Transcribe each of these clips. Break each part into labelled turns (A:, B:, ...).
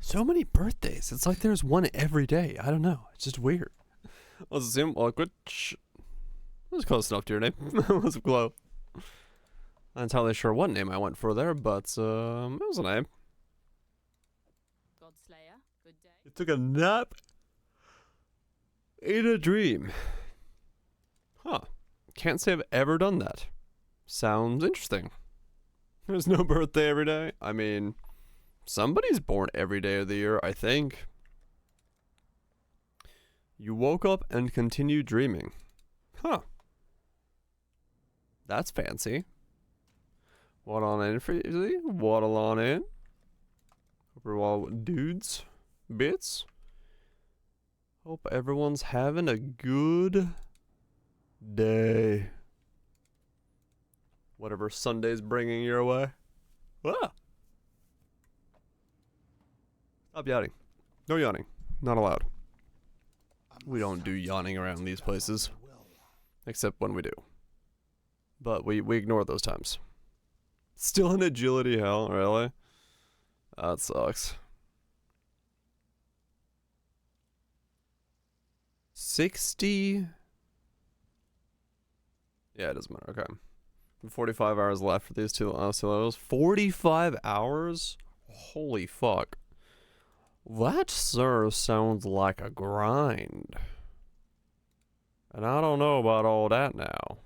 A: So many birthdays. It's like there's one every day. I don't know. It's just weird. Let's assume awkward. Was close enough to your name. Was close. Not entirely sure what name I went for there, but it was a name.
B: Godslayer, good day.
A: You took a nap in a dream. Huh. Can't say I've ever done that. Sounds interesting. There's no birthday every day. I mean, somebody's born every day of the year, I think. You woke up and continued dreaming. Huh. That's fancy. Waddle on in, Freezy. Waddle on in. Hope we're all dudes. Bits. Hope everyone's having a good day. Whatever Sunday's bringing your way. Ah. Stop yawning. No yawning. Not allowed. We don't do yawning around these places. Except when we do. But we ignore those times. Still in agility hell, really? That sucks. 60? Yeah, it doesn't matter. Okay. 45 hours left for these two levels. 45 hours? Holy fuck. That, sir, sounds like a grind. And I don't know about all that now.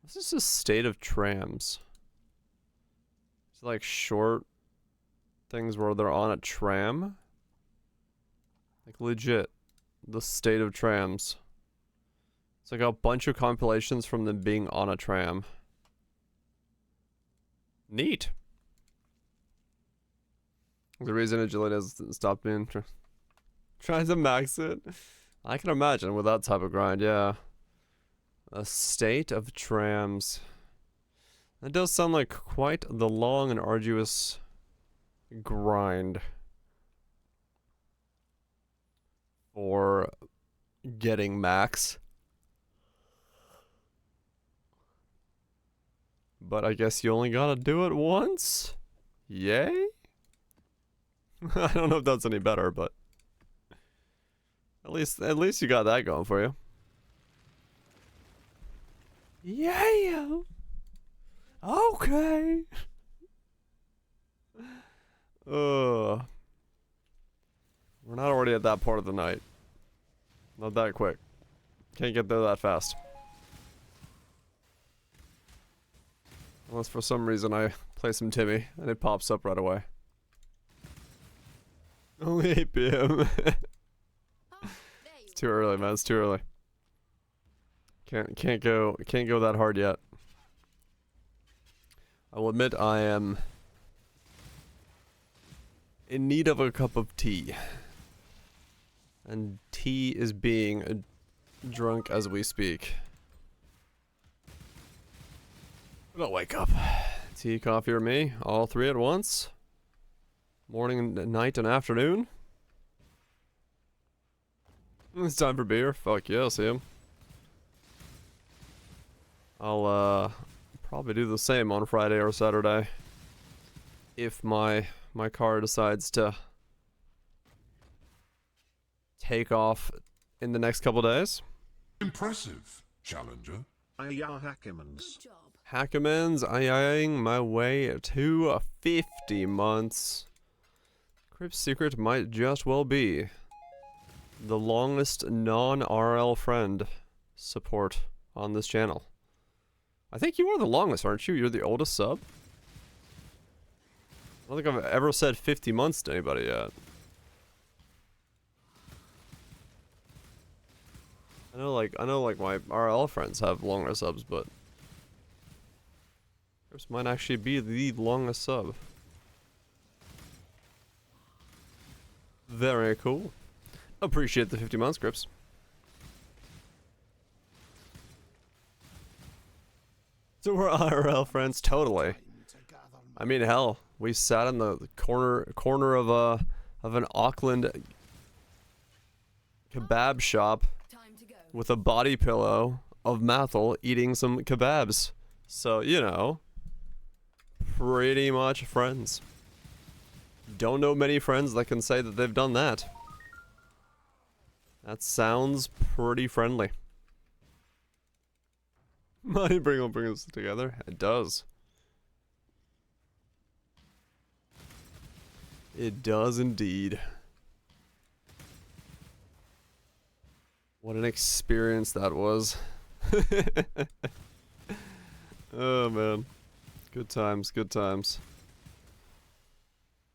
A: This is a state of trams. It's like short things where they're on a tram. Like legit. The state of trams. It's like a bunch of compilations from them being on a tram. Neat. The reason agility has stopped being trying to max it. I can imagine with that type of grind, yeah. A state of trams. That does sound like quite the long and arduous grind for getting max. But I guess you only gotta do it once? Yay? I don't know if that's any better, but at least you got that going for you. Yeah. Okay. We're not already at that part of the night. Not that quick. Can't get there that fast. Unless for some reason I play some Timmy and it pops up right away. Only 8 p.m. It's too early, man. It's too early. Can't go that hard yet. I will admit I am in need of a cup of tea. And tea is being drunk as we speak. But I'll wake up. Tea, coffee, or me. All three at once. Morning, night, and afternoon. It's time for beer. Fuck yeah, see him. I'll probably do the same on Friday or Saturday. If my car decides to take off in the next couple days.
C: Impressive, challenger.
D: Hackemans.
B: Good job.
A: Hackemans, eyeing my way to 50 months. Crypt's secret might just well be the longest non-RL friend support on this channel. I think you are the longest, aren't you? You're the oldest sub? I don't think I've ever said 50 months to anybody yet. I know like my RL friends have longer subs, but Crypts might actually be the longest sub. Very cool. Appreciate the 50 months, Grips. So we're IRL friends, totally. I mean, hell, we sat in the corner of an Auckland kebab shop
B: Time to go.
A: with a body pillow of Mathel eating some kebabs. So, you know, pretty much friends. Don't know many friends that can say that they've done that. That sounds pretty friendly. Money bring us together. It does. It does indeed. What an experience that was. Oh man. Good times, good times.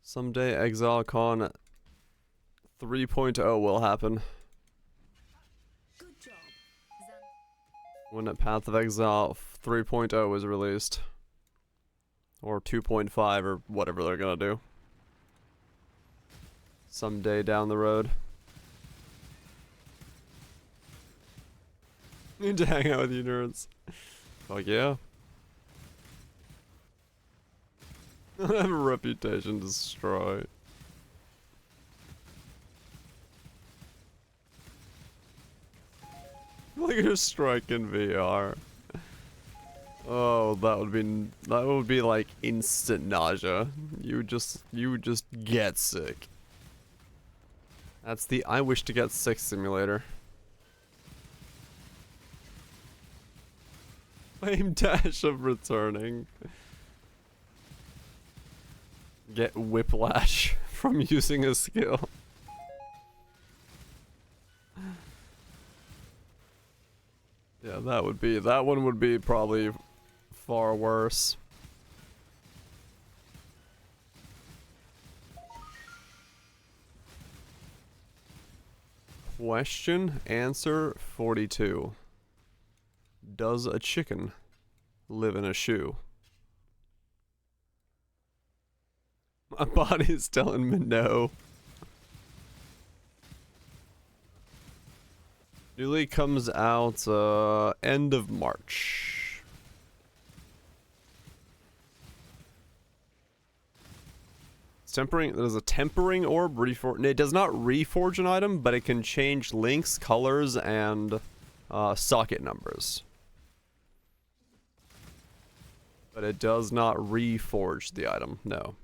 A: Someday ExileCon 3.0 will happen.
B: Good job.
A: When Path of Exile 3.0 is released. Or 2.5 or whatever they're gonna do. Someday down the road. Need to hang out with you nerds. Fuck yeah. I have a reputation to destroy. Look at her strike in VR. Oh, that would be like instant nausea. You would just get sick. That's the I wish to get sick simulator. Flame dash of returning. Get whiplash from using a skill. Yeah, that one would be probably far worse. Question answer 42. Does a chicken live in a shoe? My body is telling me no. Newly comes out end of March. It's tempering. There's a tempering orb. It does not reforge an item, but it can change links, colors, and socket numbers. But it does not reforge the item. No.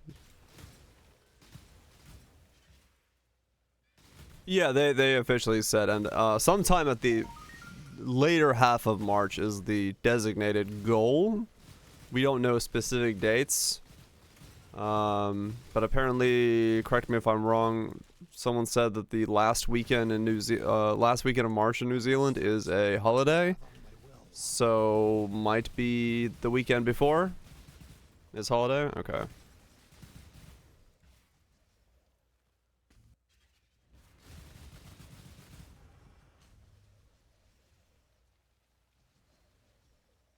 A: Yeah, they officially said, and sometime at the later half of March is the designated goal. We don't know specific dates, but apparently, correct me if I'm wrong, someone said that the last weekend in last weekend of March in New Zealand is a holiday, so might be the weekend before is holiday. Okay.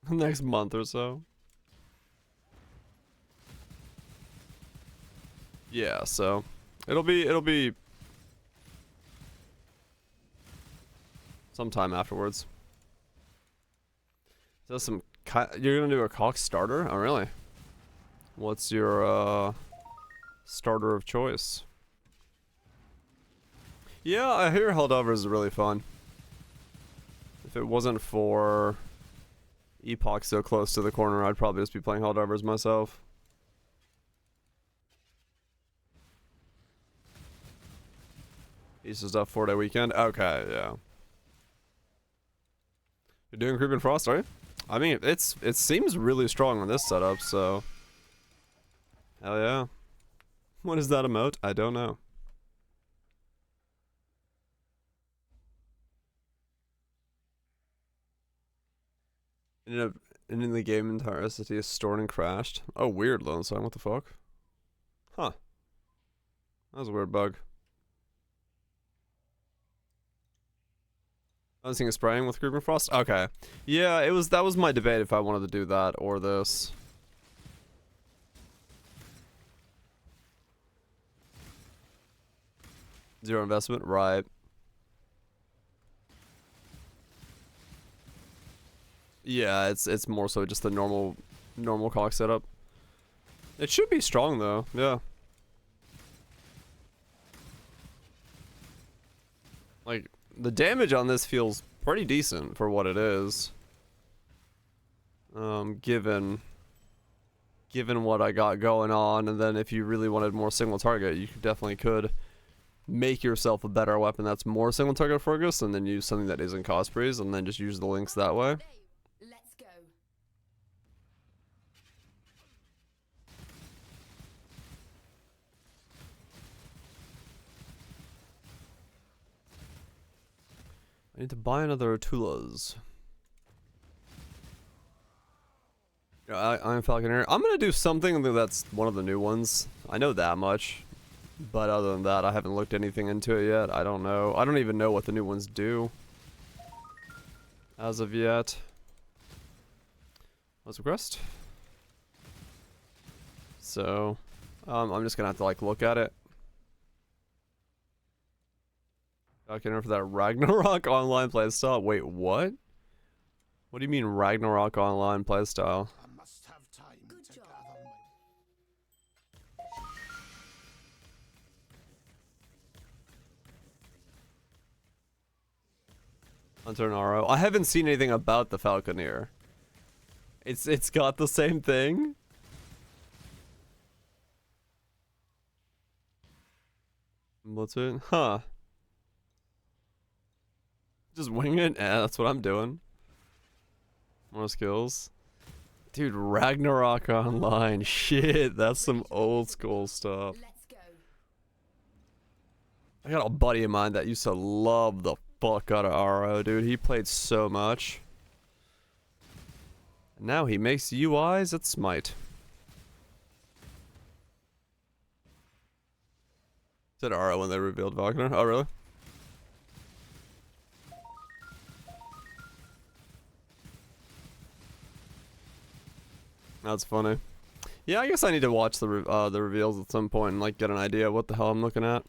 A: Next month or so. Yeah, so it'll be sometime afterwards. So you're gonna do a cock starter? Oh really? What's your starter of choice? Yeah, I hear Helldivers is really fun. If it wasn't for Epoch so close to the corner, I'd probably just be playing Helldivers myself. East is up 4-day weekend. Okay, yeah. You're doing Creep and Frost, are you? I mean, it seems really strong on this setup, so hell yeah. What is that emote? I don't know. In the game, entire SSD is stored and crashed. Oh, weird, Lone Song. What the fuck? Huh. That was a weird bug. I was thinking of spraying with Creeping Frost. Okay. Yeah, that was my debate if I wanted to do that or this. Zero investment, right. Yeah, it's more so just the normal cock setup. It should be strong though, yeah. Like, the damage on this feels pretty decent for what it is. Given given what I got going on. And then if you really wanted more single target, you definitely could make yourself a better weapon that's more single target focused, and then use something that isn't cost breeze, and then just use the links that way.
B: Let's go.
A: I need to buy another Tulas. Yeah, I'm Falconeer. I'm gonna do something that's one of the new ones. I know that much. But other than that, I haven't looked anything into it yet. I don't know. I don't even know what the new ones do. As of yet. Let's request. So, I'm just gonna have to like look at it. Okay, for that Ragnarok online playstyle. Wait, what? What do you mean Ragnarok online playstyle?
E: I must have time
B: Good
E: to
B: job.
E: gather my...
A: Hunter and RO. I haven't seen anything about the Falconeer. It's got the same thing. What's it? Huh. Just wing it? Yeah, that's what I'm doing. More skills. Dude, Ragnarok online. Shit, that's some old school stuff.
B: Let's go.
A: I got a buddy of mine that used to love the fuck out of RO, dude. He played so much. And now he makes UIs at Smite. Said RO when they revealed Wagner. Oh, really? That's funny. Yeah, I guess I need to watch the reveals at some point and like get an idea of what the hell I'm looking at.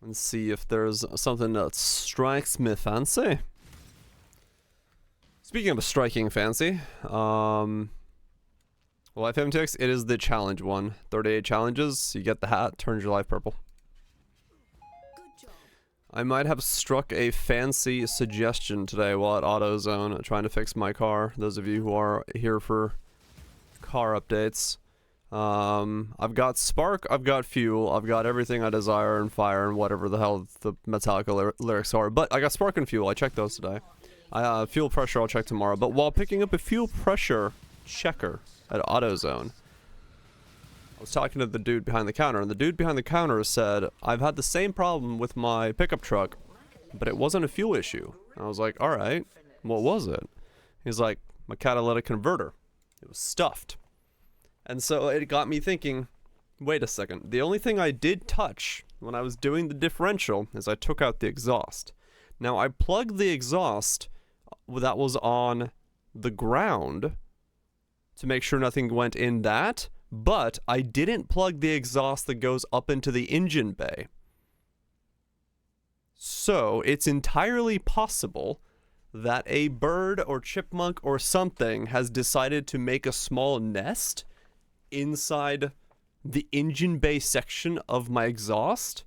A: And see if there's something that strikes me fancy. Speaking of striking fancy, well, FMTX, it is the challenge one. 38 challenges, you get the hat, turns your life purple.
B: Good job.
A: I might have struck a fancy suggestion today while at AutoZone trying to fix my car. Those of you who are here for car updates. I've got spark, I've got fuel, I've got everything I desire and fire and whatever the hell the Metallica lyrics are. But I got spark and fuel, I checked those today. Fuel pressure I'll check tomorrow. But while picking up a fuel pressure checker at AutoZone, I was talking to the dude behind the counter, and the dude behind the counter said, I've had the same problem with my pickup truck, but it wasn't a fuel issue. I was like, alright, what was it? He's like, my catalytic converter. It was stuffed. And so it got me thinking, wait a second, the only thing I did touch when I was doing the differential is I took out the exhaust. Now I plugged the exhaust that was on the ground to make sure nothing went in that, but I didn't plug the exhaust that goes up into the engine bay. So it's entirely possible that a bird or chipmunk or something has decided to make a small nest inside the engine bay section of my exhaust.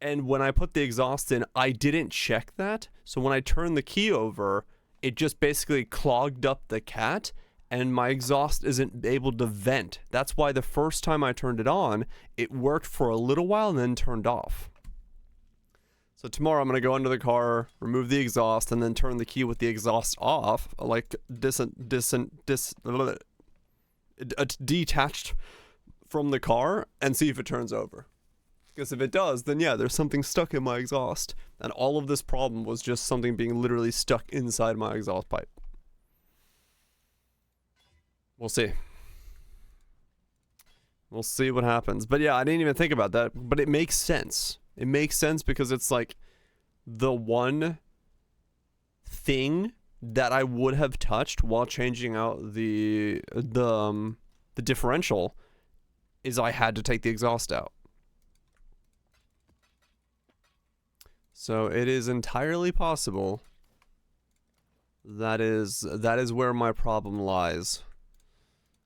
A: And when I put the exhaust in, I didn't check that. So when I turned the key over, it just basically clogged up the cat and my exhaust isn't able to vent. That's why the first time I turned it on, it worked for a little while and then turned off. So tomorrow I'm going to go into the car, remove the exhaust, and then turn the key with the exhaust off, like detached from the car, and see if it turns over. Because if it does, then yeah, there's something stuck in my exhaust. And all of this problem was just something being literally stuck inside my exhaust pipe. We'll see. We'll see what happens. But yeah, I didn't even think about that. But it makes sense. It makes sense because it's like the one thing that I would have touched while changing out the differential is I had to take the exhaust out. So it is entirely possible that is where my problem lies.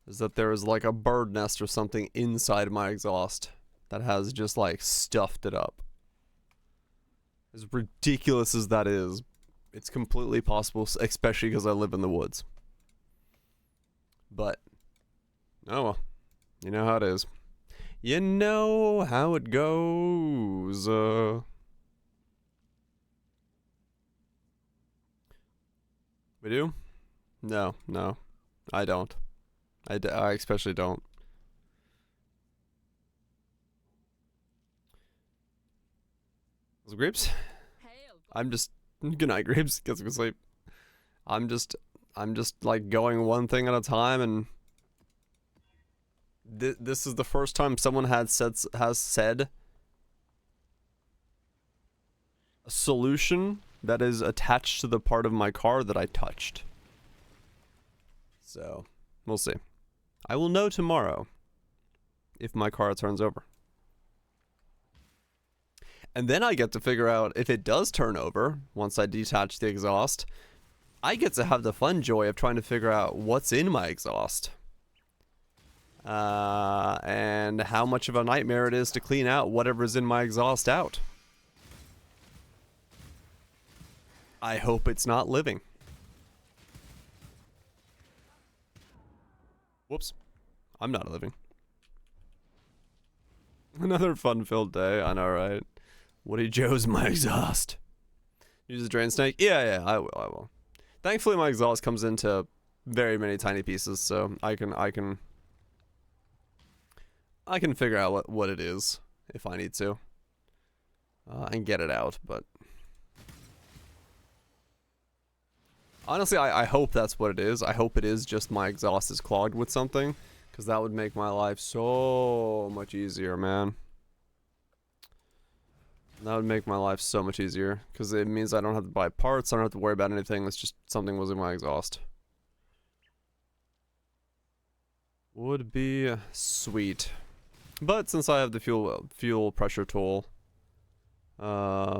A: Is that there is like a bird nest or something inside my exhaust that has just like stuffed it up. As ridiculous as that is, It's completely possible, especially because I live in the woods. But, oh well. You know how it is. You know how it goes. We do? No, no. I don't. I especially don't. Those grapes? I'm just... Good night, grapes. Get some sleep. I'm just like going one thing at a time, and this is the first time someone has said a solution that is attached to the part of my car that I touched. So, we'll see. I will know tomorrow if my car turns over. And then I get to figure out if it does turn over once I detach the exhaust. I get to have the fun joy of trying to figure out what's in my exhaust. And how much of a nightmare it is to clean out whatever's in my exhaust out. I hope it's not living. Whoops. I'm not living. Another fun-filled day, I know, right? Woody Joe's my exhaust. Use a drain snake? Yeah, I will. Thankfully, my exhaust comes into very many tiny pieces, so I can figure out what it is if I need to, and get it out. But honestly, I hope that's what it is. I hope it is just my exhaust is clogged with something, because that would make my life so much easier, man. That would make my life so much easier, because it means I don't have to buy parts, I don't have to worry about anything, it's just something was in my exhaust. Would be sweet. But since I have the fuel pressure tool, at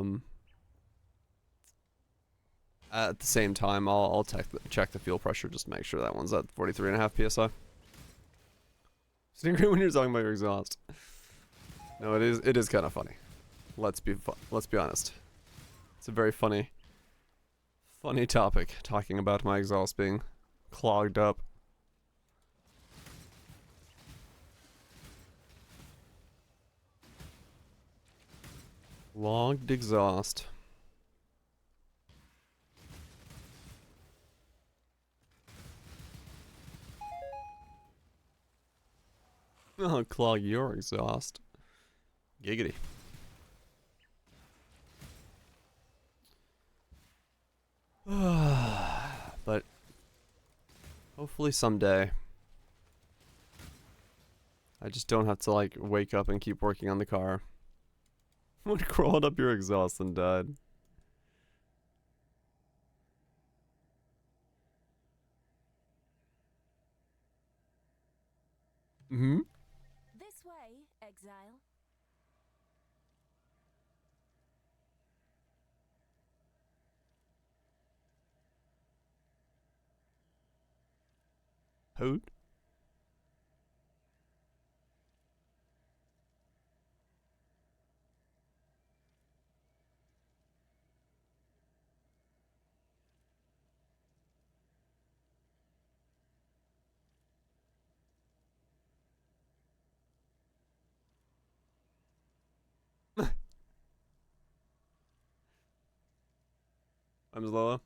A: the same time, I'll check the fuel pressure just to make sure that one's at 43.5 psi. Sitting great when you're talking about your exhaust. No, it is kind of funny. Let's be honest. It's a very funny topic, talking about my exhaust being clogged up. Logged exhaust. I'll clog your exhaust. Giggity. But hopefully someday I just don't have to like wake up and keep working on the car. What crawled up your exhaust and died? Mm-hmm.
B: This way, exile.
A: Hoot. I'm Lola.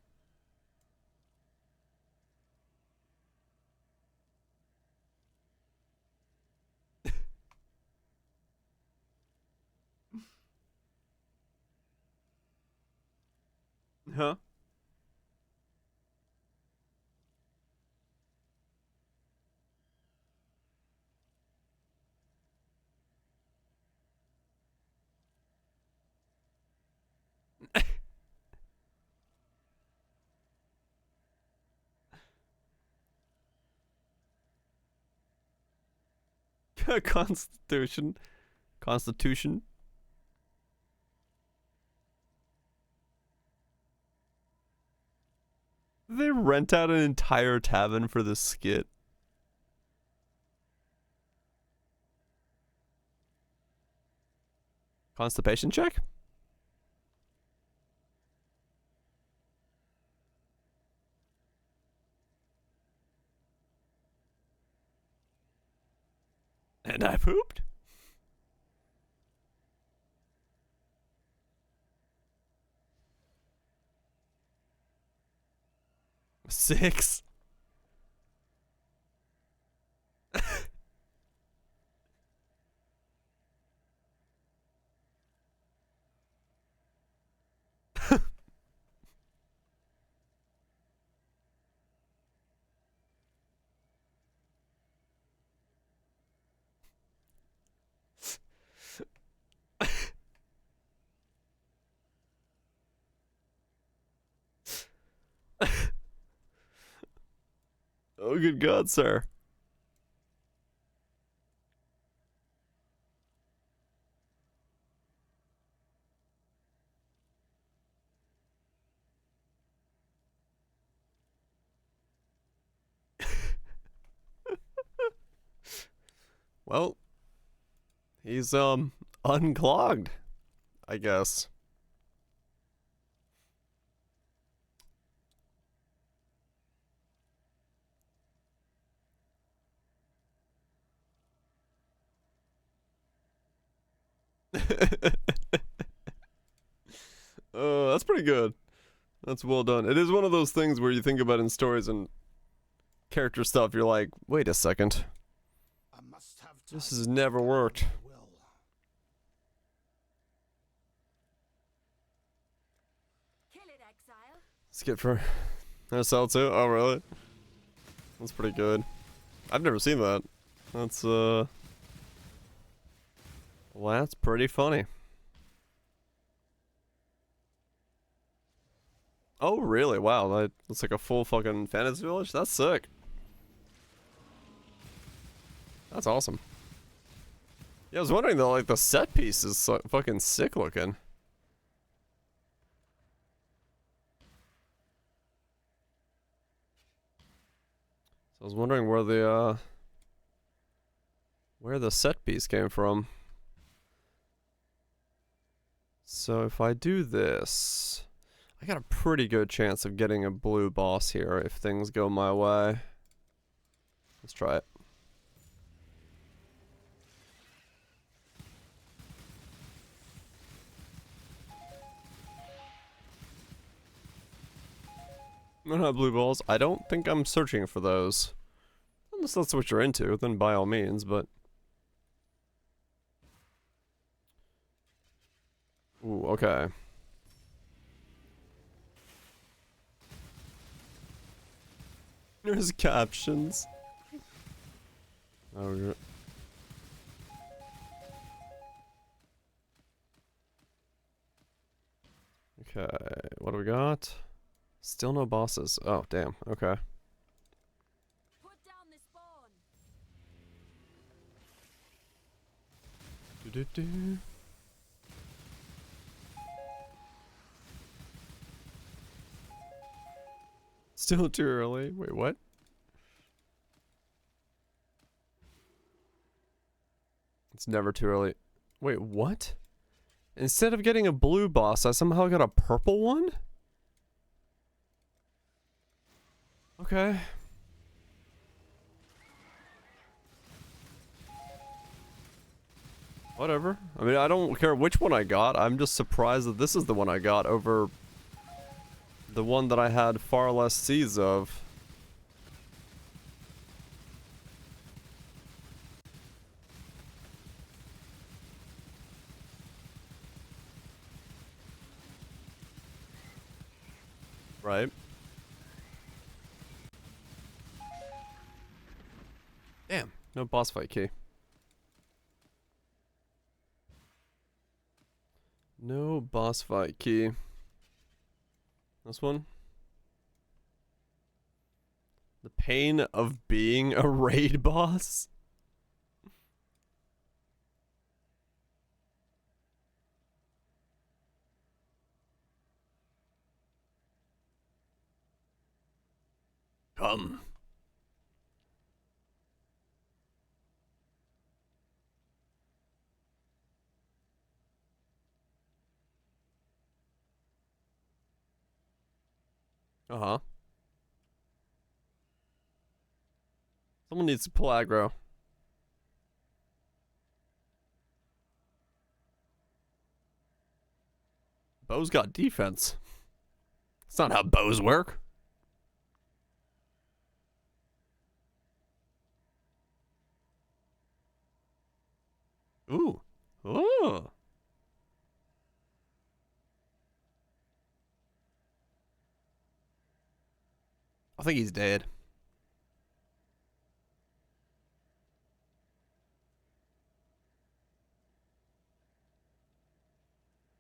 A: Huh? Constitution. Constitution. They rent out an entire tavern for this skit. Constipation check? pooped? Six. Oh, good God, sir. Well, he's unclogged, I guess. That's pretty good. That's well done. It is one of those things where you think about in stories and character stuff, you're like, wait a second. This has never worked.
B: Kill it, exile.
A: Skip for SL too? Oh, really? That's pretty good. I've never seen that. That's, well, that's pretty funny. Oh, really? Wow, that's like a full fucking fantasy village? That's sick. That's awesome. Yeah, I was wondering though, like, the set piece is so fucking sick looking. So I was wondering where the set piece came from. So if I do this, I got a pretty good chance of getting a blue boss here if things go my way. Let's try it. I don't have blue balls. I don't think I'm searching for those. Unless that's what you're into, then by all means, but... Ooh, okay. There's captions. Oh, okay, what do we got? Still no bosses. Oh, damn. Okay.
B: Put down the spawn.
A: Do-do-do. Still too early. Wait, what? It's never too early. Wait, what? Instead of getting a blue boss, I somehow got a purple one? Okay. Whatever. I mean, I don't care which one I got. I'm just surprised that this is the one I got over the one that I had far less seeds of. Right? Damn, no boss fight key. No boss fight key. This one? The pain of being a raid boss? Come. Uh-huh. Someone needs to pull aggro. Bows got defense. That's not how bows work. Ooh. Oh. I think he's dead.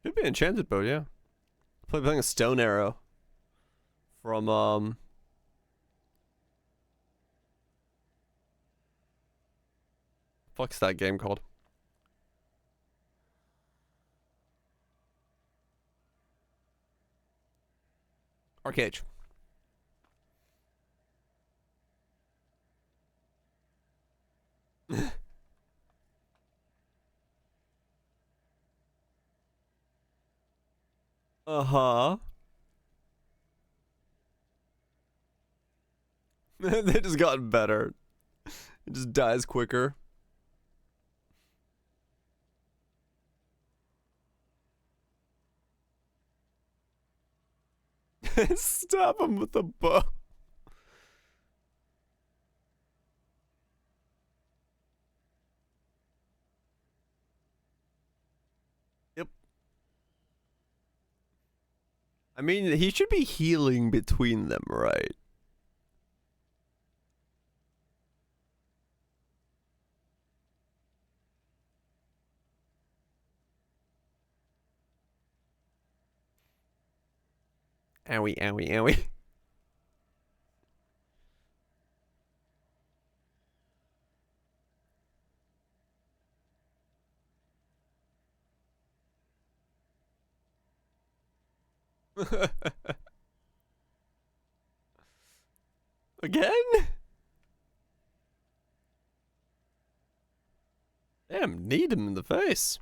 A: Could be an enchanted bow, yeah. Playing a stone arrow from fuck's that game called? Arcade. Uh-huh. They just got better. It just dies quicker. Stab him with the bow. Yep. I mean, he should be healing between them, right? Owie, owie, owie. Again? Damn, need him in the face.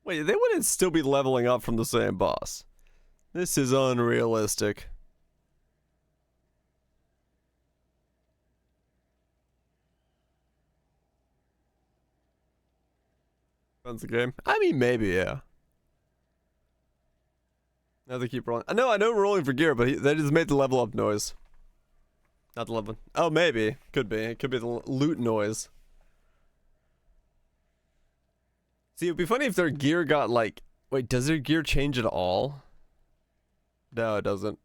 A: Wait, they wouldn't still be leveling up from the same boss. This is unrealistic. Runs the game. I mean, maybe, yeah. Now they keep rolling. I know rolling for gear, but they just made the level up noise. Not the level. Oh, maybe. Could be. It could be the loot noise. See, it'd be funny if their gear got like... Wait, does their gear change at all? No, it doesn't.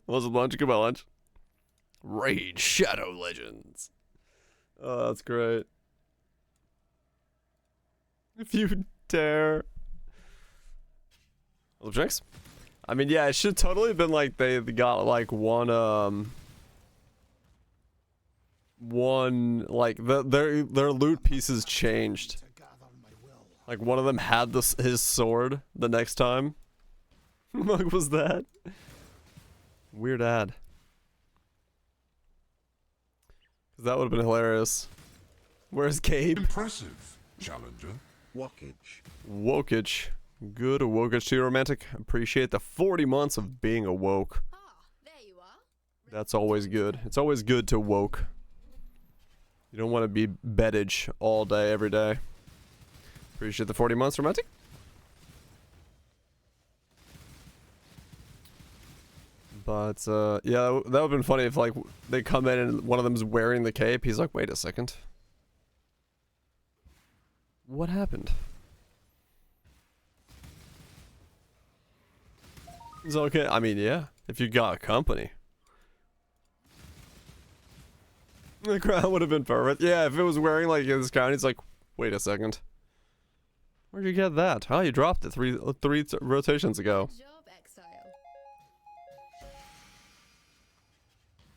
A: What's the lunch? Come on, lunch. Raid Shadow Legends. Oh, that's great. If you dare. Objects? I mean, yeah, it should totally have been like they got like one like their loot pieces changed. Like one of them had his sword the next time. What was that? Weird ad. Cause that would have been hilarious. Where's Gabe?
C: Impressive, challenger.
D: Wokage.
A: Wokage. Good wokage to you, romantic. Appreciate the 40 months of being awoke.
B: Ah, there you are.
A: That's always good. It's always good to woke. You don't want to be beddage all day, every day. Appreciate the 40 months, romantic. But, yeah, that would have been funny if, like, they come in and one of them's wearing the cape. He's like, wait a second. What happened? It's okay. I mean, yeah, if you got company. The crown would have been perfect. Yeah, if it was wearing, like, his crown, he's like, wait a second. Where'd you get that? Oh, you dropped it three rotations ago.
E: Good job, exile.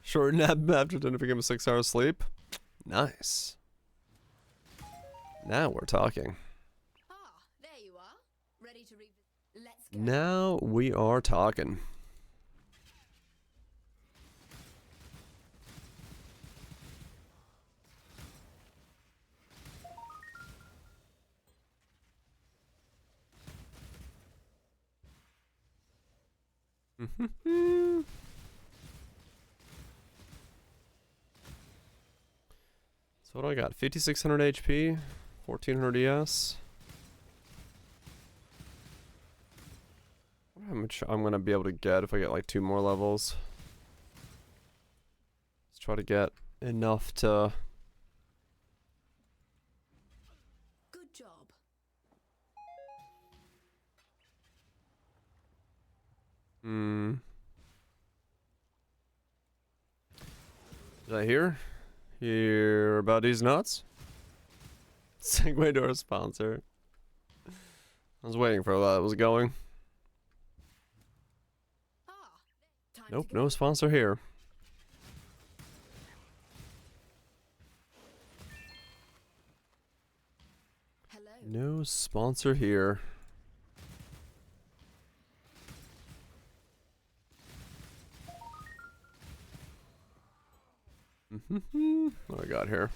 A: Short nap after dinner became a 6-hour sleep. Nice. Now we're talking.
E: Ah, there you are. Ready to read. Let's go.
A: Now we are talking. So what do I got? 5600 HP, 1400 ES. I wonder how much I'm gonna be able to get if I get like 2 more levels. Let's try to get enough to.
E: Good job.
A: Did I hear about these nuts? Segue to our sponsor. I was waiting for that. It was going.
E: Ah, time
A: Nope,
E: to go.
A: no sponsor here.
E: Hello.
A: No sponsor here. What do I got here?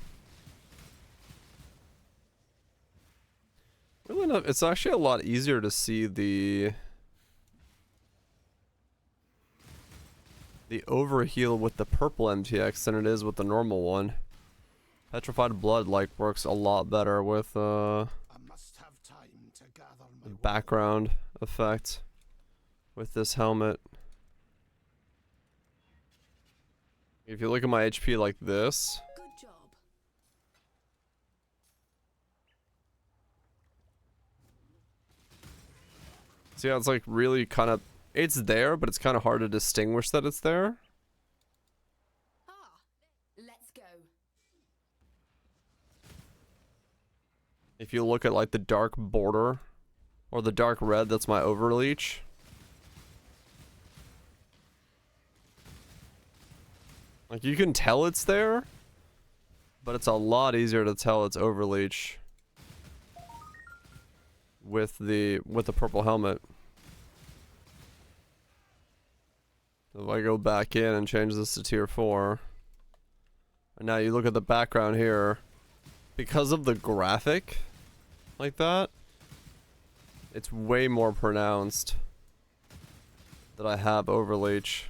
A: Really enough, it's actually a lot easier to see the overheal with the purple MTX than it is with the normal one. Petrified Blood like works a lot better with
C: I must have time to gather
A: the
C: my
A: background effect with this helmet. If you look at my HP like this,
E: Good job.
A: see how it's like really kind of, it's there, but it's kind of hard to distinguish that it's there.
E: Ah, let's go.
A: If you look at like the dark border or the dark red, that's my overleach. Like you can tell it's there, but it's a lot easier to tell it's overleach with the purple helmet. So if I go back in and change this to tier 4, and now you look at the background here, because of the graphic like that, it's way more pronounced that I have overleach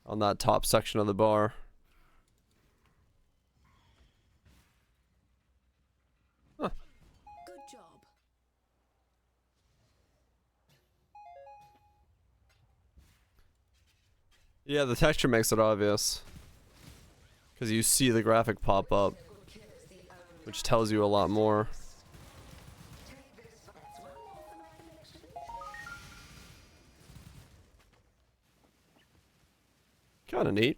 A: on that top section of the bar. Huh.
E: Good job.
A: Yeah, the texture makes it obvious. Because you see the graphic pop up, which tells you a lot more. Kinda neat.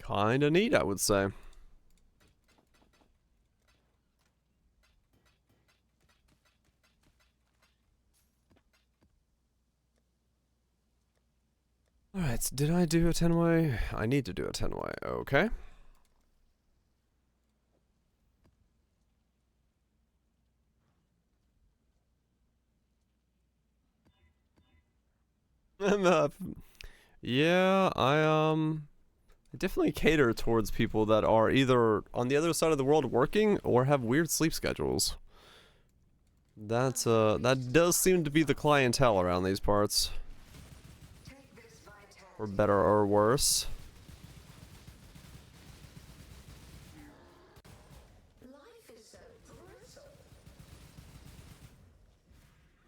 A: Kinda neat, I would say. Alright, did I do a 10-way? I need to do a 10-way, okay. Yeah, I definitely cater towards people that are either on the other side of the world working or have weird sleep schedules. That does seem to be the clientele around these parts. For better or worse.
E: Life is so brutal.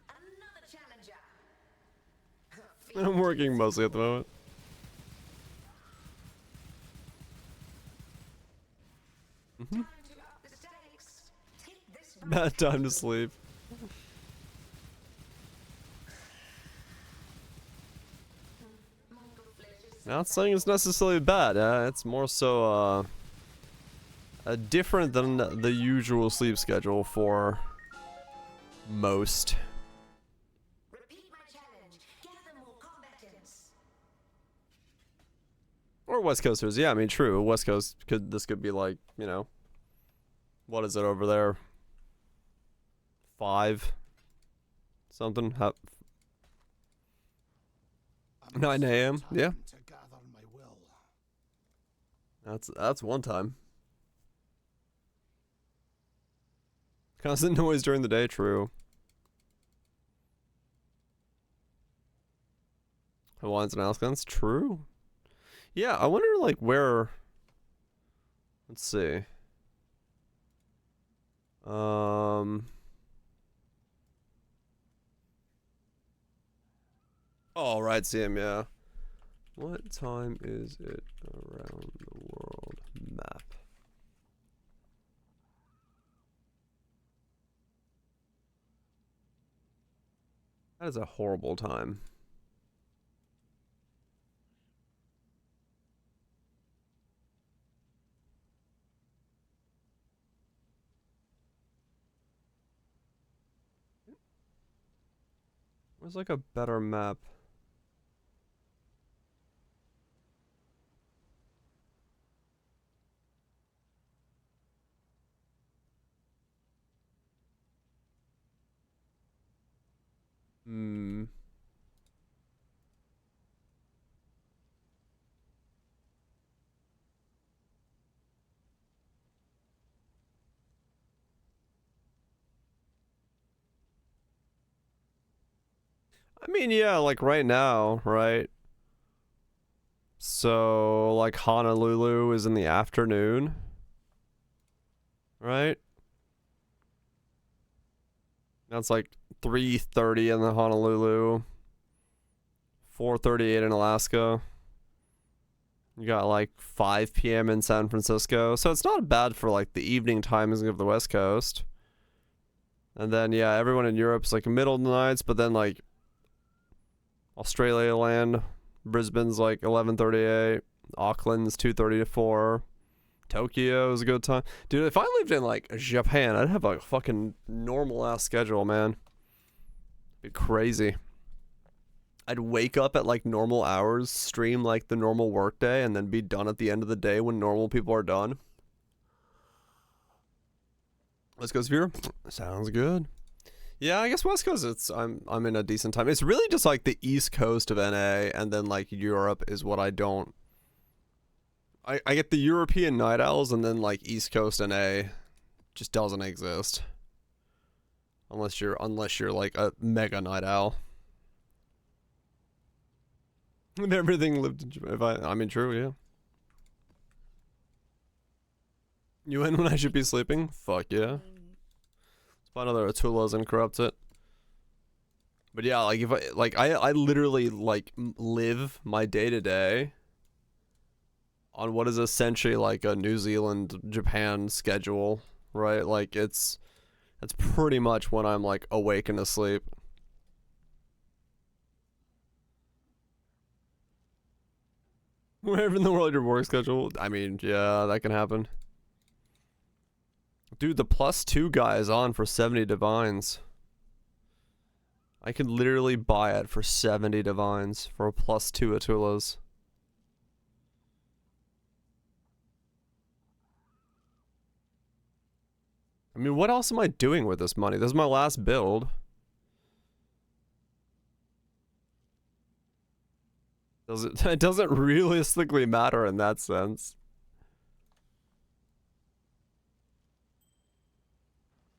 E: Another challenger.
A: I'm working mostly at the moment.
E: Time to up the stakes. Take this
A: Bad time to sleep.
E: mortal flesh is
A: Not saying it's necessarily bad. It's more so different than the usual sleep schedule for most.
E: Repeat my challenge. Gather more combatants.
A: Or West Coasters, yeah, I mean, true. West Coast this could be like, you know, what is it over there? 5 something? 9 a.m. Yeah,
C: To gather my will.
A: that's one time. Constant noise during the day, true. Hawaiians and Alaskans, true. Yeah, I wonder like where. Let's see. Oh, right, CM, yeah. What time is it around the world map? That is a horrible time. Where's like a better map? Hmm. I mean, yeah, like right now, right? So, like Honolulu is in the afternoon, right? That's like 3:30 in the Honolulu, 4:38 in Alaska. You got like 5 p.m. in San Francisco. So it's not bad for like the evening timings of the West Coast. And then yeah, everyone in Europe's like middle of the nights, but then like Australia land, Brisbane's like 11:38, Auckland's 2:30 to 4. Tokyo is a good time. Dude, if I lived in like Japan, I'd have a fucking normal ass schedule, man. It'd be crazy. I'd wake up at like normal hours, stream like the normal workday, and then be done at the end of the day when normal people are done. West Coast viewer? Sounds good. Yeah, I guess West Coast I'm in a decent time. It's really just like the East Coast of NA and then like Europe is what I don't. I get the European night owls and then like East Coast NA just doesn't exist. Unless you're like a mega night owl. And everything lived in Japan. I mean true, yeah. You in when I should be sleeping? Fuck yeah. Let's find other Atulas and corrupt it. But yeah, like if I literally like live my day to day on what is essentially like a New Zealand Japan schedule, right? Like that's pretty much when I'm like awake and asleep. Wherever in the world your work schedule, I mean, yeah, that can happen. Dude, the +2 guy is on for 70 divines. I could literally buy it for 70 divines for a +2 Atulas. I mean, what else am I doing with this money? This is my last build. It doesn't realistically matter in that sense.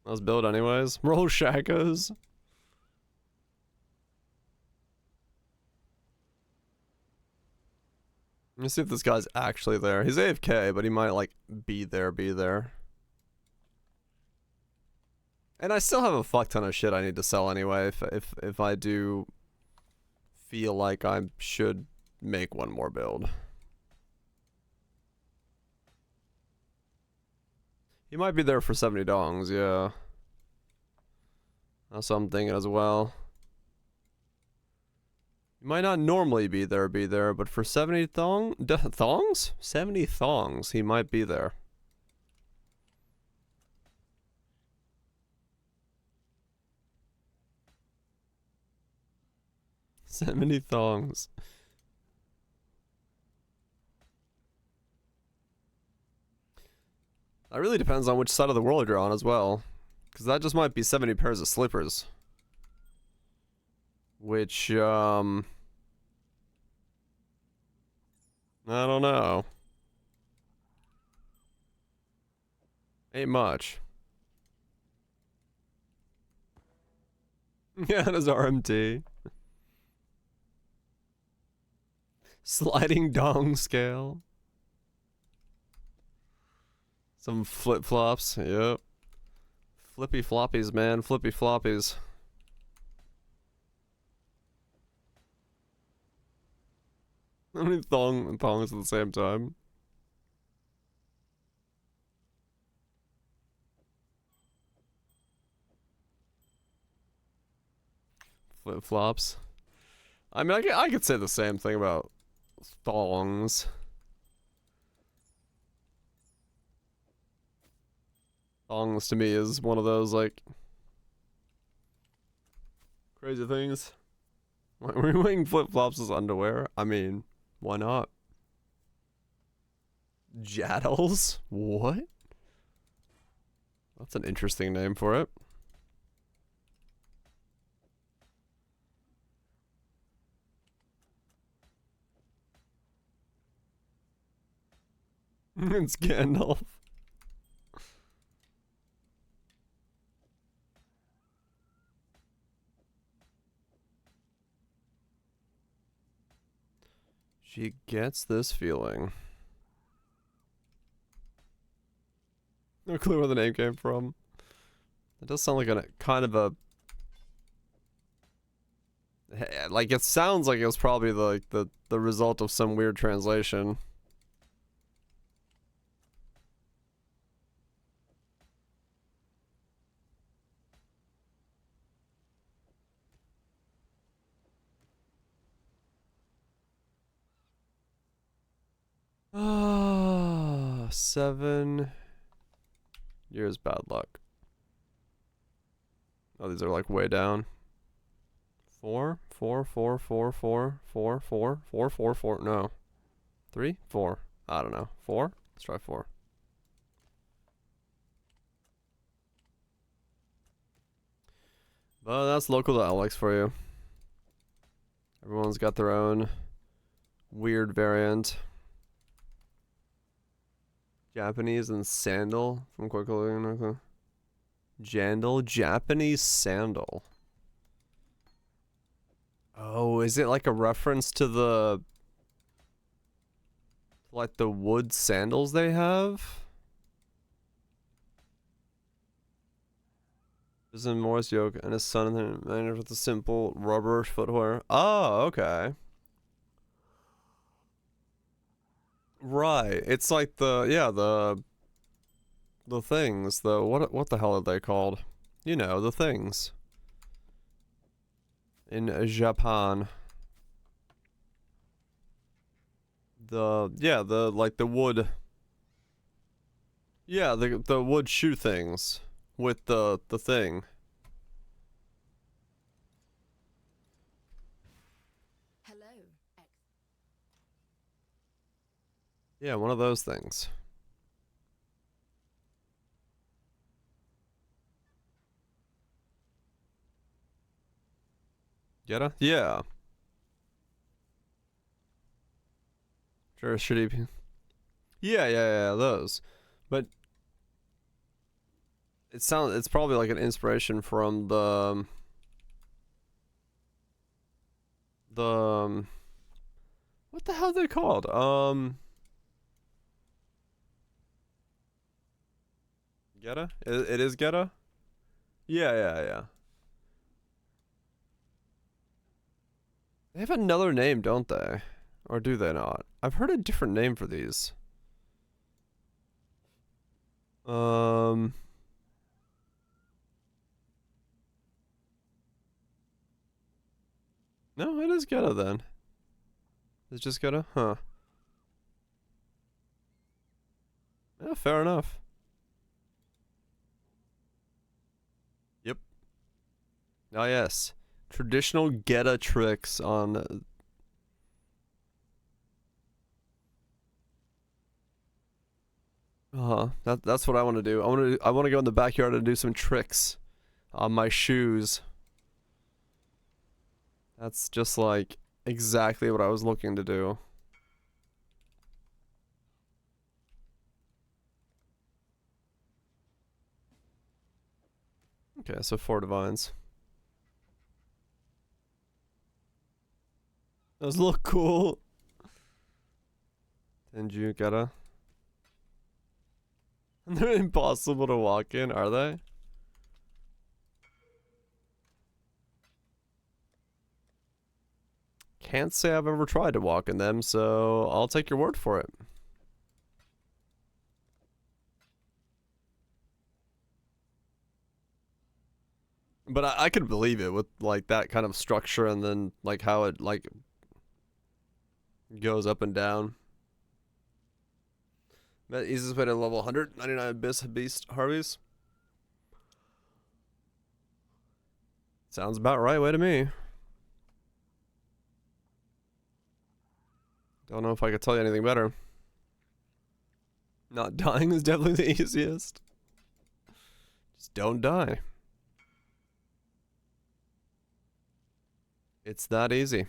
A: Let's build anyways. Roll shackos. Let me see if this guy's actually there. He's AFK, but he might like be there. And I still have a fuck ton of shit I need to sell anyway if I do feel like I should make one more build. He might be there for 70 dongs, yeah. That's what I'm thinking as well. He might not normally be there, but for 70 thongs? 70 thongs, he might be there. 70 thongs. That really depends on which side of the world you're on as well. Because that just might be 70 pairs of slippers. Which, I don't know. Ain't much. Yeah, it is RMT. Sliding dong scale. Some flip-flops, yep. Flippy floppies, man, flippy floppies. How many thongs at the same time? Flip-flops. I mean, I could say the same thing about thongs. Thongs to me is one of those, like, crazy things. Why are we wearing flip-flops as underwear? I mean, why not? Jaddles? What? That's an interesting name for it. It's Gandalf. She gets this feeling. No clue where the name came from. It does sound like a kind of a, like, it sounds like it was probably the result of some weird translation. Ah, 7 years bad luck. Oh, these are like way down. 4, 4, 4, 4, 4, 4, 4, 4, 4, 4. No, 3, 4. I don't know. 4. Let's try 4. But that's local to Alex for you. Everyone's got their own weird variant. Japanese and sandal from quickly. Jandal, Japanese sandal. Oh, is it like a reference to the, like, the wood sandals they have? This is Morris Yoke and his son managed with a simple rubber footwear. Oh, okay. Right. It's like the things, what the hell are they called? You know, the things. In Japan. Like the wood. Yeah, the wood shoe things with the thing.
B: Hello, X.
A: Yeah, one of those things. Get it? Yeah. Sure, shitty. Yeah, those. But it's probably like an inspiration from the what the hell are they called? Geta? It is Geta? Yeah. They have another name, don't they? Or do they not? I've heard a different name for these. No, it is Geta then. It's just Geta? Huh. Yeah, fair enough. Yep. Ah, yes. Traditional Geta tricks on. That's what I want to do. I want to go in the backyard and do some tricks on my shoes. That's just like exactly what I was looking to do. Okay, so 4 divines. Those look cool. And you gotta. They're impossible to walk in, are they? Can't say I've ever tried to walk in them, so I'll take your word for it. But I could believe it with like that kind of structure and then like how it like goes up and down. That easiest way to level 199 Abyss Beast Harveys. Sounds about right way to me. Don't know if I could tell you anything better. Not dying is definitely the easiest. Just don't die. It's that easy.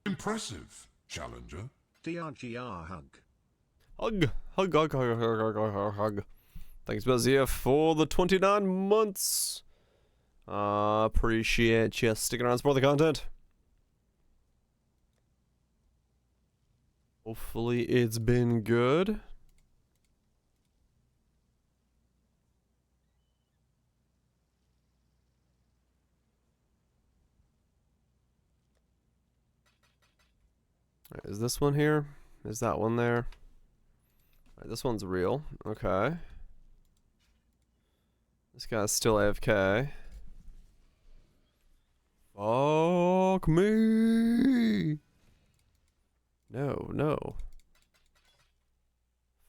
C: Impressive, challenger.
D: DRGR hug.
A: Hug. Hug, hug, hug, hug, hug, hug, hug, hug. Thanks, Bazia, for the 29 months. Appreciate you sticking around for the content. Hopefully it's been good. Alright, is this one here? Is that one there? Alright, this one's real. Okay. This guy's still AFK. Fuck me! No, no.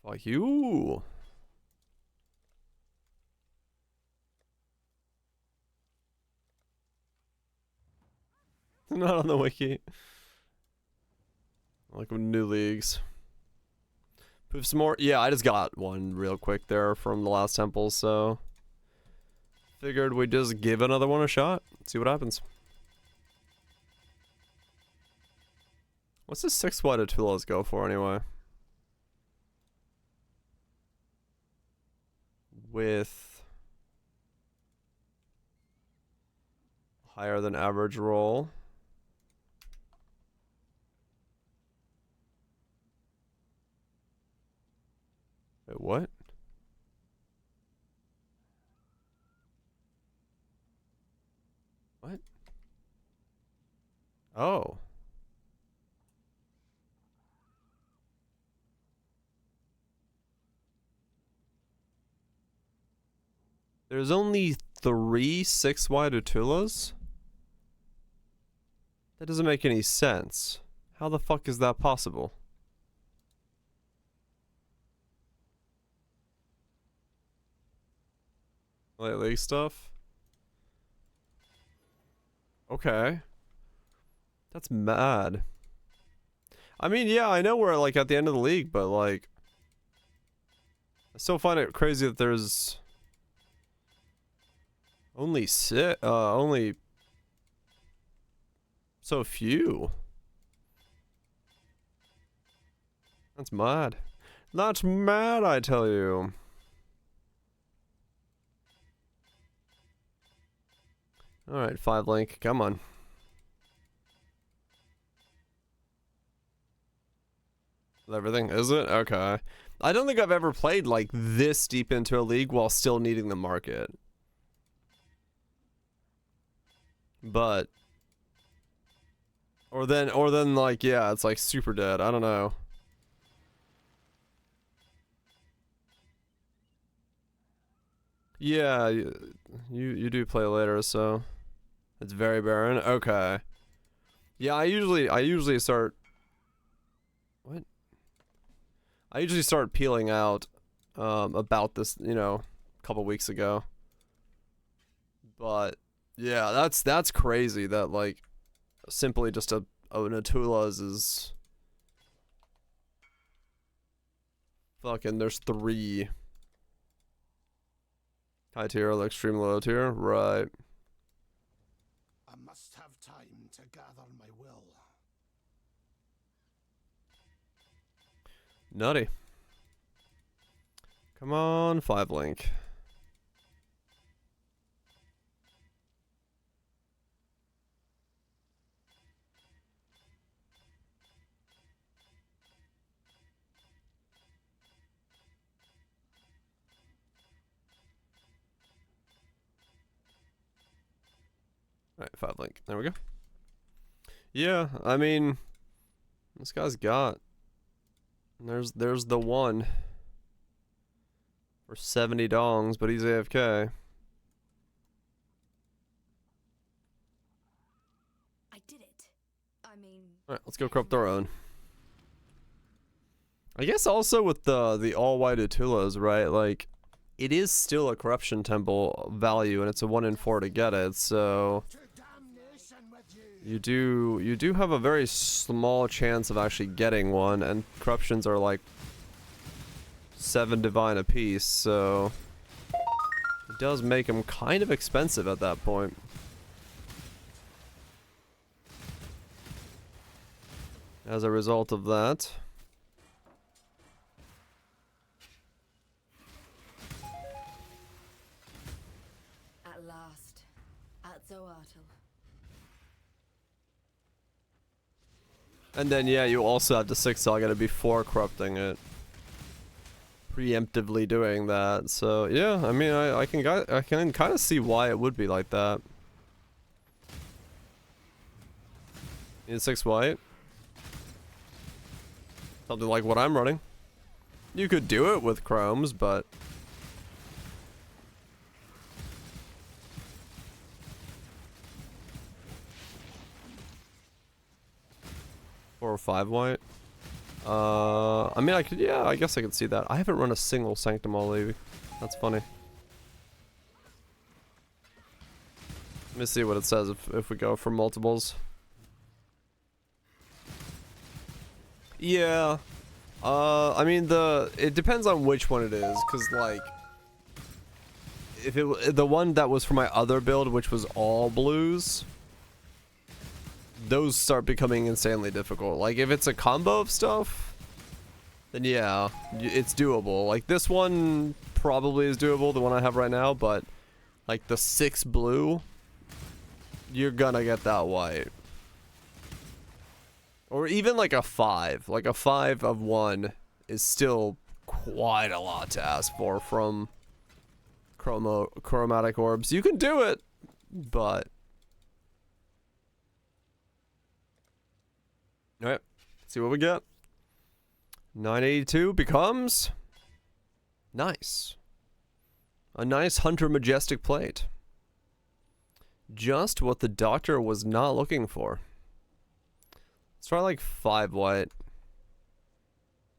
A: Fuck you! Not on the wiki. Like new leagues. Proof some more. Yeah, I just got one real quick there from the last temple, so figured we'd just give another one a shot. See what happens. What's this 6 wide Atulas go for anyway? With higher than average roll. Wait, what? What? Oh. There's only 3 6 wide Utulas? That doesn't make any sense. How the fuck is that possible? Late league stuff? Okay. That's mad. I mean, yeah, I know we're like at the end of the league, but like I still find it crazy that there's only only so few. That's mad. That's mad, I tell you. Alright, 5 link, come on. Everything, is it? Okay. I don't think I've ever played like this deep into a league while still needing the market. But or then like yeah, it's like super dead. I don't know. Yeah, you do play later, so it's very barren. Okay. Yeah, I usually start. What? I usually start peeling out about this, a couple weeks ago. But yeah, that's crazy that like simply just a Natula's is fucking there's 3 high tier, extreme low tier, right?
C: I must have time to gather my will.
A: Nutty. Come on, 5 link. Alright, 5 link. There we go. Yeah, I mean, this guy's got. There's the one for 70 dongs, but he's AFK.
B: I did it. I mean.
A: Alright, let's go corrupt our own. I guess also with the all white Utulas, right? Like, it is still a corruption temple value, and it's a 1 in 4 to get it. So
C: To damnation with you.
A: you do have a very small chance of actually getting one, and corruptions are like 7 divine apiece. So it does make them kind of expensive at that point. As a result of that.
B: At last. At Zoartel.
A: And then yeah, you also have the 6 Saga before corrupting it. Preemptively doing that. So yeah, I mean I can kind of see why it would be like that. In 6 white. Something like what I'm running. You could do it with chromes, but 4 or 5 white. I mean, I guess I could see that. I haven't run a single Sanctum all Levy. That's funny. Let me see what it says if we go for multiples. Yeah. I mean, it depends on which one it is, because, like, if the one that was for my other build, which was all blues, those start becoming insanely difficult. Like, if it's a combo of stuff, then yeah, it's doable. Like, this one probably is doable, the one I have right now, but, like, the 6 blue, you're gonna get that white. Or even, like, a 5. Like, a 5 of 1 is still quite a lot to ask for from chromatic orbs. You can do it, but... Alright, see what we get. 982 becomes nice. A nice Hunter Majestic plate. Just what the doctor was not looking for. Let's try like 5 white.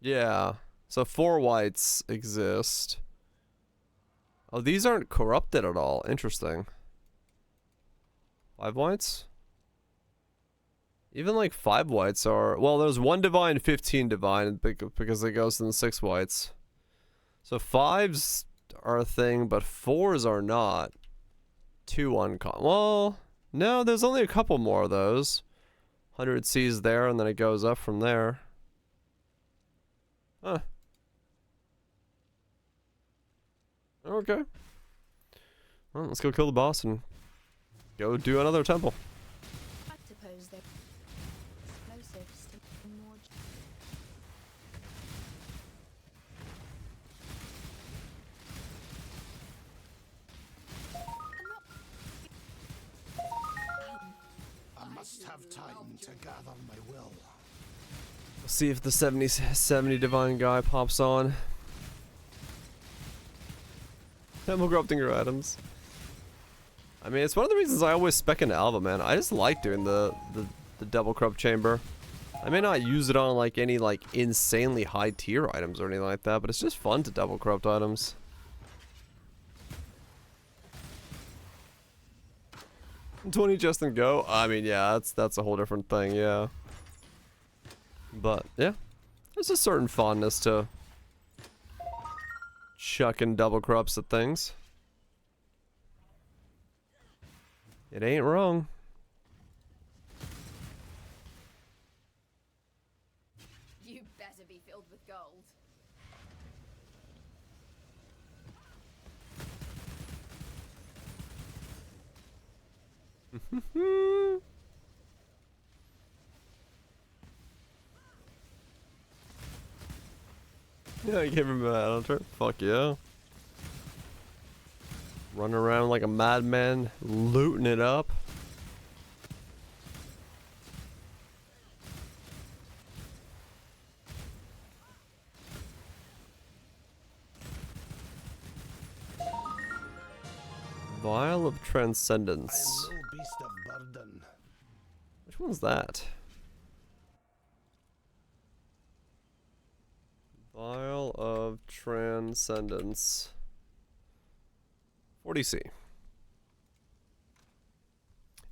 A: Yeah, so 4 whites exist. Oh, these aren't corrupted at all. Interesting. 5 whites? Even like 5 whites are... Well, there's 1 divine, 15 divine, because it goes in the 6 whites. So 5s are a thing, but 4s are not. 2 uncommon. Well, no, there's only a couple more of those. 100 C's there, and then it goes up from there. Huh. Okay. Well, let's go kill the boss and go do another temple.
B: I suppose they're explosives to more.
C: I must have time to gather my will.
A: We'll see if the 70 divine guy pops on. Double corrupting your items. I mean, it's one of the reasons I always spec into Alva, man. I just like doing the double corrupt chamber. I may not use it on like any like insanely high tier items or anything like that, but it's just fun to double corrupt items. 20 just and go. I mean, yeah, that's a whole different thing, yeah. But yeah, there's a certain fondness to chucking double corrupts at things. It ain't wrong.
B: You better be filled with gold.
A: Yeah, I gave him a hunter. Fuck yeah. Running around like a madman, looting it up. Vial of
C: I
A: Transcendence.
C: am no beast of burden.
A: Which one's that? Vial of Transcendence. 40C.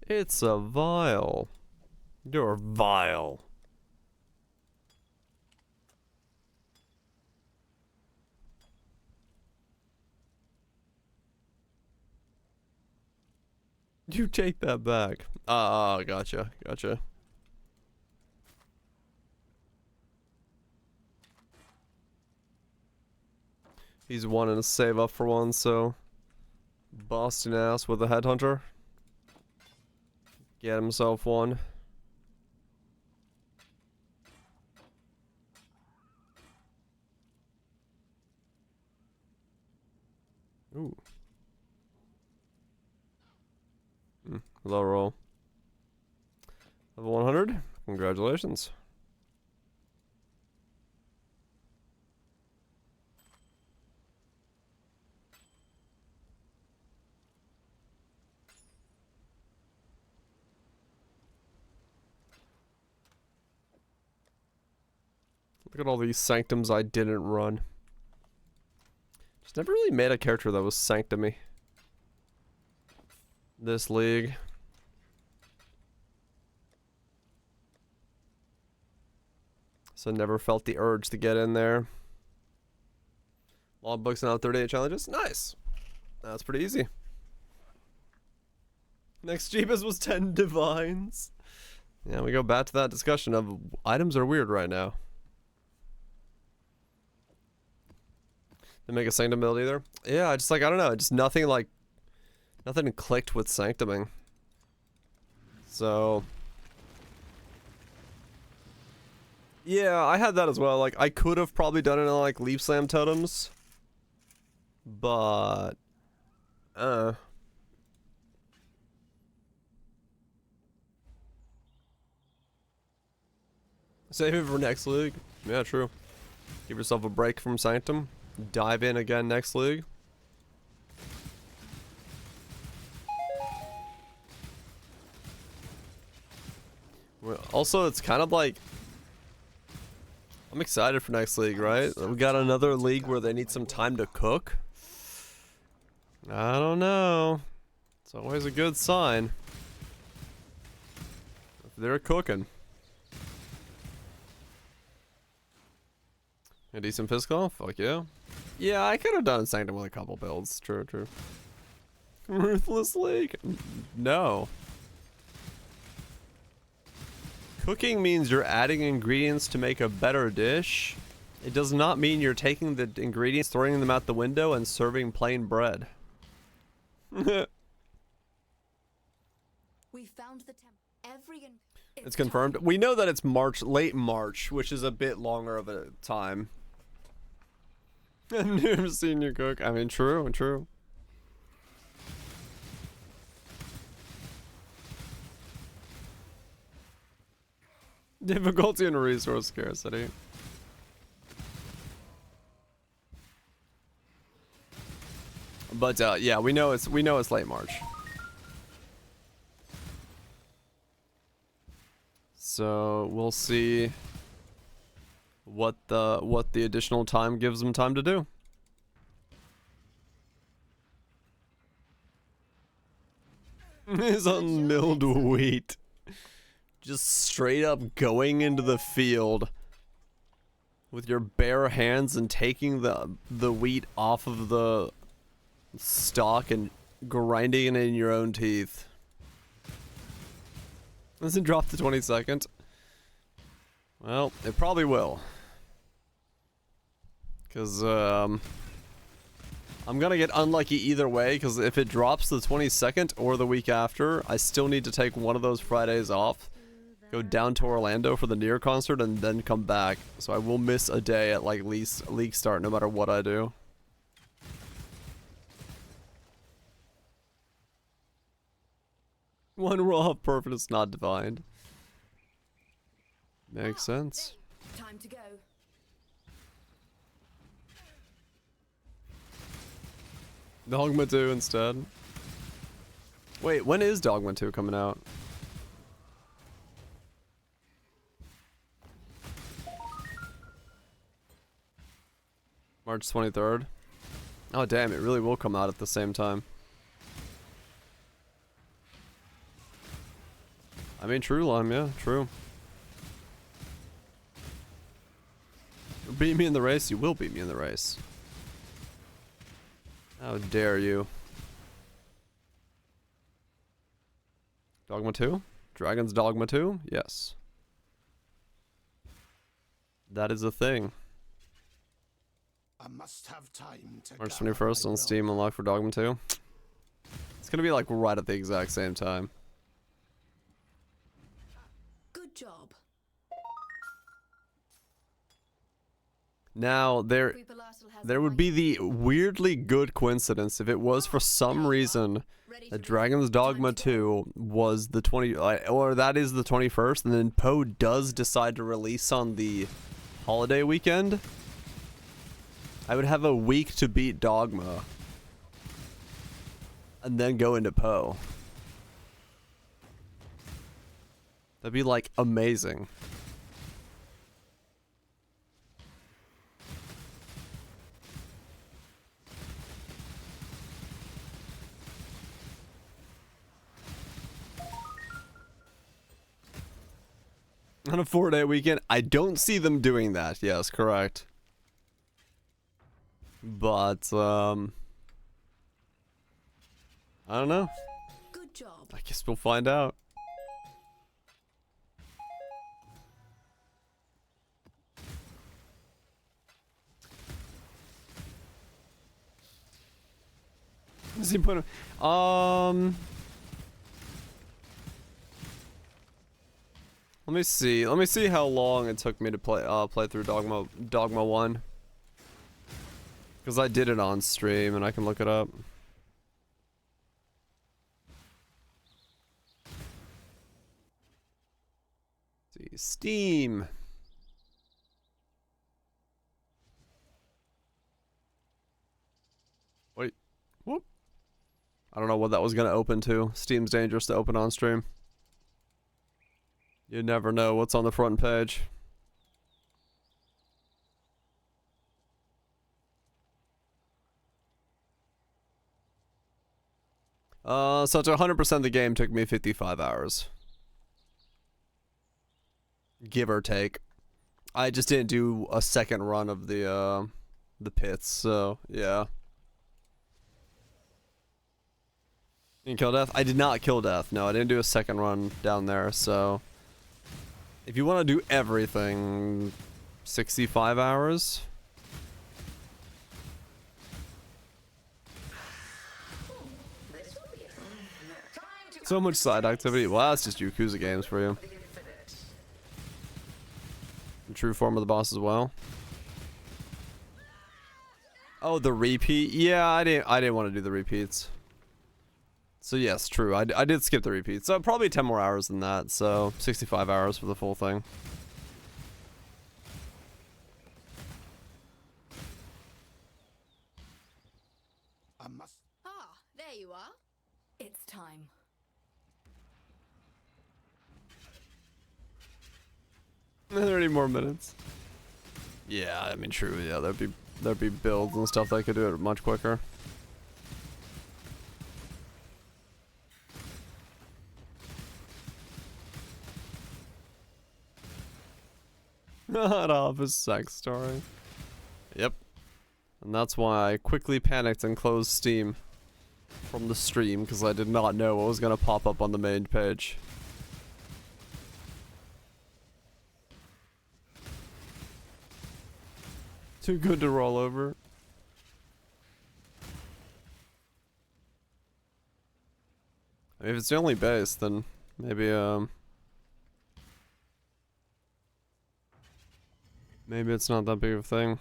A: It's a vial. You're vile. You take that back. Ah, gotcha, gotcha. He's wanting to save up for one, so busting ass with a headhunter. Get himself one. Ooh. Low roll. Level 100. Congratulations. Look at all these sanctums I didn't run. Just never really made a character that was sanctumy. This league. So never felt the urge to get in there. Logbooks now 38 challenges. Nice. That's pretty easy. Next cheapest was 10 divines. Yeah, we go back to that discussion of items are weird right now. Didn't make a sanctum build either. Yeah, I just like, I don't know, just nothing like, nothing clicked with sanctuming. So yeah, I had that as well. Like, I could have probably done it on like leaf slam totems, but save it for next league. Yeah, true. Give yourself a break from sanctum. Dive in again next league. Well, also, it's kind of like, I'm excited for next league, right? We got another league where they need some time to cook. I don't know. It's always a good sign. If they're cooking. A decent physical? Fuck yeah. Yeah, I could have done Sanctum with a couple builds. True, true. Ruthless League? No. Cooking means you're adding ingredients to make a better dish. It does not mean you're taking the ingredients, throwing them out the window, and serving plain bread.
B: We found the
A: It's confirmed. We know that it's March, late March, which is a bit longer of a time. I've never seen you cook. I mean, true, true. Difficulty and resource scarcity. But yeah, we know it's late March. So we'll see what the additional time gives them time to do. Is on milled wheat. Just straight up going into the field with your bare hands and taking the wheat off of the stalk and grinding it in your own teeth. Doesn't drop to 22nd. Well, it probably will. Because, I'm gonna get unlucky either way, because if it drops to the 22nd or the week after, I still need to take one of those Fridays off, go down to Orlando for the Near concert, and then come back. So I will miss a day at, like, league start, no matter what I do. One raw perfect is not defined. Makes sense.
B: Time to go.
A: Dogma 2 instead. Wait, when is Dogma 2 coming out? March 23rd. Oh damn, it really will come out at the same time. I mean, true, Lime, yeah, true. You beat me in the race, you will beat me in the race. How dare you. Dogma 2? Dragon's Dogma 2? Yes. That is a thing.
C: I must have time to
A: March
C: gather
A: 21st
C: my
A: on
C: will.
A: Steam, unlocked for Dogma 2. It's gonna be like right at the exact same time.
B: Good job.
A: Now, there would be the weirdly good coincidence if it was for some reason that Dragon's Dogma 2 was the 20, or that is the 21st, and then Poe does decide to release on the holiday weekend. I would have a week to beat Dogma, and then go into Poe. That'd be like amazing. On a 4-day weekend, I don't see them doing that. Yes, correct. But, I don't know.
B: Good job.
A: I guess we'll find out. What's he put? Let me see. Let me see how long it took me to play through Dogma 1. Because I did it on stream and I can look it up. Let's see, Steam. Wait. Whoop. I don't know what that was gonna open to. Steam's dangerous to open on stream. You never know what's on the front page. So to 100% the game took me 55 hours. Give or take. I just didn't do a second run of the pits, so yeah. You didn't kill Death? I did not kill Death. No, I didn't do a second run down there, so if you want to do everything, 65 hours. So much side activity. Well, that's just Yakuza games for you. The true form of the boss as well. Oh, the repeat? Yeah, I didn't want to do the repeats. So yes, true. I did skip the repeats. So probably 10 more hours than that. So 65 hours for the full thing.
C: must.
B: Ah, there you are. It's time.
A: 30 more minutes. Yeah, I mean, true. Yeah, there'd be builds and stuff that could do it much quicker. Not off a sex story. Yep. And that's why I quickly panicked and closed Steam from the stream, because I did not know what was going to pop up on the main page. Too good to roll over. I mean, if it's the only base, then maybe maybe it's not that big of a thing.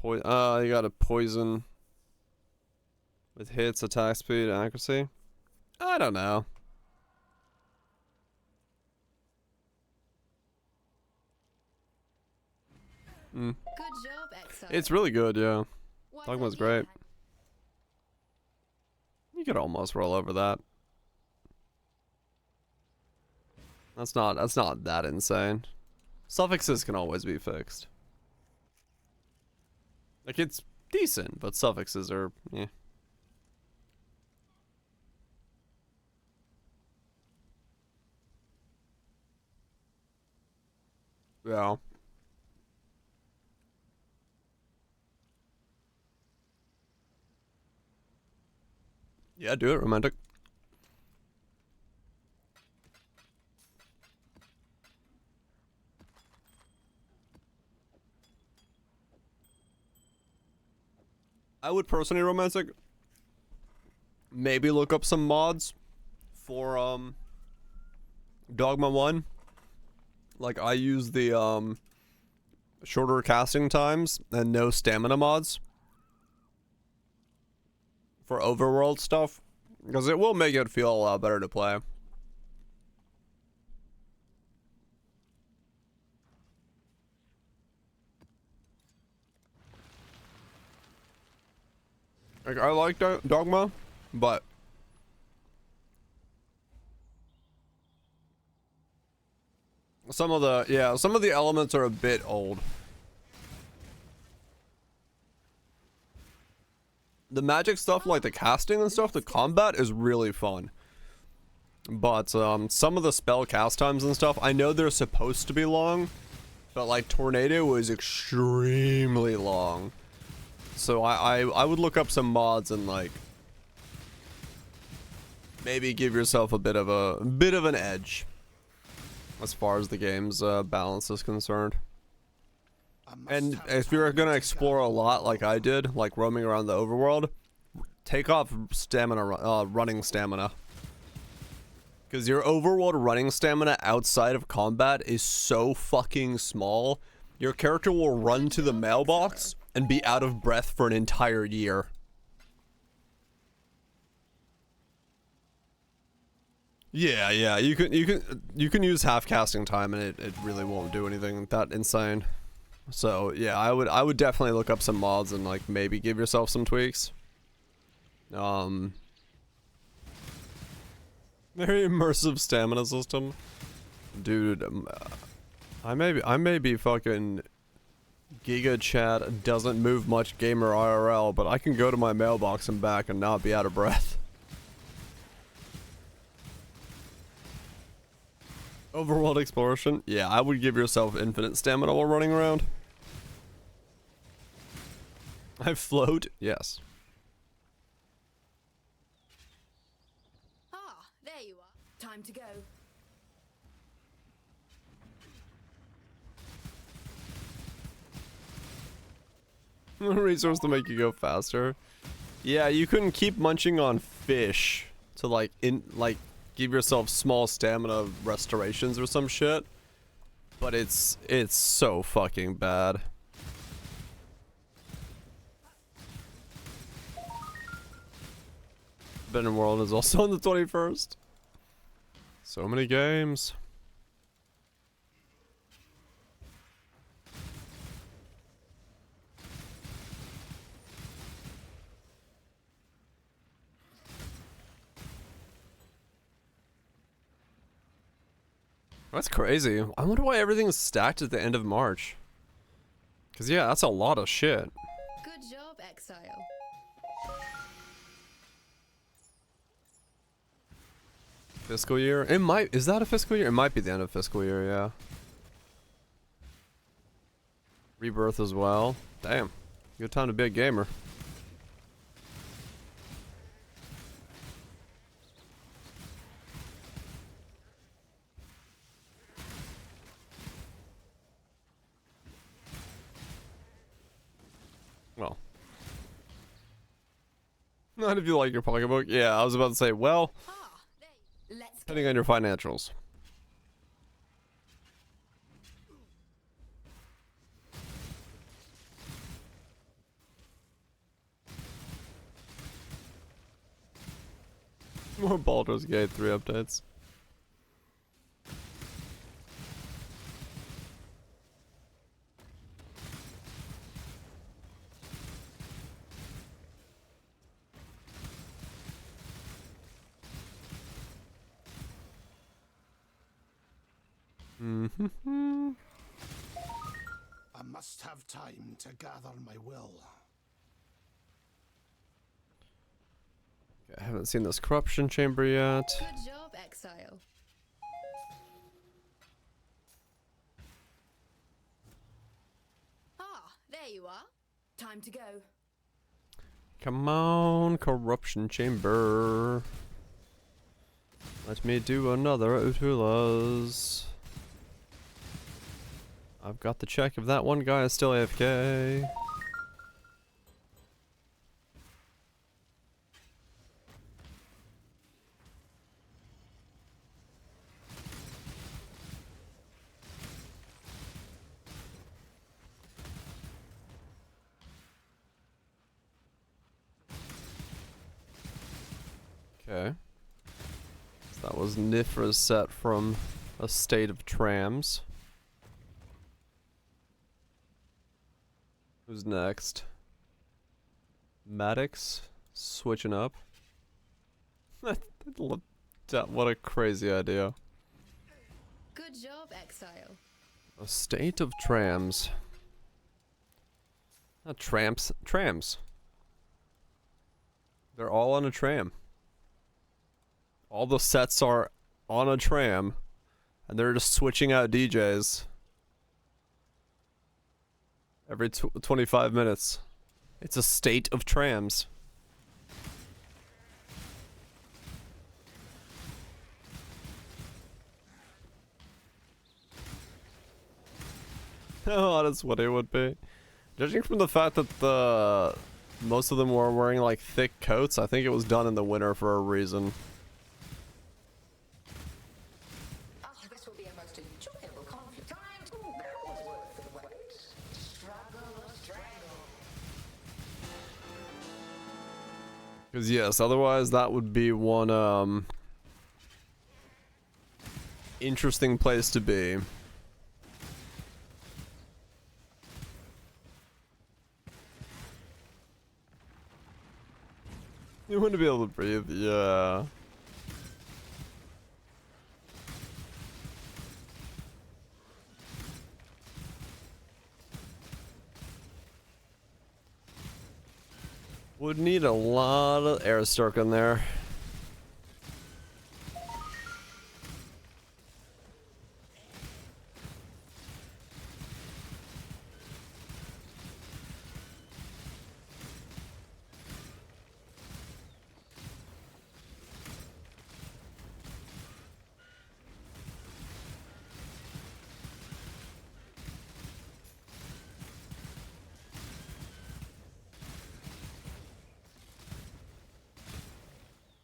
A: You got a poison with hits, attack speed, accuracy. I don't know.
B: Good job, Exo.
A: It's really good, yeah.
B: What
A: Dogma's
B: have you
A: great.
B: had?
A: You could almost roll over that. That's not that insane. Suffixes can always be fixed. Like, it's decent, but suffixes are, yeah. Yeah. Yeah, do it, romantic. I would personally, romantic, maybe look up some mods for Dogma 1. Like, I use the shorter casting times and no stamina mods for overworld stuff, because it will make it feel a lot better to play. Like, I like Dogma, but some of the elements are a bit old. The magic stuff, like the casting and stuff, the combat is really fun. But some of the spell cast times and stuff, I know they're supposed to be long, but like Tornado is extremely long. So I would look up some mods and like maybe give yourself a bit of an edge as far as the game's balance is concerned. And if you're gonna explore a lot like I did, like roaming around the overworld, take off stamina, running stamina. Because your overworld running stamina outside of combat is so fucking small, your character will run to the mailbox and be out of breath for an entire year. Yeah, you can use half casting time and it really won't do anything that insane. So yeah, I would definitely look up some mods and like maybe give yourself some tweaks. Very immersive stamina system, dude. I may be fucking Giga Chat doesn't move much gamer IRL, but I can go to my mailbox and back and not be out of breath. Overworld exploration? Yeah, I would give yourself infinite stamina while running around. I float? Yes.
B: Ah, there you are. Time to go.
A: Resource to make you go faster. Yeah, you couldn't keep munching on fish to like give yourself small stamina restorations or some shit. But it's so fucking bad. Forbidden World is also on the 21st. So many games. That's crazy. I wonder why everything's stacked at the end of March. Cause yeah, that's a lot of shit.
B: Good job, exile.
A: Fiscal year? It might. Is that a fiscal year? It might be the end of fiscal year, yeah. Rebirth as well. Damn. Good time to be a gamer. Well. Not if you like your pocketbook. Yeah, I was about to say, well,
B: Ah, there. Let's go.
A: depending on your financials. More Baldur's Gate 3 updates. Mm-hmm.
C: I must have time to gather my will.
A: I haven't seen this corruption chamber yet.
B: Good job, exile. Ah, there you are. Time to go.
A: Come on, corruption chamber. Let me do another Utula's. I've got the check if that one guy is still AFK. Okay. So that was Nifra's set from A State of Trams. Who's next? Maddox switching up. I love that. What a crazy idea.
B: Good job, exile.
A: A State of Trams. Not tramps. Trams. They're all on a tram. All the sets are on a tram, and they're just switching out DJs every 25 minutes. It's a state of trams. Oh, that's what it would be. Judging from the fact that most of them were wearing like thick coats, I think it was done in the winter for a reason.
E: Ah, this will be a most enjoyable conflict. Time to that was worth the wait. Struggle or strangle.
A: Because yes, otherwise that would be one interesting place to be. You wouldn't be able to breathe, yeah. Would need a lot of air stroke in there.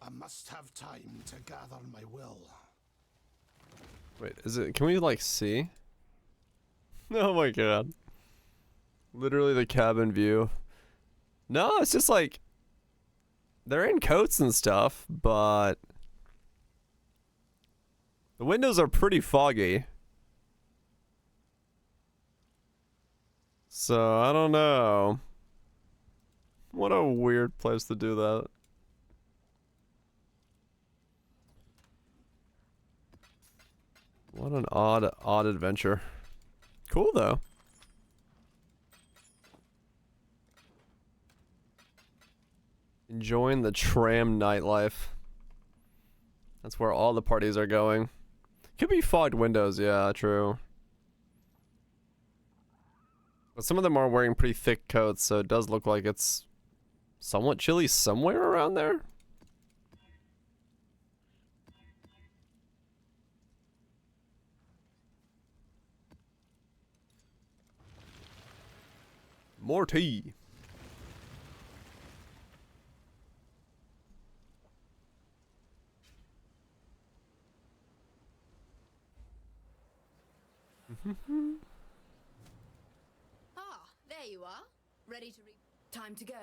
C: I must have time to gather my will.
A: Wait, is it? Can we like see? Oh my god. Literally the cabin view. No, it's just like they're in coats and stuff, but the windows are pretty foggy. So, I don't know. What a weird place to do that. What an odd adventure. Cool though. Enjoying the tram nightlife. That's where all the parties are going. Could be fogged windows, yeah, true. But some of them are wearing pretty thick coats, so it does look like it's somewhat chilly somewhere around there. More tea.
B: Ah, there you are. Ready to read. Time to go.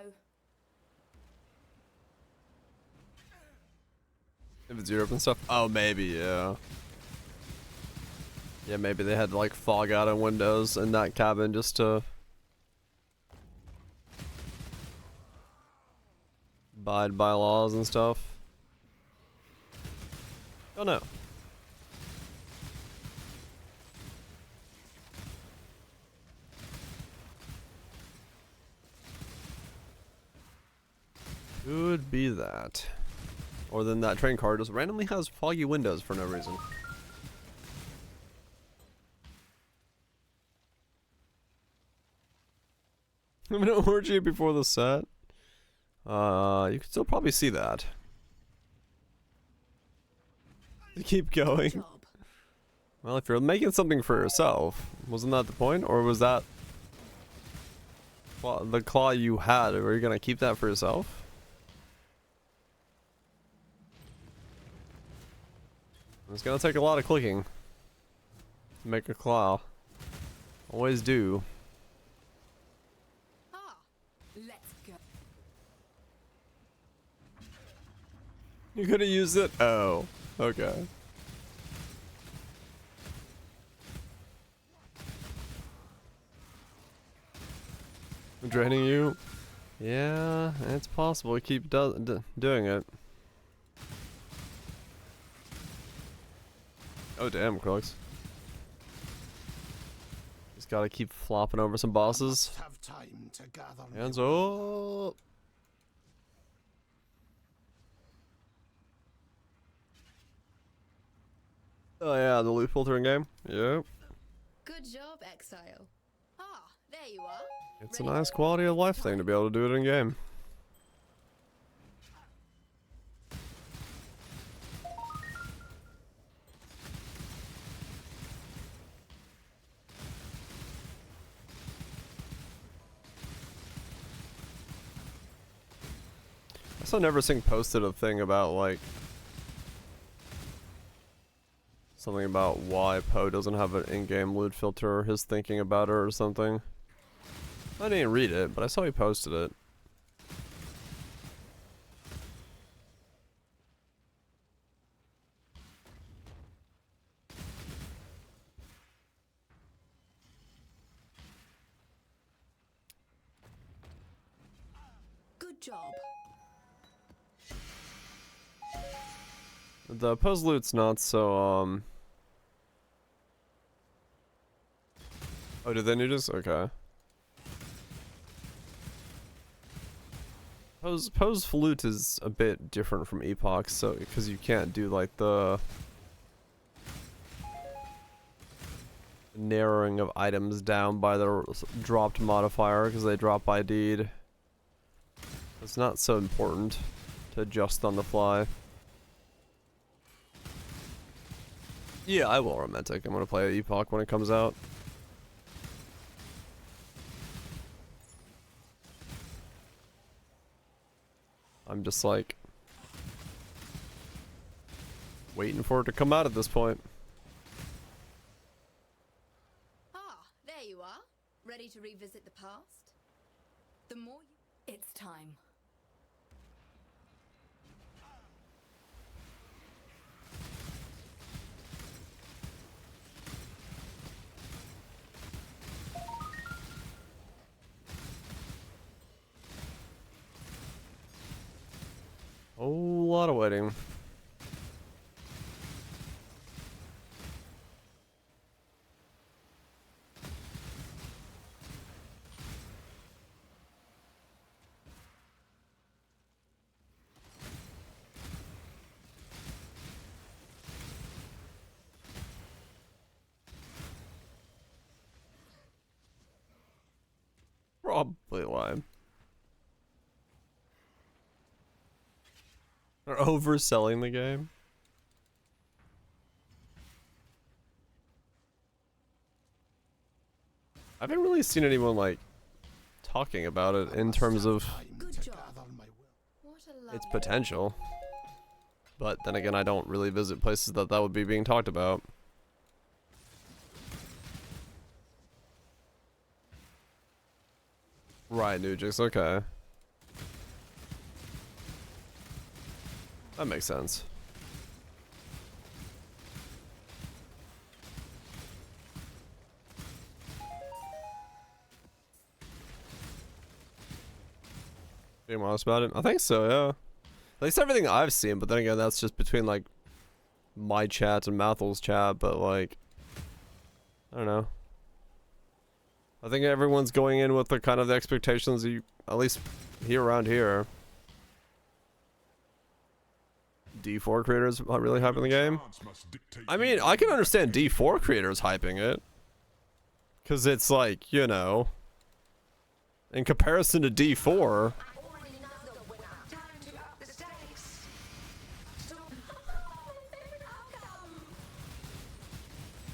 A: If it's Europe and stuff. Oh, maybe, yeah. Yeah, maybe they had to like fog out on windows in that cabin just to abide by laws and stuff. Oh no. Could be that. Or then that train car just randomly has foggy windows for no reason. I'm in an orgy before the set. You can still probably see that. Keep going.
B: Job.
A: Well, if you're making something for yourself, wasn't that the point? Or was that the claw you had? Were you gonna keep that for yourself? It's gonna take a lot of clicking to make a claw. Always do.
B: Ah, let's go.
A: You could have used it? Oh, okay. I'm draining you? Yeah, it's possible. We keep doing it. Oh damn, Crux. Just gotta keep flopping over some bosses.
C: Have time to gather my
A: Hands
C: will.
A: up! Oh yeah, the loot filtering game. Yep.
B: Good job, Exile. Ah, there you are.
A: It's a nice quality of life thing to be able to do it in game. I saw Neversing posted a thing about like something about why Poe doesn't have an in-game loot filter, or his thinking about it or something. I didn't read it, but I saw he posted it.
B: Good job.
A: The Poe's loot's not so, Oh, did they new this? Okay. Poe's loot is a bit different from Epoch, so because you can't do like the narrowing of items down by the dropped modifier because they drop ID'd. It's not so important to adjust on the fly. Yeah, I will Romantic. I'm gonna play Epoch when it comes out. I'm just like waiting for it to come out at this point.
B: Ah, there you are. Ready to revisit the past? The more you... It's time.
A: Whole lot of waiting. Probably lame. They're overselling the game. I haven't really seen anyone like talking about it in terms of
B: Good
C: To
B: job.
C: gather my will.
B: What a lovely...
A: its potential. But then again, I don't really visit places that would be being talked about. Right, Nujix, okay. That makes sense. Being honest about it? I think so, yeah. At least everything I've seen, but then again, that's just between, like, my chat and Mathel's chat, but, like, I don't know. I think everyone's going in with the kind of the expectations you, at least here around here. D4 creators are really hyping the game. I mean, I can understand D4 creators hyping it. Because it's like, you know, in comparison to D4,
E: I already know the winner. Time to up the stakes. So, favorite outcome.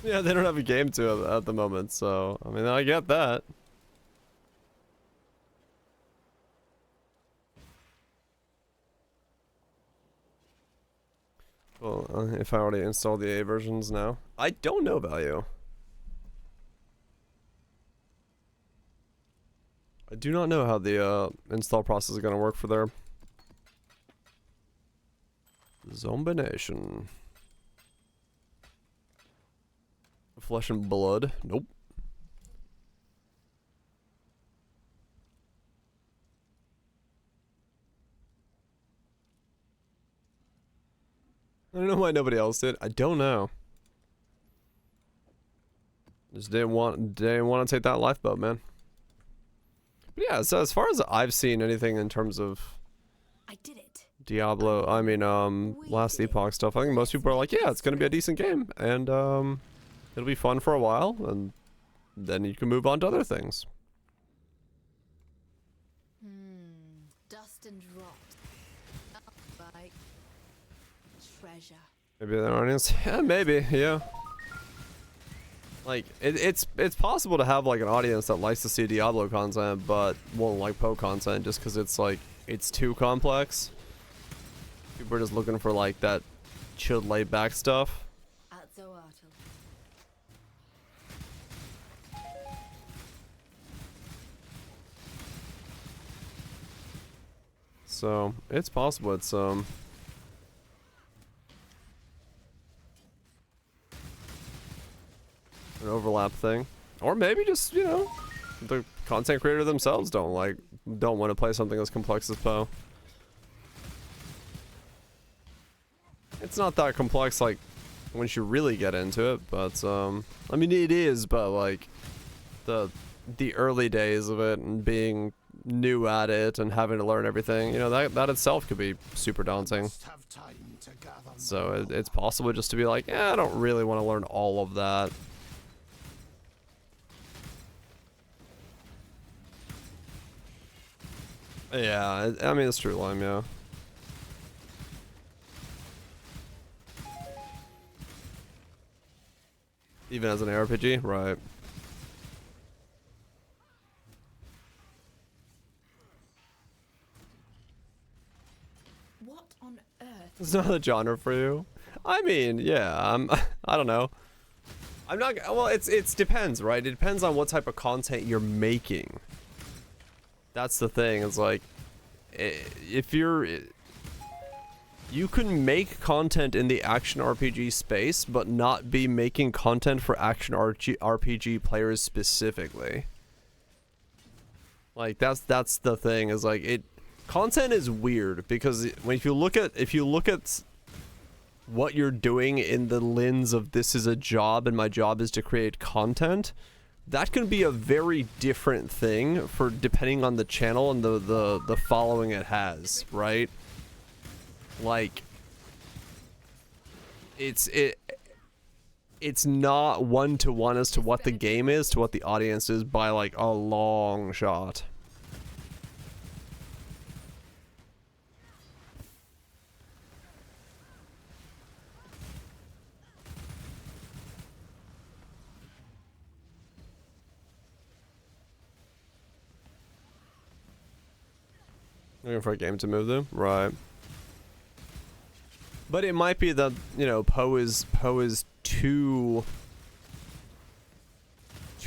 A: yeah, they don't have a game to at the moment, so, I mean, I get that. Well, if I already installed the A versions now. I don't know value. I do not know how the install process is going to work for their Zombination. Flesh and blood? Nope. I don't know why nobody else did. I don't know. Just didn't want to take that lifeboat, man. But yeah, so as far as I've seen anything in terms of
B: I did it.
A: Diablo, I mean, Last Epoch stuff, I think most people are like, yeah, it's gonna be a decent game, and it'll be fun for a while, and then you can move on to other things.
B: Dust and rot. Like treasure.
A: Maybe their audience, yeah, maybe, yeah. Like, it's possible to have like an audience that likes to see Diablo content, but won't like Poe content just because it's like, it's too complex. People are just looking for like that chilled, laid back stuff.
B: At Zoartel.
A: So, it's possible it's, an overlap thing. Or maybe just, you know, the content creator themselves don't want to play something as complex as Poe. It's not that complex, like, once you really get into it, but, I mean, it is, but, like, the early days of it and being new at it and having to learn everything, you know, that itself could be super daunting.
C: Must have time to gather my
A: So it's possible just to be like, yeah, I don't really want to learn all of that. Yeah, I mean, it's true, Lime, yeah. Even as an ARPG, right.
B: What on earth?
A: It's not a genre for you. I mean, yeah, I don't know. I'm not, well, it's depends, right? It depends on what type of content you're making. That's the thing, it's like, if you can make content in the action RPG space, but not be making content for action RPG players specifically. Like, that's the thing, is like, content is weird, because if you look at what you're doing in the lens of this is a job and my job is to create content, that can be a very different thing for depending on the channel and the following it has, right? Like, it's not one-to-one as to what the game is to what the audience is by like a long shot. Looking for a game to move them, right? But it might be that, you know, Poe is too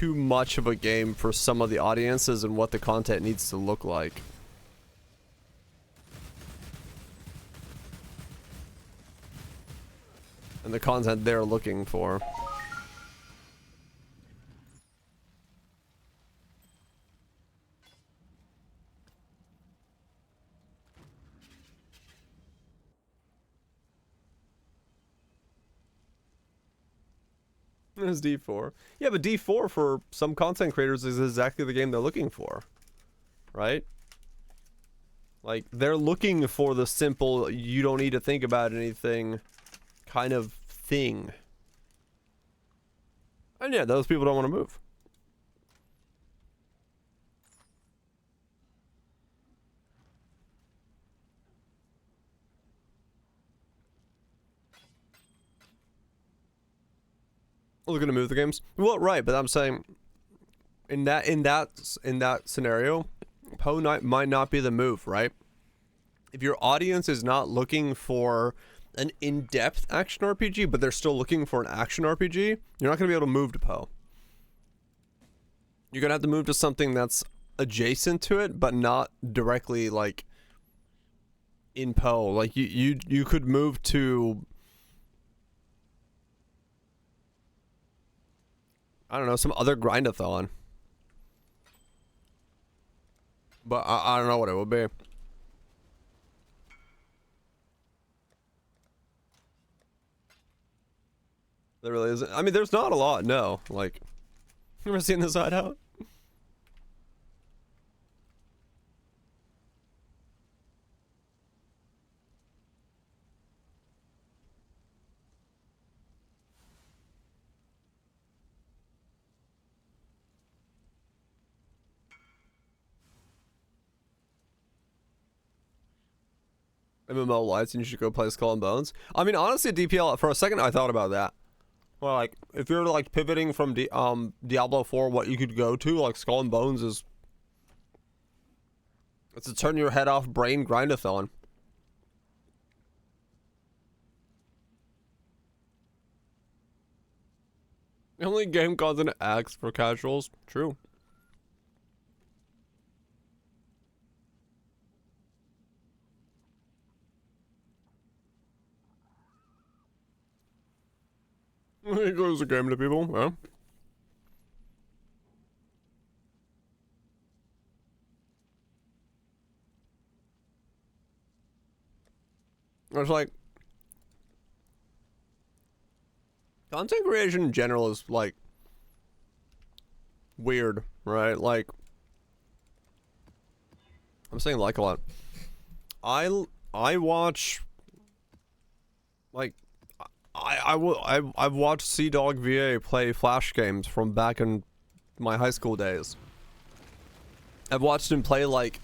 A: much of a game for some of the audiences and what the content needs to look like. And the content they're looking for. It's D4. Yeah, but D4 for some content creators is exactly the game they're looking for. Right? Like, they're looking for the simple, you don't need to think about anything kind of thing. And yeah, those people don't want to move. Looking to move the games. Well, right, but I'm saying in that scenario, Poe might not be the move, right? If your audience is not looking for an in-depth action RPG, but they're still looking for an action RPG, you're not gonna be able to move to Poe. You're gonna have to move to something that's adjacent to it, but not directly like in Poe. Like you could move to, I don't know, some other grindathon. But I don't know what it would be. There really isn't. I mean, there's not a lot, no. Like, you ever seen this hideout? MMO Lights and you should go play Skull and Bones. I mean, honestly, DPL, for a second I thought about that. Well, like, if you're like pivoting from Diablo 4, what you could go to, like Skull and Bones is, it's a turn your head off brain grindathon. The only game content acts for casuals. True. It goes a game to people, yeah. It's like, content creation in general is like weird, right? Like, I'm saying like a lot. I watch, like, I've watched Sea-Dog VA play Flash games from back in my high school days. I've watched him play like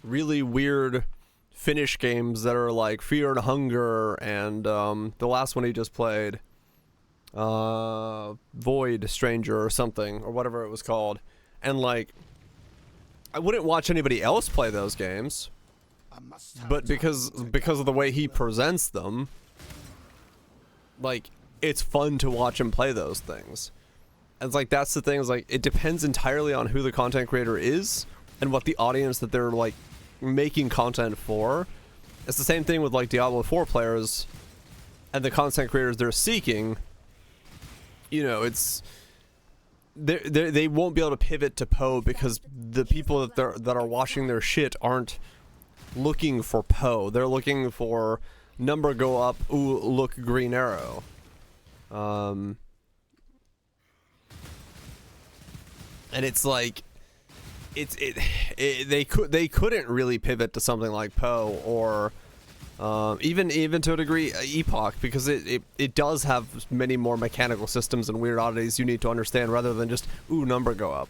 A: really weird Finnish games that are like Fear and Hunger, and the last one he just played, Void Stranger or something, or whatever it was called. And like, I wouldn't watch anybody else play those games, but because of the way he presents them, like, it's fun to watch him play those things. And it's like, that's the thing, is like, it depends entirely on who the content creator is and what the audience that they're like making content for. It's the same thing with like Diablo 4 players and the content creators they're seeking. You know, it's they won't be able to pivot to Poe because the people that are watching their shit aren't looking for Poe. They're looking for number go up, ooh, look, green arrow. And it's like, they couldn't really pivot to something like Poe, or Even to a degree, Epoch, because it does have many more mechanical systems and weird oddities you need to understand rather than just, ooh, number go up.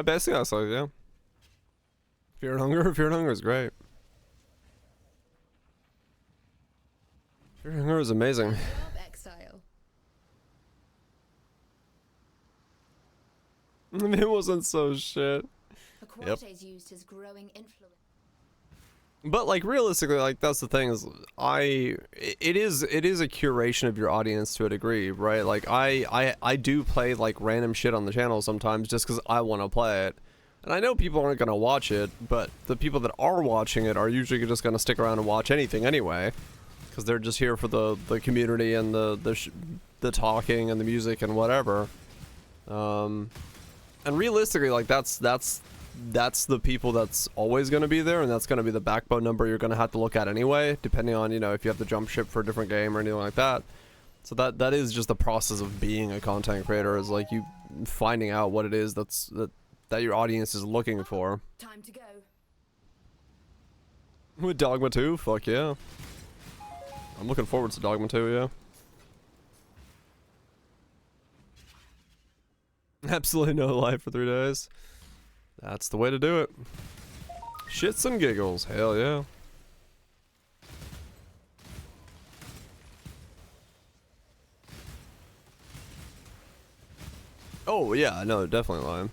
A: Basically, that's like, yeah. Fear and Hunger is great. Fear and Hunger is amazing.
B: Job, Exile.
A: It wasn't so shit.
B: Aquate is used as growing influence.
A: But like realistically, like that's the thing is, it is a curation of your audience to a degree, right? Like I do play like random shit on the channel sometimes just because I want to play it, and I know people aren't gonna watch it, but the people that are watching it are usually just gonna stick around and watch anything anyway, because they're just here for the community and the talking and the music and whatever. And realistically, like that's the people that's always going to be there, and that's going to be the backbone number you're going to have to look at anyway, depending on, you know, if you have to jump ship for a different game or anything like that. So that is just the process of being a content creator, is like you finding out what it is that your audience is looking for.
B: Time to go.
A: With Dogma 2, fuck yeah. I'm looking forward to Dogma 2, yeah. Absolutely no life for 3 days. That's the way to do it. Shits and giggles, hell yeah. Oh yeah, no, definitely lying.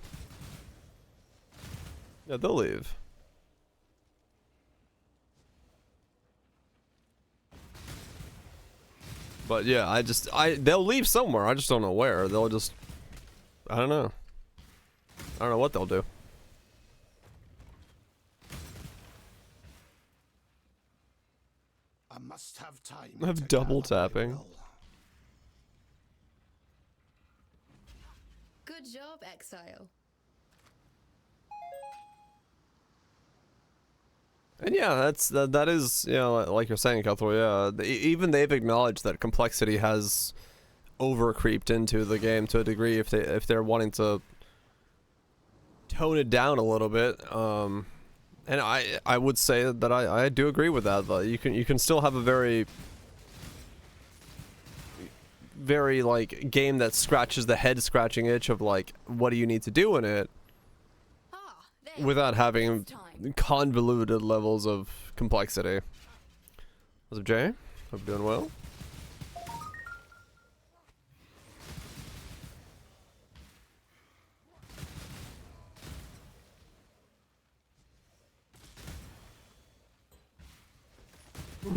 A: Yeah, they'll leave. But yeah, they'll leave somewhere, I just don't know where. They'll just, I don't know. I don't know what they'll do.
C: I must have time.
A: I have
C: to
A: double
C: gather my
A: tapping.
C: will.
B: Good job, Exile.
A: And yeah, that is, you know, like you're saying, Cutthroat, yeah, even they've acknowledged that complexity has over-creeped into the game to a degree if they're wanting to tone it down a little bit. And I would say that I do agree with that. You can still have a very like game that scratches the head scratching itch of like what do you need to do in it,
B: Ah, there.
A: without having
B: It's time.
A: convoluted levels of complexity. What's up, Jay? Hope you're doing well.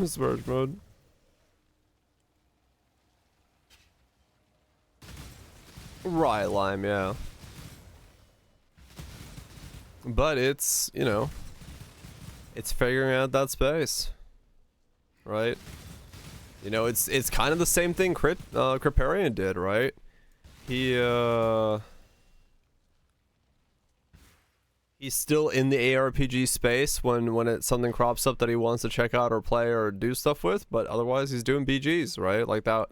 A: Smash mode. Right, Lime, yeah. But it's, you know, it's figuring out that space, right? You know, it's kind of the same thing Kriparian did, right? He's still in the ARPG space when something crops up that he wants to check out or play or do stuff with, but otherwise he's doing BGs, right? Like that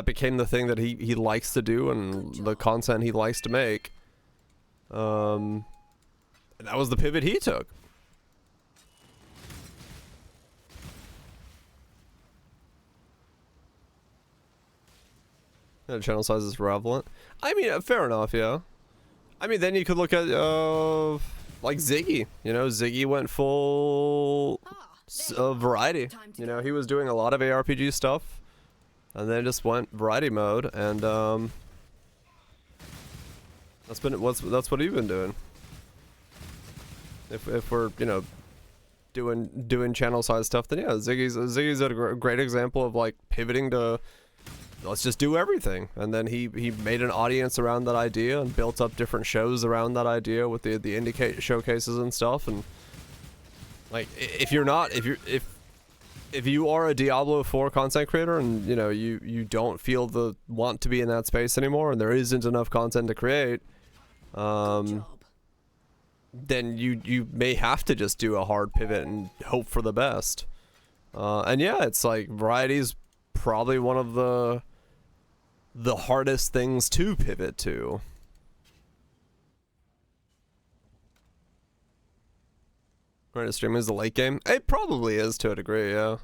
A: became the thing that he likes to do and the content he likes to make. And that was the pivot he took. Yeah, channel size is relevant. I mean, fair enough, yeah. I mean, then you could look at, like Ziggy. You know, Ziggy went full variety. You know, he was doing a lot of ARPG stuff, and then just went variety mode, and that's what he's been doing. If we're, you know, doing channel size stuff, then yeah, Ziggy's a great example of like pivoting to, let's just do everything. And then he made an audience around that idea and built up different shows around that idea with the indie showcases and stuff. And like, if you are a Diablo 4 content creator and you know you don't feel the want to be in that space anymore and there isn't enough content to create, then you may have to just do a hard pivot and hope for the best. And yeah, it's like variety is probably one of the hardest things to pivot to. Right, streaming is the late game. It probably is to a degree, yeah.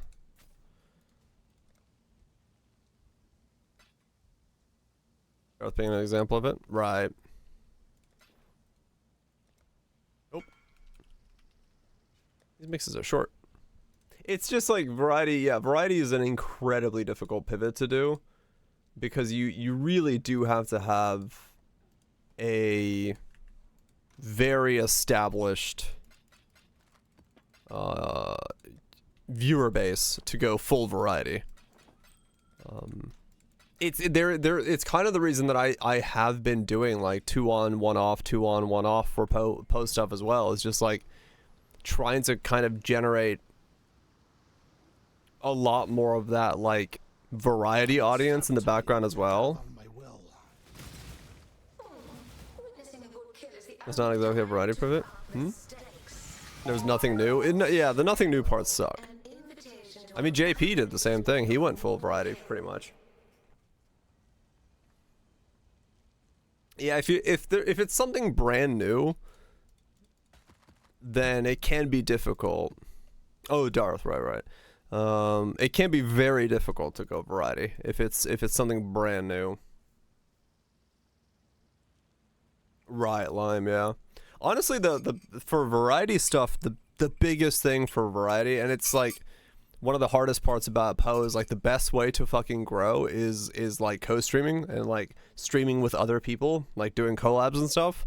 A: Earth being an example of it, right? Nope. These mixes are short. It's just like variety. Yeah, variety is an incredibly difficult pivot to do because you really do have to have a very established viewer base to go full variety. It's kind of the reason that I have been doing like 2 on 1 off, 2 on 1 off for post stuff as well. It's just like trying to kind of generate a lot more of that like variety audience in the background as well. That's not exactly a variety pivot. There's nothing new. Yeah, the nothing new parts suck. I mean, JP did the same thing. He went full variety pretty much. Yeah, if it's something brand new, then it can be difficult. Oh, Darth, right. It can be very difficult to go variety if it's something brand new. Right, Lime, yeah. Honestly, the for variety stuff, the biggest thing for variety, and it's like one of the hardest parts about Poe is like the best way to fucking grow is like co-streaming and like streaming with other people, like doing collabs and stuff.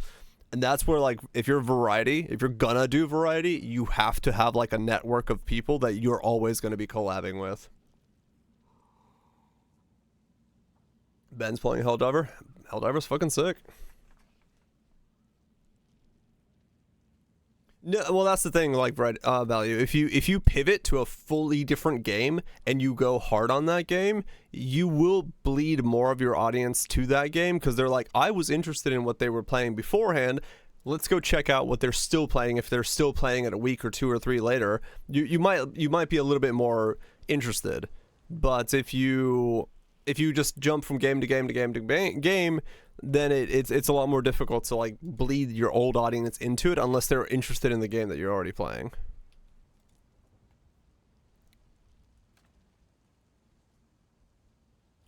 A: And that's where like if you're gonna do variety, you have to have like a network of people that you're always gonna be collabing with. Ben's playing Helldiver. Helldiver's fucking sick. No, well, that's the thing, like, value. If you pivot to a fully different game and you go hard on that game, you will bleed more of your audience to that game because they're like, I was interested in what they were playing beforehand. Let's go check out what they're still playing. If they're still playing it a week or 2 or 3 later, you might be a little bit more interested. But if you just jump from game to game to game to game, then it's a lot more difficult to like bleed your old audience into it unless they're interested in the game that you're already playing.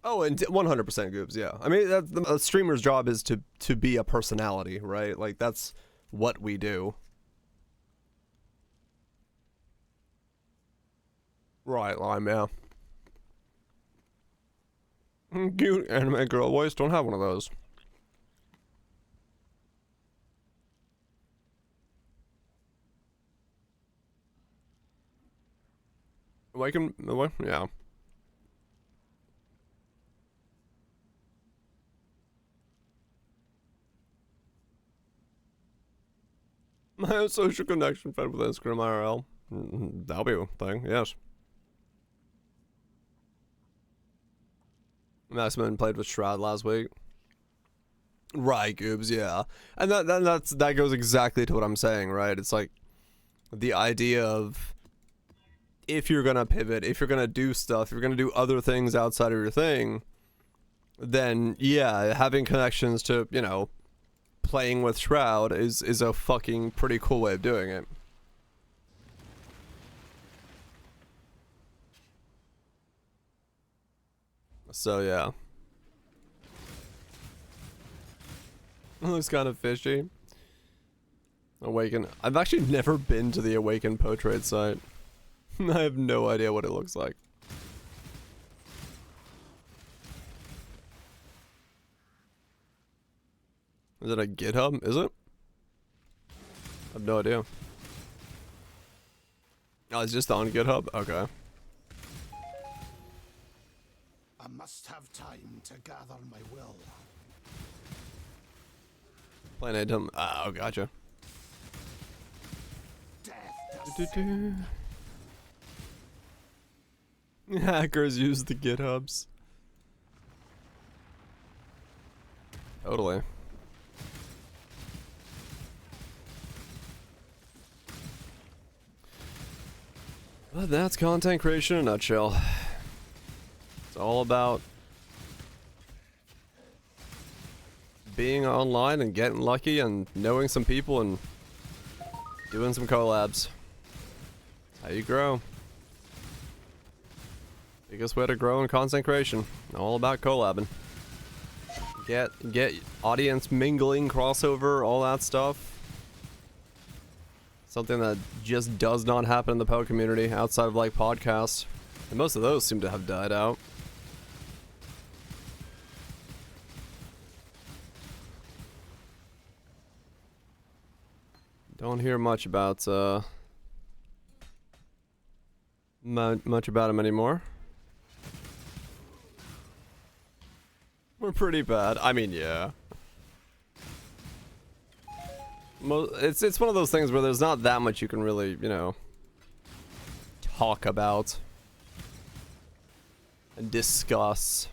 A: Oh, and 100% Goobs, yeah. I mean, a streamer's job is to be a personality, right? Like that's what we do. Right, Lime, yeah. Cute anime girl voice, don't have one of those. Awaken, yeah. My social connection fed with Instagram IRL. That'll be a thing, yes. Maxman played with Shroud last week. Right, Goobs, yeah. And that goes exactly to what I'm saying, right? It's like the idea of if you're gonna pivot, if you're gonna do stuff, if you're gonna do other things outside of your thing, then yeah, having connections to, you know, playing with Shroud is a fucking pretty cool way of doing it. So yeah. It looks kind of fishy. Awaken. I've actually never been to the Awaken Poe trade site. I have no idea what it looks like. Is it a GitHub? Is it? I have no idea. Oh, it's just on GitHub? Okay.
C: I must have time to gather my will.
A: Plain item. Oh, gotcha. Hackers use the GitHubs. Totally. But that's content creation in a nutshell. It's all about being online and getting lucky and knowing some people and doing some collabs. That's how you grow. Biggest way to grow in content creation. All about collabing. Get audience mingling, crossover, all that stuff. Something that just does not happen in the PO community outside of like podcasts. And most of those seem to have died out. Don't hear much about much about him anymore. We're pretty bad. I mean, yeah. It's one of those things where there's not that much you can really, you know, talk about and discuss.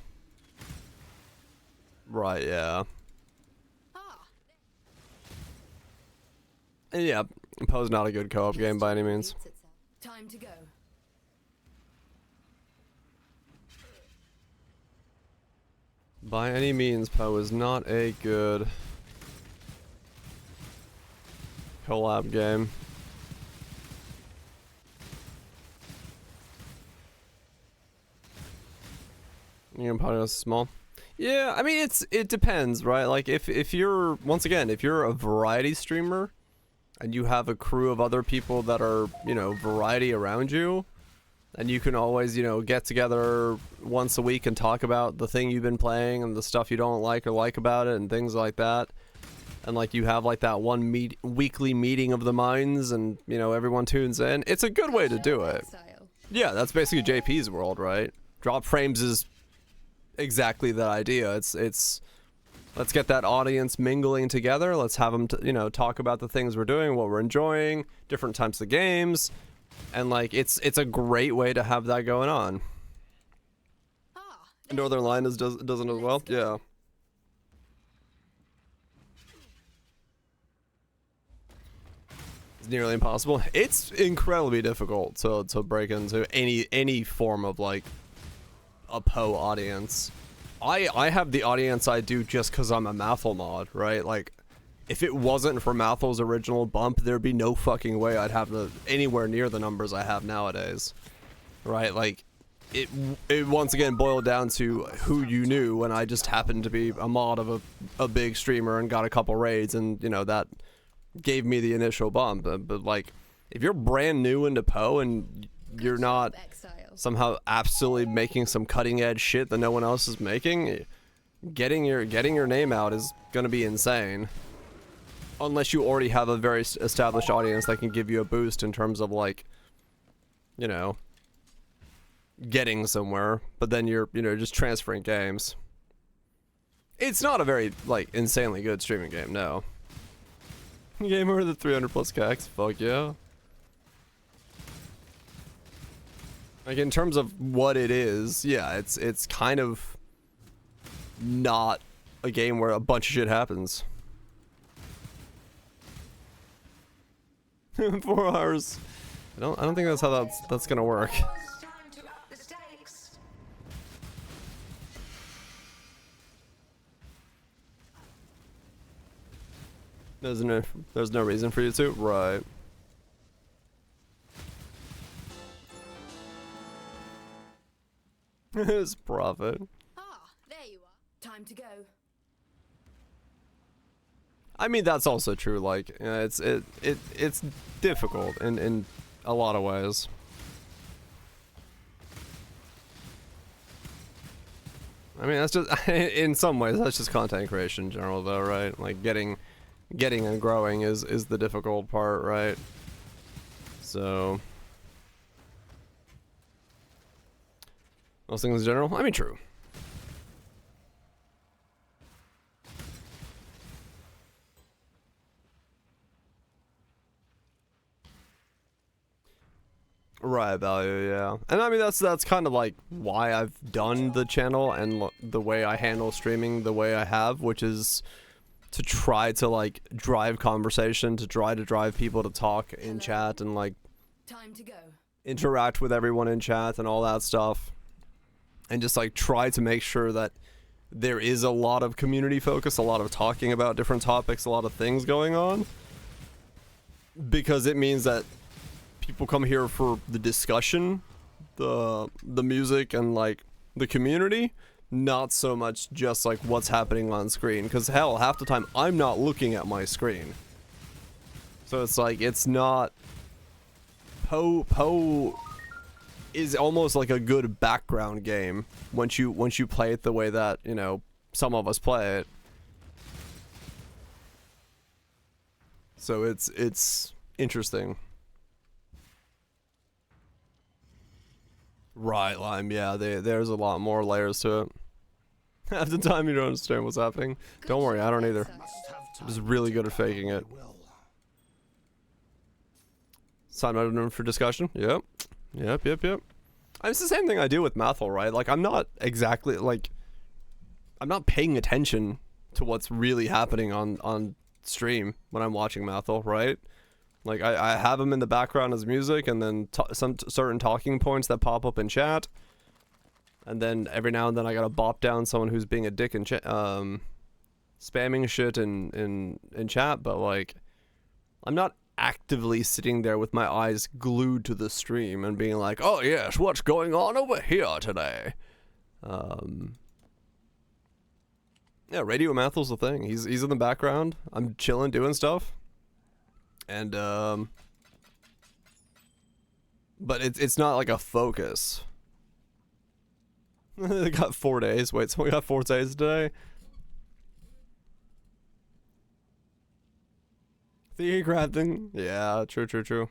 A: Right, yeah. And yeah, PO's not a good co-op game by any means.
B: Time to go.
A: By any means, PO is not a good collab game. You can probably small. Yeah, I mean it depends, right? Like if you're once again, if you're a variety streamer and you have a crew of other people that are, you know, variety around you, and you can always, you know, get together once a week and talk about the thing you've been playing and the stuff you don't like or like about it and things like that. And like you have like that one weekly meeting of the minds and, you know, everyone tunes in. It's a good way to do it. Yeah, that's basically JP's world, right? Drop frames is exactly that idea. It's let's get that audience mingling together. Let's have them, you know, talk about the things we're doing, what we're enjoying, different types of games. And like it's a great way to have that going on. Northern Line doesn't as well. Yeah. It's nearly impossible. It's incredibly difficult to break into any form of like a PO audience. I have the audience I do just because I'm a Mathel mod, right? Like, if it wasn't for Mathel's original bump, there'd be no fucking way I'd have anywhere near the numbers I have nowadays, right? Like, it once again boiled down to who you knew, and I just happened to be a mod of a big streamer and got a couple raids, and, you know, that gave me the initial bump. But like, if you're brand new into PO and you're not somehow absolutely making some cutting edge shit that no one else is making, getting your name out is gonna be insane. Unless you already have a very established audience that can give you a boost in terms of like, you know, getting somewhere, but then you're, you know, just transferring games. It's not a very like insanely good streaming game, no. Game over the 300 plus CACs, fuck yeah. Like, in terms of what it is, yeah, it's kind of not a game where a bunch of shit happens. 4 hours. I don't think that's how that's gonna work. There's no reason for you to, right? His profit.
B: There you are. Time to go.
A: I mean, that's also true. Like, it's difficult in a lot of ways. I mean, that's just in some ways that's just content creation in general, though, right? Like getting and growing is the difficult part, right? So those things in general. I mean, true. Right, value, yeah. And I mean, that's kind of like why I've done the channel and the way I handle streaming the way I have, which is to try to like drive conversation, to try to drive people to talk in chat and like
B: Time to go.
A: interact with everyone in chat and all that stuff, and just like try to make sure that there is a lot of community focus, a lot of talking about different topics, a lot of things going on, because it means that people come here for the discussion, the music, and like the community, not so much just like what's happening on screen. Because hell, half the time I'm not looking at my screen, so it's like it's not Poe is almost like a good background game once you play it the way that, you know, some of us play it. So it's interesting. Right, Lime, yeah, there's a lot more layers to it. Half the time you don't understand what's happening. Don't worry, I don't either. I'm just really good at faking it. Sign out room for discussion. Yep. Yep. It's the same thing I do with Mathel, right? Like, I'm not exactly, like, I'm not paying attention to what's really happening on stream when I'm watching Mathel, right? Like, I have him in the background as music, and then some certain talking points that pop up in chat. And then every now and then I gotta bop down someone who's being a dick and spamming shit in chat, but like, I'm not actively sitting there with my eyes glued to the stream and being like, oh yes, what's going on over here today? Yeah, Radio Mathel's the thing. He's in the background. I'm chilling, doing stuff. And but it's not like a focus. They got 4 days. Wait, so we got 4 days today? Theory crafting? Yeah, true.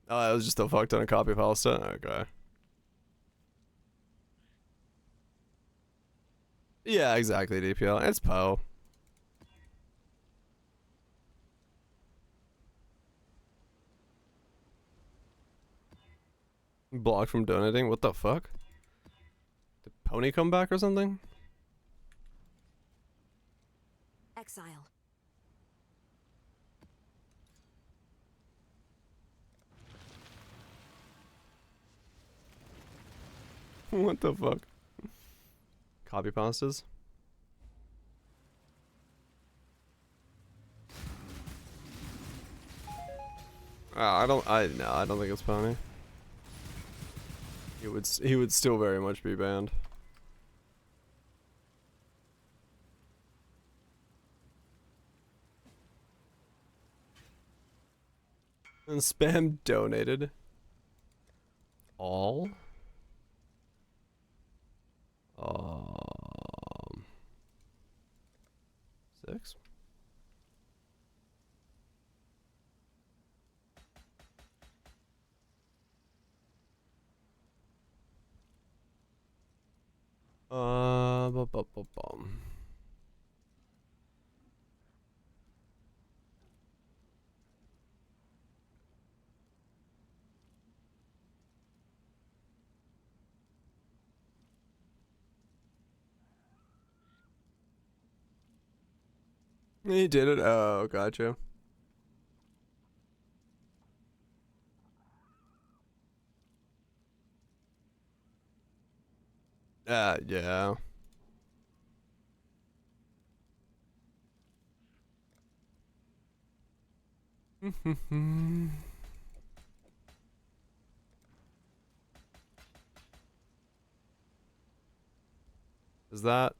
A: Oh, it was just a fuck ton of copy pasta? Okay. Yeah, exactly, DPL. It's Poe. Blocked from donating? What the fuck? Did Pony come back or something?
F: Exile.
A: What the fuck? Copy pastas? I don't think it's Pony. He would still very much be banned. And spam donated. All? 6? Bum. He did it? Oh, gotcha. Yeah. Is that...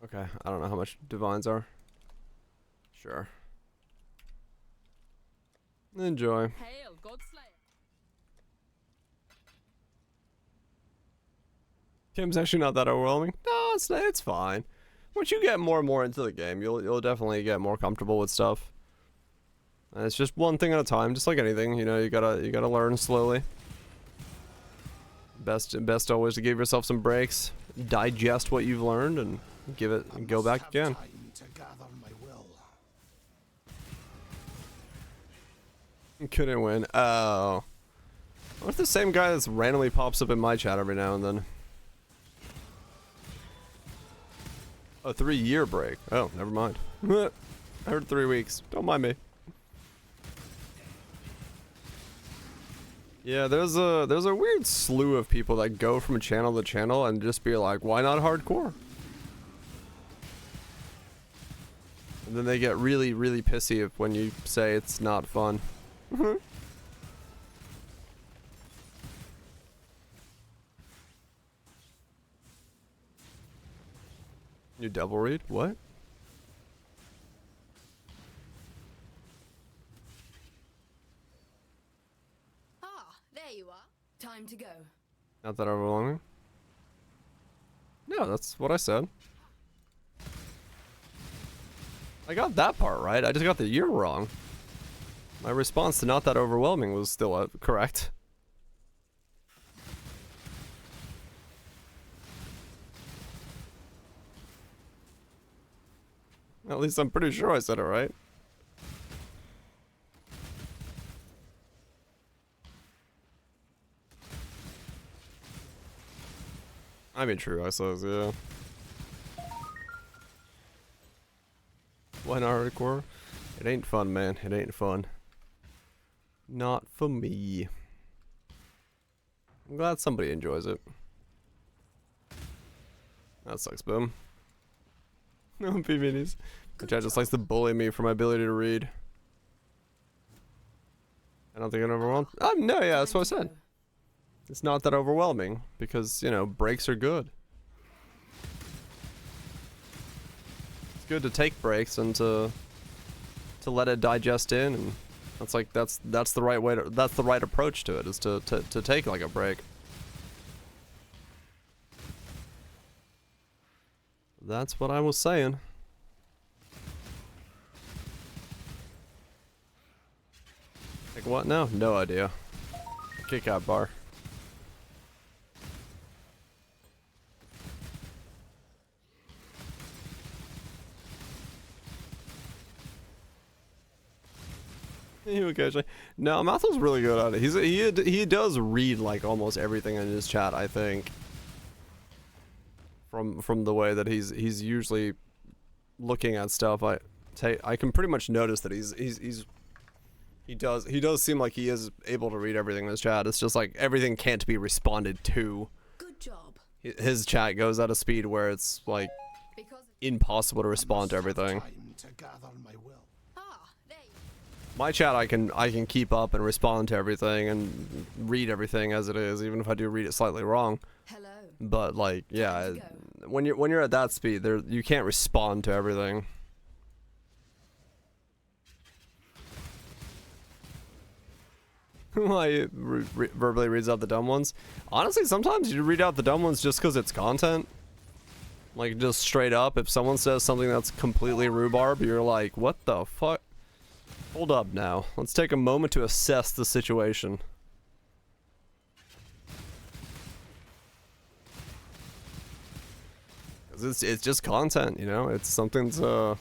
A: Okay, I don't know how much divines are. Sure. Enjoy.
F: Hail, Godslayer.
A: Kim's actually not that overwhelming. No, it's fine. Once you get more and more into the game, you'll definitely get more comfortable with stuff. And it's just one thing at a time, just like anything. You know, you gotta learn slowly. Best always to give yourself some breaks, digest what you've learned, and give it and go back again. Couldn't win. Oh. What's the same guy that randomly pops up in my chat every now and then? A 3-year break. Oh, never mind. I heard 3 weeks. Don't mind me. Yeah, there's a weird slew of people that go from channel to channel and just be like, why not hardcore? And then they get really, really pissy when you say it's not fun. You double read? What?
B: Ah, there you are. Time to go.
A: Not that overwhelming? No, that's what I said. I got that part right. I just got the year wrong. My response to not that overwhelming was still correct. At least I'm pretty sure I said it right. I mean, true, I suppose, yeah. Why not hardcore? It ain't fun, man. It ain't fun. Not for me. I'm glad somebody enjoys it. That sucks, boom. No PVDs. My chat just likes to bully me for my ability to read. I don't think I'm overwhelmed. No, yeah, that's what I said. It's not that overwhelming because, you know, breaks are good. It's good to take breaks and to let it digest in, and that's the right way to, that's the right approach to it, is to take like a break. That's what I was saying. Like what now? No idea. Kick out bar. Occasionally. No, Mathel's really good at it. He does read like almost everything in his chat, I think. From the way that he's usually looking at stuff, I can pretty much notice that he does seem like he is able to read everything in his chat. It's just like everything can't be responded to.
B: Good job.
A: His chat goes at a speed where it's like impossible to respond to everything.
C: Time to gather my will.
B: Ah, there you
A: My chat, I can keep up and respond to everything and read everything as it is, even if I do read it slightly wrong.
B: Hello.
A: But like, yeah,
B: Time to go.
A: when you're at that speed, you can't respond to everything. Why you verbally reads out the dumb ones? Honestly, sometimes you read out the dumb ones just because it's content. Like, just straight up, if someone says something that's completely rhubarb, you're like, what the fuck? Hold up now. Let's take a moment to assess the situation. It's just content, you know? It's something to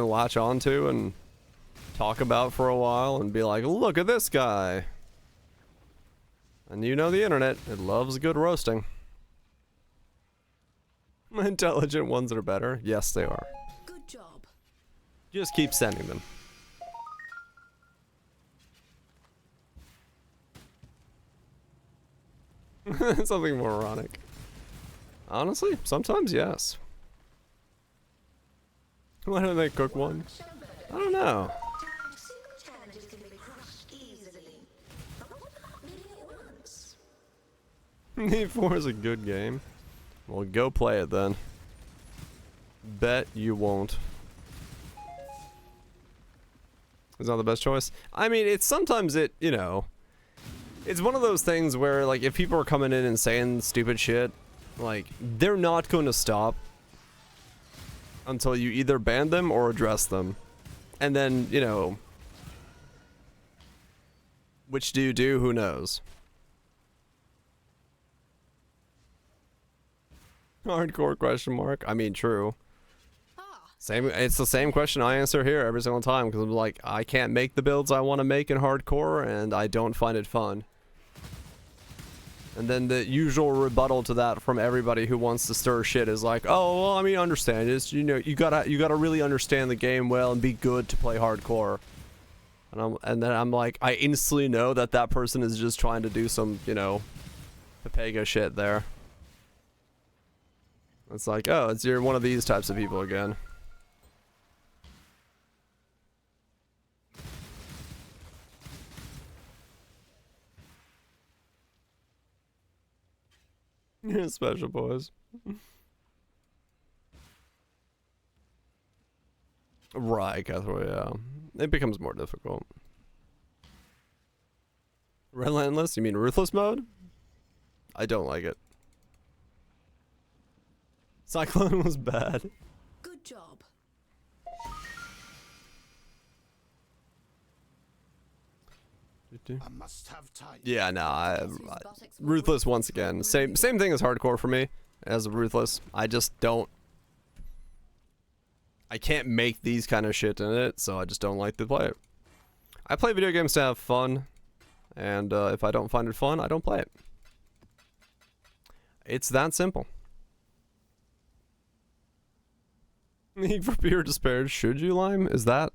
A: latch onto and talk about for a while and be like, look at this guy. And you know the internet, it loves good roasting. Intelligent ones are better. Yes, they are.
B: Good job.
A: Just keep sending them. Something moronic. Honestly, sometimes yes. Why don't they cook one? I don't know.
E: Single challenges can be crushed easily. But what about meeting at once?
A: Need 4 is a good game. Well, go play it then. Bet you won't. It's not the best choice. I mean, it's sometimes you know, it's one of those things where, like, if people are coming in and saying stupid shit, like, they're not going to stop until you either ban them or address them. And then, you know, which do you do? Who knows? Hardcore question mark. I mean, true.
B: Ah,
A: Same. It's the same question I answer here every single time because I'm like, I can't make the builds I want to make in hardcore, and I don't find it fun. And then the usual rebuttal to that from everybody who wants to stir shit is like, oh, well, I mean, understand. It's, you know, you gotta really understand the game well and be good to play hardcore. And then I'm like, I instantly know that that person is just trying to do some, you know, Pepega shit there. It's like, oh, you're one of these types of people again. You're special boys. Right, Catherine, yeah. It becomes more difficult. Relentless? You mean ruthless mode? I don't like it. Cyclone was bad.
B: Good job.
C: I must have time.
A: Yeah, no,
B: Whose buttocks were
A: ruthless
B: ripped
A: once
B: for
A: again.
B: review.
A: Same thing as hardcore for me as ruthless. I just don't. I can't make these kind of shit in it, so I just don't like to play it. I play video games to have fun, and if I don't find it fun, I don't play it. It's that simple. Need for pure despair. Should you, Lime? Is that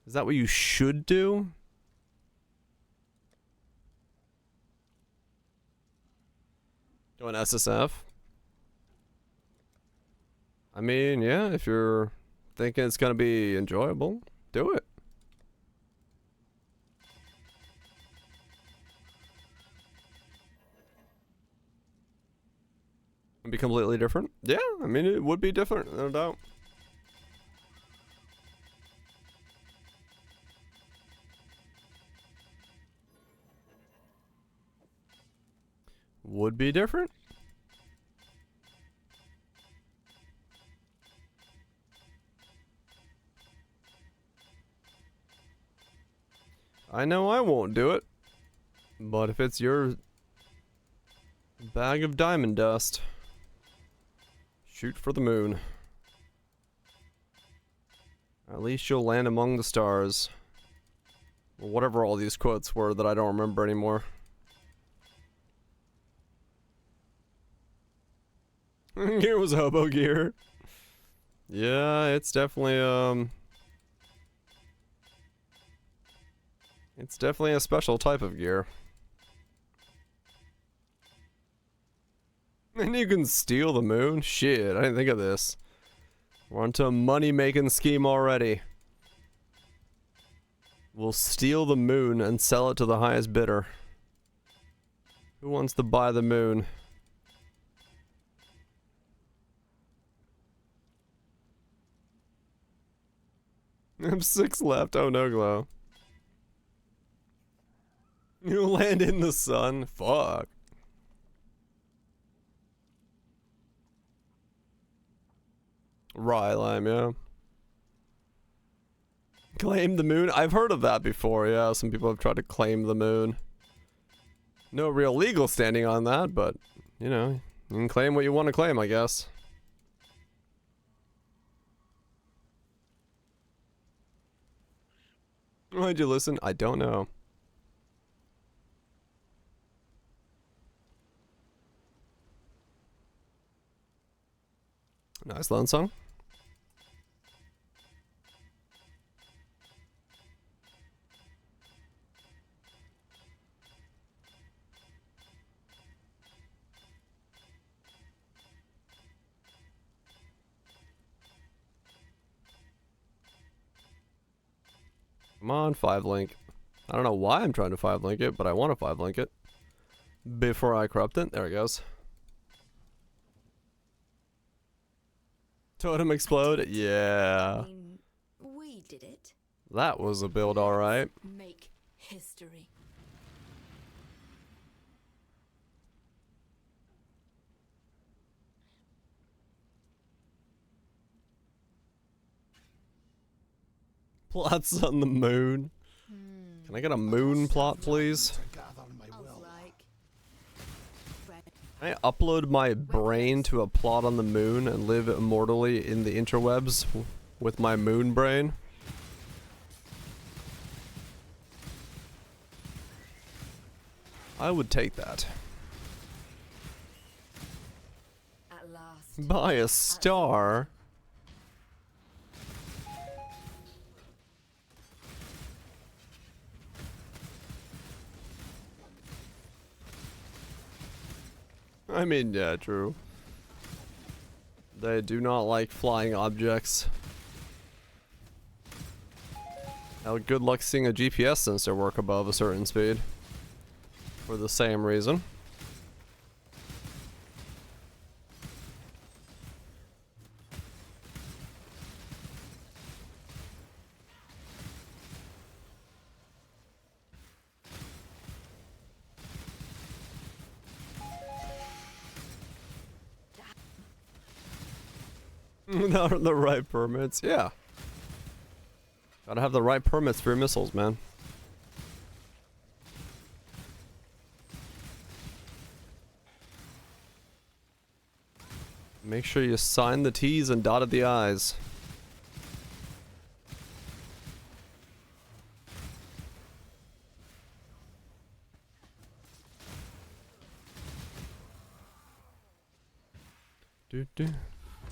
A: what you should do? Go an SSF? I mean, yeah, if you're thinking it's gonna be enjoyable, do it. It'd be completely different. Yeah, I mean, it would be different, no doubt. Would be different. I know I won't do it, but if it's your bag of diamond dust, shoot for the moon. At least you'll land among the stars. Or whatever all these quotes were that I don't remember anymore. Gear was hobo gear. Yeah, it's definitely it's definitely a special type of gear. And you can steal the moon? Shit, I didn't think of this. We're onto a money-making scheme already. We'll steal the moon and sell it to the highest bidder. Who wants to buy the moon? I have 6 left. Oh no, Glow. You land in the sun? Fuck. Right, Lime, yeah. Claim the moon? I've heard of that before, yeah. Some people have tried to claim the moon. No real legal standing on that, but, you know, you can claim what you want to claim, I guess. Why'd you listen? I don't know. Nice lone song. Come on, 5-link. I don't know why I'm trying to 5-link it, but I want to 5-link it. Before I corrupt it. There it goes. Totem explode? Yeah.
B: I mean, we did it.
A: That was a build, alright.
B: Make history.
A: Plots on the moon. Can I get a moon plot, please?
C: To gather my
B: I was
C: will.
B: like,
A: Can I upload my brain to a plot on the moon and live immortally in the interwebs with my moon brain? I would take that.
B: at last.
A: By a star. I mean, yeah, true. They do not like flying objects. Now, good luck seeing a GPS sensor work above a certain speed. For the same reason. Without the right permits, yeah. Gotta have the right permits for your missiles, man. Make sure you sign the T's and dotted the I's.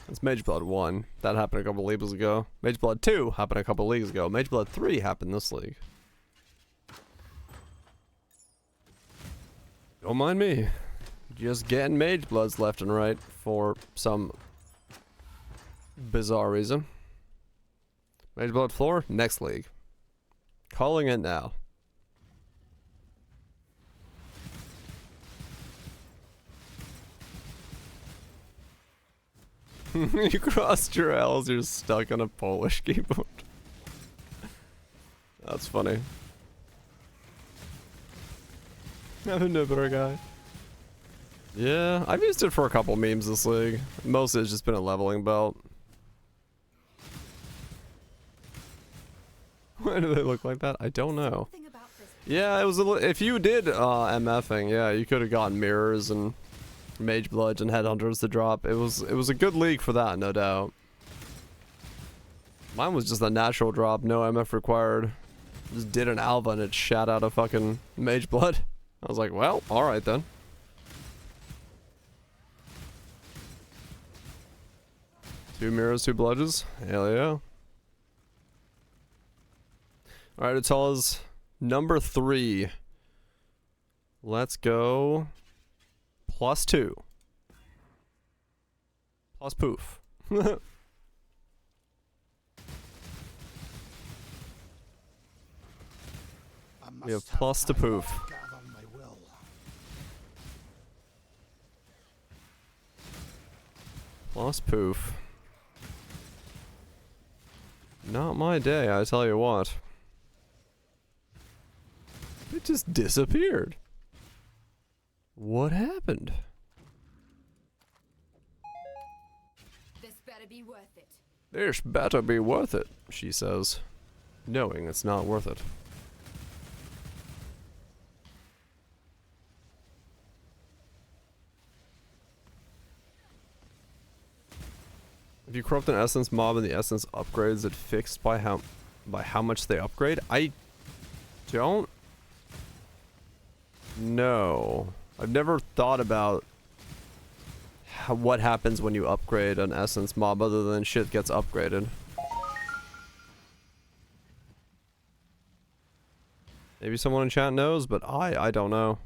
A: That's Mageblood 1. That happened a couple leagues ago. Mageblood 2 happened a couple leagues ago. Mageblood 3 happened this league. Don't mind me. Just getting Magebloods left and right for some bizarre reason. Mageblood 4, next league. Calling it now. You crossed your L's, you're stuck on a Polish keyboard. That's funny. I'm a Nibber guy. Yeah, I've used it for a couple memes this league. Mostly it's just been a leveling belt. Why do they look like that? I don't know. Yeah, it was if you did MFing, yeah, you could have gotten mirrors and Mage Bludge and Headhunters to drop. It was a good league for that, no doubt. Mine was just a natural drop, no MF required. Just did an Alva and it shat out a fucking Mage Blood. I was like, well, alright then. Two mirrors, two bludges. Hell yeah. Alright, Atala's number 3. Let's go. +2. Plus poof. We have plus to poof. Plus poof. Not my day, I tell you what. It just disappeared. What happened?
B: This better be worth it.
A: This better be worth it, she says, knowing it's not worth it. If you corrupt an essence mob and the essence upgrades, it fixed by how much they upgrade? I don't know. I've never thought about what happens when you upgrade an essence mob other than shit gets upgraded. Maybe someone in chat knows, but I don't know.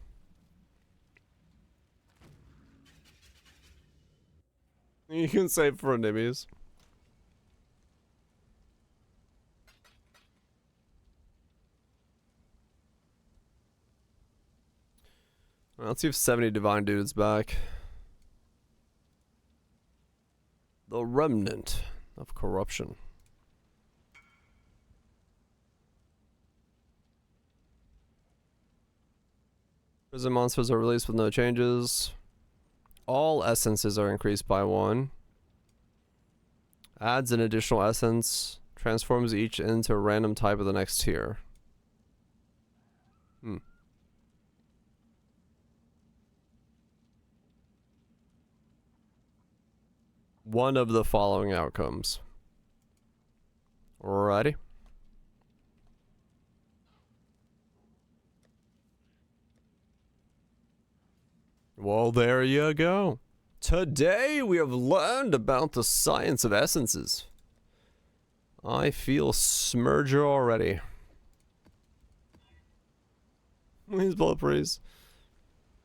A: You can save for enemies. Let's see if 70 Divine Dude's back. The Remnant of Corruption. Prison monsters are released with no changes. All essences are increased by 1. Adds an additional essence. Transforms each into a random type of the next tier. One of the following outcomes. Alrighty. Well, there you go. Today we have learned about the science of essences. I feel Smurger already. He's bulletproof.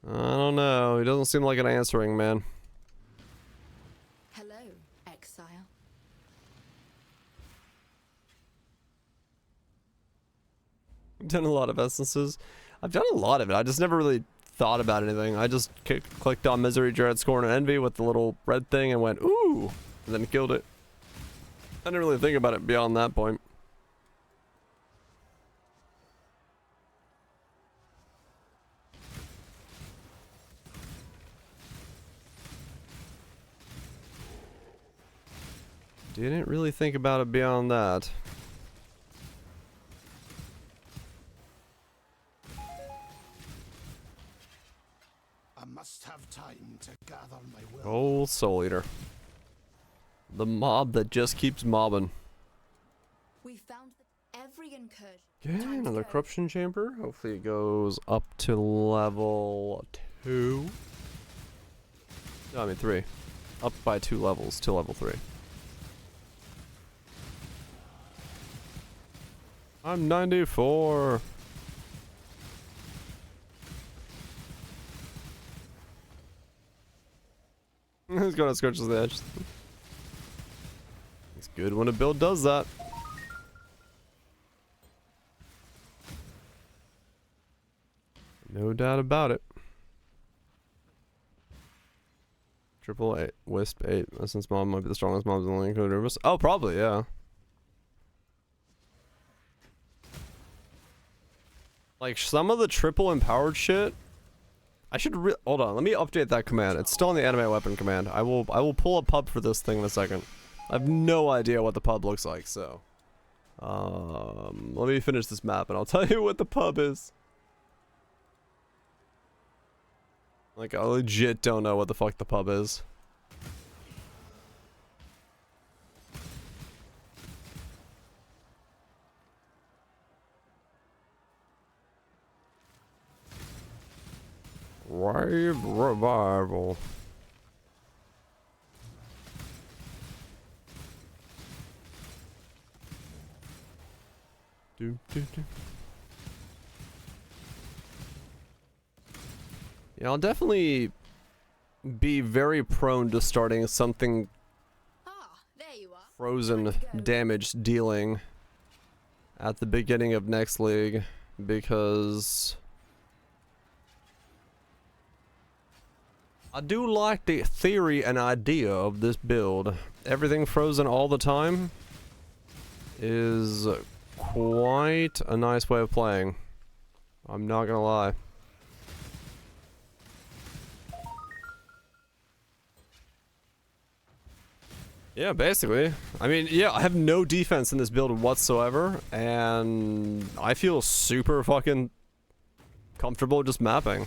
A: I don't know. He doesn't seem like an answering man.
B: Hello, exile.
A: I've done a lot of essences. I've done a lot of it. I just never really thought about anything. I just clicked on Misery, Dread, Scorn, and Envy with the little red thing and went, ooh, and then killed it. I didn't really think about it beyond that point. Didn't really think about it beyond that.
C: I must have time to gather my will.
A: Oh, Soul Eater. The mob that just keeps mobbing.
B: We found that every incursion.
A: Yeah,
B: Time to
A: another
B: go.
A: corruption chamber. Hopefully it goes up to level 2. No, I mean 3. Up by 2 levels to level 3. I'm 94. He's gonna scratches the edge. It's good when a build does that. No doubt about it. Triple 8, Wisp 8. Essence Mob might be the strongest mobs in the link. Oh, probably, yeah. Like, some of the triple empowered shit, I should hold on, let me update that command. It's still in the anime weapon command. I will pull a pub for this thing in a second. I have no idea what the pub looks like, so. Let me finish this map and I'll tell you what the pub is. Like, I legit don't know what the fuck the pub is. Wave revival. Do, do, do. Yeah, I'll definitely be very prone to starting something
B: Ah, there you are.
A: frozen
B: Time to go.
A: damage dealing at the beginning of next league because I do like the theory and idea of this build. Everything frozen all the time is quite a nice way of playing. I'm not gonna lie. Yeah, basically. I mean, yeah, I have no defense in this build whatsoever, and I feel super fucking comfortable just mapping.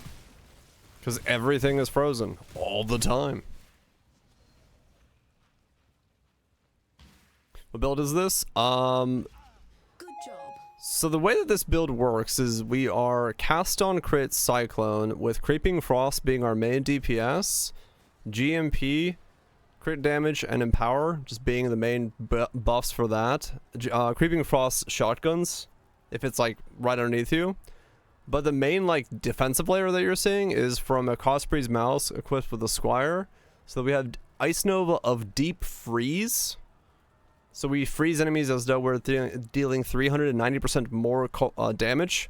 A: Because everything is frozen all the time. What build is this?
B: Good job.
A: So the way that this build works is we are cast on crit Cyclone with Creeping Frost being our main DPS, GMP, crit damage, and Empower just being the main buffs for that. Creeping Frost shotguns if it's like right underneath you. But the main like defensive layer that you're seeing is from a Cosprey's Mouse equipped with a Squire. So we have Ice Nova of Deep Freeze. So we freeze enemies as though we're dealing 390% more damage.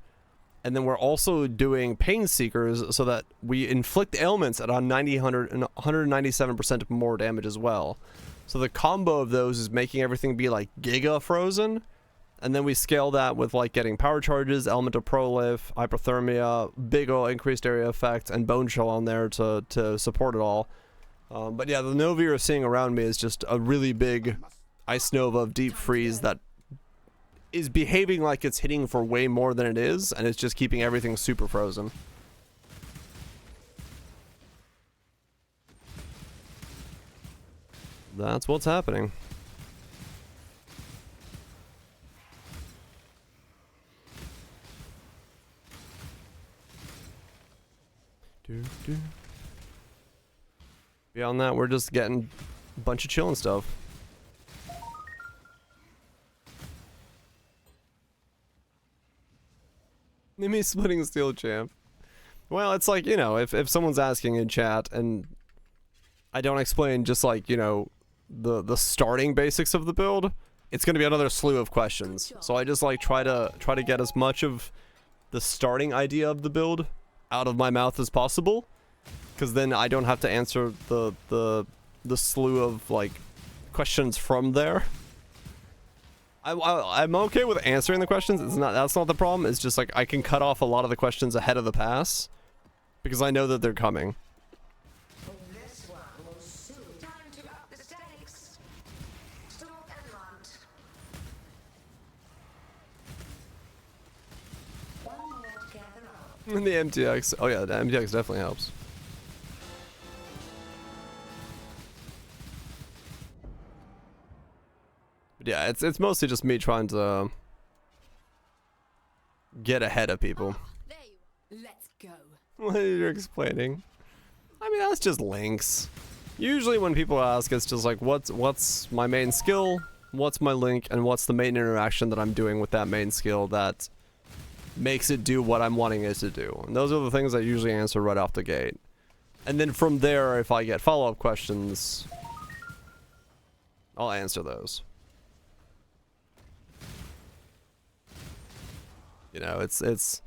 A: And then we're also doing Pain Seekers so that we inflict ailments at 197% more damage as well. So the combo of those is making everything be like Giga Frozen. And then we scale that with like getting power charges, element of prolif, hypothermia, big ol' increased area effect, and bone shell on there to support it all. But yeah, the Nova you're seeing around me is just a really big Ice Nova of Deep Freeze that is behaving like it's hitting for way more than it is, and it's just keeping everything super frozen. That's what's happening. Beyond that, we're just getting a bunch of chilling stuff. Name me Splitting Steel champ. Well, it's like, you know, if someone's asking in chat and I don't explain just like, you know, the starting basics of the build, it's going to be another slew of questions. So I just like try to get as much of the starting idea of the build out of my mouth as possible, because then I don't have to answer the slew of like questions from there. I'm okay with answering the questions. That's not the problem. It's just like I can cut off a lot of the questions ahead of the pass because I know that they're coming.
E: This one will soon. Time to up the stakes. Stop and hunt. One more to gather up.
A: And the MTX. Oh yeah, the MTX definitely helps. But yeah, it's mostly just me trying to get ahead of people.
B: There you are. Let's go.
A: What you're explaining? I mean, that's just links. Usually when people ask, it's just like, what's my main skill, what's my link, and what's the main interaction that I'm doing with that main skill that makes it do what I'm wanting it to do. And those are the things I usually answer right off the gate. And then from there, if I get follow-up questions, I'll answer those. You know, it's just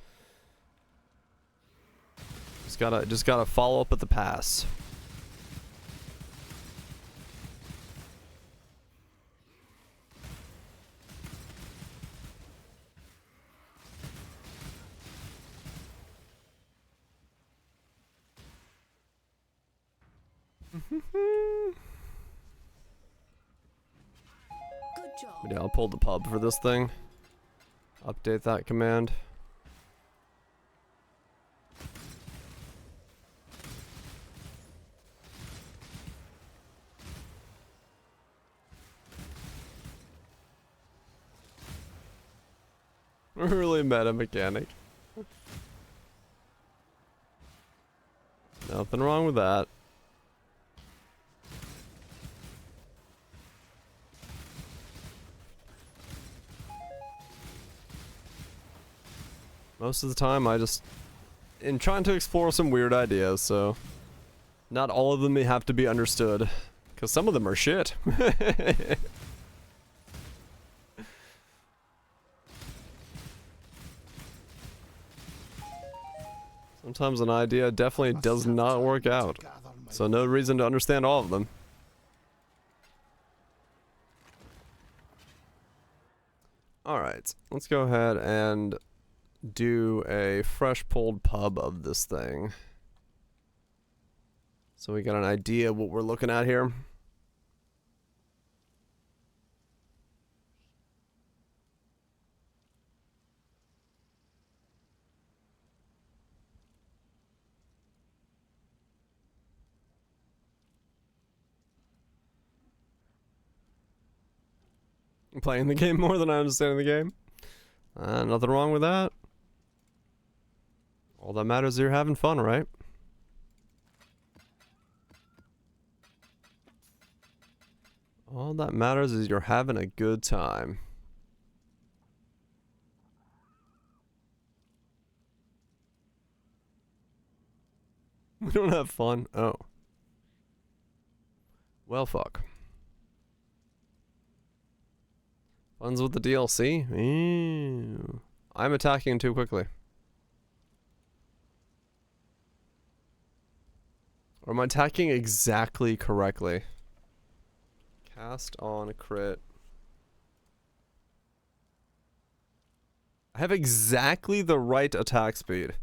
A: gotta follow up at the pass.
B: Good job.
A: But yeah, I'll pull the pub for this thing. Update that command. Really meta mechanic. Nothing wrong with that. Most of the time I just am trying to explore some weird ideas, so not all of them may have to be understood, because some of them are shit. Sometimes an idea definitely does not work out, so no reason to understand all of them. Alright, let's go ahead and do a fresh pulled pub of this thing. So we got an idea what we're looking at here. I'm playing the game more than I understand the game. Nothing wrong with that. All that matters is you're having fun, right? All that matters is you're having a good time. We don't have fun? Oh. Well, fuck. Fun's with the DLC? Ew. I'm attacking too quickly. Or am I attacking exactly correctly? Cast on crit. I have exactly the right attack speed.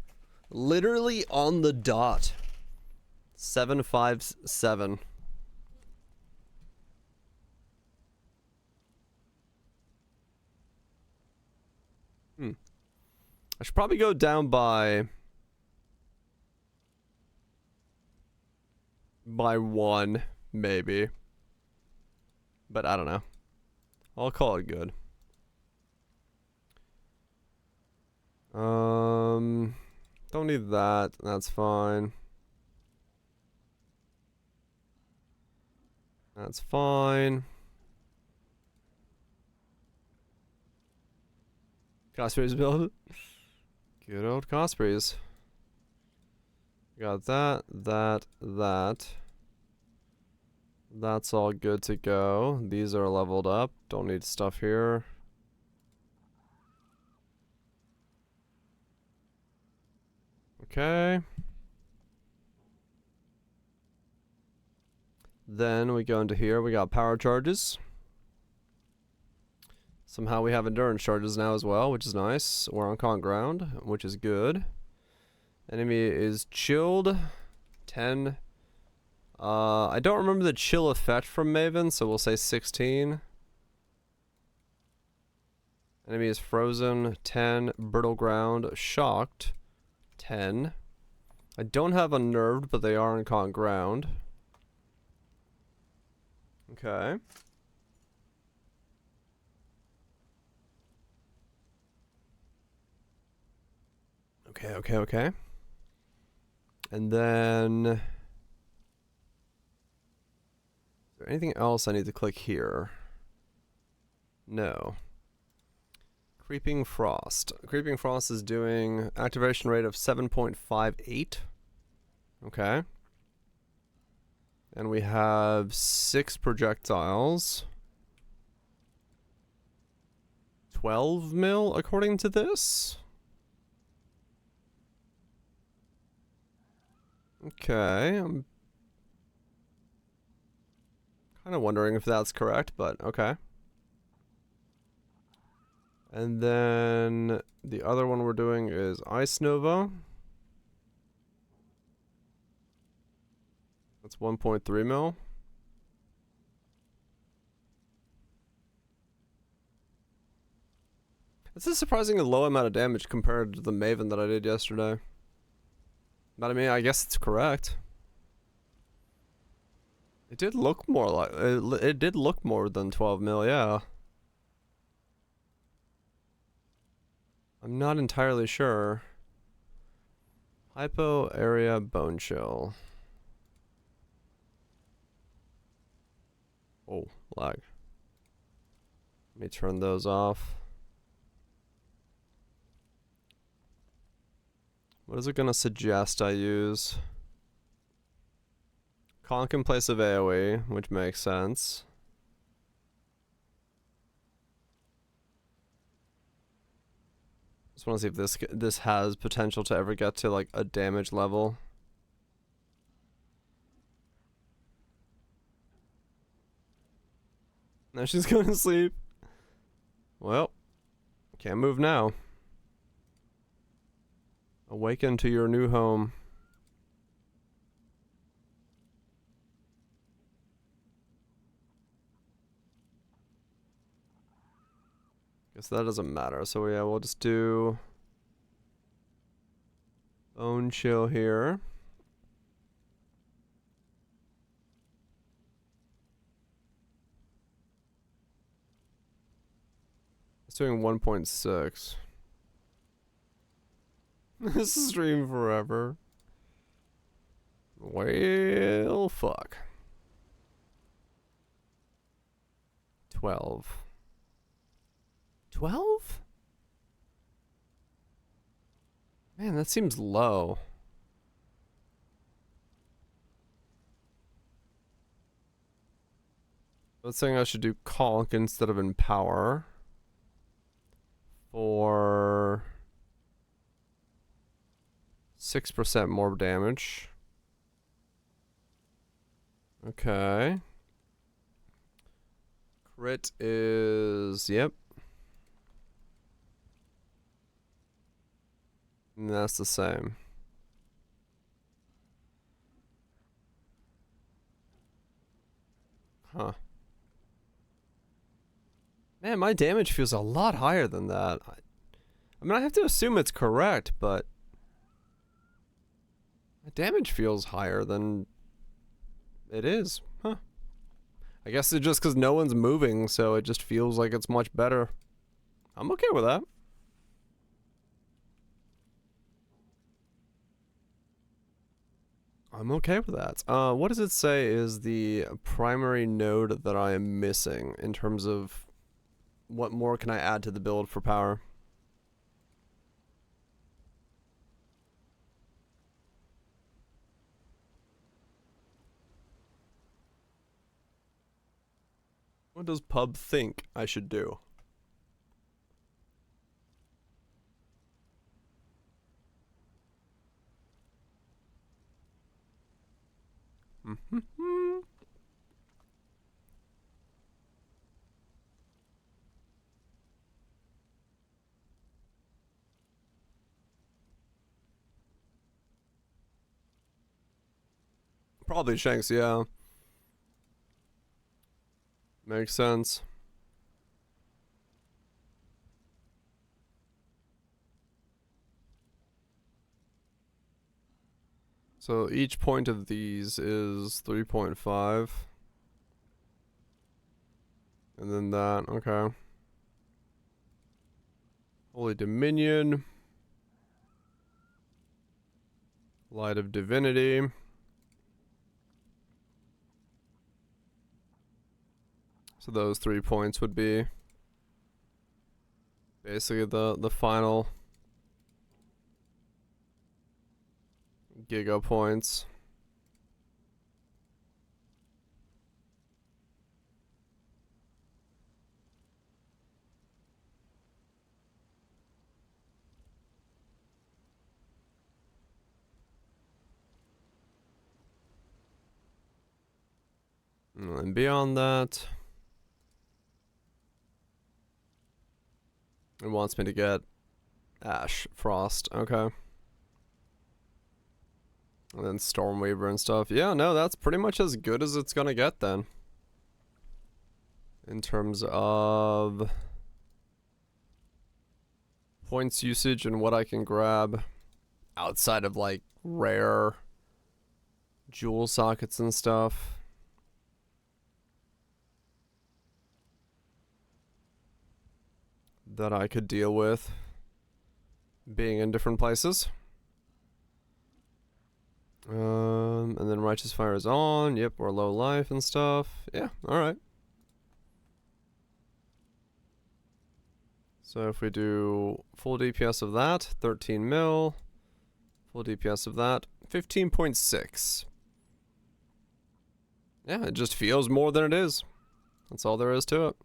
A: Literally on the dot. 757. I should probably go down by 1, maybe. But I don't know. I'll call it good. Don't need that. That's fine. That's fine. Cosprey's build. Good old Cosprey's. Got that, that. That's all good to go. These are leveled up. Don't need stuff here. Okay. Then we go into here. We got power charges. Somehow we have endurance charges now as well, which is nice. We're on calm ground, which is good. Enemy is chilled. 10. I don't remember the chill effect from Maven, so we'll say 16. Enemy is frozen. 10. Brittle ground. Shocked. 10. I don't have unnerved, but they are on calm ground. Okay. Okay. And then... is there anything else I need to click here? No. Creeping Frost. Creeping Frost is doing activation rate of 7.58. Okay. And we have 6 projectiles. 12 mil according to this. Okay, I'm kind of wondering if that's correct, but okay. And then the other one we're doing is Ice Nova. That's 1.3 mil. It's a surprisingly low amount of damage compared to the Maven that I did yesterday. But I mean, I guess it's correct. It did look more like it did look more than 12 mil, yeah. I'm not entirely sure. Hypo area bone chill. Oh, lag. Let me turn those off. What is it gonna suggest I use? Conk in place of AoE, which makes sense. Just want to see if this has potential to ever get to like a damage level. Now she's going to sleep. Well, can't move now. Awaken to your new home. Guess that doesn't matter. So yeah, we'll just do bone chill here. It's doing 1.6. This is stream forever. Well, fuck. 12. 12? Man, that seems low. Let's say I should do Conk instead of Empower. For 6% more damage. Okay. Crit is, yep. And that's the same. Huh. Man, my damage feels a lot higher than that. I mean, I have to assume it's correct, but my damage feels higher than it is. Huh. I guess it's just because no one's moving, so it just feels like it's much better. I'm okay with that. I'm okay with that. What does it say is the primary node that I am missing in terms of what more can I add to the build for power? What does pub think I should do? Probably Shanks, yeah. Makes sense. So each point of these is 3.5. And then that, okay. Holy Dominion. Light of Divinity. So those 3 points would be basically the final giga points. And beyond that, it wants me to get Ash, Frost, okay. And then Stormweaver and stuff. Yeah, no, that's pretty much as good as it's gonna get then. In terms of points usage and what I can grab outside of like rare jewel sockets and stuff. That I could deal with being in different places. And then Righteous Fire is on. Yep, or low life and stuff. Yeah, alright. So if we do full DPS of that, 13 mil. Full DPS of that, 15.6. Yeah, it just feels more than it is. That's all there is to it.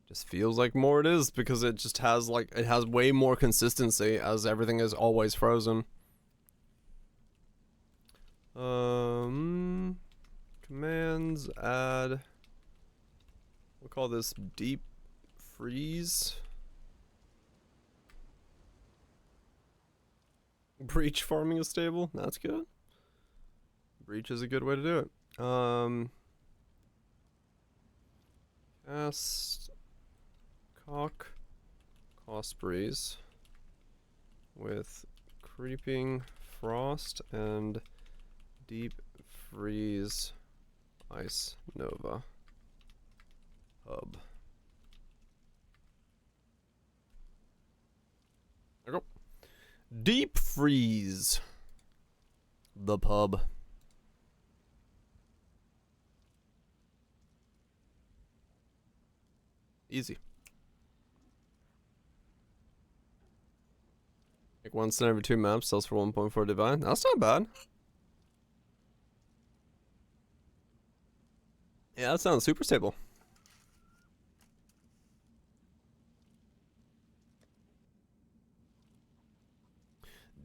A: Just feels like more it is because it just has like, it has way more consistency as everything is always frozen. Commands, add, we'll call this deep freeze. Breach farming is stable, that's good. Breach is a good way to do it. Cast cost breeze with creeping frost and deep freeze ice nova hub. There we go. Deep freeze the pub. Easy. Like once in every 2 maps, sells for 1.4 divine. That's not bad. Yeah, that sounds super stable.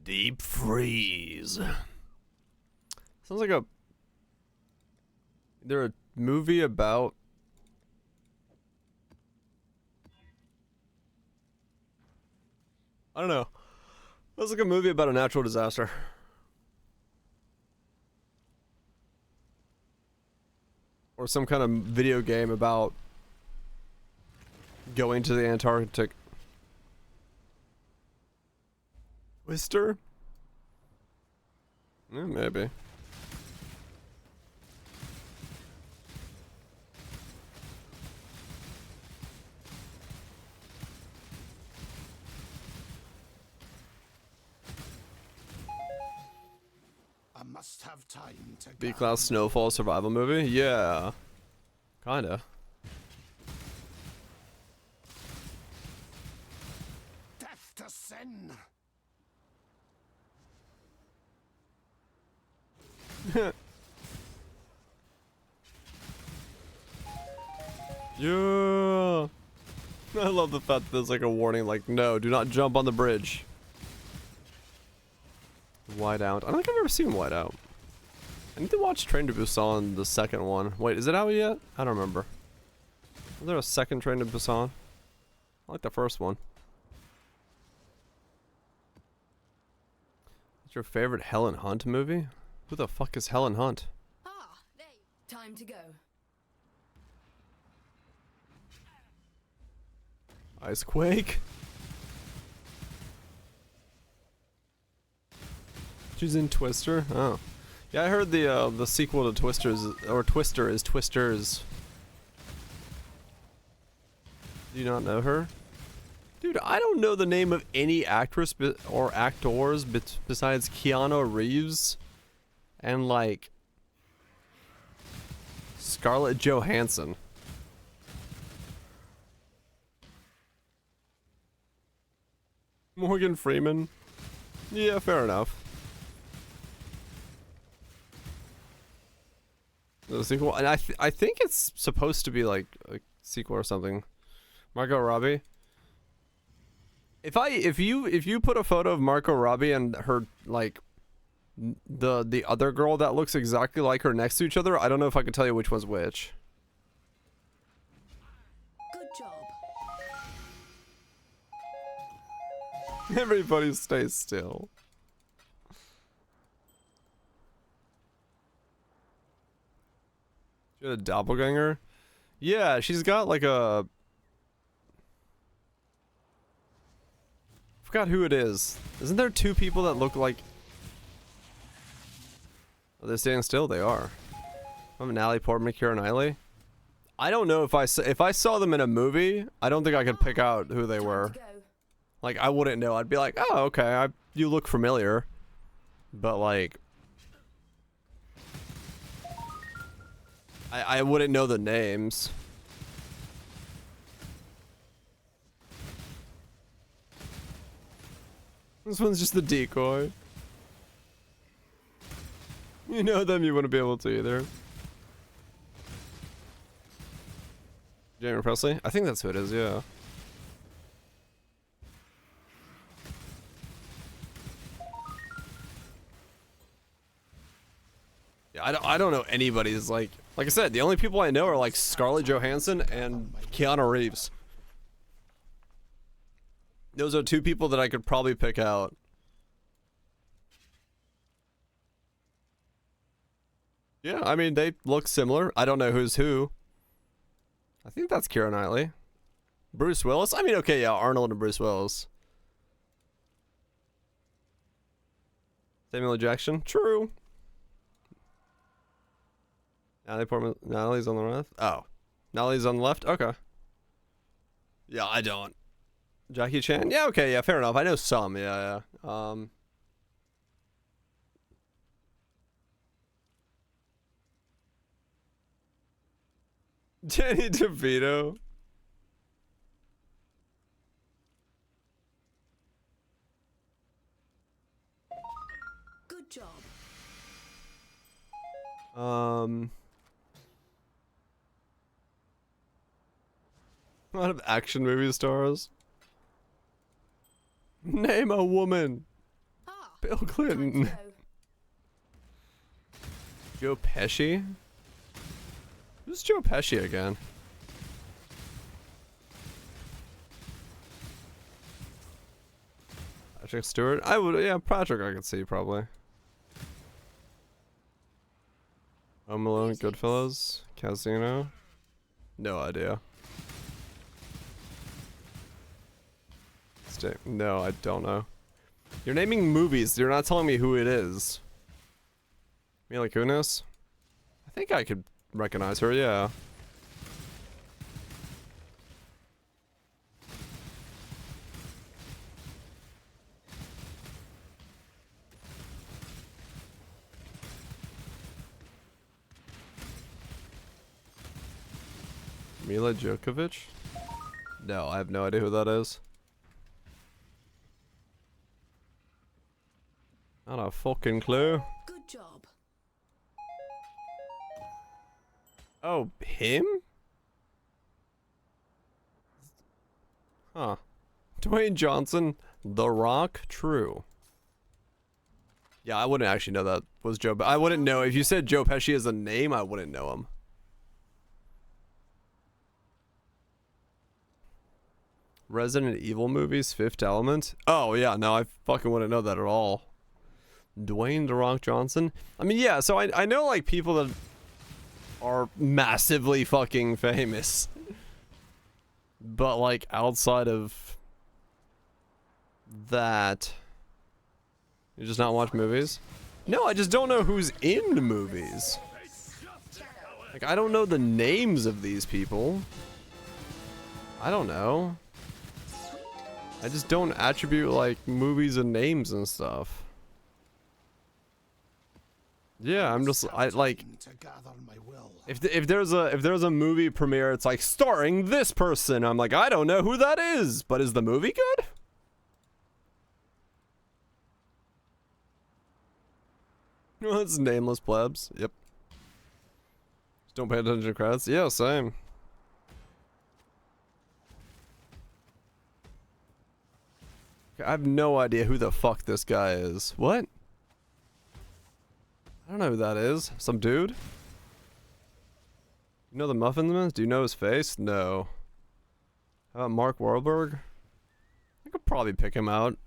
A: Deep freeze. Sounds like either a movie about I don't know. That's like a movie about a natural disaster. Or some kind of video game about going to the Antarctic. Wister? Yeah, maybe.
C: I must have time to
A: B-class snowfall survival movie? Yeah. Kinda.
C: death to sin.
A: Yeah. I love the fact that there's like a warning, like, no, do not jump on the bridge. Whiteout. I don't think I've ever seen Whiteout. I need to watch Train to Busan, the second one. Wait, is it out yet? I don't remember. Is there a second Train to Busan? I like the first one. What's your favorite Helen Hunt movie? Who the fuck is Helen Hunt?
B: Ah, there. Time to go.
A: Icequake? She's in Twister? Oh. Yeah, I heard the sequel to Twisters, or Twister is Twisters. Do you not know her? Dude, I don't know the name of any actress or actors besides Keanu Reeves and like Scarlett Johansson. Morgan Freeman? Yeah, fair enough. The sequel, and I think it's supposed to be like a sequel or something. Margot Robbie. If you put a photo of Margot Robbie and her like the other girl that looks exactly like her next to each other, I don't know if I can tell you which one's which.
B: Good job.
A: Everybody stay still. She had a doppelganger? Yeah, she's got like a... Forgot who it is. Isn't there two people that look like... Are they staying still? They are. I'm Natalie Portman, Keira Knightley. I don't know if I saw them in a movie, I don't think I could pick out who they were. Like, I wouldn't know. I'd be like, oh, okay, you look familiar. But, like... I wouldn't know the names. This one's just the decoy. You know them, you wouldn't be able to either. Jamie Presley? I think that's who it is, yeah. Yeah, I don't know anybody's like I said, the only people I know are like Scarlett Johansson and Keanu Reeves. Those are two people that I could probably pick out. Yeah, I mean, they look similar. I don't know who's who. I think that's Keira Knightley. Bruce Willis? I mean, okay, yeah, Arnold and Bruce Willis. Samuel L. Jackson? True. Natalie Portman, Natalie's on the left? Oh. Natalie's on the left? Okay. Yeah, I don't. Jackie Chan? Yeah, okay, yeah, fair enough. I know some, yeah. Danny DeVito.
B: Good job.
A: A lot of action movie stars. Name a woman.
B: Ah,
A: Bill
B: time to
A: Clinton.
B: go.
A: Joe Pesci? Who's Joe Pesci again? Patrick Stewart? I would, yeah, Patrick I could see probably. Home Alone, Goodfellas, Casino? No idea. No, I don't know. You're naming movies, you're not telling me who it is. Mila Kunis? I think I could recognize her, yeah. Mila Djokovic? No, I have no idea who that is. Not a fucking clue.
B: Good job.
A: Oh, him? Huh. Dwayne Johnson, The Rock, true. Yeah, I wouldn't actually know that was Joe. I wouldn't know if you said Joe Pesci as a name. I wouldn't know him. Resident Evil movies, Fifth Element. Oh yeah, no, I fucking wouldn't know that at all. Dwayne The Rock Johnson. I mean, yeah. So I know like people that are massively fucking famous, but like outside of that. You just not watch movies? No, I just don't know who's in movies. Like, I don't know the names of these people. I don't know. I just don't attribute, like, movies and names and stuff. Yeah, I'm just, if there's a movie premiere, it's like, starring this person. I'm like, I don't know who that is, but is the movie good? Well, it's nameless plebs. Yep. Just don't pay attention to credits. Yeah, same. I have no idea who the fuck this guy is. What? I don't know who that is. Some dude? You know the Muffins Man? Do you know his face? No. How about Mark Wahlberg? I could probably pick him out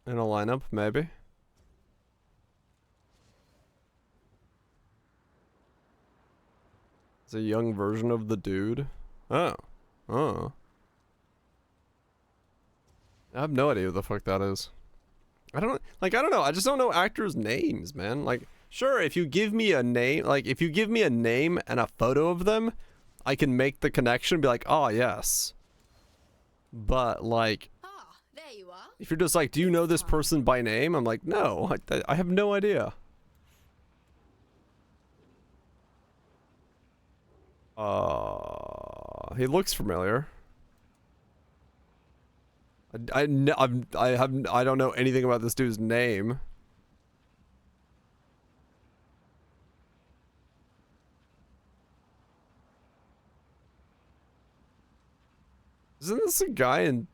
A: in a lineup, maybe. It's a young version of the dude. Oh. Oh. I have no idea who the fuck that is. I don't know. I just don't know actors' names, man. Like, sure, if you give me a name, and a photo of them, I can make the connection and be like, oh, yes. But, like,
B: There you are.
A: if you're just like, do you know this person by name? I'm like, no, I have no idea. He looks familiar. I don't know anything about this dude's name. Isn't this a guy in...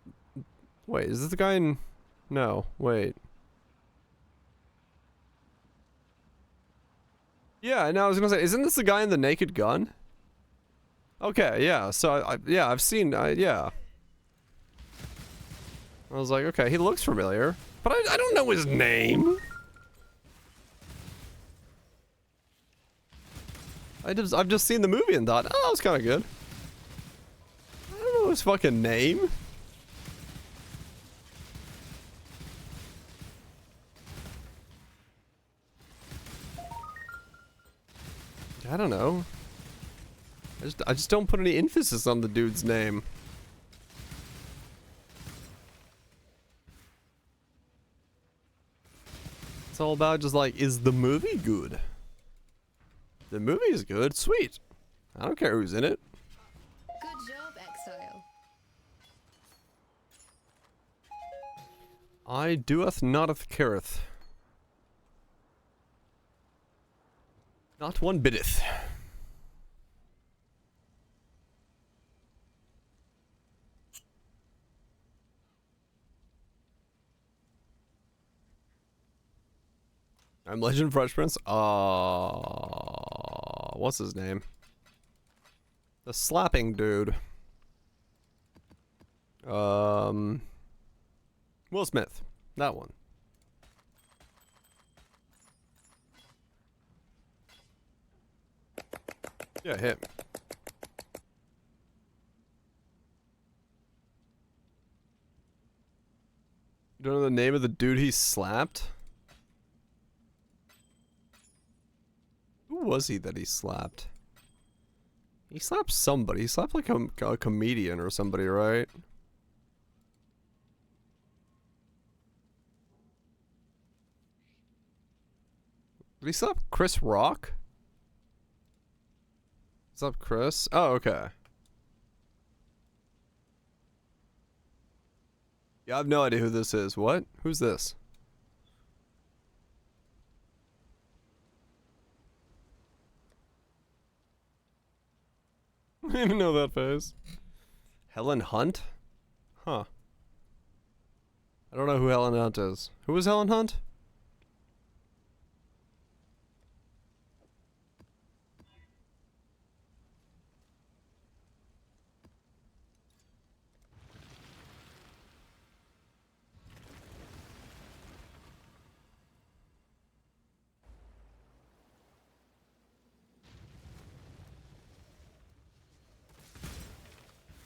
A: Wait, is this the guy in... No, wait. Yeah, no, I was gonna say, isn't this the guy in The Naked Gun? Okay, yeah, so yeah, I've seen, yeah. I was like, okay, he looks familiar, but I don't know his name. I've just seen the movie and thought, oh, that was kind of good. I don't know his fucking name. I don't know. I just don't put any emphasis on the dude's name. It's all about just like, is the movie good? The movie is good, sweet. I don't care who's in it.
B: Good job, Exile.
A: I doeth noteth careth. Not one bitteth. I'm Legend Fresh Prince. What's his name? The slapping dude. Will Smith. That one. Yeah, him. You don't know the name of the dude he slapped? Who was he that he slapped? He slapped somebody. He slapped like a comedian or somebody, right? Did he slap Chris Rock? What's up, Chris? Oh, okay. Yeah, I have no idea who this is. What? Who's this? I didn't even know that face. Helen Hunt? Huh. I don't know who Helen Hunt is. Who is Helen Hunt?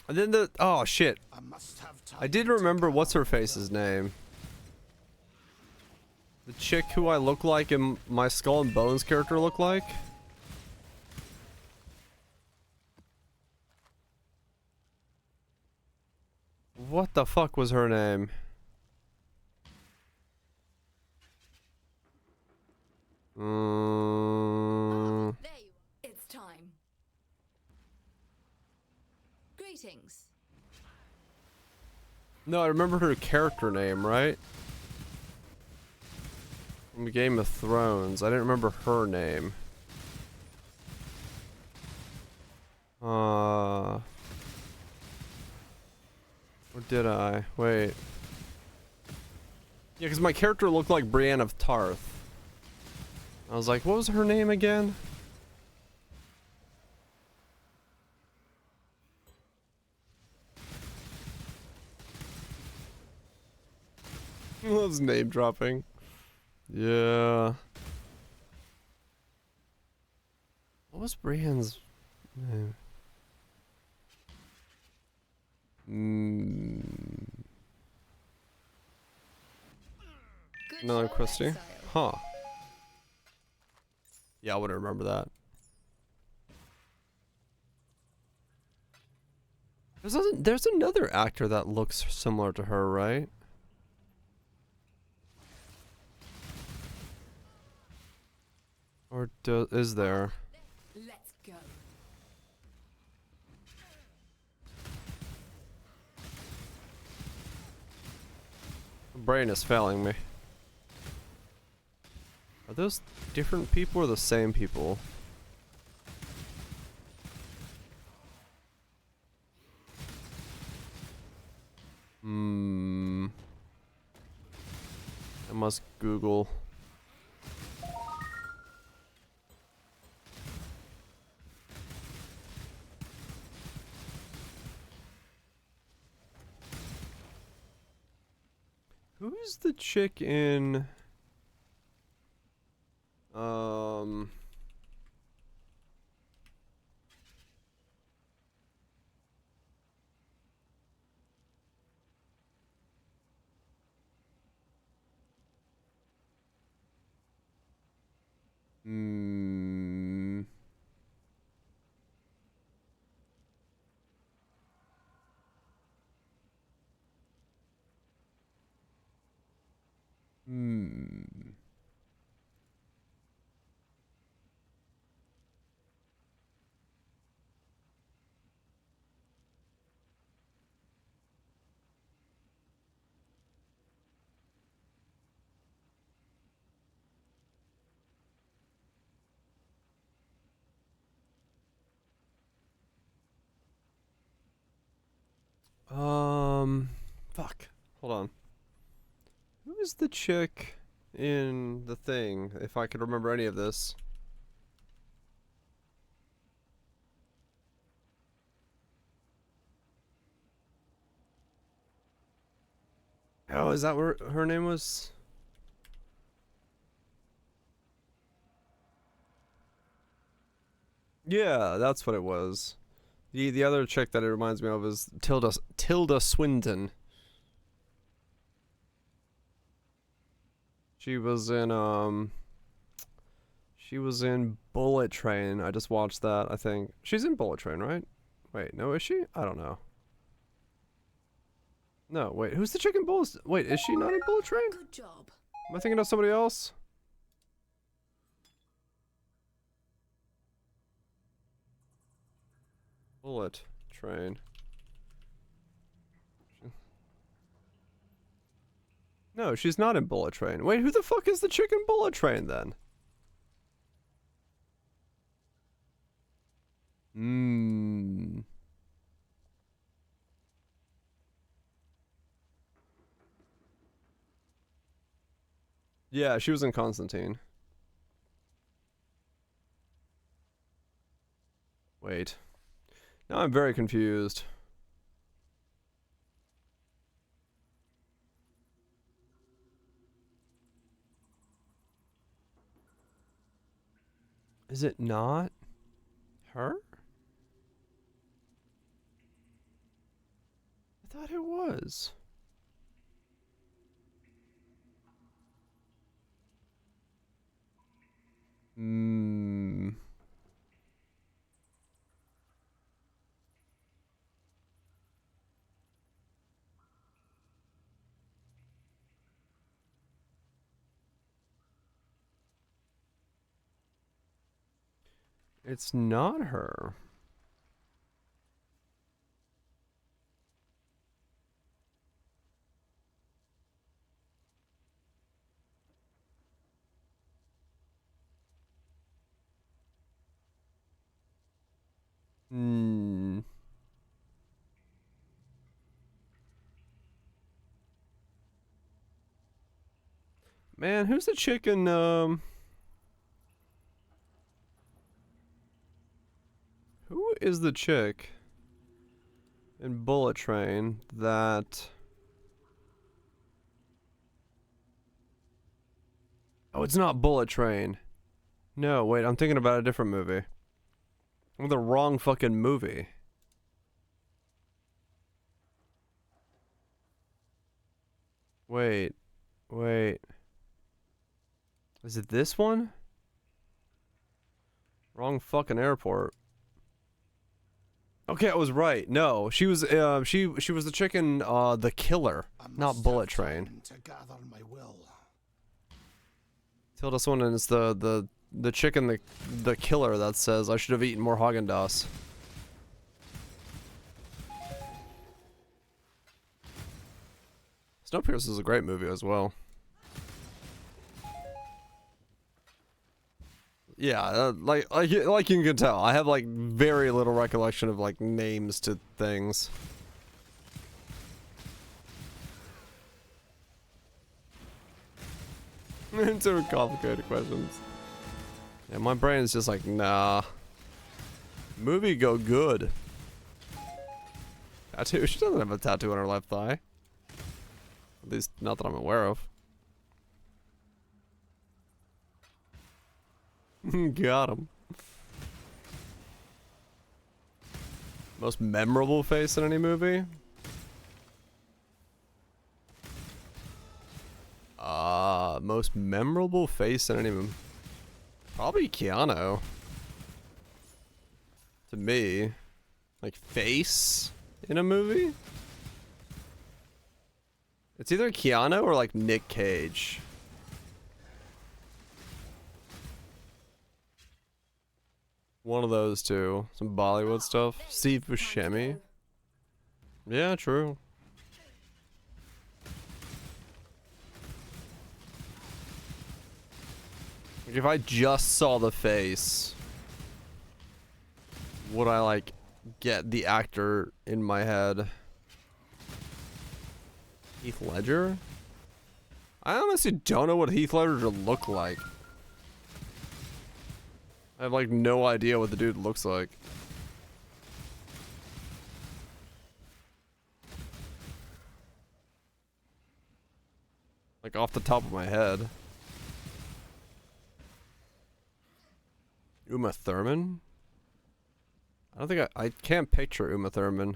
A: And then the oh shit.
C: I must have time.
A: I did remember what's her face's name. The chick who I look like and my Skull and Bones character look like. What the fuck was her name?
B: There you are. It's time. Greetings.
A: No, I remember her character name, right? From Game of Thrones. I didn't remember her name. Or did I? Wait. Yeah, because my character looked like Brienne of Tarth. I was like, what was her name again? Loves name dropping. Yeah. What was Brienne's name?
B: Good
A: Another
B: show,
A: Christie?
B: Exile.
A: Huh. Yeah, I wouldn't remember that. There's another actor that looks similar to her, right? Or is there?
B: Let's go.
A: My brain is failing me. Are those different people or the same people? I must Google. Who's the chick in fuck. Hold on. Who is the chick in the thing, if I could remember any of this? Oh, is that where her name was? Yeah, that's what it was. The other chick that it reminds me of is Tilda Swinton. She was in Bullet Train. I just watched that, I think. She's in Bullet Train, right? Wait, no, is she? I don't know. No, wait, who's the chick in Bullet? Wait, is she not in Bullet Train?
B: Good job.
A: Am I thinking of somebody else? Bullet Train. No, she's not in Bullet Train. Wait, who the fuck is the chick in Bullet Train then? Yeah, she was in Constantine. Wait. Now I'm very confused. Is it not her? I thought it was. Hmm. It's not her. Hmm. Man, who's the chicken? Who is the chick in Bullet Train that? Oh, it's not Bullet Train. No, wait, I'm thinking about a different movie. I'm the wrong fucking movie. Wait, wait. Is it this one? Wrong fucking airport. Okay, I was right. No, she was she was the chicken the killer,
C: I
A: not
C: must
A: Bullet
C: have
A: Train.
C: time to gather my will.
A: Tilda Swinton is the chicken the killer that says I should have eaten more Haagen-Dazs. Snowpiercer is a great movie as well. Yeah, like you can tell, I have like very little recollection of like names to things. Too complicated questions. Yeah, my brain is just like, nah. Movie go good. Tattoo? She doesn't have a tattoo on her left thigh. At least, not that I'm aware of. Got him. Most memorable face in any movie? Most memorable face in any movie? Probably Keanu. To me. Like, face in a movie? It's either Keanu or like Nick Cage. One of those two. Some Bollywood stuff. Steve Buscemi. Yeah, true. Like if I just saw the face, would I like get the actor in my head? Heath Ledger? I honestly don't know what Heath Ledger would look like. I have like no idea what the dude looks like. Like off the top of my head. Uma Thurman? I don't think I can't picture Uma Thurman.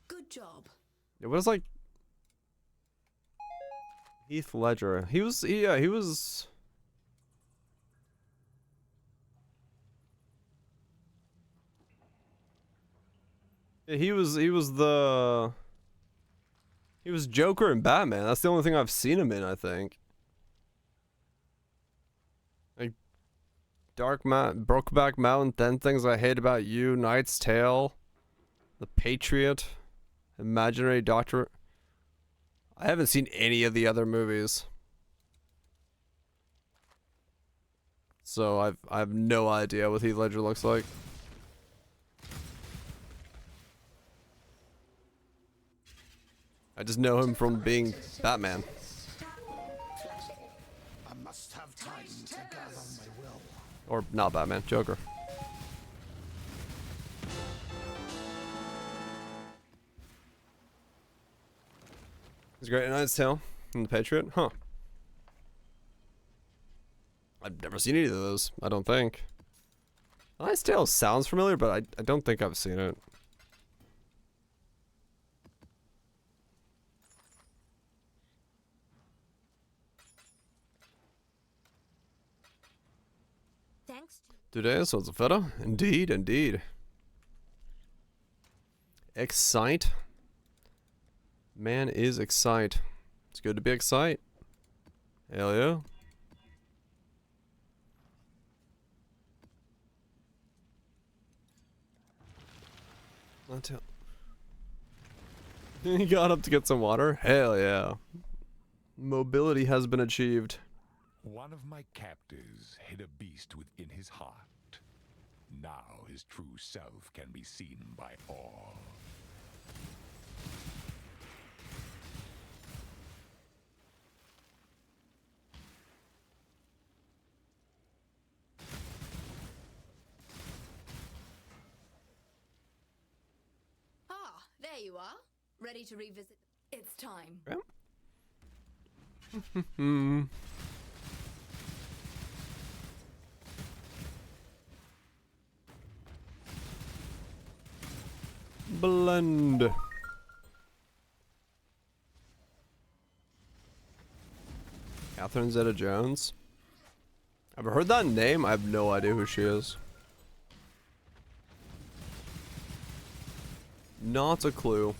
B: Good job.
A: It was like Heath Ledger. He was yeah, he was yeah, he was Joker and Batman. That's the only thing I've seen him in, I think. Like Brokeback Mountain, 10 Things I Hate About You, Knight's Tale, The Patriot, Imaginary Doctor. I haven't seen any of the other movies. So I have no idea what Heath Ledger looks like. I just know him from being Batman. Or not Batman, Joker. He's great in Knight's Tale and The Patriot, huh? I've never seen any of those, I don't think. Knight's Tale sounds familiar, but I don't think I've seen it.
F: Thanks.
A: Today, so it's a feta? Indeed, indeed. Excite. Man is excite. It's good to be excite. Hell yeah. Until he got up to get some water. Hell yeah. Mobility has been achieved.
G: One of my captors hid a beast within his heart. Now his true self can be seen by all.
B: Ah, there you are. Ready to revisit? It's time.
A: Blend. Catherine Zeta-Jones. I've heard that name. I have no idea who she is. Not a clue.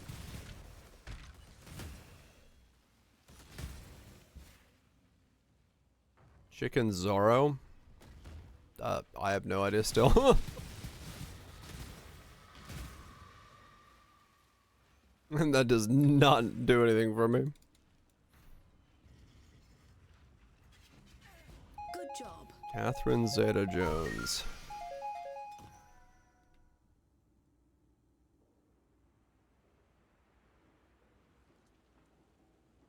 A: Chicken Zorro. I have no idea still. And that does not do anything for me.
B: Good job.
A: Catherine Zeta-Jones.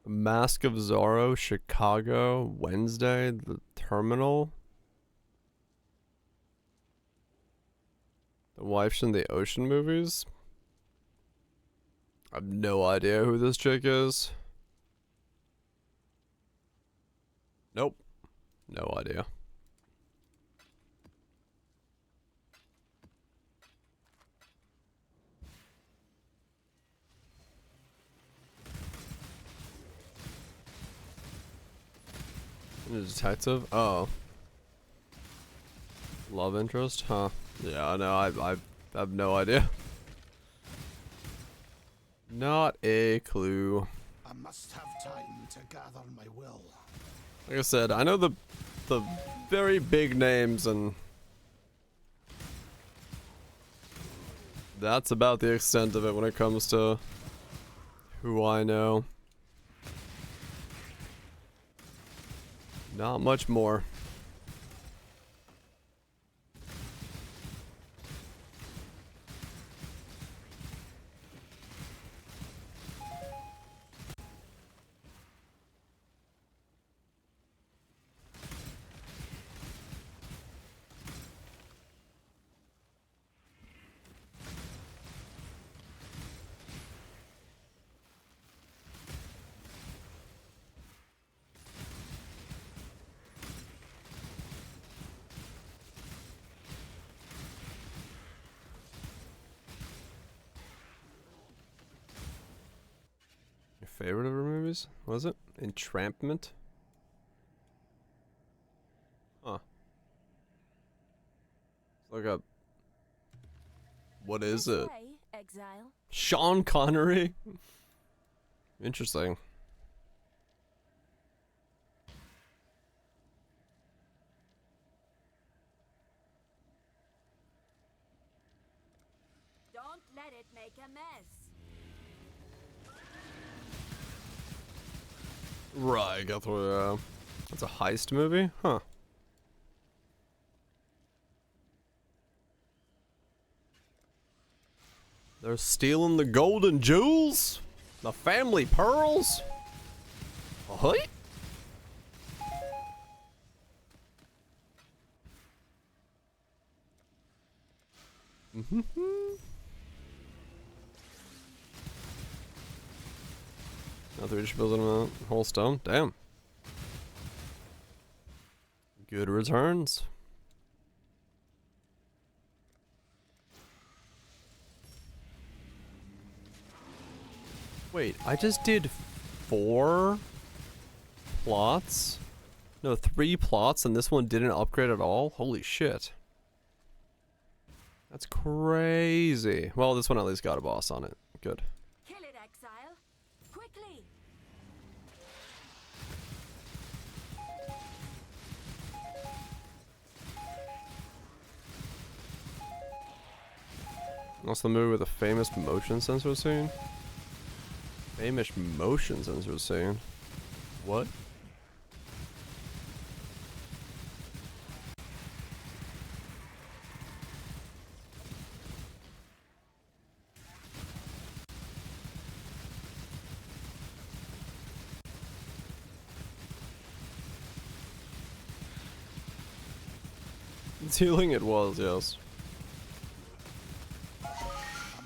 A: Mask of Zorro, Chicago, Wednesday, The Terminal. The Wife's in the Ocean movies. I have no idea who this chick is. Nope. No idea. A detective? Oh. Love interest? Huh. Yeah, no, I have no idea. Not a clue.
C: I must have time to gather my will.
A: Like I said, I know the very big names, and that's about the extent of it when it comes to who I know. Not much more. Favorite of her movies? Was it? Entrampment? Huh. Look up. What is it?
F: Exile.
A: Sean Connery? Interesting.
F: Don't let it make a mess.
A: Right, got through. That's a heist movie? Huh. They're stealing the golden jewels? The family pearls? Ahoy? Mm-hmm. Now 3 just building a whole stone. Damn. Good returns. Wait, I just did 4 plots? No, 3 plots and this one didn't upgrade at all? Holy shit. That's crazy. Well, this one at least got a boss on it. Good.
F: Kill it, exile. Quickly.
A: What's the movie with the famous motion sensor scene? Famous motion sensor scene? What? It's healing it was, yes.
C: I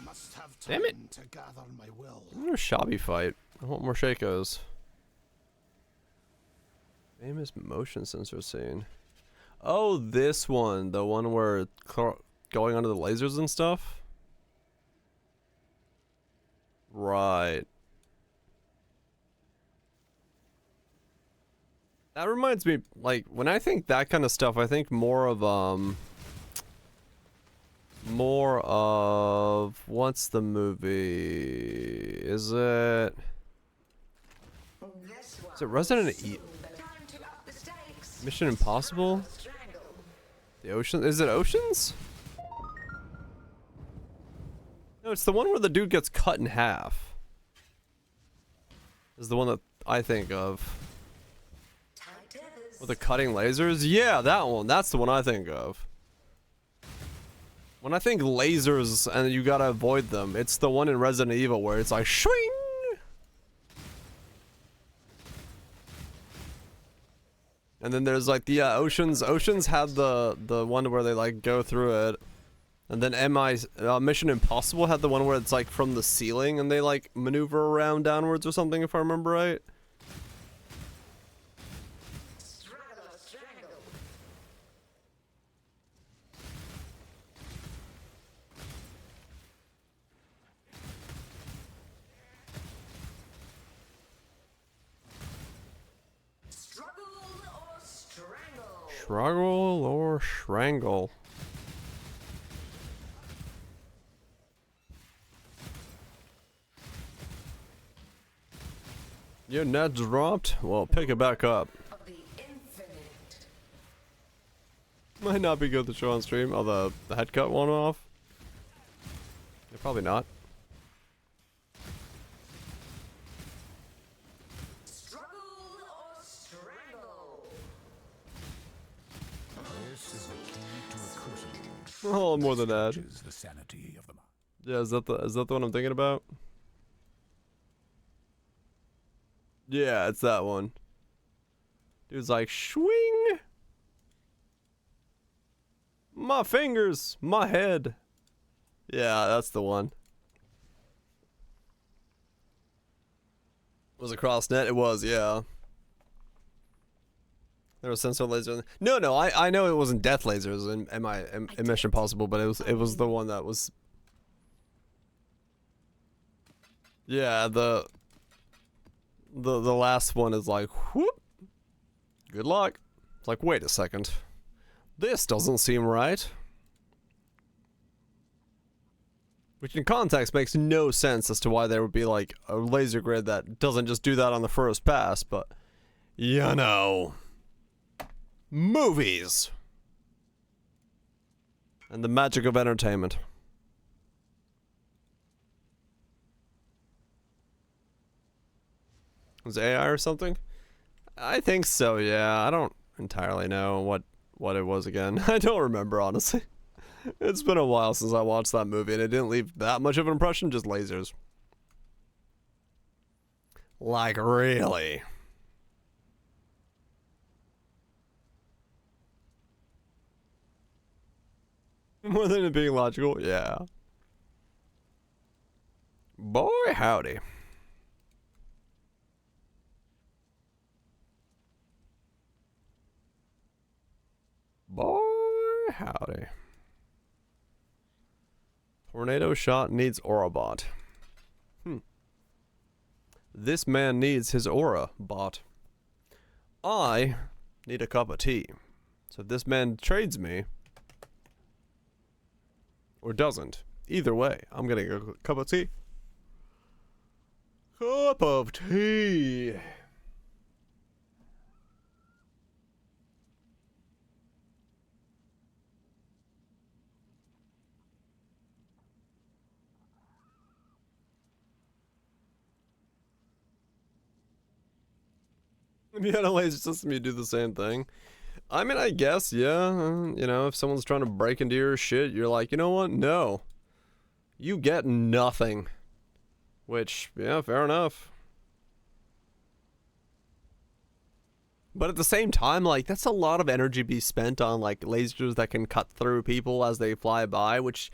C: must have
A: Damn it.
C: time to gather my will.
A: A shabby fight. I want more Shakos. Famous motion sensor scene. Oh, this one. The one where going under the lasers and stuff? Right. That reminds me, like, when I think that kind of stuff, I think more of, what's the movie? Is it Resident Evil? Mission Impossible? The Ocean? Is it Oceans? No, it's the one where the dude gets cut in half. Is the one that I think of. With the cutting lasers? Yeah, that one. That's the one I think of. When I think lasers and you gotta avoid them, it's the one in Resident Evil where it's like swing. And then there's like the Oceans. Oceans had the one where they like go through it. And then Mission Impossible had the one where it's like from the ceiling and they like maneuver around downwards or something, if I remember right. Struggle or strangle. Your net dropped? Well, pick it back up. Might not be good to show on stream. Oh, the head cut one off? Yeah, probably not. Oh, more than that.
G: The sanity of the mind.
A: Yeah, is that the one I'm thinking about? Yeah, it's that one. Dude's like, swing! My fingers, my head. Yeah, that's the one. Was it cross net? It was, yeah. There was sensor laser. No, I know it wasn't death lasers in Mission Impossible, but it was the one that was. Yeah, the last one is like, whoop. Good luck. It's like, wait a second. This doesn't seem right. Which in context makes no sense as to why there would be like a laser grid that doesn't just do that on the first pass, but you know. Movies. And the magic of entertainment. Was it AI or something? I think so, yeah. I don't entirely know what it was again. I don't remember, honestly. It's been a while since I watched that movie, and it didn't leave that much of an impression, just lasers. Like, really? More than it being logical, yeah. Boy, howdy. Boy, howdy. Tornado shot needs aura bot. This man needs his aura bot. I need a cup of tea. So if this man trades me, or doesn't, either way, I'm getting a cup of tea. Cup of tea. If you had a laser system, you'd do the same thing. I mean, I guess, yeah. You know, if someone's trying to break into your shit, you're like, you know what? No. You get nothing. Which, yeah, fair enough. But at the same time, like, that's a lot of energy be spent on, like, lasers that can cut through people as they fly by, which,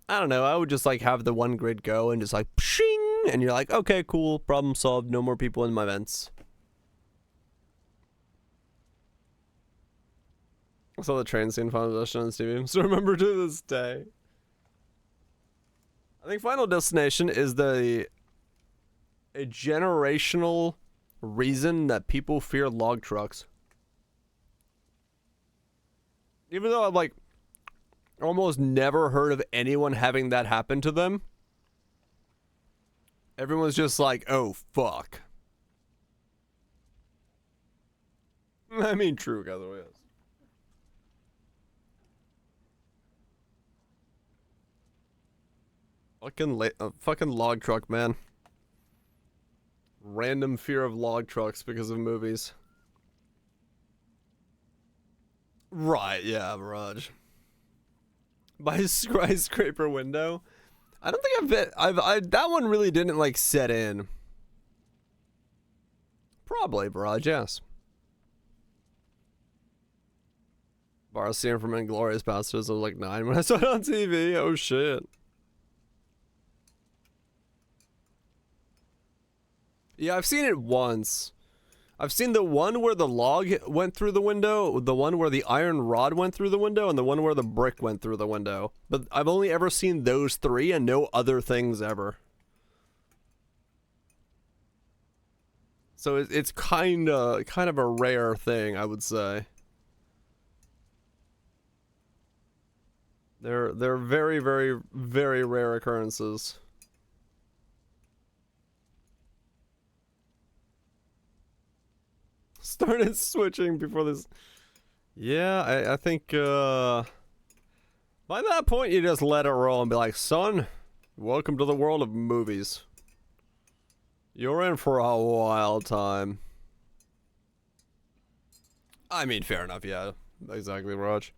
A: I don't know, I would just, like, have the one grid go and just, like, pshing! And you're like, okay, cool, problem solved, no more people in my vents. I saw the train scene Final Destination on TV. So remember to this day. I think Final Destination is a generational reason that people fear log trucks. Even though I've like almost never heard of anyone having that happen to them. Everyone's just like, oh fuck. I mean, true, by the way. Fucking log truck, man. Random fear of log trucks because of movies. Right, yeah, Raj. By skyscraper window. I don't think that one really didn't like set in. Probably, Barrage, yes. Bar scene from Inglourious Basterds. I was like 9 when I saw it on TV. Oh shit. Yeah, I've seen it once. I've seen the one where the log went through the window, the one where the iron rod went through the window, and the one where the brick went through the window. But I've only ever seen those three and no other things ever. So it's kind of a rare thing, I would say. They're very, very, very rare occurrences. Started switching before this. Yeah, I think by that point you just let it roll and be like, son, welcome to the world of movies. You're in for a wild time. I mean, fair enough, yeah. Exactly, Raj.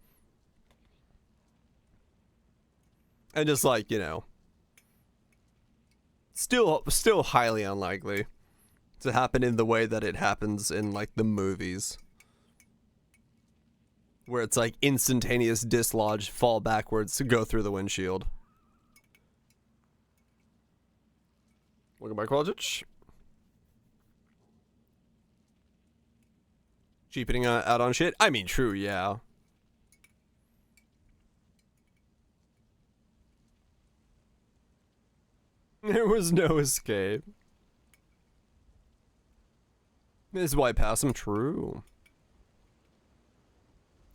A: And just like, you know, still highly unlikely to happen in the way that it happens in like the movies, where it's like instantaneous dislodge, fall backwards to go through the windshield. Welcome back, Qualtich. Cheapening out on shit. I mean, true, yeah. There was no escape. This is why I pass him. True.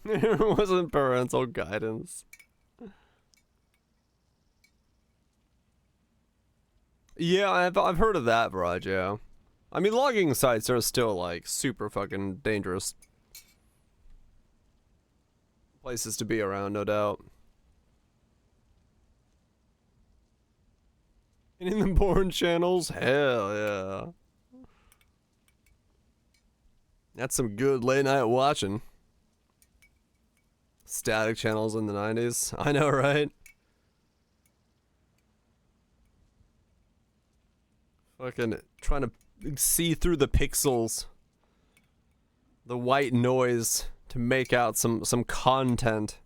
A: There wasn't parental guidance. Yeah, I've heard of that, Raj, yeah. I mean, logging sites are still, like, super fucking dangerous places to be around, no doubt. And in the porn channels? Hell yeah. That's some good late night watching. Static channels in the 90s. I know, right? Fucking trying to see through the pixels. The white noise to make out some content.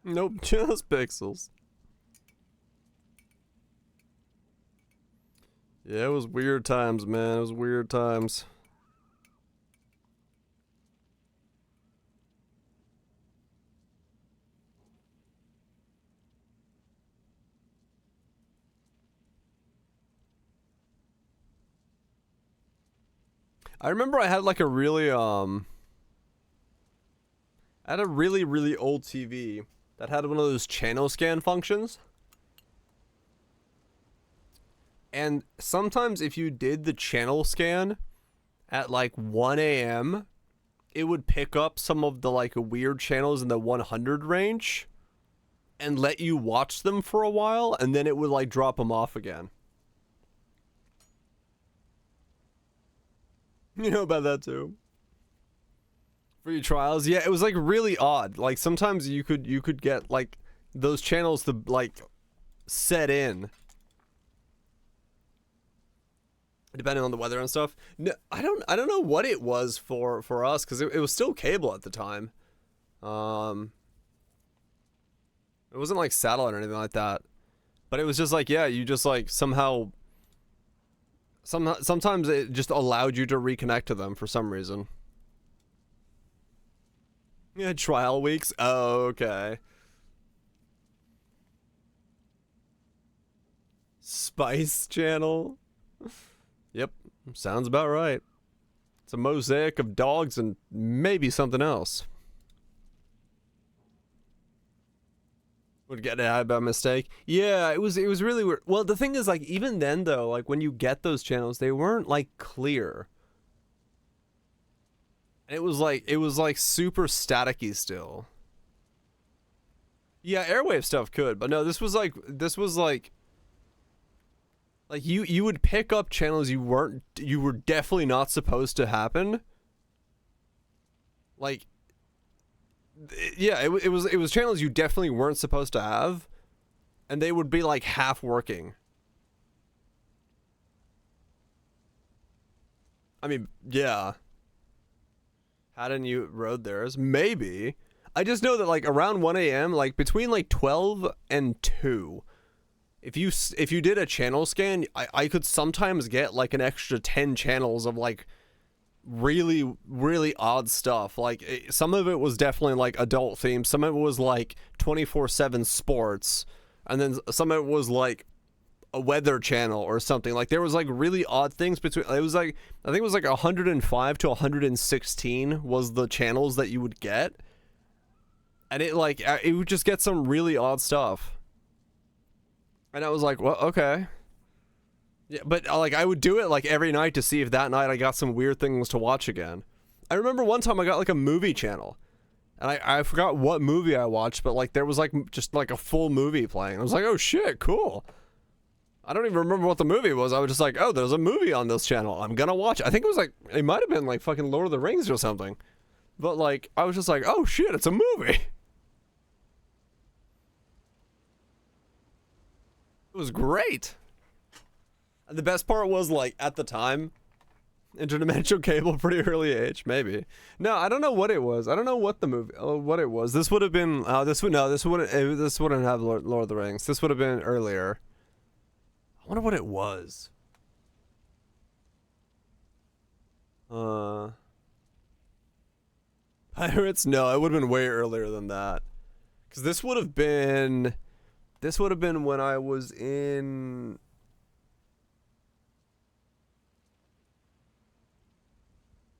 A: Nope, just pixels. Yeah, it was weird times, man. It was weird times. I remember I had like a really I had a really old TV that had one of those channel scan functions. And sometimes if you did the channel scan at like 1 a.m., it would pick up some of the like weird channels in the 100 range and let you watch them for a while, and then it would like drop them off again. You know about that too? Free trials? Yeah, it was like really odd. Like sometimes you could get like those channels to like set in depending on the weather and stuff. No, I don't know what it was for us, because it was still cable at the time. It wasn't like satellite or anything like that, but it was just like, yeah, you just like sometimes it just allowed you to reconnect to them for some reason. Yeah, trial weeks. Oh, okay. Spice Channel. Yep, sounds about right. It's a mosaic of dogs and maybe something else. Would get it by mistake. Yeah, it was really weird. Well, the thing is, like, even then though, like when you get those channels, they weren't like clear. And it was like super staticky still. Yeah, airwave stuff could, but no, this was like you would pick up channels you were definitely not supposed to happen. Like, yeah, it was channels you definitely weren't supposed to have, and they would be like half working. I mean, yeah. Hadn't you rode theirs? Maybe. I just know that like around 1 a.m., like between like 12 and 2, if you did a channel scan, I could sometimes get like an extra 10 channels of like really odd stuff. Like some of it was definitely like adult themed, some of it was like 24/7 sports, and then some of it was like a weather channel or something. Like there was like really odd things between. It was like, I think it was like 105 to 116 was the channels that you would get, and it would just get some really odd stuff. And I was like, well, okay. Yeah, but like I would do it like every night to see if that night I got some weird things to watch again. I remember one time I got like a movie channel, and I forgot what movie I watched, but like there was like just like a full movie playing. I was like, oh shit, cool. I don't even remember what the movie was. I was just like, oh, there's a movie on this channel, I'm gonna watch it. I think it was like, it might have been like fucking Lord of the Rings or something. But like, I was just like, oh shit, it's a movie. It was great. And the best part was like, at the time, interdimensional cable, pretty early age, maybe. No, I don't know what it was. I don't know what the movie, what it was. This would have been, this wouldn't have Lord of the Rings. This would have been earlier. I wonder what it was. Pirates? No, it would have been way earlier than that. Because this would have been when I was in...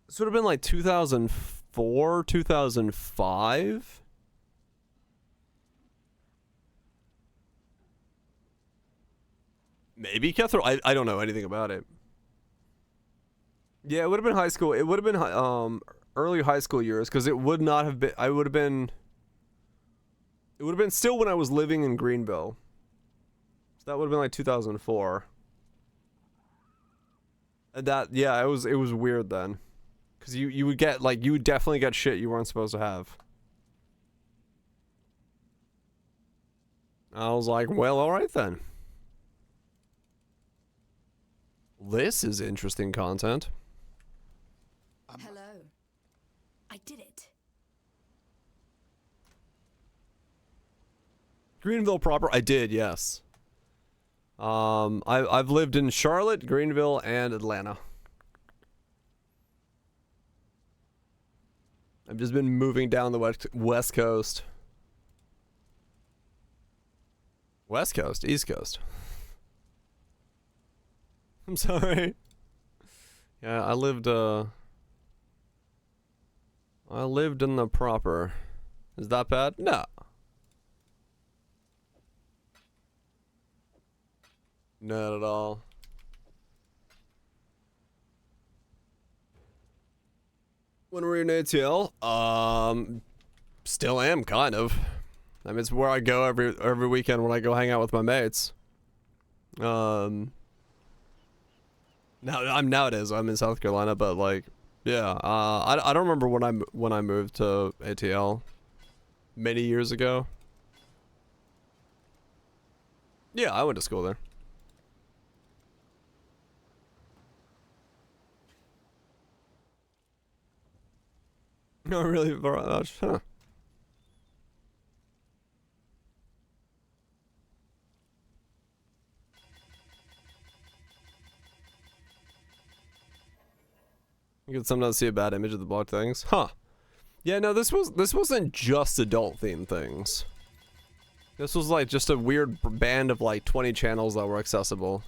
A: This would have been like 2004, 2005. Maybe, Kethro? I don't know anything about it. Yeah, it would have been high school. It would have been early high school years, because it would not have been... It would have been still when I was living in Greenville. So that would have been like 2004. And that, yeah, it was weird then. Because you would get, like, you would definitely get shit you weren't supposed to have. I was like, well, alright then. This is interesting content.
B: Hello. I did it.
A: Greenville proper? I did, yes. I've lived in Charlotte, Greenville, and Atlanta. I've just been moving down the west coast. West coast, east coast. I'm sorry. Yeah, I lived in the proper. Is that bad? No. Not at all. When were you in ATL? Still am, kind of. I mean, it's where I go every weekend when I go hang out with my mates. Nowadays I'm in South Carolina, but like, yeah. I don't remember when I moved to ATL. Many years ago. Yeah, I went to school there. Not really very much, huh? You can sometimes see a bad image of the blocked things, huh? Yeah, no, this wasn't just adult themed things. This was like just a weird band of like 20 channels that were accessible.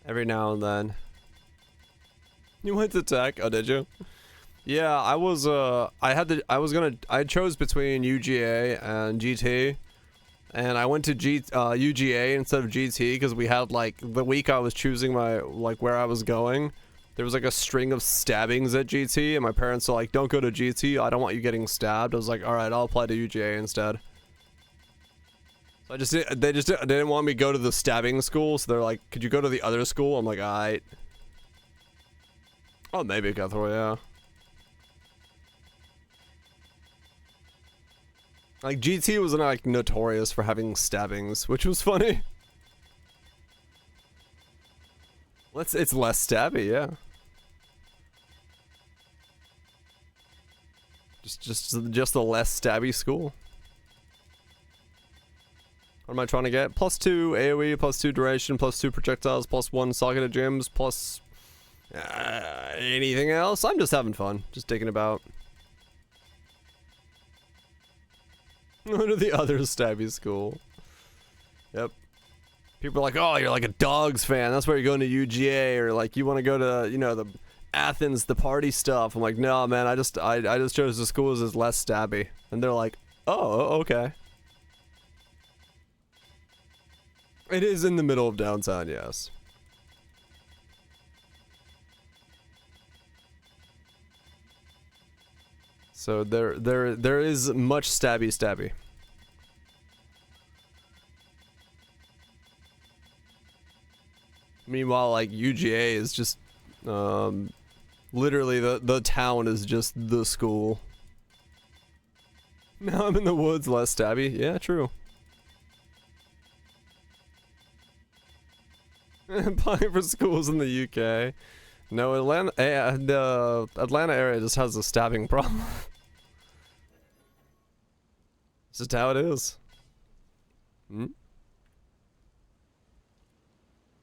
A: Every now and then. You went to tech? Oh, did you? Yeah, I chose between UGA and GT. And I went to UGA instead of GT because we had like the week I was choosing where I was going. There was like a string of stabbings at GT and my parents were like, don't go to GT, I don't want you getting stabbed. I was like, alright, I'll apply to UGA instead. So they didn't want me to go to the stabbing school, so they're like, could you go to the other school? I'm like, alright. Oh, maybe Guthrie, yeah. Like, GT was like notorious for having stabbings, which was funny. It's less stabby, yeah. Just the less stabby school. What am I trying to get? +2 AoE, +2 duration, +2 projectiles, +1 socketed gems, plus anything else? I'm just having fun, just digging about. Go to the other stabby school. Yep. People are like, oh, you're like a Dogs fan. That's why you're going to UGA, or like you want to go to, you know, the Athens, the party stuff. I'm like, no, man. I just chose the schools as less stabby, and they're like, oh, okay. It is in the middle of downtown, yes. So there is much stabby. Meanwhile, like UGA is just literally the town is just the school. Now I'm in the woods, less stabby. Yeah, true. Applying for schools in the UK. No, the Atlanta area just has a stabbing problem. It's just how it is. Hmm?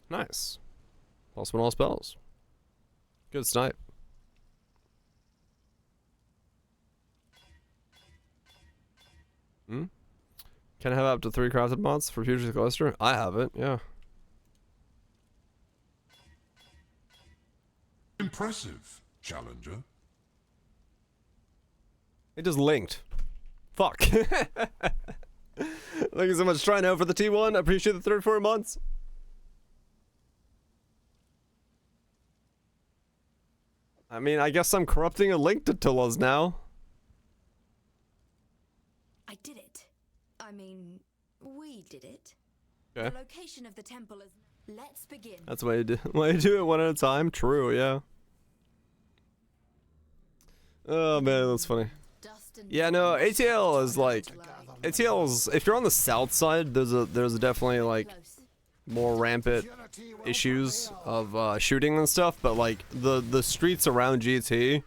A: Nice. +1 all spells. Good snipe. Hmm? Can I have up to 3 crafted mods for future cluster? I have it, yeah.
G: Impressive, Challenger.
A: It just linked. Fuck. Thank you so much, Trino, for the T1. I appreciate the 34 months. I mean, I guess I'm corrupting a link to Tulla's now.
B: I did it. I mean, we did it.
A: Okay.
B: The location of the temple is... Let's begin.
A: That's why you do it one at a time. True, yeah. Oh man, that's funny. Yeah, no, ATL is like... ATL's... If you're on the south side, there's definitely like more rampant issues of shooting and stuff, but like the streets around GT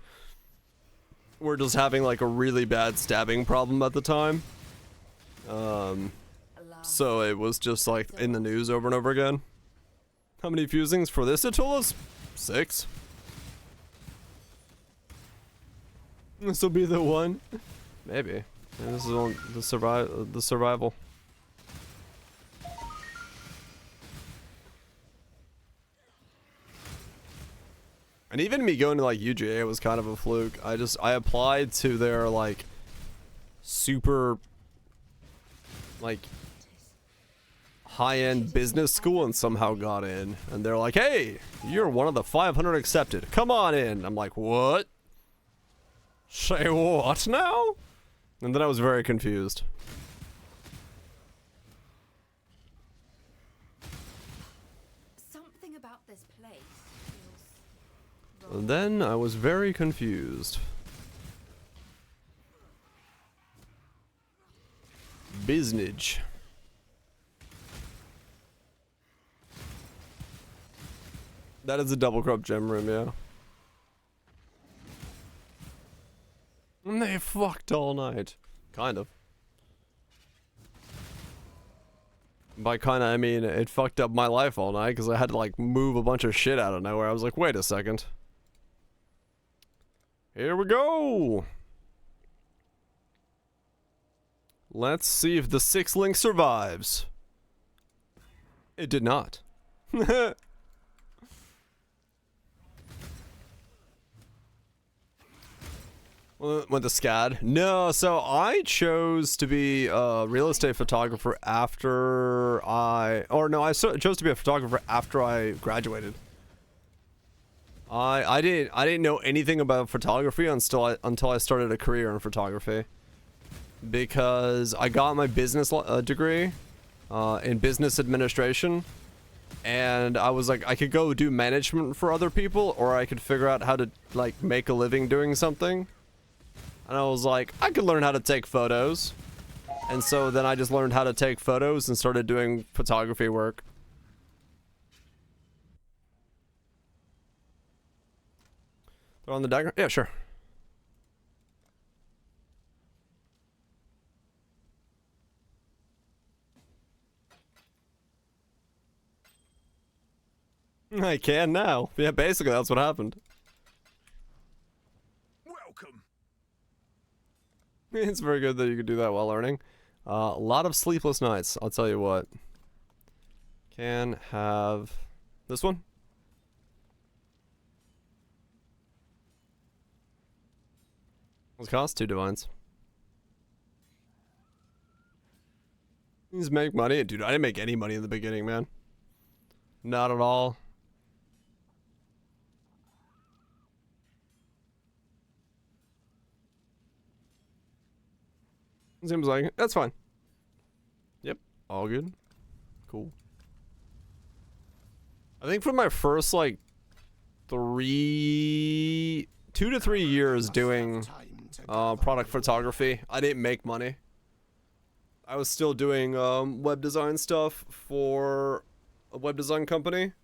A: were just having like a really bad stabbing problem at the time. So it was just like in the news over and over again. How many fusings for this Atula's? 6. This will be the one. Maybe. Yeah, this is on the survival. And even me going to like UGA was kind of a fluke. I applied to their like super like high-end business school and somehow got in. And they're like, hey, you're one of the 500 accepted. Come on in. I'm like, what? Say what now? And then I was very confused.
B: Something about this place feels wrong.
A: And then I was very confused. Biznage. That is a double crop gem room, yeah. And they fucked all night. Kind of. By kinda, I mean, it fucked up my life all night because I had to like move a bunch of shit out of nowhere. I was like, wait a second. Here we go! Let's see if the 6 link survives. It did not. Went to SCAD? No, so I chose to be a real estate photographer after I chose to be a photographer after I graduated. I didn't know anything about photography until I started a career in photography. Because I got my business degree in business administration, and I was like, I could go do management for other people, or I could figure out how to like make a living doing something. And I was like, I could learn how to take photos. And so then I just learned how to take photos and started doing photography work. They're on the diagram? Yeah, sure. I can now. Yeah, basically that's what happened.
G: Welcome.
A: It's very good that you could do that while learning. A lot of sleepless nights, I'll tell you what. Can have this one. What's it cost? 2 divines. Just make money. Dude, I didn't make any money in the beginning, man. Not at all. Seems like it. That's fine. Yep. All good. Cool. I think for my first, like, 2 to 3 years doing product photography, I didn't make money. I was still doing web design stuff for a web design company.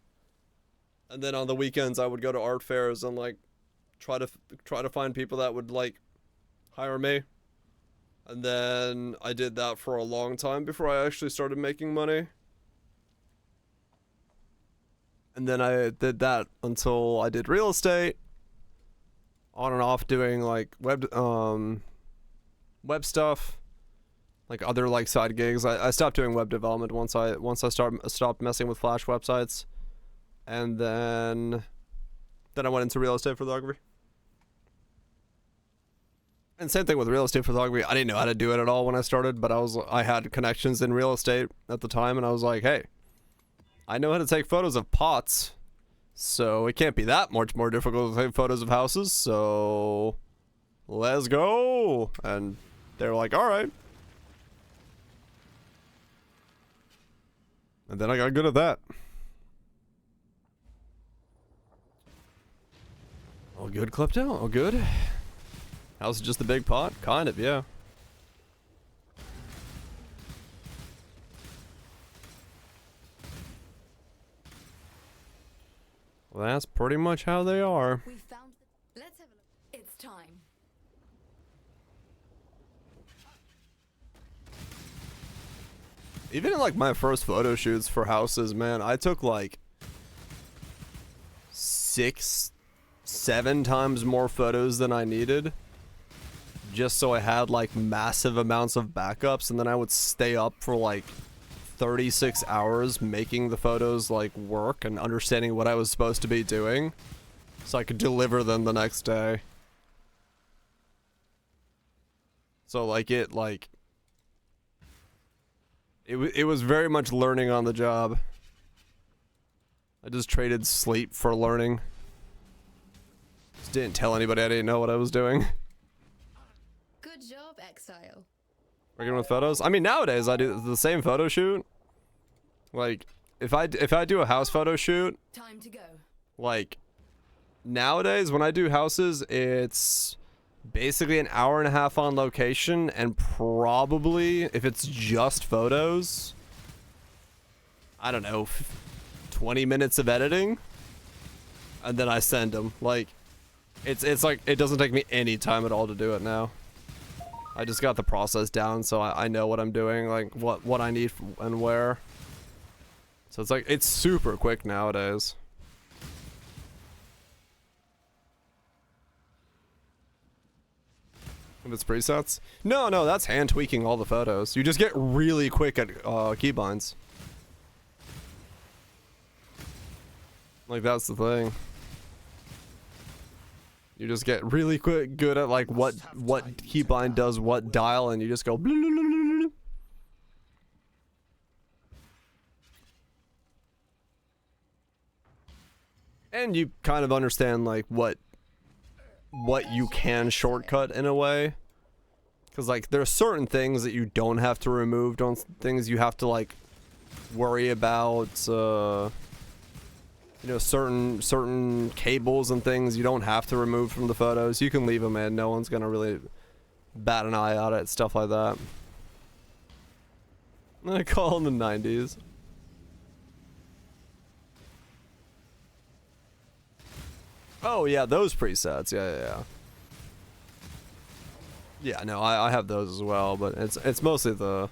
A: And then on the weekends, I would go to art fairs and, like, try to find people that would, like, hire me. And then I did that for a long time before I actually started making money. And then I did that until I did real estate. On and off doing like web stuff. Like other like side gigs. I stopped doing web development once I stopped messing with Flash websites. And then I went into real estate photography. And same thing with real estate photography. I didn't know how to do it at all when I started, but I had connections in real estate at the time, and I was like, hey, I know how to take photos of pots, so it can't be that much more difficult to take photos of houses, so let's go. And they were like, all right. And then I got good at that. All good, Klepto? All good? House is just a big pot? Kind of, yeah. Well, that's pretty much how they are.
B: We found the... Let's have a look. It's time.
A: Even in like my first photo shoots for houses, man, I took like 6, 7 times more photos than I needed, just so I had like massive amounts of backups, and then I would stay up for like 36 hours making the photos like work and understanding what I was supposed to be doing so I could deliver them the next day. So like it was very much learning on the job. I just traded sleep for learning. Just didn't tell anybody I didn't know what I was doing.
B: Good job, Exile.
A: Working with photos? I mean, nowadays I do the same photo shoot. Like, if I do a house photo shoot,
B: Time to go.
A: like, nowadays when I do houses, it's basically an hour and a half on location, and probably, if it's just photos, I don't know, 20 minutes of editing, and then I send them. Like, it's like, it doesn't take me any time at all to do it now. I just got the process down, so I know what I'm doing, like, what I need and where. So it's like, it's super quick nowadays. If it's presets? No, that's hand tweaking all the photos. You just get really quick at keybinds. Like, that's the thing. You just get really good at like what keybind does what dial, and you just go. Blah, blah, blah, blah, blah. And you kind of understand like what you can shortcut in a way, because like there are certain things that you don't have to remove, things you have to like worry about. You know, certain cables and things you don't have to remove from the photos. You can leave them in. No one's gonna really bat an eye at it. Stuff like that. I call them the 90s. Oh yeah, those presets. Yeah. Yeah, no, I have those as well, but it's mostly the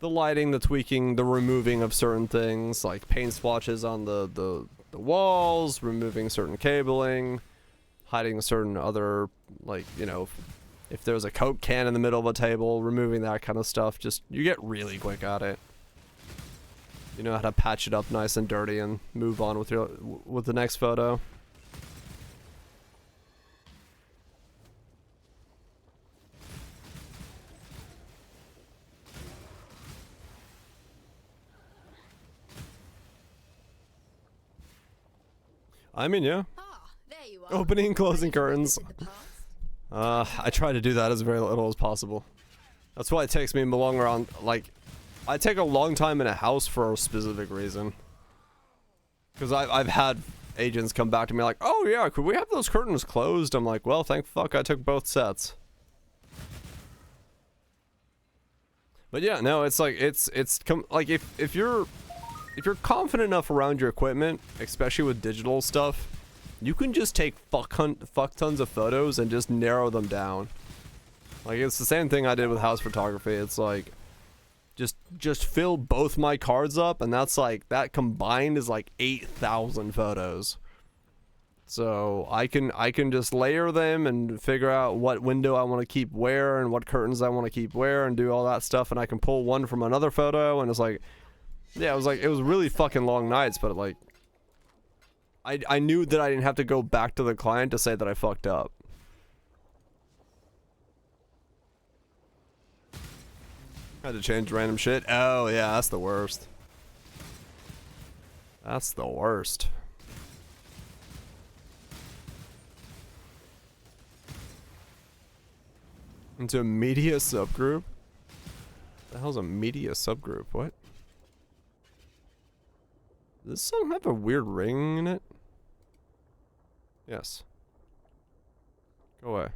A: lighting, the tweaking, the removing of certain things, like paint splotches on the walls, removing certain cabling, hiding certain other, like, you know, if there's a Coke can in the middle of a table, removing that kind of stuff. Just, you get really quick at it. You know how to patch it up nice and dirty and move on with the next photo. I mean, yeah.
B: Ah, there you are.
A: Opening and closing
B: Ready to
A: curtains.
B: revisit the past?
A: I try to do that as very little as possible. That's why it takes me longer on, like, I take a long time in a house for a specific reason. Because I've had agents come back to me like, oh yeah, could we have those curtains closed? I'm like, well, thank fuck I took both sets. But yeah, no, it's like, like, if you're confident enough around your equipment, especially with digital stuff, you can just take fuck tons of photos and just narrow them down. Like, it's the same thing I did with house photography. It's like, just fill both my cards up, and that's like, that combined is like 8,000 photos. So I can just layer them and figure out what window I want to keep where and what curtains I want to keep where and do all that stuff, and I can pull one from another photo, and it's like, yeah, it was really fucking long nights, but like, I knew that I didn't have to go back to the client to say that I fucked up. Had to change random shit. Oh yeah, that's the worst. That's the worst. Into a media subgroup? The hell's a media subgroup? What? Does this song have a weird ring in it? Yes. Go away.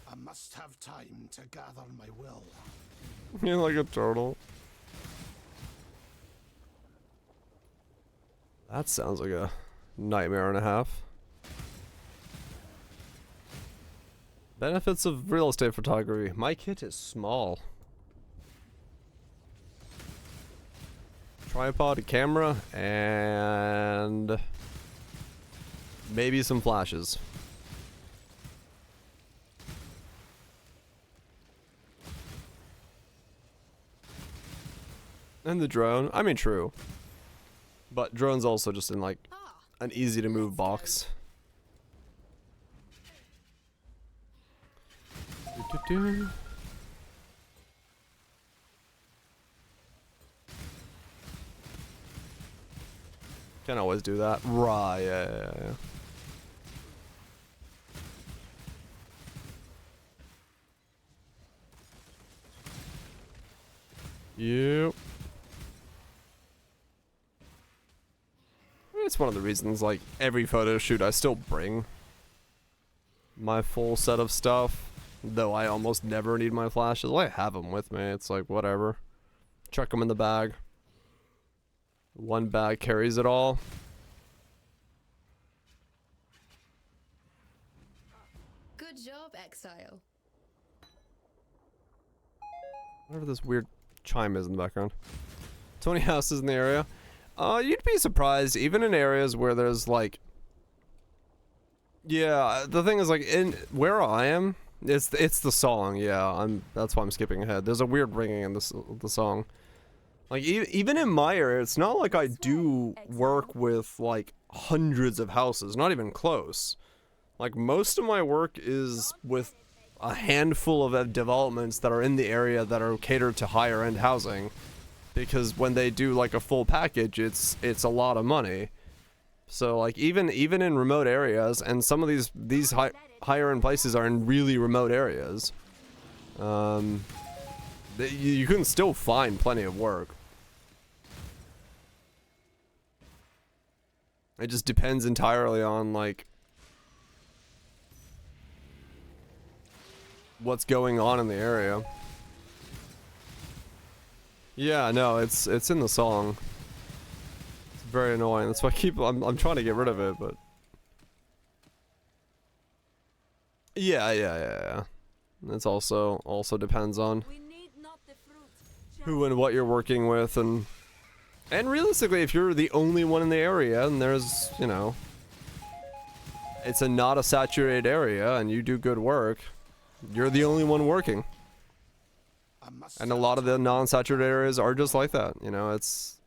C: I must have time to gather my will.
A: You're like a turtle. That sounds like a nightmare and a half. Benefits of real estate photography. My kit is small. Tripod, a camera, and maybe some flashes. And the drone. I mean, true. But drone's also just in like an easy to move box. Do-do-do. Can't always do that. Right, yeah. Yep. It's one of the reasons, like, every photo shoot I still bring my full set of stuff, though I almost never need my flashes. I have them with me. It's like, whatever. Chuck them in the bag. One bag carries it all.
B: Good job, Exile.
A: Whatever this weird chime is in the background. 20 houses in the area. You'd be surprised, even in areas where there's like... Yeah, the thing is, like, in where I am, it's the song, yeah, that's why I'm skipping ahead. There's a weird ringing in the song. Like, even in my area, it's not like I do work with, like, hundreds of houses, not even close. Like, most of my work is with a handful of developments that are in the area that are catered to higher end housing, because when they do like a full package, it's a lot of money. So like even in remote areas, and some of these higher end places are in really remote areas, you can still find plenty of work. It just depends entirely on like what's going on in the area. Yeah, no, it's in the song. It's very annoying. That's why I'm trying to get rid of it, but yeah. It's also depends on who and what you're working with, and realistically, if you're the only one in the area and there's, you know, it's not a saturated area and you do good work, you're the only one working. And a lot of the non-saturated areas are just like that, you know. It's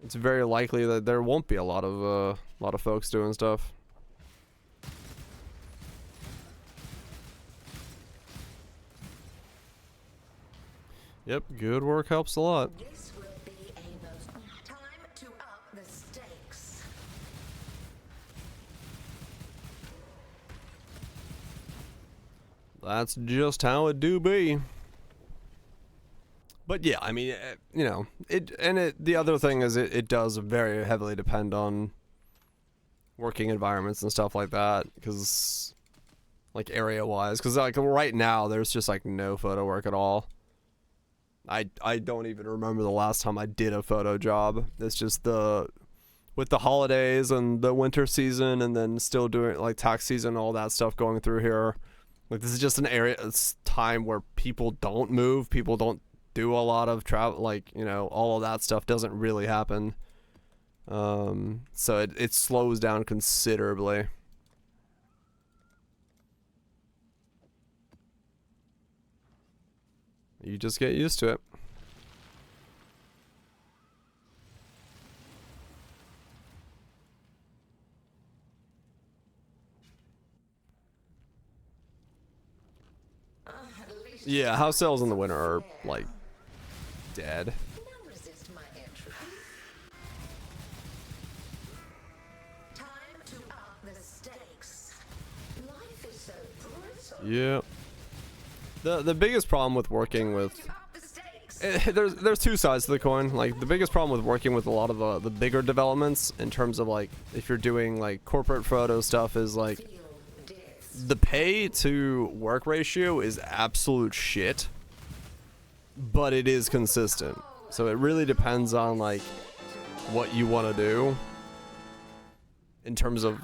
A: very likely that there won't be a lot of folks doing stuff. Yep, good work helps a lot.
E: This will be a most time to up the stakes.
A: That's just how it do be. But yeah, I mean, you know, the other thing is it does very heavily depend on working environments and stuff like that, because like area wise, because like right now there's just like no photo work at all. I don't even remember the last time I did a photo job. It's just with the holidays and the winter season, and then still doing like tax season, all that stuff going through here. Like this is just an area, it's time where people don't move, people don't do a lot of travel, like, you know, all of that stuff doesn't really happen. So it slows down considerably. You just get used to it. Yeah, house sales in the winter are like dead.
E: Now resist my entry. Time to up the stakes. Life is so brittle.
A: Yeah. The biggest problem with working with
E: To up the stakes.
A: there's two sides to the coin. Like the biggest problem with working with a lot of the bigger developments in terms of like if you're doing like corporate photo stuff is like
E: Feel death.
A: the pay to work ratio is absolute shit, but it is consistent. So it really depends on like what you want to do in terms of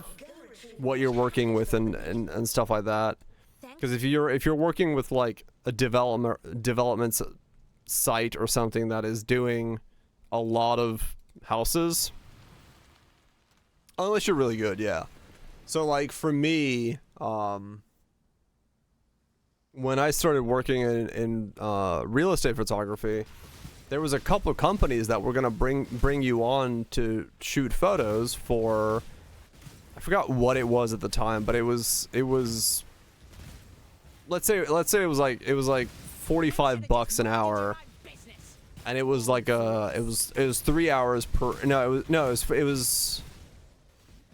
A: what you're working with and stuff like that. Because if you're working with like a development site or something that is doing a lot of houses, unless you're really good, yeah. So like for me, when I started working in real estate photography, there was a couple of companies that were gonna bring you on to shoot photos for, I forgot what it was at the time, but it was let's say it was like $45 an hour, and it was like it was 3 hours per, it was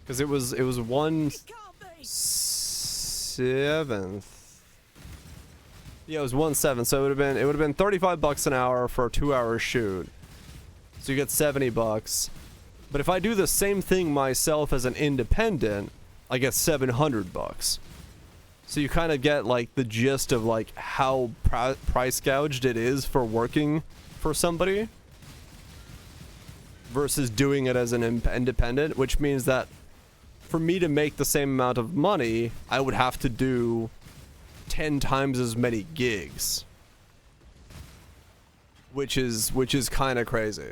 A: because it was 1/7. Yeah, it was 1/7, so it would have been $35 an hour for a 2-hour shoot. So you get $70. But if I do the same thing myself as an independent, I get $700. So you kind of get like the gist of like how price gouged it is for working for somebody versus doing it as an independent, which means that for me to make the same amount of money, I would have to do 10 times as many gigs, which is kind of crazy.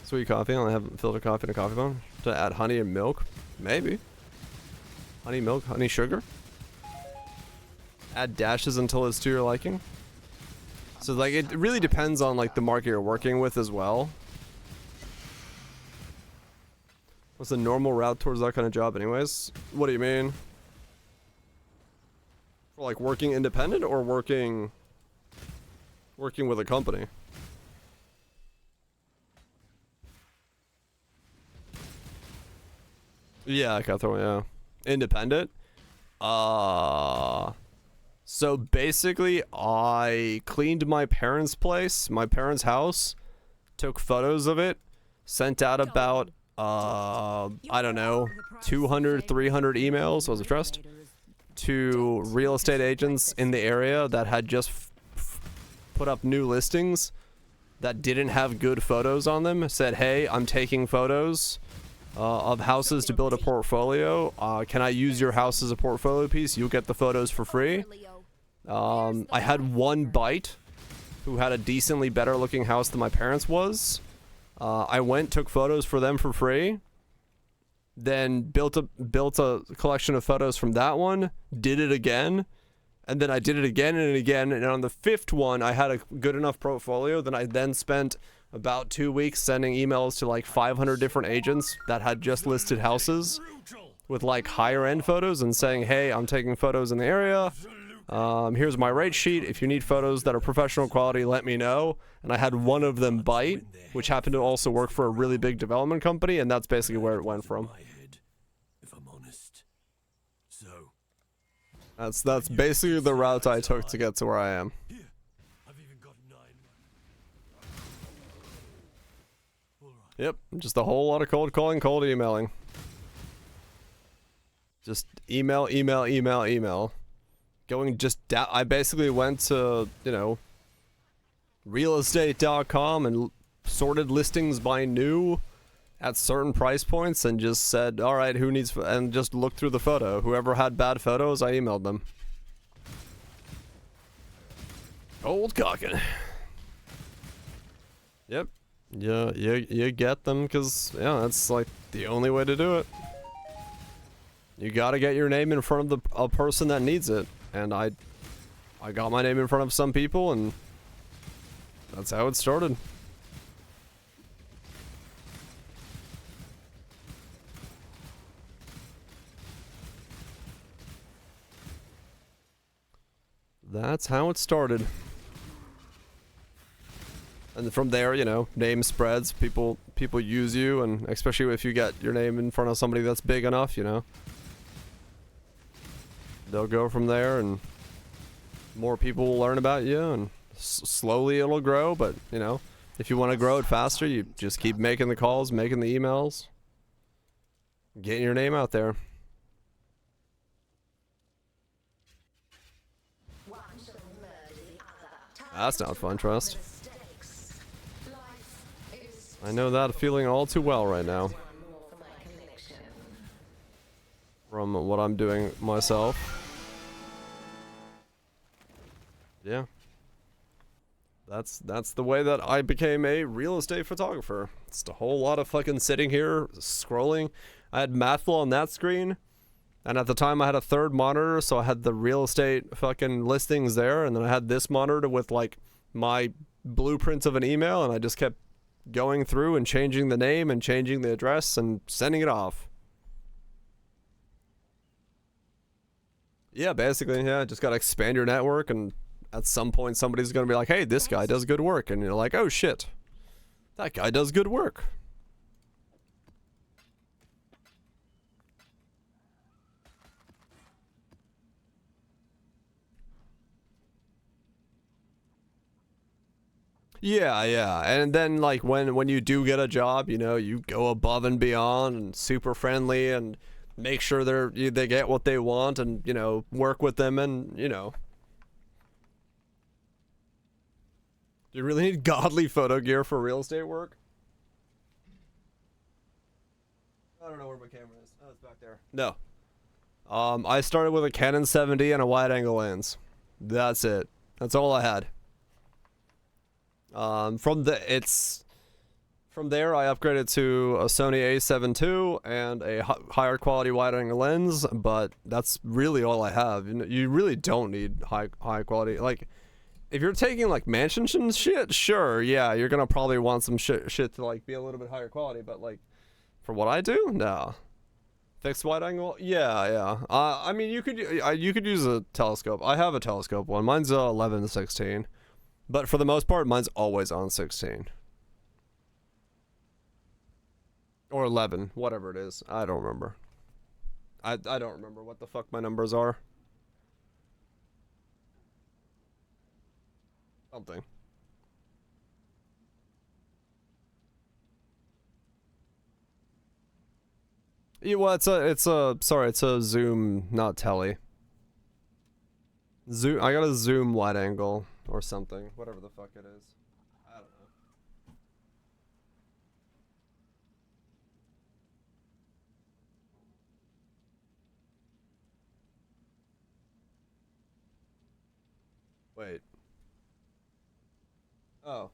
A: Sweet coffee. I only have filter coffee in a coffee bone. To add honey and milk, maybe. Honey, milk, honey, sugar. Add dashes until it's to your liking. So like it really depends on like the market you're working with as well. What's the normal route towards that kind of job anyways? What do you mean? For like working independent or working with a company? Yeah, Cutthroat, yeah. Independent? So basically I cleaned my parents' place, my parents' house, took photos of it, sent out about I don't know, 200, 300 emails, was it trust? To real estate agents in the area that had just put up new listings that didn't have good photos on them. Said, hey, I'm taking photos of houses to build a portfolio. Can I use your house as a portfolio piece? You'll get the photos for free. I had one bite who had a decently better looking house than my parents was. I went, took photos for them for free, then built a collection of photos from that one, did it again, and then I did it again and again, and on the 5th one I had a good enough portfolio that I then spent about 2 weeks sending emails to like 500 different agents that had just listed houses with like higher end photos and saying, hey, I'm taking photos in the area. Here's my rate sheet. If you need photos that are professional quality, let me know. And I had one of them bite, which happened to also work for a really big development company, and that's basically where it went from.
C: If I'm honest. So
A: that's basically the route I took to get to where I am.
C: here, I've even got 9.
A: Yep, just a whole lot of cold calling, cold emailing. Just email. Going just down. I basically went to, realestate.com and sorted listings by new at certain price points and just said, all right, who needs, and just looked through the photo. Whoever had bad photos, I emailed them. Old cocking. Yep. Yeah, you get them because, yeah, that's like the only way to do it. You gotta get your name in front of a person that needs it. And I got my name in front of some people, and that's how it started. That's how it started. And from there, name spreads, people use you, and especially if you get your name in front of somebody that's big enough, they'll go from there, and more people will learn about you, and slowly it'll grow. But if you want to grow it faster, you just keep making the calls, making the emails, getting your name out there. That's not fun, trust. I know that feeling all too well right now. From what I'm doing myself. Yeah. That's the way that I became a real estate photographer. It's a whole lot of fucking sitting here, scrolling. I had Mathful on that screen. And at the time I had a third monitor, so I had the real estate fucking listings there, and then I had this monitor with like my blueprints of an email, and I just kept going through and changing the name and changing the address and sending it off. Yeah, basically, yeah, just gotta expand your network, and at some point somebody's gonna be like, hey, this guy does good work, and you're like, oh shit, that guy does good work. Yeah, yeah, and then like when you do get a job, you know, you go above and beyond and super friendly and make sure they get what they want, and you know, work with them, and you know, do you really need godly photo gear for real estate work? I don't know where my camera is. Oh, it's back there. No. I started with a Canon 7D and a wide-angle lens. That's it. That's all I had. From there, I upgraded to a Sony A7 II and a higher quality wide-angle lens, but that's really all I have. You really don't need high quality. Like, if you're taking like mansions and shit, sure, yeah, you're gonna probably want some shit to like be a little bit higher quality. But like, for what I do, no. Fixed wide-angle, yeah. I mean, you could use a telescope. I have a telescope one. Mine's 11 to 16. But for the most part, mine's always on 16. Or 11, whatever it is. I don't remember. I don't remember what the fuck my numbers are. Something. Yeah, well, it's a zoom, not tele. Zoom, I got a zoom wide angle. Or something, whatever the fuck it is. I don't know. Wait. Oh.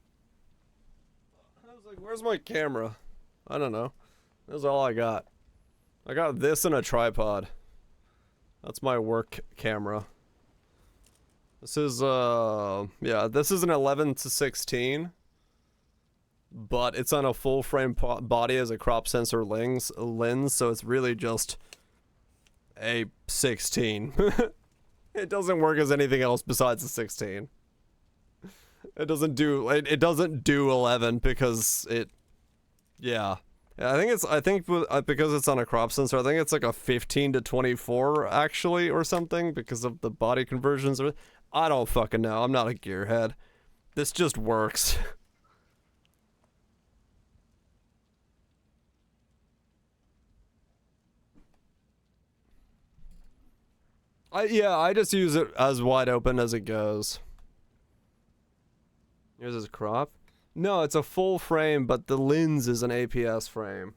A: I was like, where's my camera? I don't know. That's all I got. I got this and a tripod. That's my work camera. This is, yeah, this is an 11 to 16, but it's on a full frame body as a crop sensor lens, so it's really just a 16. It doesn't work as anything else besides a 16. It doesn't do 11 because it, yeah. I think because it's on a crop sensor, I think it's like a 15 to 24 actually or something because of the body conversions. I don't fucking know. I'm not a gearhead. This just works. I just use it as wide open as it goes. Here's his crop. No, it's a full frame, but the lens is an APS frame.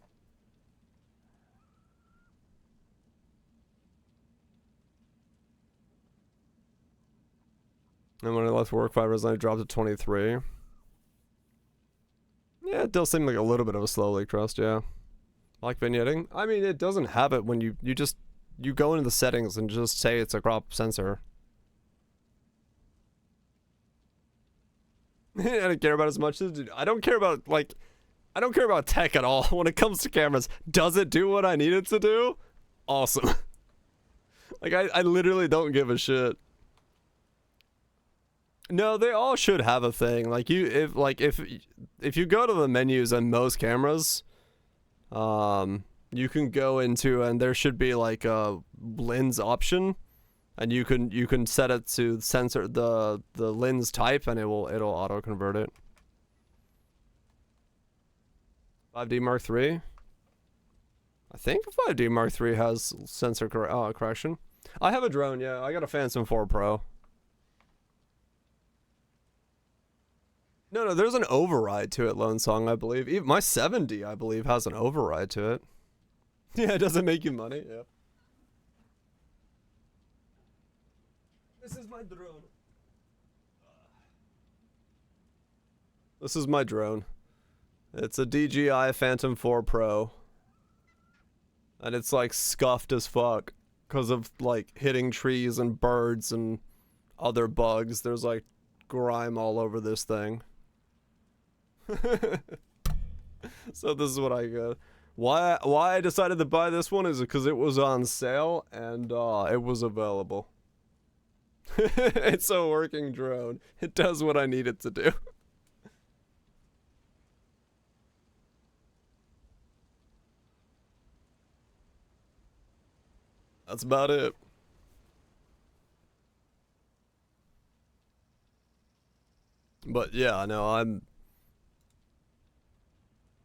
A: And when I left work, fibers I dropped to 23. Yeah, it does seem like a little bit of a slow leak crust, yeah. Like vignetting. I mean, it doesn't have it when you go into the settings and just say it's a crop sensor. I don't care about as much as I don't care about tech at all when it comes to cameras. Does it do what I need it to do? Awesome. Like I literally don't give a shit. No, they all should have a thing. Like if you go to the menus on most cameras, you can go into and there should be like a lens option, and you can set it to censor the lens type, and it'll auto convert it. 5D Mark III. I think 5D Mark III has sensor correction. I have a drone, yeah. I got a Phantom 4 Pro. No, there's an override to it, Lone Song, I believe. Even my 70, I believe, has an override to it. Yeah, it doesn't make you money. Yeah. This is my drone. This is my drone. It's a DJI Phantom 4 Pro. And it's like scuffed as fuck because of like hitting trees and birds and other bugs. There's like grime all over this thing. So this is what I got. Why I decided to buy this one is because it was on sale and it was available. It's a working drone. It does what I need it to do. That's about it. But yeah, no, I'm,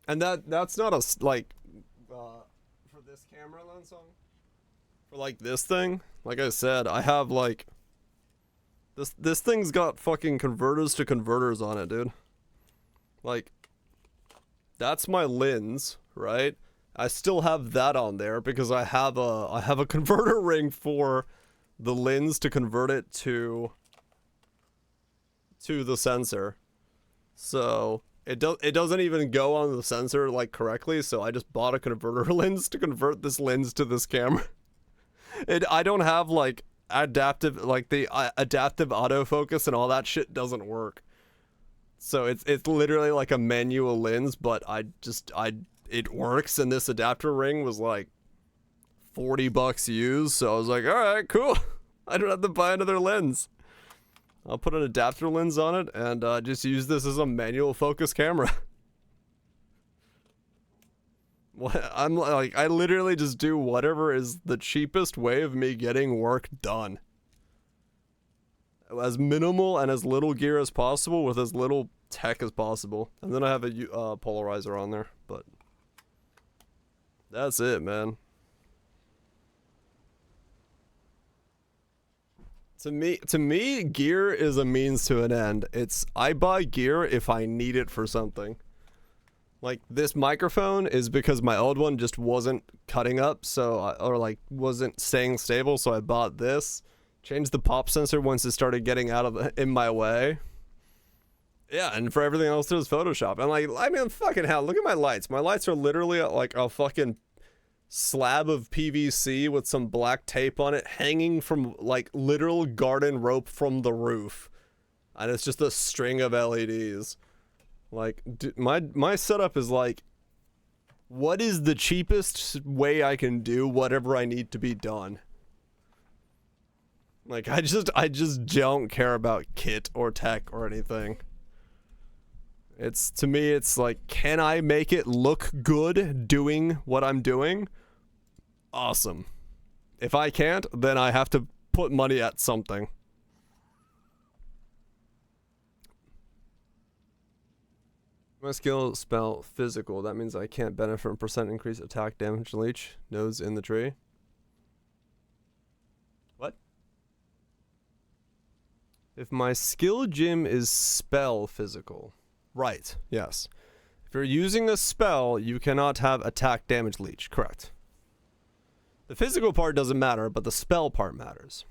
A: and that's not like for this camera lens song. For like this thing, like I said, I have like this thing's got fucking converters to converters on it, dude. Like that's my lens, right? I still have that on there because I have a converter ring for the lens to convert it to the sensor. So it doesn't even go on the sensor like correctly, so I just bought a converter lens to convert this lens to this camera. I don't have like adaptive, like the adaptive autofocus and all that shit doesn't work. So it's literally like a manual lens, but it works, and this adapter ring was like $40 used, so I was like, alright, cool. I don't have to buy another lens. I'll put an adapter lens on it and just use this as a manual focus camera. I'm like, I literally just do whatever is the cheapest way of me getting work done. As minimal and as little gear as possible with as little tech as possible. And then I have a polarizer on there, but that's it, man. To me, gear is a means to an end. I buy gear if I need it for something. Like this microphone is because my old one just wasn't cutting up, or like wasn't staying stable, so I bought this. Changed the pop sensor once it started getting in my way. Yeah, and for everything else, there's Photoshop. And like, I mean, fucking hell, look at my lights. My lights are literally like a fucking slab of PVC with some black tape on it hanging from like literal garden rope from the roof. And it's just a string of LEDs. Like, my setup is like, what is the cheapest way I can do whatever I need to be done? Like, I just don't care about kit or tech or anything. To me, it's like, can I make it look good doing what I'm doing? Awesome. If I can't, then I have to put money at something. My skill spell physical. That means I can't benefit from percent increase attack damage leech. Nodes in the tree. What? If my skill gem is spell physical. Right, yes. If you're using a spell, you cannot have attack damage leech. Correct. The physical part doesn't matter, but the spell part matters.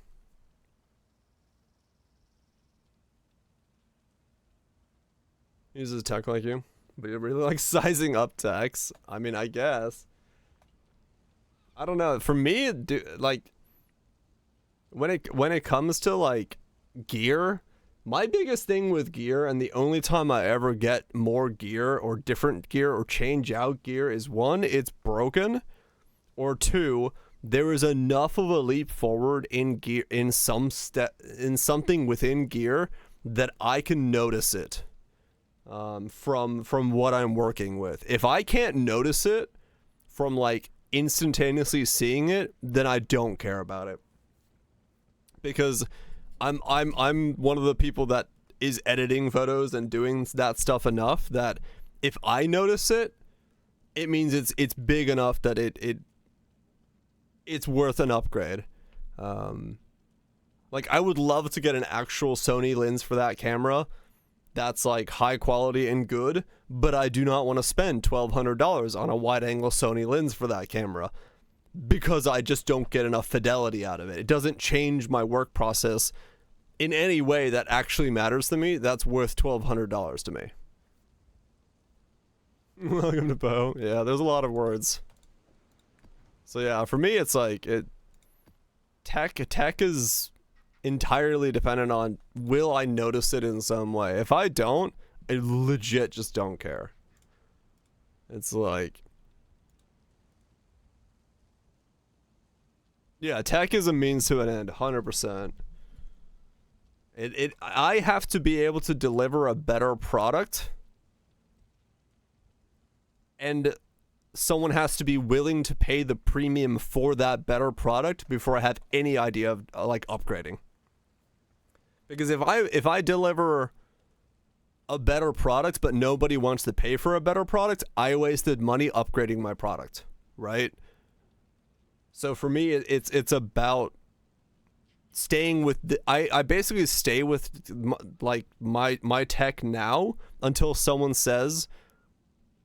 A: Uses tech like you, but you really like sizing up techs. I mean, I guess. I don't know. For me, like when it comes to like gear, my biggest thing with gear, and the only time I ever get more gear or different gear or change out gear is one, it's broken, or two, there is enough of a leap forward in gear in something within gear that I can notice it. From what I'm working with. If I can't notice it from like instantaneously seeing it, then I don't care about it. Because I'm one of the people that is editing photos and doing that stuff enough that if I notice it, it means it's big enough that it's worth an upgrade. Like I would love to get an actual Sony lens for that camera. that's like high quality and good, but I do not want to spend $1,200 on a wide angle Sony lens for that camera because I just don't get enough fidelity out of it. It doesn't change my work process in any way that actually matters to me. That's worth $1,200 to me. Welcome to Poe. Yeah, there's a lot of words. So yeah, for me, it's like tech is entirely dependent on, will I notice it in some way? If I don't, I legit just don't care. It's like, yeah, tech is a means to an end, 100%. I have to be able to deliver a better product, and someone has to be willing to pay the premium for that better product before I have any idea of like upgrading. Because if I deliver a better product but nobody wants to pay for a better product, I wasted money upgrading my product, right? So for me, it's about staying with I basically stay with my tech now until someone says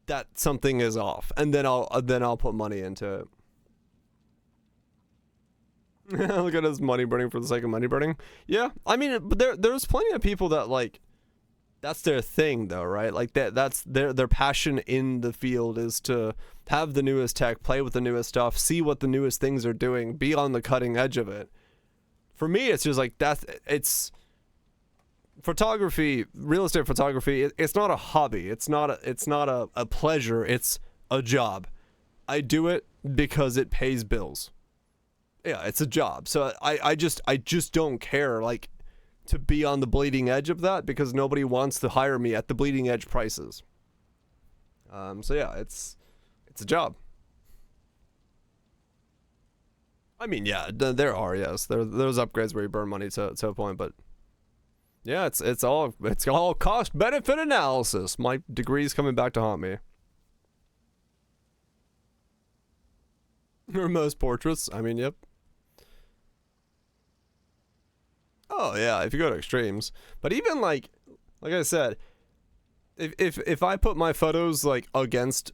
A: that something is off, and then I'll put money into it. Look at us money burning for the sake of money burning. Yeah, I mean, but there's plenty of people that like, that's their thing though, right? Like that's their passion in the field is to have the newest tech, play with the newest stuff, see what the newest things are doing, be on the cutting edge of it. For me, it's just like it's photography, real estate photography. It's not a hobby. It's not a pleasure. It's a job. I do it because it pays bills. Yeah, it's a job. So I just don't care like to be on the bleeding edge of that, because nobody wants to hire me at the bleeding edge prices. So yeah, it's a job. I mean, yeah, there are, yes, there's upgrades where you burn money to a point, but yeah, it's all cost benefit analysis. My degree's coming back to haunt me. Or most portraits. I mean, yep. Oh yeah, if you go to extremes. But even like I said, if I put my photos like against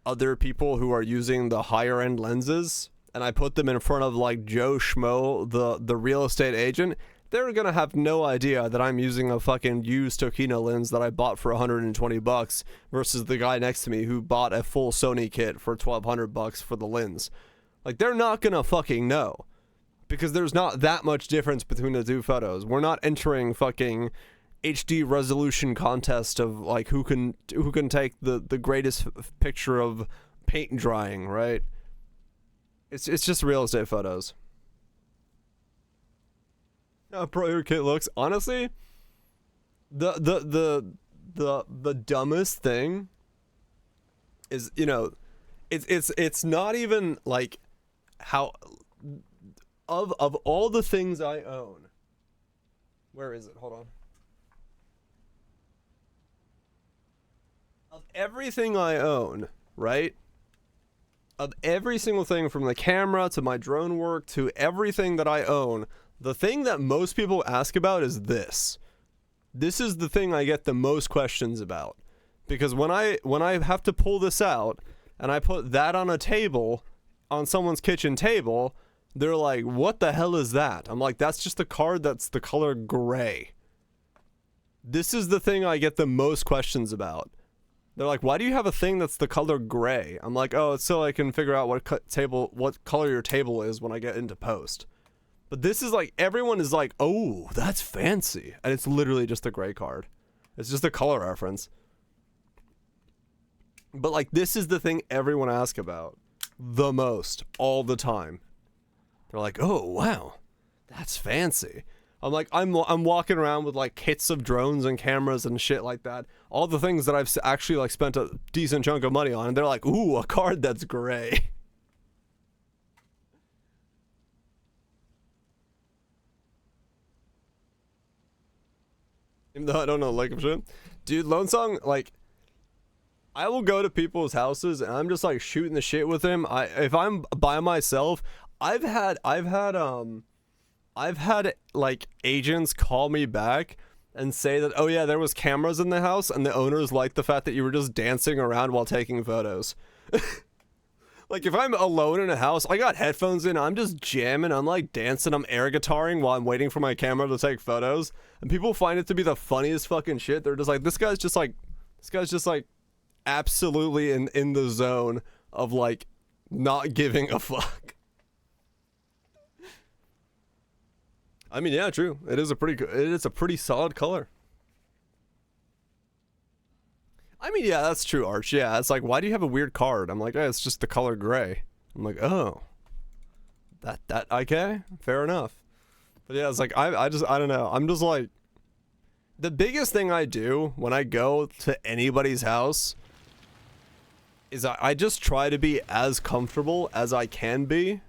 A: other people who are using the higher end lenses, and I put them in front of like Joe Schmo, the real estate agent, they're gonna have no idea that I'm using a fucking used Tokino lens that I bought for $120 versus the guy next to me who bought a full Sony kit for $1,200 for the lens. Like, they're not gonna fucking know, because there's not that much difference between the two photos. We're not entering fucking HD resolution contest of like who can take the greatest picture of paint drying, right? It's just real estate photos. How pro your kit looks. Honestly, the dumbest thing is, you know, it's not even like how of all the things I own. Where is it? Hold on. Of everything I own, right? Of every single thing, from the camera to my drone work to everything that I own, the thing that most people ask about is this. This is the thing I get the most questions about. Because when I have to pull this out and I put that on a table, on someone's kitchen table, they're like, what the hell is that? I'm like, that's just a card that's the color gray. This is the thing I get the most questions about. They're like, why do you have a thing that's the color gray? I'm like, oh, it's so I can figure out what color your table is when I get into post. But this is like, everyone is like, oh, that's fancy. And it's literally just a gray card. It's just a color reference. But like, this is the thing everyone asks about the most, all the time. They're like, oh, wow, that's fancy. I'm like, I'm walking around with like kits of drones and cameras and shit like that. All the things that I've actually like spent a decent chunk of money on. And they're like, ooh, a card that's gray. Even though I don't know like of shit. Dude, Lone Song, like, I will go to people's houses and I'm just like shooting the shit with him. If I'm by myself, I've had like agents call me back and say that, oh yeah, there was cameras in the house and the owners liked the fact that you were just dancing around while taking photos. Like, if I'm alone in a house, I got headphones in, I'm just jamming, I'm like dancing, I'm air guitaring while I'm waiting for my camera to take photos, and people find it to be the funniest fucking shit. They're just like, this guy's just like absolutely in the zone of like not giving a fuck. I mean, yeah, true. It is a pretty solid color. I mean, yeah, that's true, Arch. Yeah, it's like, why do you have a weird card? I'm like, it's just the color gray. I'm like, oh, that okay, fair enough. But yeah, it's like, I don't know. I'm just like, the biggest thing I do when I go to anybody's house is I just try to be as comfortable as I can be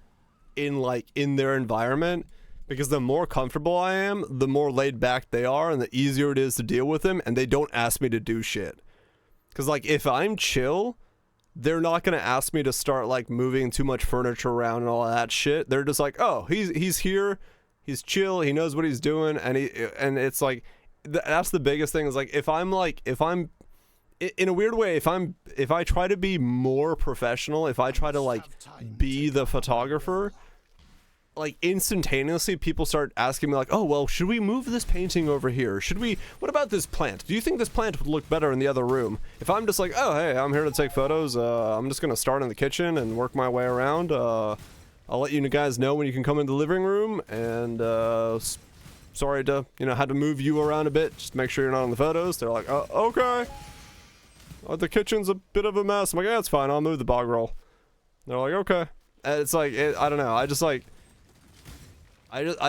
A: in their environment, because the more comfortable I am, the more laid back they are and the easier it is to deal with them, and they don't ask me to do shit. Because, like, if I'm chill, they're not going to ask me to start, like, moving too much furniture around and all that shit. They're just like, oh, he's here, he's chill, he knows what he's doing, and it's like, that's the biggest thing, is like, if I'm in a weird way, if I try to be more professional, if I try to, like, be the photographer, like, instantaneously people start asking me, like, oh, well, should we move this painting over here? What about this plant? Do you think this plant would look better in the other room? If I'm just like, oh, hey, I'm here to take photos, I'm just gonna start in the kitchen and work my way around, I'll let you guys know when you can come in the living room, and, sorry to, had to move you around a bit, just make sure you're not in the photos. They're like, okay. The kitchen's a bit of a mess. I'm like, yeah, it's fine, I'll move the bog roll. They're like, okay. And it's like, I don't know, I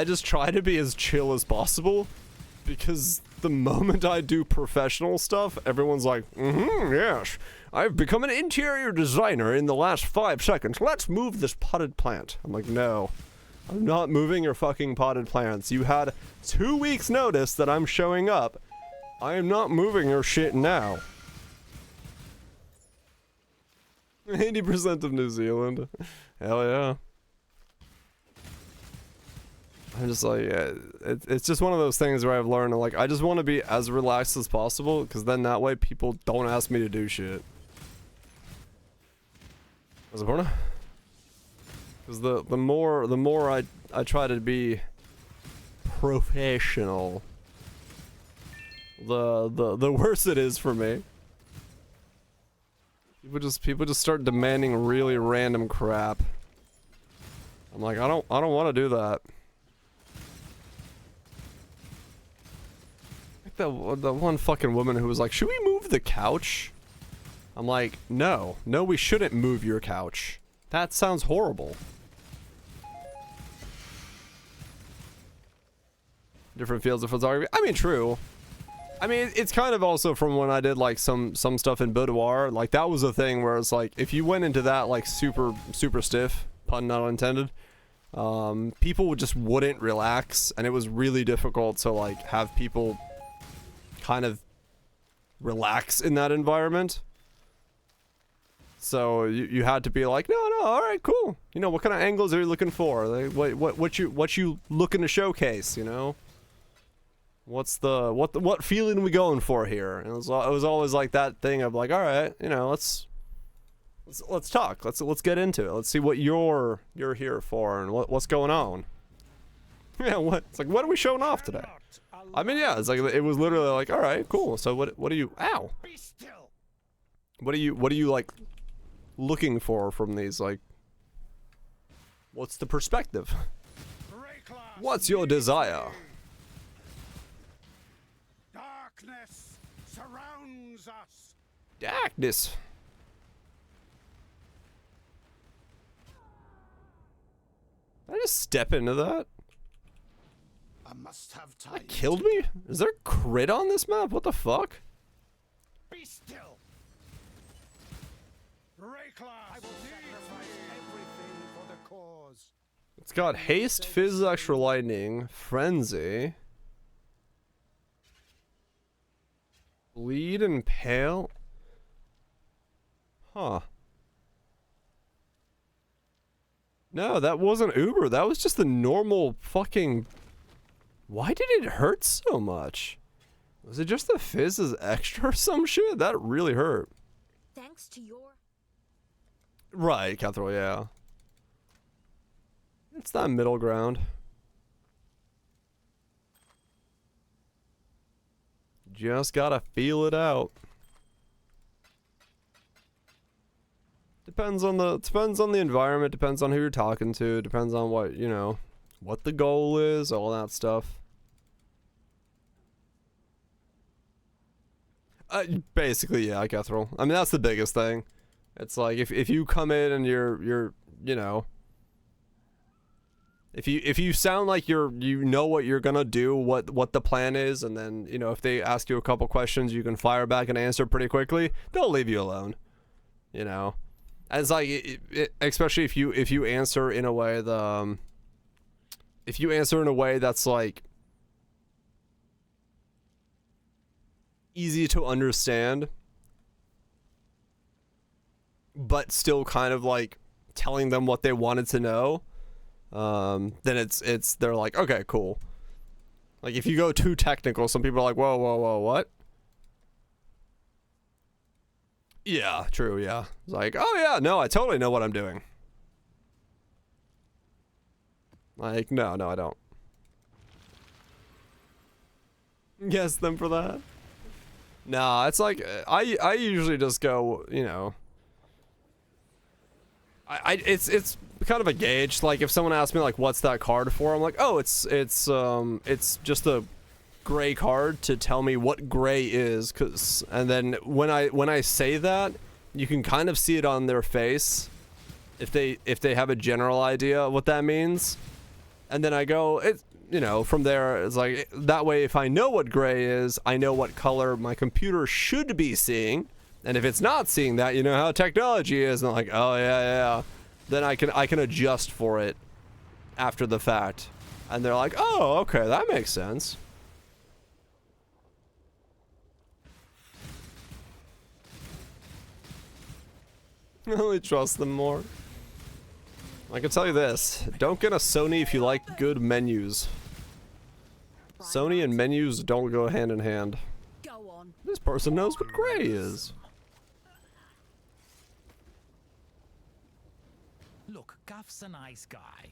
A: just try to be as chill as possible, because the moment I do professional stuff, everyone's like, yes, I've become an interior designer in the last 5 seconds. Let's move this potted plant. I'm like, no, I'm not moving your fucking potted plants. You had 2 weeks notice that I'm showing up. I am not moving your shit now. 80% of New Zealand. Hell yeah. I'm just like, yeah, it's just one of those things where I've learned, like, I just want to be as relaxed as possible, because then that way people don't ask me to do shit. What's the point? Because the more I try to be professional, the worse it is for me. People just start demanding really random crap. I'm like, I don't want to do that. The one fucking woman who was like, should we move the couch? I'm like, no, we shouldn't move your couch. That sounds horrible. Different fields of photography. I mean, true. I mean, it's kind of also from when I did like some stuff in boudoir. Like, that was a thing where it's like, if you went into that like super stiff, pun not intended, people just wouldn't relax, and it was really difficult to like have people kind of relax in that environment. So you had to be like, no, all right, cool. What kind of angles are you looking for? Like, what you looking to showcase? What feeling we going for here? And it was always like that thing of like, all right, let's talk. Let's get into it. Let's see what you're here for and what's going on. Yeah, it's like, what are we showing off today? I mean, yeah, it's like, it was literally like, all right, cool. So what do you, ow. What are you like looking for from these? Like, what's the perspective? What's your desire?
C: Darkness surrounds us.
A: Darkness. Did I just step into that?
C: I must have time.
A: That killed me? Is there crit on this map? What the fuck?
C: Be still. Rayclaw, I will sacrifice everything for the cause.
A: It's got haste, fizz, extra lightning, frenzy, bleed, and pale. Huh. No, that wasn't Uber. That was just the normal fucking... Why did it hurt so much? Was it just the fizz is extra or some shit? That really hurt.
F: Thanks to your...
A: Right, Cathro, yeah. It's that middle ground. Just gotta feel it out. Depends on the environment, depends on who you're talking to, depends on what, you know, what the goal is, all that stuff. Basically, yeah, Cathro. I mean, that's the biggest thing. It's like if you come in and you're you know, if you sound like you know what you're gonna do, what the plan is, and then, you know, if they ask you a couple questions, you can fire back and answer pretty quickly, they'll leave you alone. You know, and it's like especially if you answer in a way if you answer in a way that's like easy to understand, but still kind of like telling them what they wanted to know, then they're like, okay, cool. Like if you go too technical, some people are like, whoa, what? Yeah, true, yeah. It's like, oh yeah, no, I totally know what I'm doing. Like, no, I don't. Yes, them for that. Nah, it's like I usually just go, you know. It's kind of a gauge. Like if someone asks me like, what's that card for? I'm like, oh, it's just a gray card to tell me what gray is. And then when I say that, you can kind of see it on their face if they have a general idea of what that means. And then I go, you know, from there, it's like, that way if I know what gray is, I know what color my computer should be seeing. And if it's not seeing that, you know how technology is, and I'm like, oh yeah, then I can adjust for it after the fact. And they're like, oh, okay, that makes sense. I only trust them more. I can tell you this, don't get a Sony if you like good menus. Sony and menus don't go hand in hand.
F: Go on.
A: This person knows what gray is.
H: Look, Guff's a nice guy.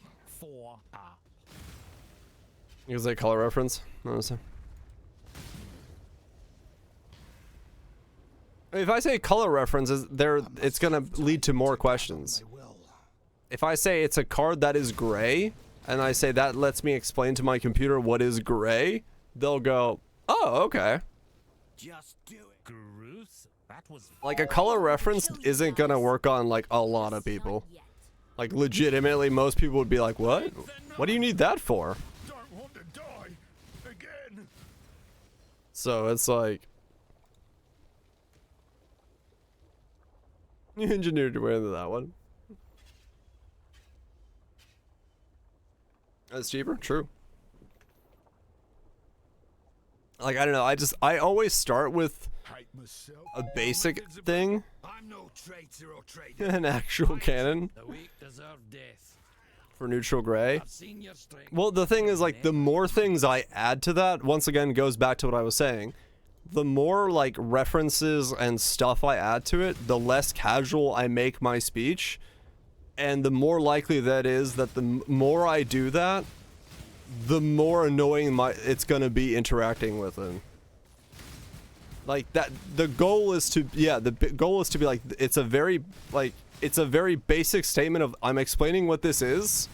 A: Is that a color reference? No, if I say color references, it's gonna lead to more questions. If I say it's a card that is gray, and I say that lets me explain to my computer what is gray, they'll go, oh, okay.
H: Just do it. Groose? That was
A: Like a color reference isn't gonna work on like a lot of people. Like legitimately, most people would be like, what? What do you need that for?
G: Don't want to die again.
A: So it's like, you engineered your way into that one. That's cheaper, true. Like, I don't know, I always start with a basic thing,
C: I'm no traitor or traitor.
A: an actual cannon
H: the weak deserve death.
A: for neutral gray.
H: I've seen your strength.
A: Well, the thing is, like, the more things I add to that, once again, goes back to what I was saying. The more, like, references and stuff I add to it, the less casual I make my speech. And the more likely that is that the more I do that, the more annoying it's gonna be interacting with it. Like that, the goal is to, yeah, the goal is to be like, it's a very basic statement of, I'm explaining what this is,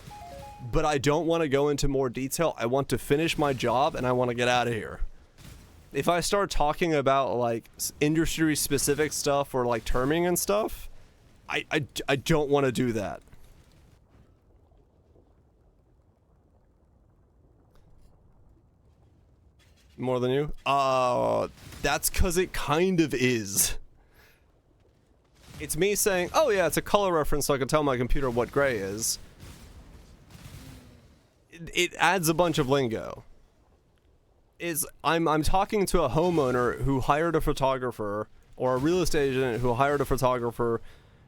A: but I don't want to go into more detail. I want to finish my job and I want to get out of here. If I start talking about like industry specific stuff or like terming and stuff, I don't want to do that. More than you? That's because it kind of is. It's me saying, oh yeah, it's a color reference so I can tell my computer what gray is. It adds a bunch of lingo. I'm talking to a homeowner who hired a photographer, or a real estate agent who hired a photographer,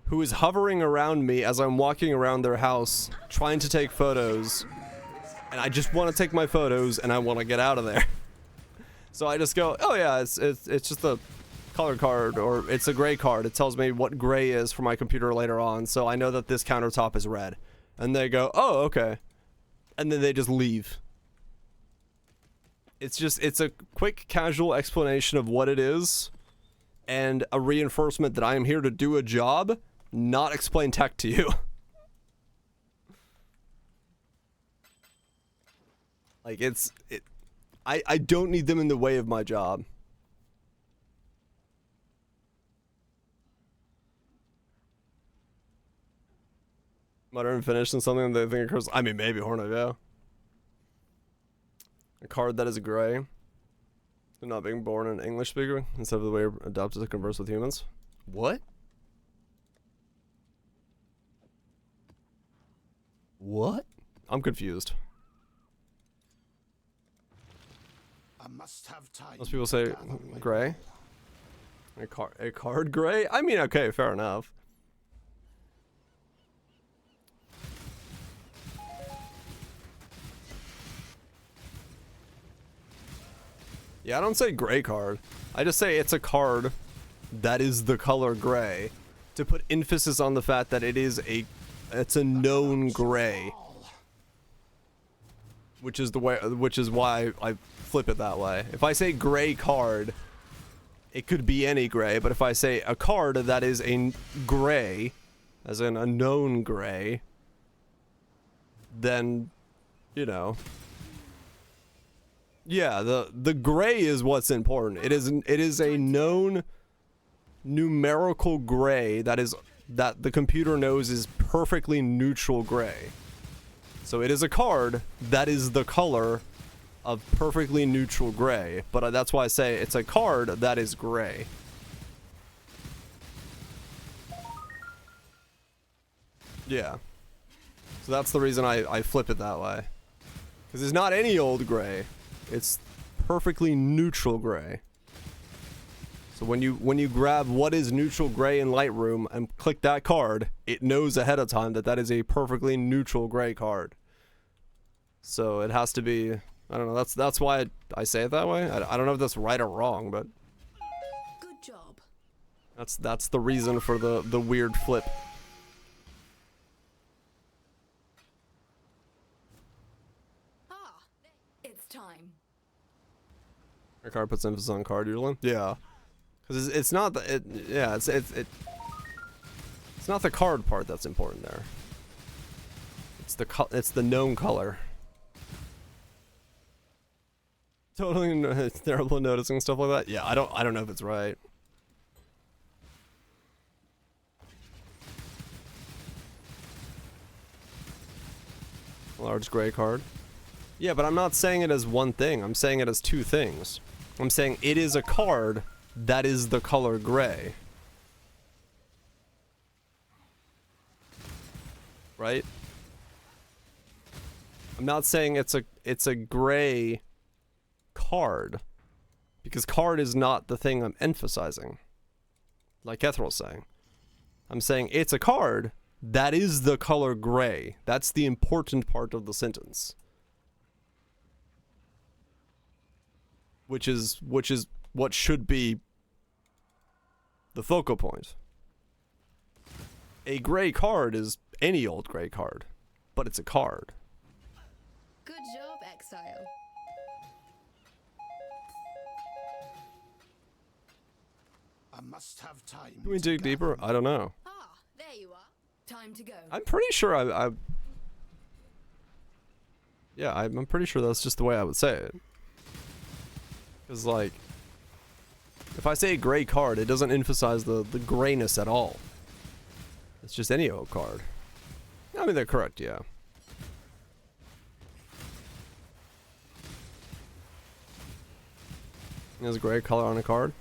A: who is hovering around me as I'm walking around their house trying to take photos, and I just want to take my photos and I want to get out of there. So I just go, oh yeah, it's just a color card, or it's a gray card. It tells me what gray is for my computer later on, so I know that this countertop is red. And they go, oh, okay. And then they just leave. It's a quick, casual explanation of what it is, and a reinforcement that I am here to do a job, not explain tech to you. Like, I don't need them in the way of my job. Mutter and finish and something that they think occurs. I mean, maybe Hornet, yeah. A card that is gray. Not being born an English speaker instead of the way you're adopted to converse with humans. What? What? I'm confused.
C: I must have time.
A: Most people
C: to
A: say
C: gather my
A: gray.
C: will.
A: A card gray? I mean, okay, fair enough. Yeah, I don't say gray card. I just say it's a card that is the color gray, to put emphasis on the fact that it's a known gray, which is why I flip it that way. If I say gray card, it could be any gray, but if I say a card that is a gray, as in a known gray, then, you know. Yeah, the gray is what's important. It is a known numerical gray that the computer knows is perfectly neutral gray. So it is a card that is the color of perfectly neutral gray, but that's why I say it's a card that is gray. Yeah. So that's the reason I flip it that way. Because it's not any old gray. It's perfectly neutral gray. So when you grab what is neutral gray in Lightroom and click that card, it knows ahead of time that that is a perfectly neutral gray card. So it has to be, I don't know, that's why I say it that way. I don't know if that's right or wrong, but
B: Good job.
A: that's the reason for the weird flip.
B: Ah, it's time.
A: Your card puts emphasis on card usually. Yeah, because it's not it's not the card part that's important there. It's the known color. Totally terrible at noticing stuff like that. Yeah, I don't know if it's right. Large gray card. Yeah, but I'm not saying it as one thing. I'm saying it as two things. I'm saying it is a card that is the color gray. Right? I'm not saying it's a gray card, because card is not the thing I'm emphasizing. Like Ethel's saying. I'm saying it's a card that is the color gray. That's the important part of the sentence. Which is what should be the focal point. A gray card is any old gray card, but it's a card.
B: Good job, Exile.
C: I must have time.
A: Can we
C: to
A: dig
C: gather
A: deeper?
C: my
A: I don't know.
B: Ah, there you are. Time to go.
A: I'm pretty sure I'm pretty sure that's just the way I would say it. Because, like, if I say gray card, it doesn't emphasize the grayness at all. It's just any old card. I mean, they're correct, yeah. There's a gray color on a card.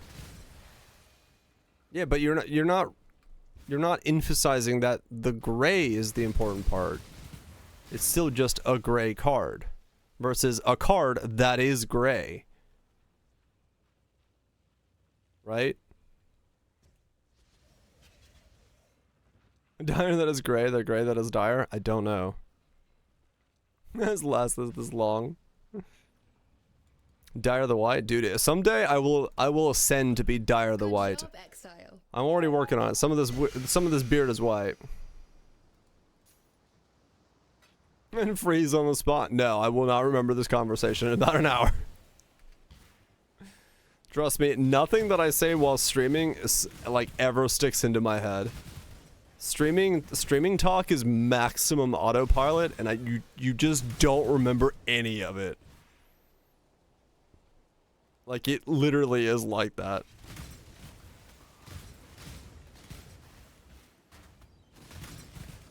A: Yeah, but you're not emphasizing that the gray is the important part. It's still just a gray card versus a card that is gray. Right? Dire that is gray, the gray that is dire? I don't know. This lasts this long. Dyer the White, dude. Someday I will ascend to be Dyer the
B: Good
A: White.
B: job, Exile.
A: I'm already working on it. Some of this beard is white. And freeze on the spot. No, I will not remember this conversation in about an hour. Trust me, nothing that I say while streaming is, like, ever sticks into my head. Streaming talk is maximum autopilot, and you just don't remember any of it. Like, it literally is like that.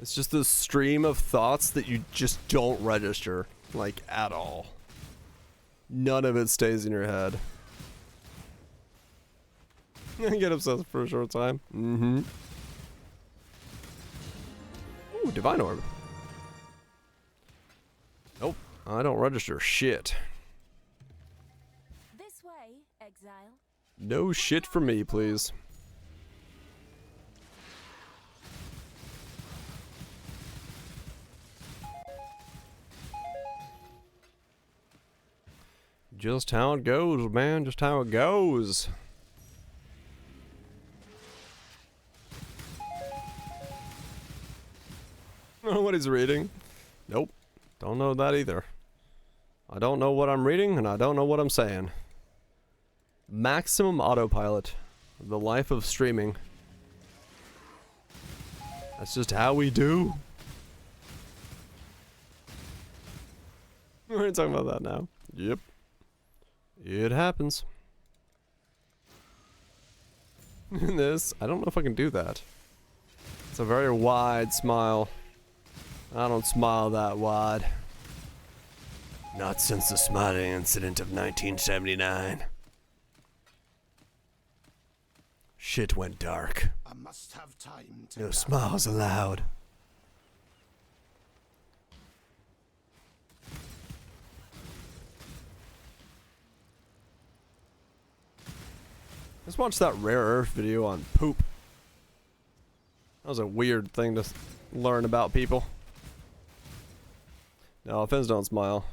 A: It's just a stream of thoughts that you just don't register, like, at all. None of it stays in your head. Get obsessed for a short time. Mm-hmm. Ooh, Divine Orb. Nope, I don't register shit.
F: This way, Exile.
A: No shit for me, please. Just how it goes, man. Just how it goes. I don't know what he's reading. Nope. Don't know that either. I don't know what I'm reading, and I don't know what I'm saying. Maximum autopilot. The life of streaming. That's just how we do. We're talking about that now. Yep. It happens. This, I don't know if I can do that. It's a very wide smile. I don't smile that wide. Not since the smiling incident of 1979. Shit went dark.
C: I must have time to
A: No
C: gather
A: smiles allowed. Let's watch that Rare Earth video on poop. That was a weird thing to learn about people. No, fins don't smile.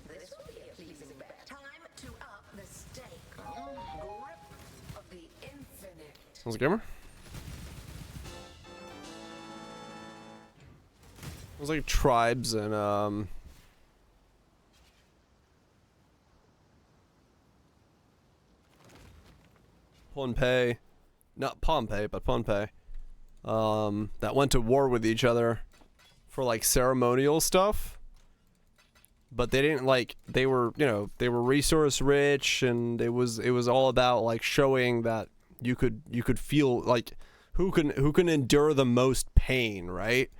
E: This will be a pleasing bet. Time to up the stake. Grip of the infinite.
A: Sounds a gamer. It was like tribes and Pohnpei, not Pohnpei, but Pohnpei, that went to war with each other for like ceremonial stuff. But they didn't like, they were, you know, they were resource rich, and it was all about like showing that you could feel like who can endure the most pain, right?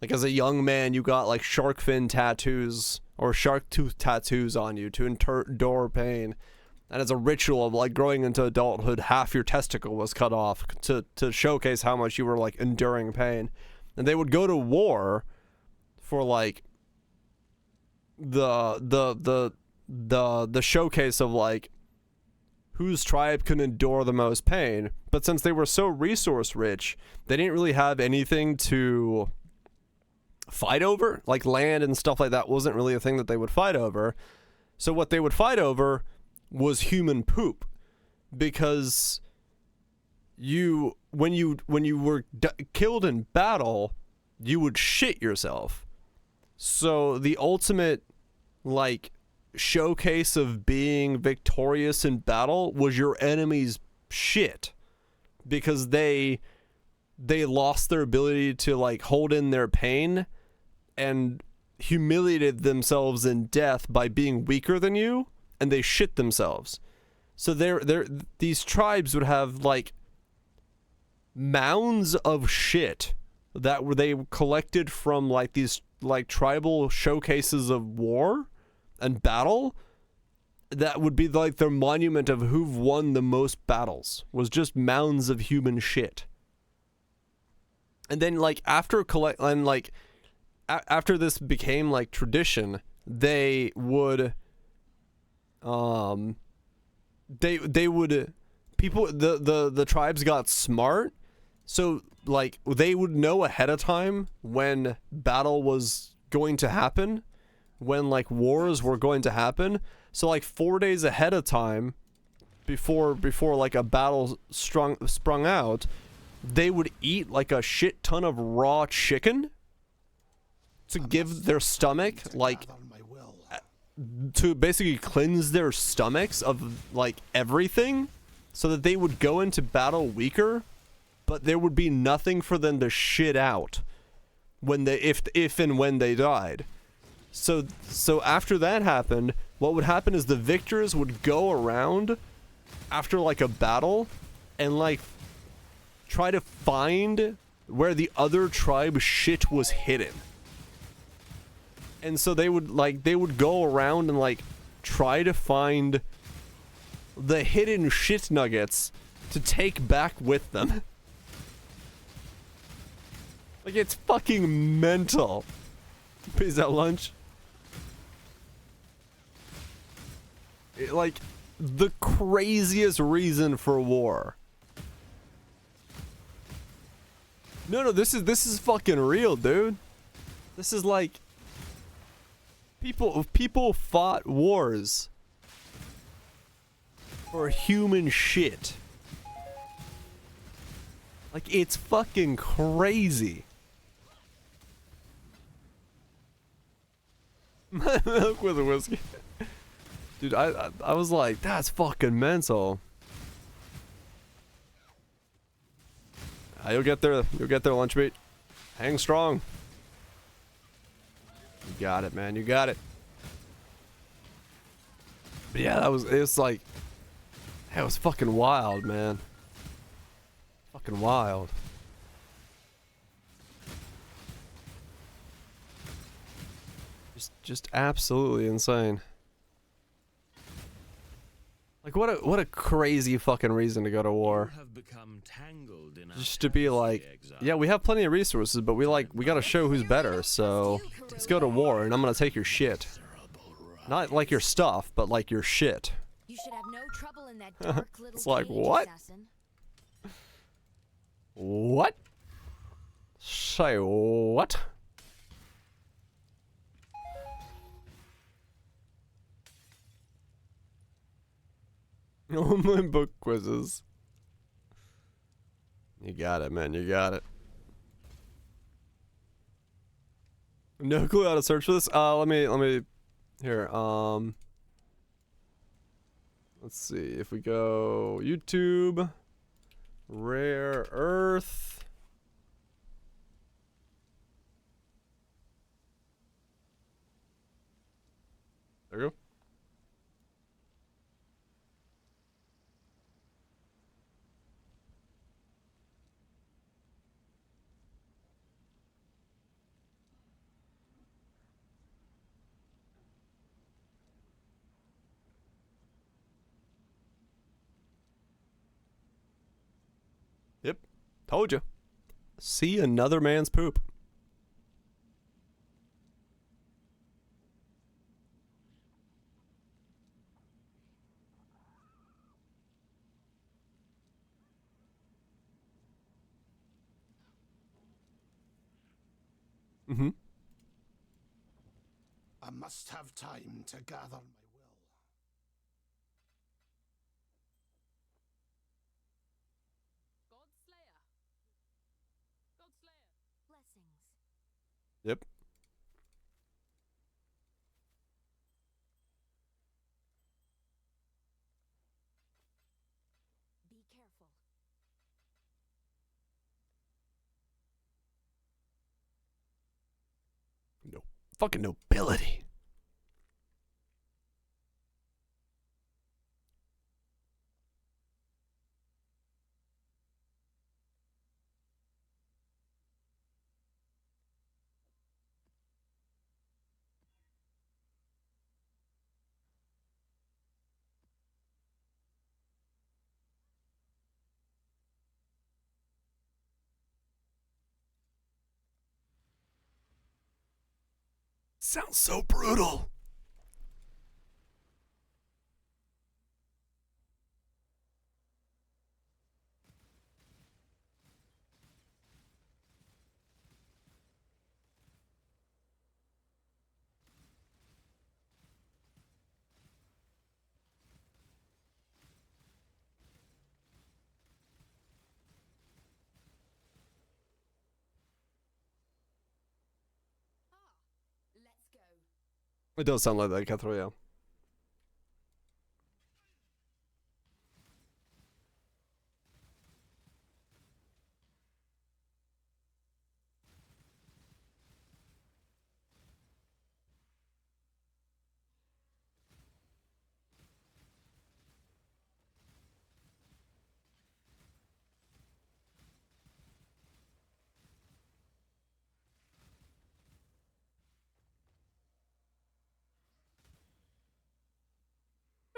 A: Like as a young man, you got like shark fin tattoos or shark tooth tattoos on you to endure pain. And as a ritual of like growing into adulthood, half your testicle was cut off to showcase how much you were like enduring pain. And they would go to war for like the showcase of like whose tribe can endure the most pain. But since they were so resource rich, they didn't really have anything to fight over. Like land and stuff like that wasn't really a thing that they would fight over. So what they would fight over was human poop, because when you were killed in battle, you would shit yourself. So the ultimate like showcase of being victorious in battle was your enemy's shit, because they lost their ability to like hold in their pain and humiliated themselves in death by being weaker than you, and they shit themselves. So these tribes would have like mounds of shit that they collected from like these like tribal showcases of war and battle, that would be like their monument of who've won the most battles, was just mounds of human shit. And then like after after this became like tradition, they would the tribes got smart, So, like, they would know ahead of time when battle was going to happen, when, like, wars were going to happen. So, like, 4 days ahead of time, before like, a battle sprung out, they would eat, like, a shit ton of raw chicken to give their stomach, like, to basically cleanse their stomachs of, like, everything, so that they would go into battle weaker, but there would be nothing for them to shit out when they, if and when they died. So after that happened, what would happen is the victors would go around after, like, a battle and, like, try to find where the other tribe's shit was hidden. And so they would go around and, like, try to find the hidden shit nuggets to take back with them. Like, it's fucking mental. Is that lunch? Like, the craziest reason for war. No, this is fucking real, dude. This is like, people fought wars for human shit. Like, it's fucking crazy. Milk with a whiskey. Dude, I was like, that's fucking mental. You'll get there, lunch meat. Hang strong. You got it, man, you got it. But yeah, it was like, that was fucking wild, man. Fucking wild. Just absolutely insane. Like, what a crazy fucking reason to go to war. Just to be like, yeah, we have plenty of resources, but we gotta show who's better, so let's go to war and I'm gonna take your shit. Not like your stuff, but like your shit.
F: You should have no trouble in that dark little
A: It's like,
F: cage,
A: what?
F: assassin.
A: What? Say what? Online book quizzes. You got it, man. You got it. No clue how to search for this. Let me here. Let's see if we go YouTube, rare earth. There we go. Yep. Told you. See another man's poop. Mm-hmm.
C: I must have time to gather my will.
F: Blessings.
A: Yep.
F: Be careful.
A: No. Fucking nobility. Sounds so brutal. It does sound like that, Cathro, yeah.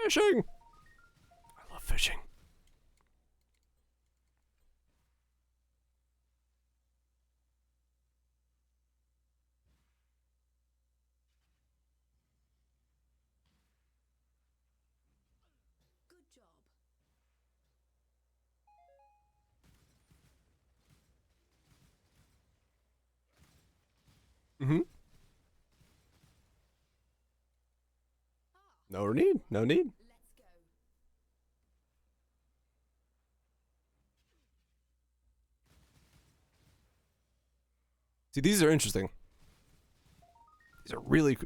A: Fishing! I love fishing.
B: Good job.
A: Mm-hmm. No need. No need.
B: Let's go.
A: See, these are interesting. These are really...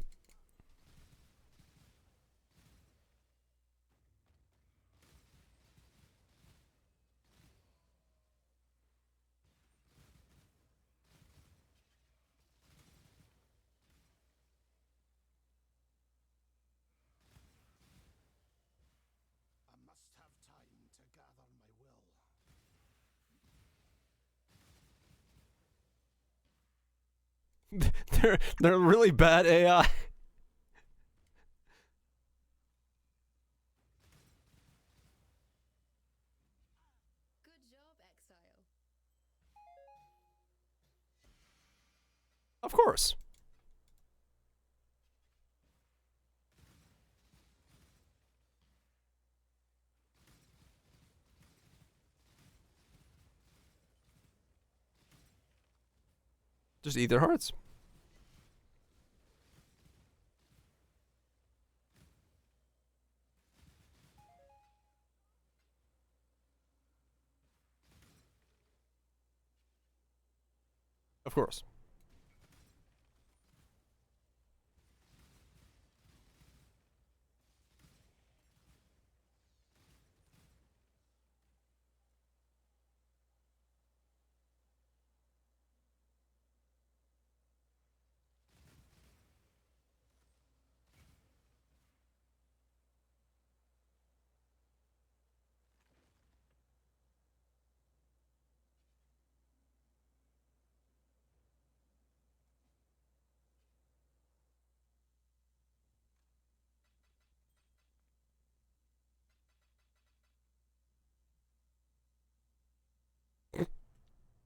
C: I must have time to gather my will.
A: they're really bad AI.
B: Good job, Exile.
A: Of course. Just eat their hearts. Of course.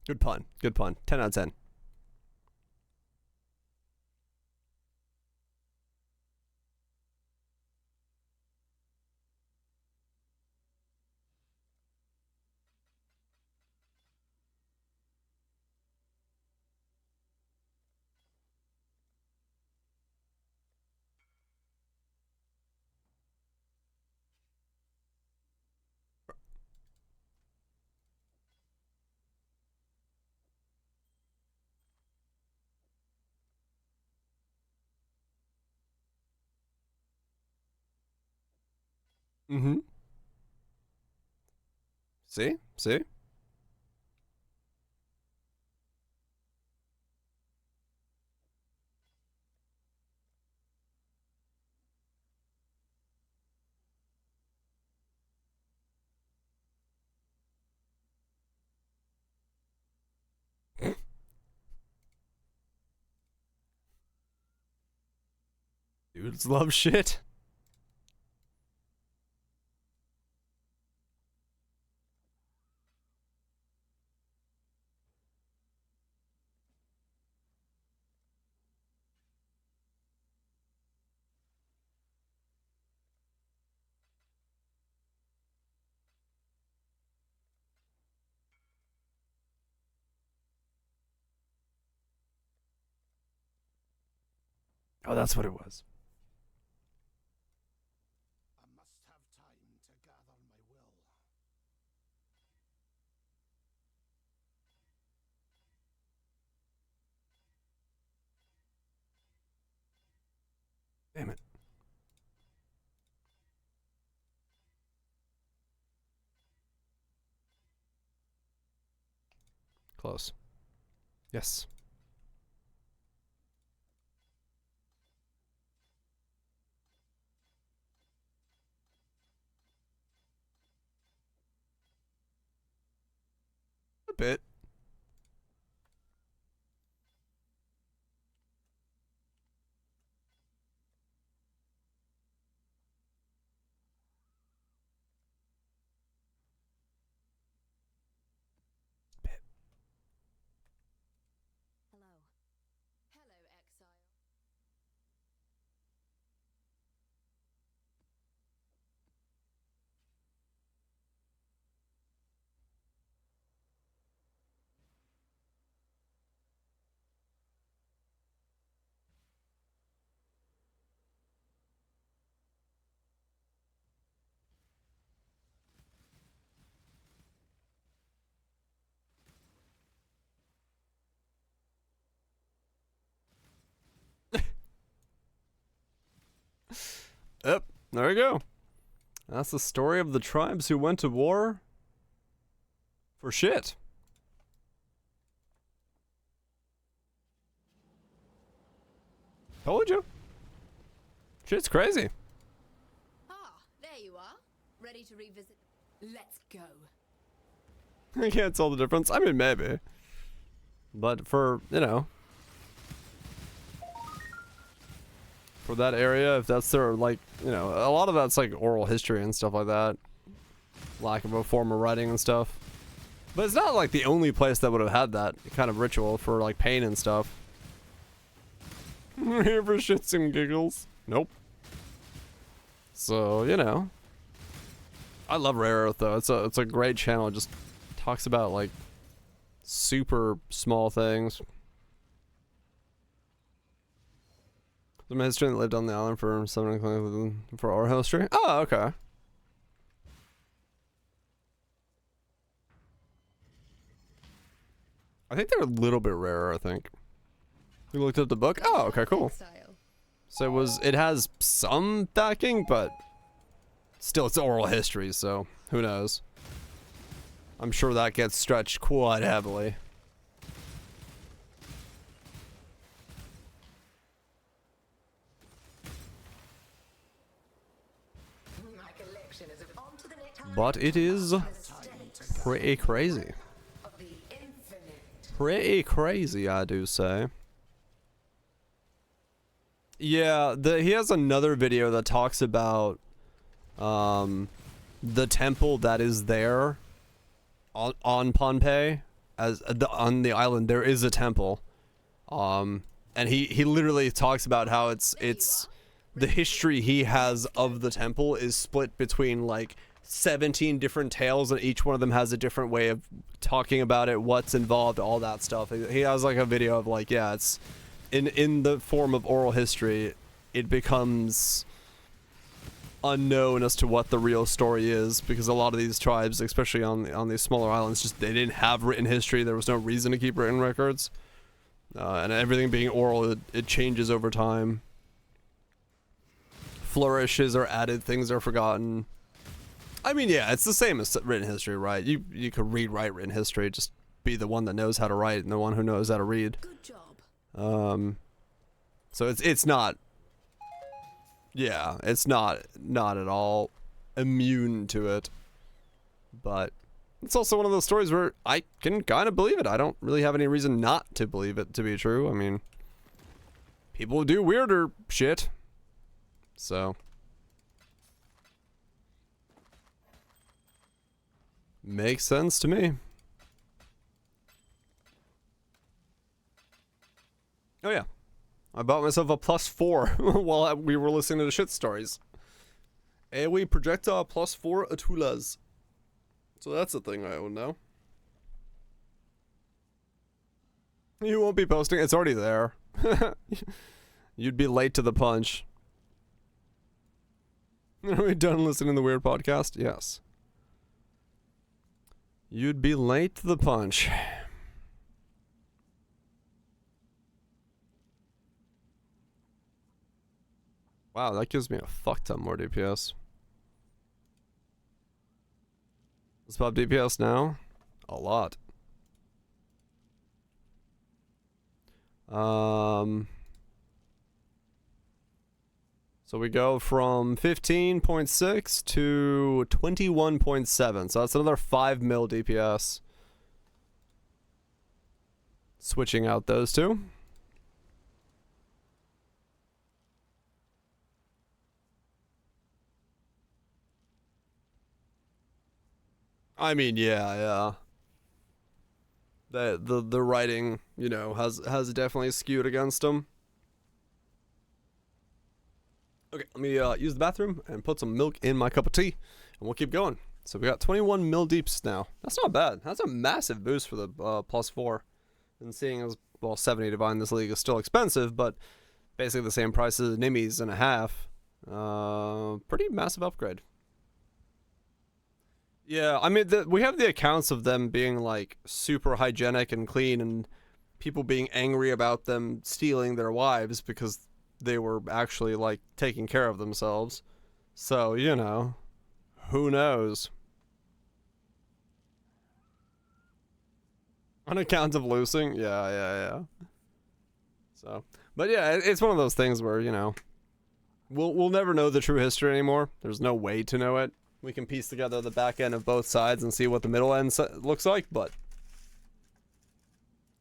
A: Good pun. Good pun. 10 out of 10. Mm-hmm. See? See? Dudes love shit. Oh, that's what it was.
C: I must have time to gather my will.
A: Damn it. Close. Yes. A bit.
F: Hello.
B: Hello, exile.
A: Yep. There you go. That's the story of the tribes who went to war for shit. Told you. Shit's crazy.
B: Ah, there you are. Ready to revisit? Let's go.
A: I can't tell the difference. I mean, maybe. But for, you know, for that area, if that's their, like, you know, a lot of that's like oral history and stuff like that. Lack of a form of writing and stuff. But it's not like the only place that would have had that kind of ritual for like pain and stuff. Here for shits and giggles. Nope. So, you know. I love Rare Earth though. It's a great channel. It just talks about like super small things. The history that lived on the island for for our history. Oh, okay. I think they're a little bit rarer, I think. You looked at the book? Oh, okay, cool.
B: Exile.
A: So it has some backing, but still it's oral history, so who knows. I'm sure that gets stretched quite heavily.
E: My collection is of on to the next
A: But it is pretty crazy.
E: of the infinite.
A: Pretty crazy, I do say. Yeah, he has another video that talks about the temple that is there on Pohnpei, as on the island. There is a temple, and he literally talks about how it's the history he has of the temple is split between like 17 different tales, and each one of them has a different way of talking about it, what's involved, all that stuff. He has like a video of like, yeah, it's in the form of oral history, it becomes unknown as to what the real story is, because a lot of these tribes, especially on these smaller islands, just they didn't have written history. There was no reason to keep written records, and everything being oral, it changes over time. Flourishes are added, things are forgotten. I mean, yeah, it's the same as written history, right? You could rewrite written history, just be the one that knows how to write and the one who knows how to read.
B: Good job.
A: So it's not, yeah, it's not at all immune to it, but it's also one of those stories where I can kind of believe it. I don't really have any reason not to believe it to be true. I mean, people do weirder shit, so makes sense to me. Oh yeah, I bought myself a +4 while we were listening to the shit stories. AoE projectile +4 Atulas. So that's a thing I own now. You won't be posting, it's already there. You'd be late to the punch. Are we done listening to the weird podcast? Yes. You'd be late to the punch. Wow, that gives me a fuck ton more DPS. Let's pop DPS now. A lot. So we go from 15.6 to 21.7. So that's another 5 mil DPS. Switching out those two. I mean, yeah. The writing, you know, has definitely skewed against him. Okay, let me use the bathroom and put some milk in my cup of tea, and we'll keep going. So we got 21 mil deeps now. That's not bad. That's a massive boost for the +4. And seeing as, well, 70 divine this league is still expensive, but basically the same price as Nimmies and a half. Pretty massive upgrade. Yeah, I mean, we have the accounts of them being, like, super hygienic and clean, and people being angry about them stealing their wives because they were actually, like, taking care of themselves. So, you know, who knows? On account of losing? Yeah. So, but yeah, it's one of those things where, you know, we'll never know the true history anymore. There's no way to know it. We can piece together the back end of both sides and see what the middle end looks like, but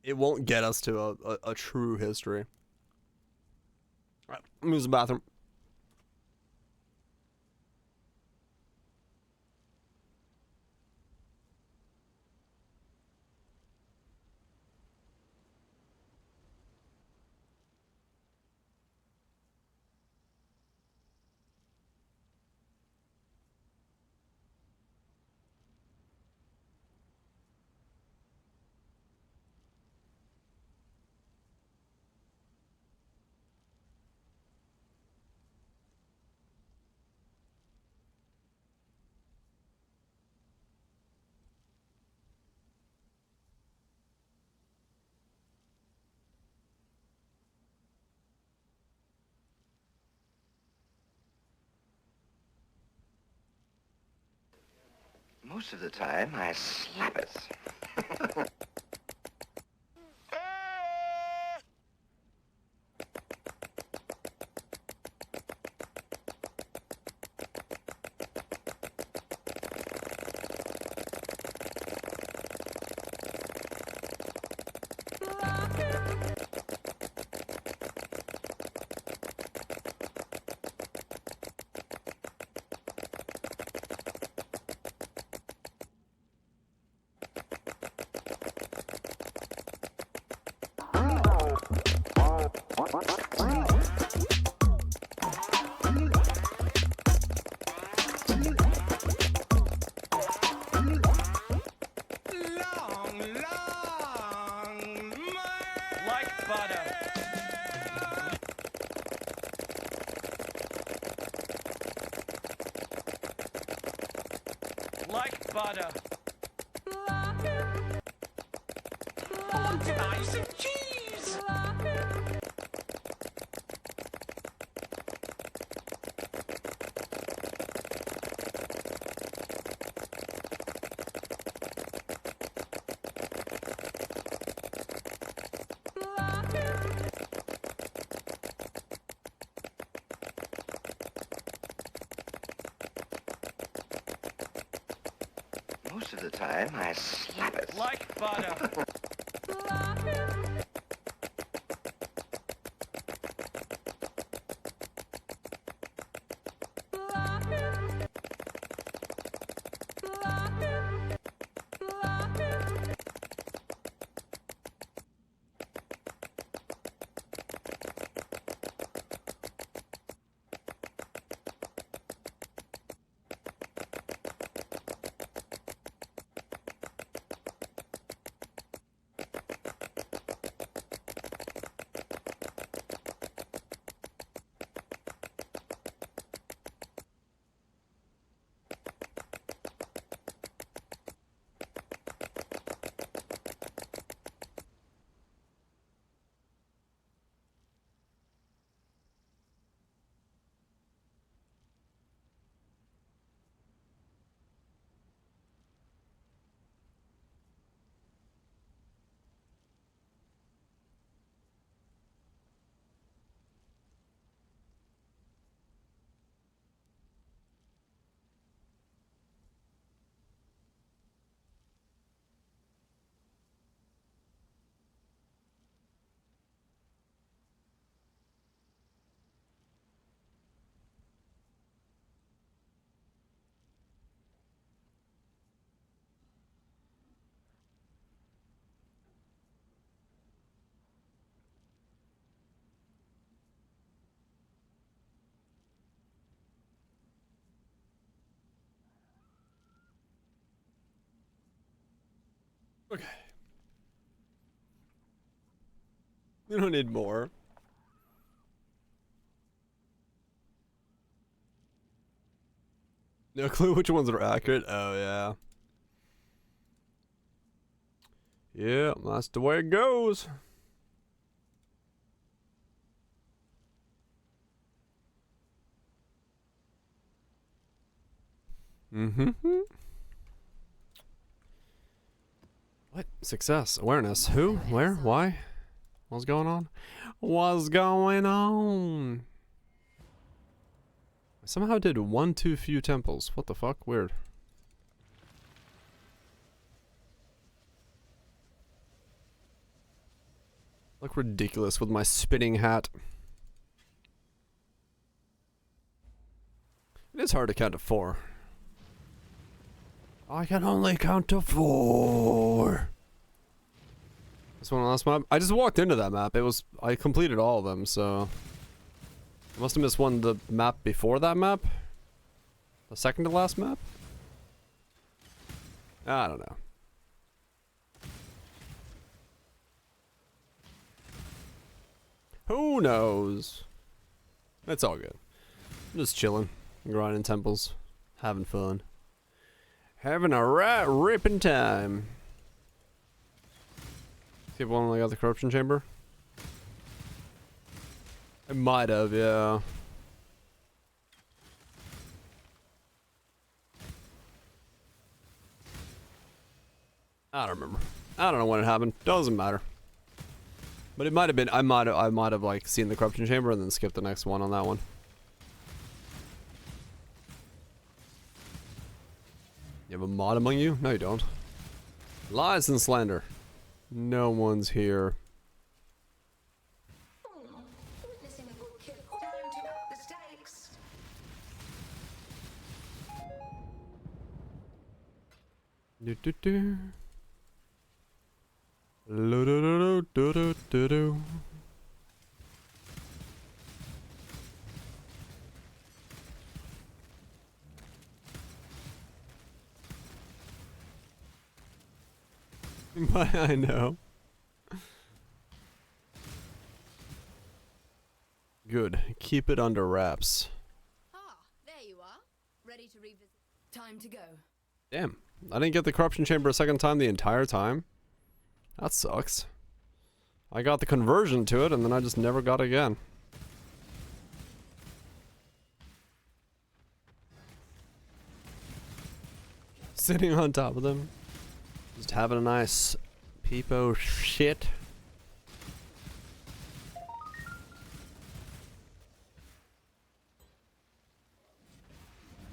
A: it won't get us to a true history. All right, let me use the bathroom.
E: Most of the time, I slap it.
I: Like butter. Nice and cheese.
E: Most of the time, I slap it.
I: Like butter.
A: Okay. We don't need more. No clue which ones are accurate. Oh, yeah. Yeah, that's the way it goes. Mm-hmm. What? Success. Awareness. Who? Where? Why? What's going on? What's going on? I somehow did one too few temples. What the fuck? Weird. Look ridiculous with my spinning hat. It is hard to count to 4. I can only count to 4. This one last map. I just walked into that map. I completed all of them, so I must have missed one the map before that map. The second to last map. I don't know. Who knows? It's all good. I'm just chilling, grinding temples, having fun, having a right ripping time. See if one only got the corruption chamber. I might have, yeah. I don't remember. I don't know when it happened. Doesn't matter. But it might have been. I might have like seen the corruption chamber and then skipped the next one on that one. You have a mod among you? No, you don't. Lies and slander. No one's here.
E: Witnessing a good kill. Time to up the stakes.
A: Do do do. Do do do do do do. I know. Good. Keep it under wraps.
B: Ah, there you are. Ready to revisit. Time to go.
A: Damn. I didn't get the corruption chamber a second time the entire time. That sucks. I got the conversion to it and then I just never got it again. Sitting on top of them. Just having a nice peepo shit.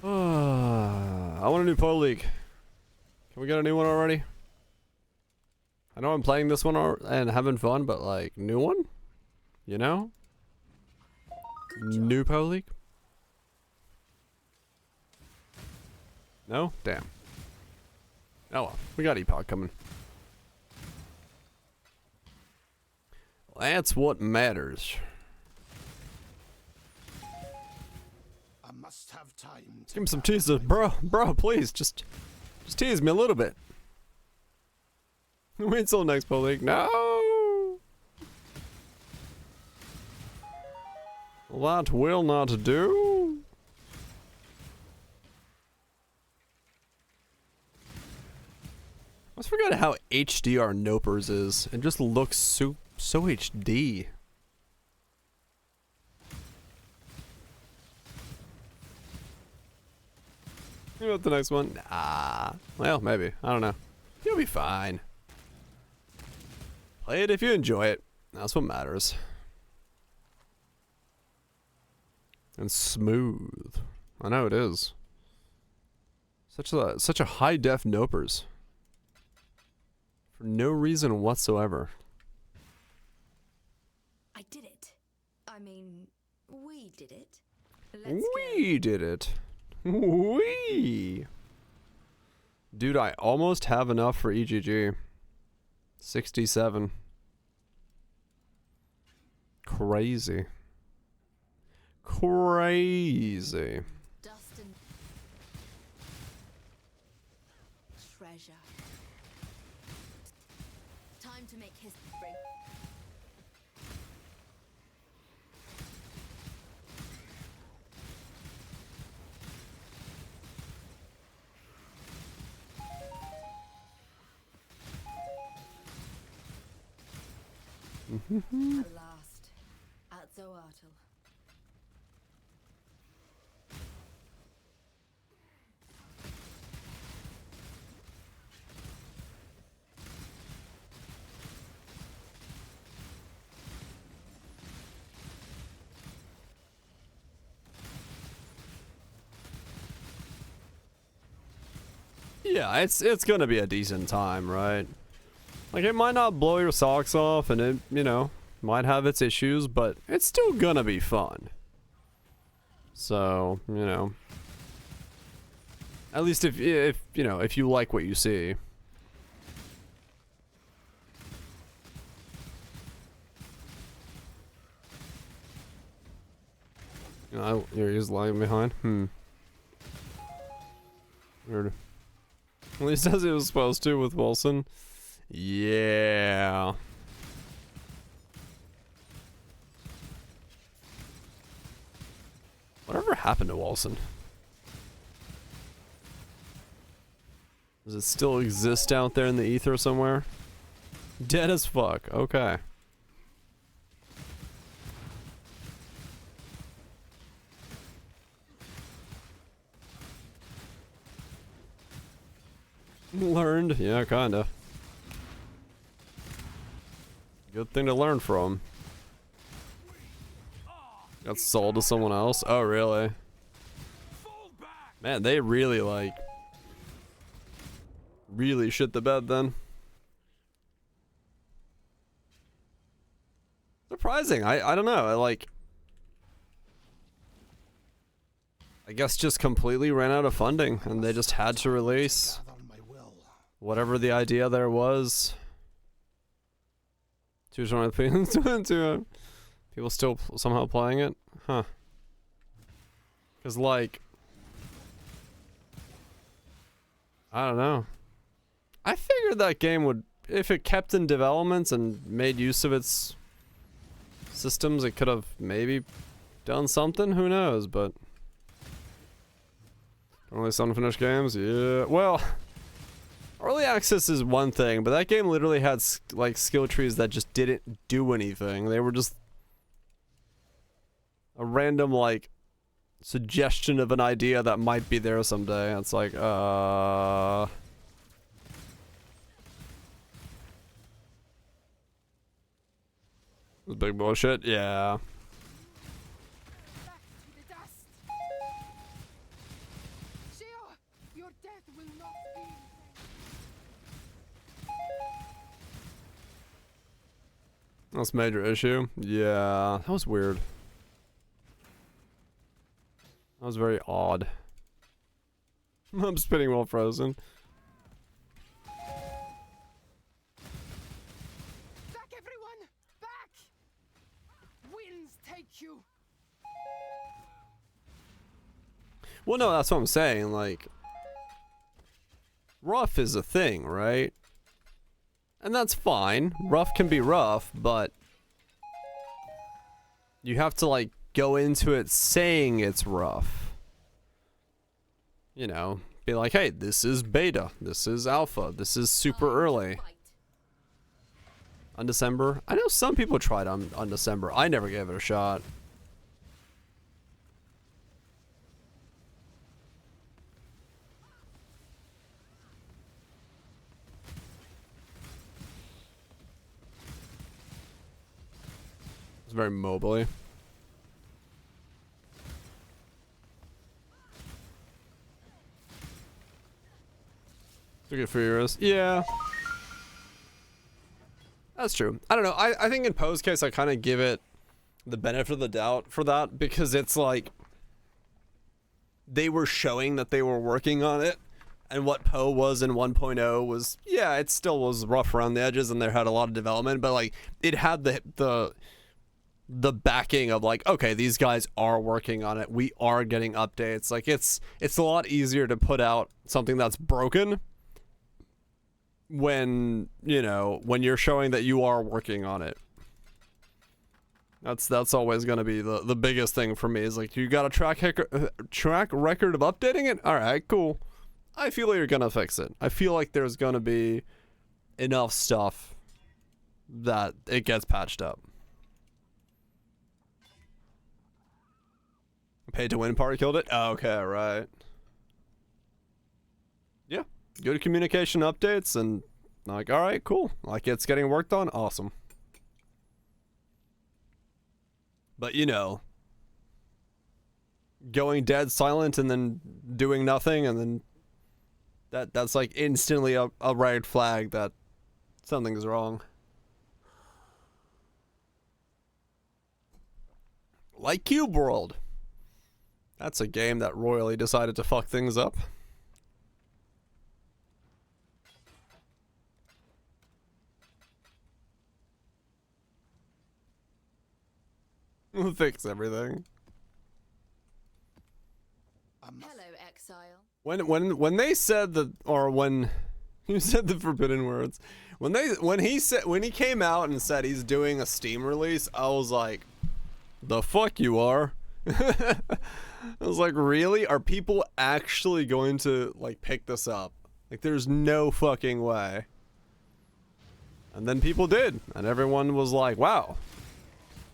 A: I want a new Pro League. Can we get a new one already? I know I'm playing this one and having fun, but like, new one? You know? New Pro League? No? Damn. Oh well, we got Epoch coming. That's what matters.
C: I must have time to
A: Give me some
C: gather
A: teasers, bro, please, just tease me a little bit. Wait till next Pro League. No! That will not do. I almost forgot how HD our Nopers is. It just looks so HD. You know what the next one? Nah. Well, maybe. I don't know. You'll be fine. Play it if you enjoy it. That's what matters. And smooth. I know it is. Such a high def Nopers. For no reason whatsoever.
B: I did it. I mean, we did it. Let's
A: We did it. We. Dude, I almost have enough for EGG. 67. Crazy. Crazy.
B: Dust and treasure. At last, at Zoartel.
A: Yeah, it's gonna be a decent time, right? Like, it might not blow your socks off, and it, you know, might have its issues, but it's still gonna be fun. So, you know, at least if you know, if you like what you see. You know, you're just lagging behind. Weird. At least as it was supposed to with Wilson. Yeah. Whatever happened to Wilson? Does it still exist out there in the ether somewhere? Dead as fuck. Okay. Learned? Yeah, kinda. Good thing to learn from. Got sold to someone else? Oh, really? Man, they really, like, really shit the bed then. Surprising. I don't know. I guess just completely ran out of funding and they just had to release whatever the idea there was. People still somehow playing it? Huh. Because, like, I don't know. I figured that game would, if it kept in development and made use of its systems, it could have maybe done something. Who knows, but only unfinished games? Yeah. Well, early access is one thing, but that game literally had like skill trees that just didn't do anything. They were just a random like suggestion of an idea that might be there someday. It's like, It's big bullshit. Yeah. That's a major issue. Yeah, that was weird. That was very odd. I'm spinning while frozen.
J: Back, everyone! Back! Winds take you.
A: Well, no, that's what I'm saying. Like, rough is a thing, right? And that's fine. Rough can be rough, but you have to, like, go into it saying it's rough. You know, be like, hey, this is beta. This is alpha. This is super early. On December? I know some people tried on December. I never gave it a shot. It's very mobily. Took it for yours. Yeah. That's true. I don't know. I think in Poe's case, I kind of give it the benefit of the doubt for that because it's like they were showing that they were working on it. And what Poe was in 1.0 was, yeah, it still was rough around the edges and there had a lot of development, but like it had the backing of like, okay, these guys are working on it. We are getting updates. Like it's a lot easier to put out something that's broken when, you know, when you're showing that you are working on it. That's always going to be the biggest thing for me, is like, you got a track record of updating it? All right, cool. I feel like you're going to fix it. I feel like there's going to be enough stuff that it gets patched up. Pay to win part killed it? Okay, right. Yeah. Good communication updates and like, all right, cool. Like, it's getting worked on. Awesome. But, you know, going dead silent and then doing nothing, and then that's like instantly a red flag that something's wrong. Like Cube World. That's a game that royally decided to fuck things up. We'll fix everything.
B: Hello, exile.
A: When they said that, or when you said the forbidden words, when he came out and said he's doing a Steam release, I was like, the fuck you are. I was like, really? Are people actually going to like pick this up? Like, there's no fucking way. And then people did, and everyone was like, wow,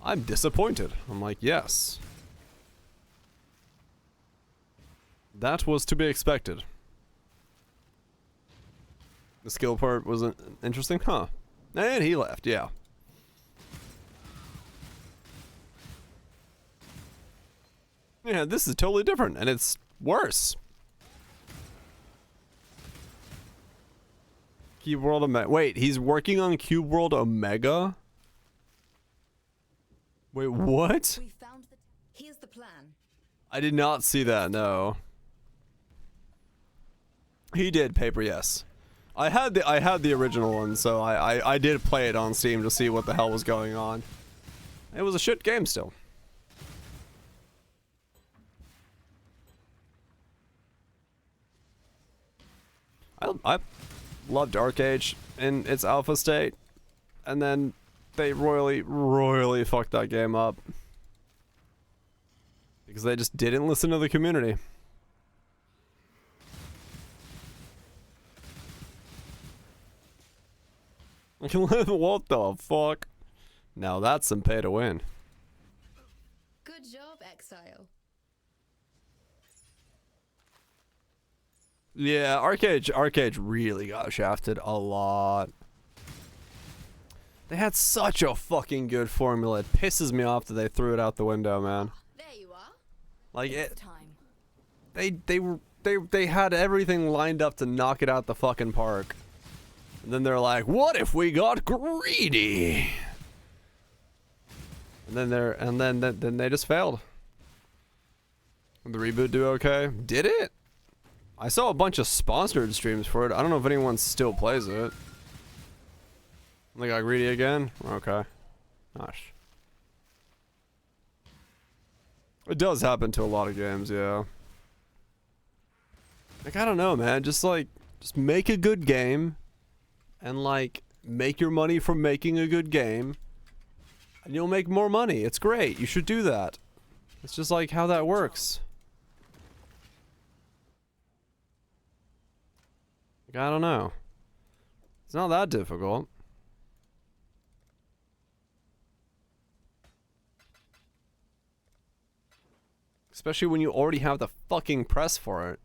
A: I'm disappointed. I'm like, yes. That was to be expected. The skill part was interesting, huh? And he left, yeah. Yeah, this is totally different, and it's worse. Cube World Omega. Wait, he's working on Cube World Omega? Wait, what?
B: We found the. Here's the plan.
A: I did not see that, no. He did, Paper, yes. I had the original one, so I did play it on Steam to see what the hell was going on. It was a shit game still. I loved Arcade in its alpha state, and then they royally fucked that game up. Because they just didn't listen to the community. What the fuck? Now that's some pay to win.
B: Good job, exile.
A: Yeah, Arcade really got shafted a lot. They had such a fucking good formula. It pisses me off that they threw it out the window, man.
B: There you are.
A: Like
B: It's
A: it,
B: time.
A: they had everything lined up to knock it out the fucking park. And then they're like, what if we got greedy? And then they just failed. Did the reboot do okay? Did it? I saw a bunch of sponsored streams for it. I don't know if anyone still plays it. They got greedy again? Okay. Gosh. It does happen to a lot of games, yeah. Like, I don't know, man. Just make a good game. And, like, make your money from making a good game. And you'll make more money. It's great. You should do that. It's just like how that works. Like, I don't know. It's not that difficult. Especially when you already have the fucking press for it.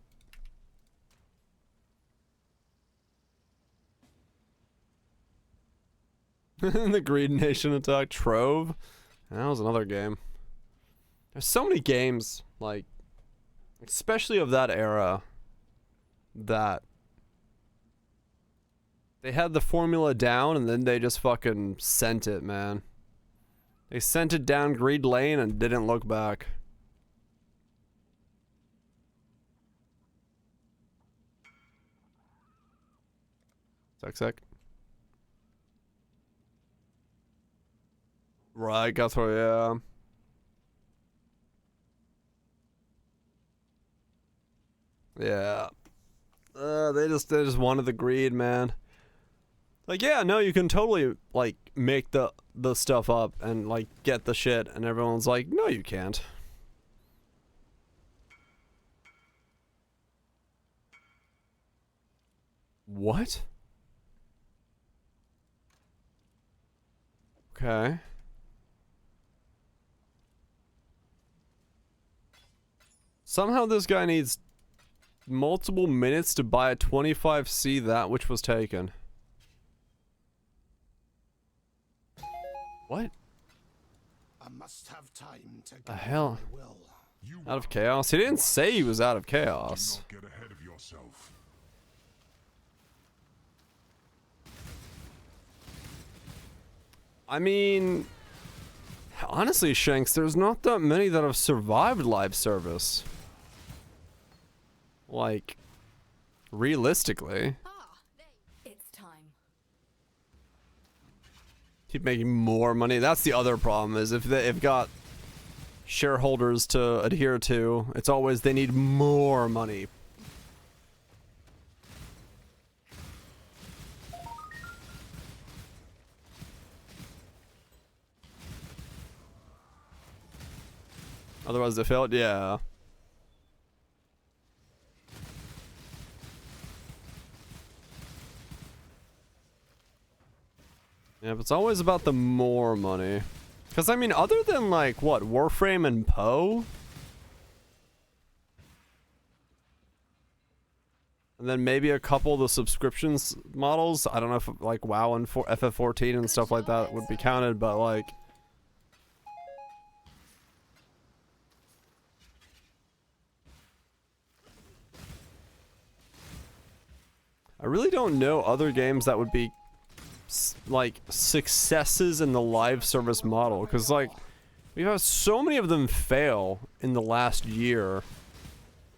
A: The Greed Nation attack. Trove. That was another game. There's so many games, like, especially of that era, that they had the formula down and then they just fucking sent it, man. They sent it down Greed Lane and didn't look back. Sec. Right, Guthrie, yeah. Yeah. They just wanted the greed, man. Like, yeah, no, you can totally, like, make the stuff up and, like, get the shit, and everyone's like, no, you can't. What? Okay. Somehow this guy needs multiple minutes to buy a 25C that which was taken. What?
C: I must have time to
A: The hell?
C: my will.
A: Out of chaos? He didn't say he was out of chaos.
G: Do not get ahead of yourself.
A: I mean, honestly, Shanks, there's not that many that have survived live service. Like, realistically.
B: It's time.
A: Keep making more money. That's the other problem, is if they've got shareholders to adhere to, it's always they need more money. Otherwise they failed, yeah. Yeah, but it's always about the more money. Because, I mean, other than, like, what, Warframe and Poe? And then maybe a couple of the subscriptions models. I don't know if, like, WoW and FF14 and stuff like that would be counted, but, like... I really don't know other games that would be like successes in the live service model, because like we've had so many of them fail in the last year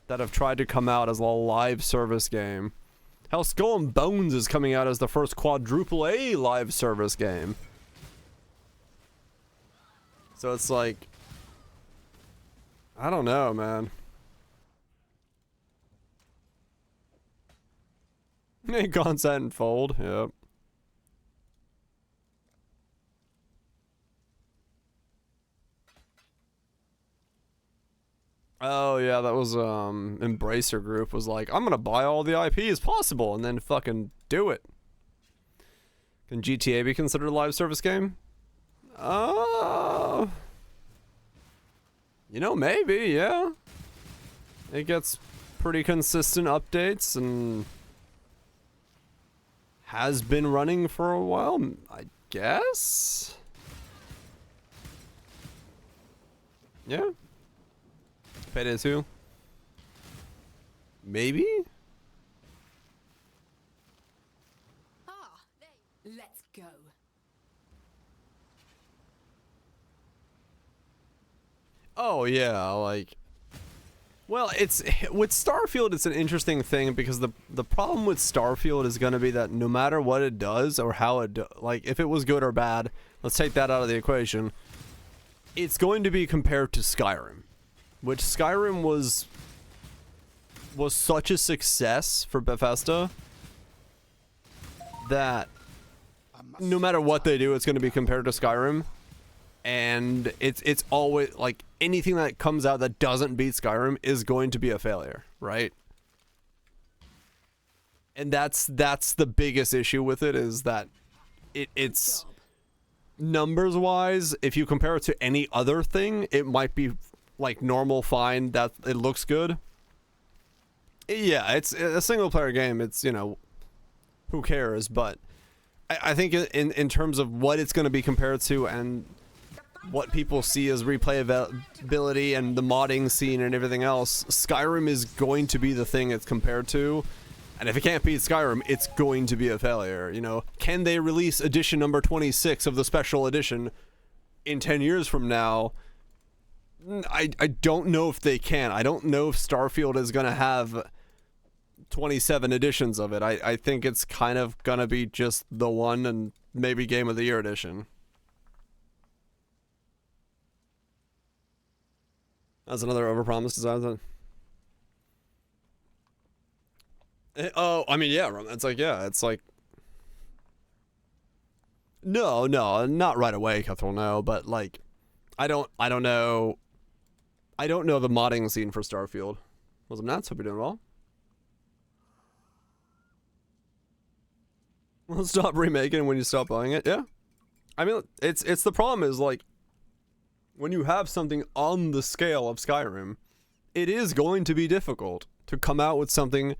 A: that have tried to come out as a live service game. Hell, Skull and Bones is coming out as the first quadruple A live service game. So it's like, I don't know, man. Consent fold, yep. Oh yeah, that was Embracer Group was like, I'm gonna buy all the IPs possible and then fucking do it. Can GTA be considered a live service game? You know, maybe, yeah. It gets pretty consistent updates and has been running for a while, I guess? Yeah. Payday 2? Maybe?
B: Let's go.
A: Oh yeah, like, well, it's with Starfield, it's an interesting thing because the problem with Starfield is going to be that no matter what it does or how it like if it was good or bad, let's take that out of the equation, it's going to be compared to Skyrim, which Skyrim was such a success for Bethesda that no matter what they do, it's going to be compared to Skyrim. And it's always like anything that comes out that doesn't beat Skyrim is going to be a failure, right? And that's the biggest issue with it, is that it's numbers wise, if you compare it to any other thing, it might be like normal, fine, that it looks good. Yeah, it's a single player game. It's, you know, who cares? But I think in terms of what it's going to be compared to and what people see as replayability and the modding scene and everything else, Skyrim is going to be the thing it's compared to. And if it can't beat Skyrim, it's going to be a failure. You know, can they release edition number 26 of the special edition in 10 years from now? I don't know if they can. I don't know if Starfield is going to have 27 editions of it. I think it's kind of going to be just the one and maybe Game of the Year edition. That's another overpromise design. Oh, I mean, yeah, it's like, yeah, it's like, No, not right away, Cutthroat, no, but like I don't know the modding scene for Starfield. Was I'm nuts, hope you're doing well. We'll stop remaking when you stop buying it, yeah. I mean, it's the problem is like when you have something on the scale of Skyrim, it is going to be difficult to come out with something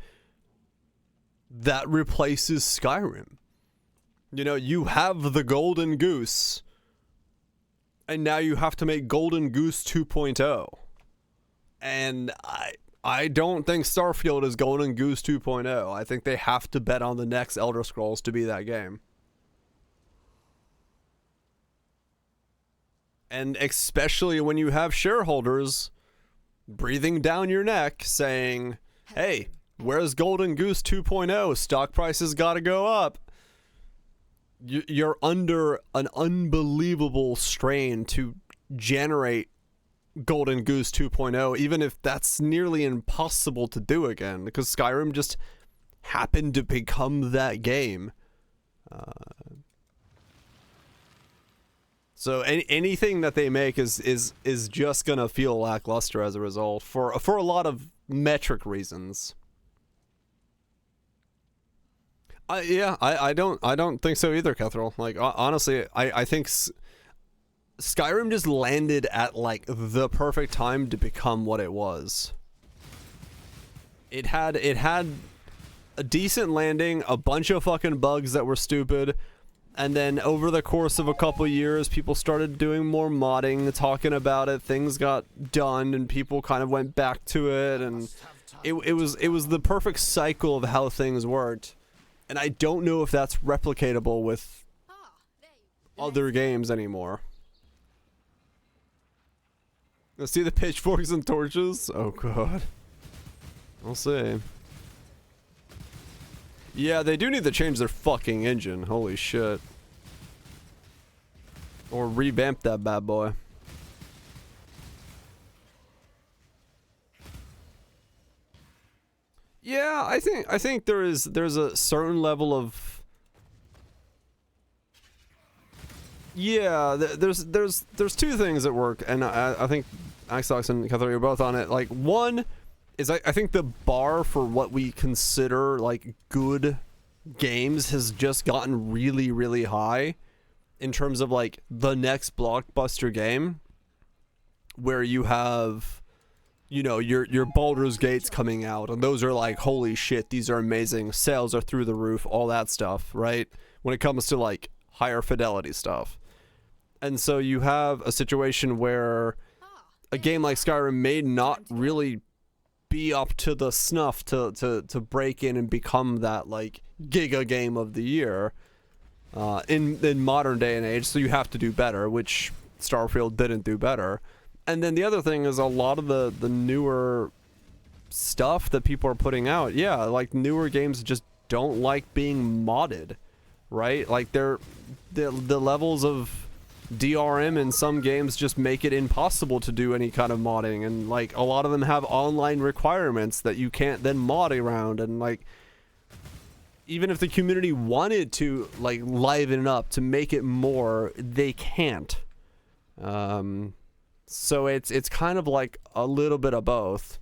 A: that replaces Skyrim. You know, you have the Golden Goose, and now you have to make Golden Goose 2.0. And I don't think Starfield is Golden Goose 2.0. I think they have to bet on the next Elder Scrolls to be that game. And especially when you have shareholders breathing down your neck saying, hey, where's Golden Goose 2.0? Stock prices gotta go up. You're under an unbelievable strain to generate Golden Goose 2.0, even if that's nearly impossible to do again, because Skyrim just happened to become that game. So anything that they make is just gonna feel lackluster as a result for a lot of metric reasons. I don't think so either, Cutthroat. Like honestly, I think Skyrim just landed at like the perfect time to become what it was. It had a decent landing, a bunch of fucking bugs that were stupid, and then over the course of a couple years, people started doing more modding, talking about it. Things got done, and people kind of went back to it, and it was the perfect cycle of how things worked. And I don't know if that's replicatable with other games anymore. Let's see the pitchforks and torches. Oh god. We'll see. Yeah, they do need to change their fucking engine. Holy shit. Or revamp that bad boy. Yeah, I think there's a certain level of there's two things that work, and I think Axox and Cutthroat, you're both on it. Like, one is I think the bar for what we consider like good games has just gotten really, really high in terms of like the next blockbuster game, where you have, you know, your Baldur's Gates coming out, and those are like, holy shit, these are amazing, sales are through the roof, all that stuff, right? When it comes to like higher fidelity stuff. And so you have a situation where a game like Skyrim may not really be up to the snuff to break in and become that like giga game of the year in modern day and age, so you have to do better, which Starfield didn't do better. And then the other thing is a lot of the newer stuff that people are putting out, yeah, like newer games just don't like being modded, right? Like the levels of DRM in some games just make it impossible to do any kind of modding, and like a lot of them have online requirements that you can't then mod around, and like even if the community wanted to like liven it up to make it more, they can't. So it's kind of like a little bit of both.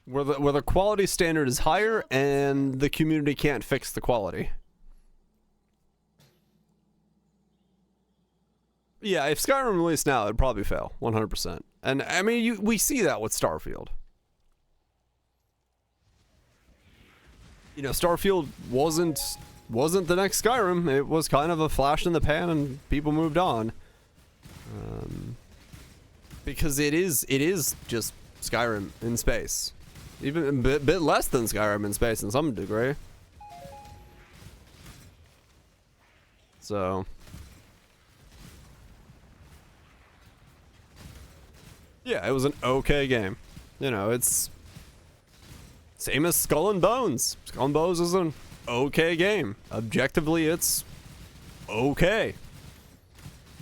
A: Where the quality standard is higher and the community can't fix the quality. Yeah, if Skyrim released now, it'd probably fail 100%. And I mean, we see that with Starfield. You know, Starfield wasn't the next Skyrim. It was kind of a flash in the pan, and people moved on. Because it is just Skyrim in space, even a bit less than Skyrim in space in some degree. So yeah, it was an okay game. You know, it's same as Skull and Bones. Skull and Bones is an okay game. Objectively, it's okay.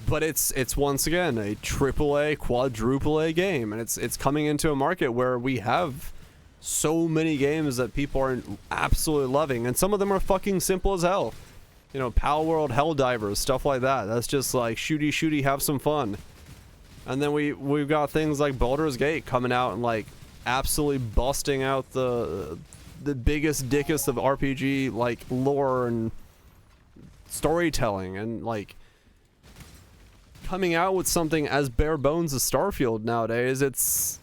A: But it's once again a AAA, quadruple A game, and it's coming into a market where we have so many games that people are absolutely loving, and some of them are fucking simple as hell. You know, Pal World, Helldivers, stuff like that. That's just like shooty, have some fun. And then we've got things like Baldur's Gate coming out and like absolutely busting out the biggest dickest of RPG like lore and storytelling, and like coming out with something as bare bones as Starfield nowadays. It's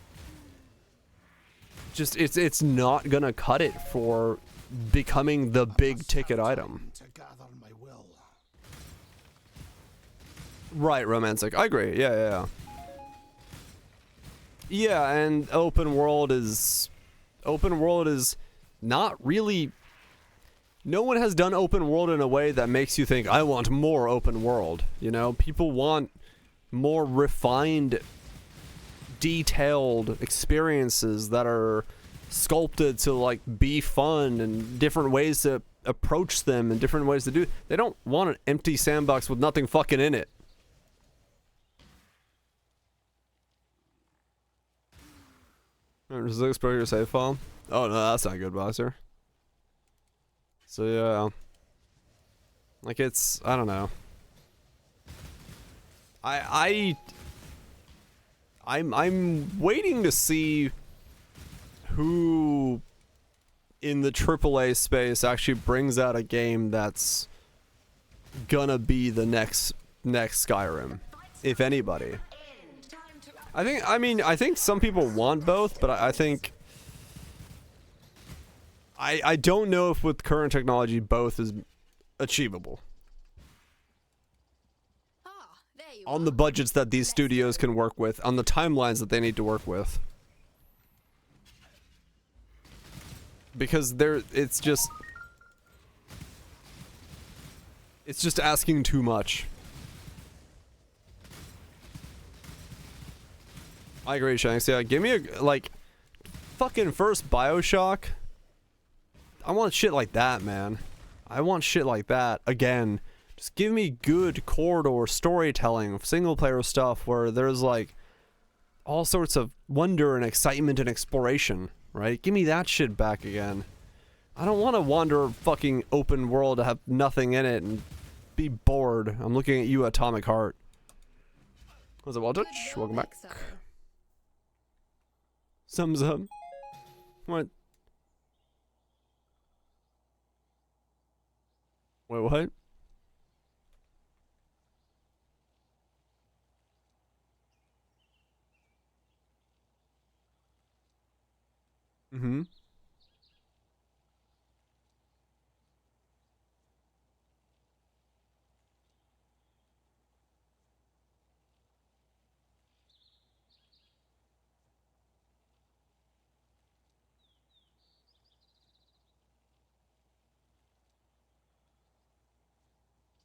A: just it's not gonna cut it for becoming the big ticket item.
C: To gather my will.
A: Right, romantic. I agree. Yeah. Yeah, and open world is not really. No one has done open world in a way that makes you think, I want more open world. You know, people want more refined, detailed experiences that are sculpted to like be fun and different ways to approach them and different ways to do. They don't want an empty sandbox with nothing fucking in it. Does it expect your save file? Oh no, that's not good, Boxer. So yeah, like it's, I don't know. I'm waiting to see who in the AAA space actually brings out a game that's gonna be the next Skyrim, if anybody. I think some people want both, but I think I don't know if with current technology both is achievable. On the budgets that these studios can work with, on the timelines that they need to work with. Because it's just asking too much. I agree, Shanks. Yeah, give me a, like, fucking first BioShock. I want shit like that, man. I want shit like that again. Just give me good corridor storytelling, single player stuff where there's like all sorts of wonder and excitement and exploration, right? Give me that shit back again. I don't want to wander fucking open world to have nothing in it and be bored. I'm looking at you, Atomic Heart. What's up, Walditch? Welcome back. Thumbs up. What? Wait, what? Mm-hmm.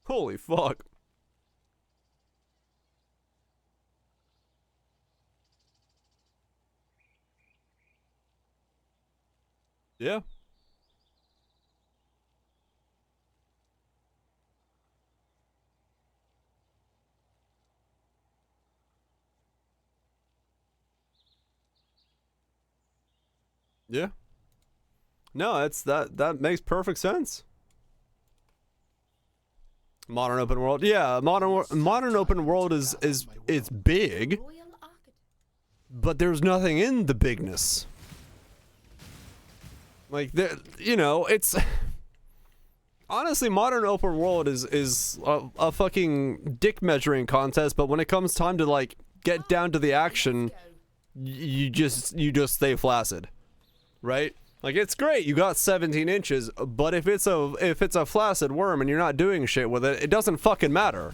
A: Holy fuck. Yeah. Yeah. No, that makes perfect sense. Modern open world. Yeah, modern open world is it's big, but there's nothing in the bigness. Like you know, it's honestly modern open world is a fucking dick measuring contest, but when it comes time to like get down to the action, you just stay flaccid. Right? Like, it's great, you got 17 inches, but if it's a flaccid worm and you're not doing shit with it, it doesn't fucking matter.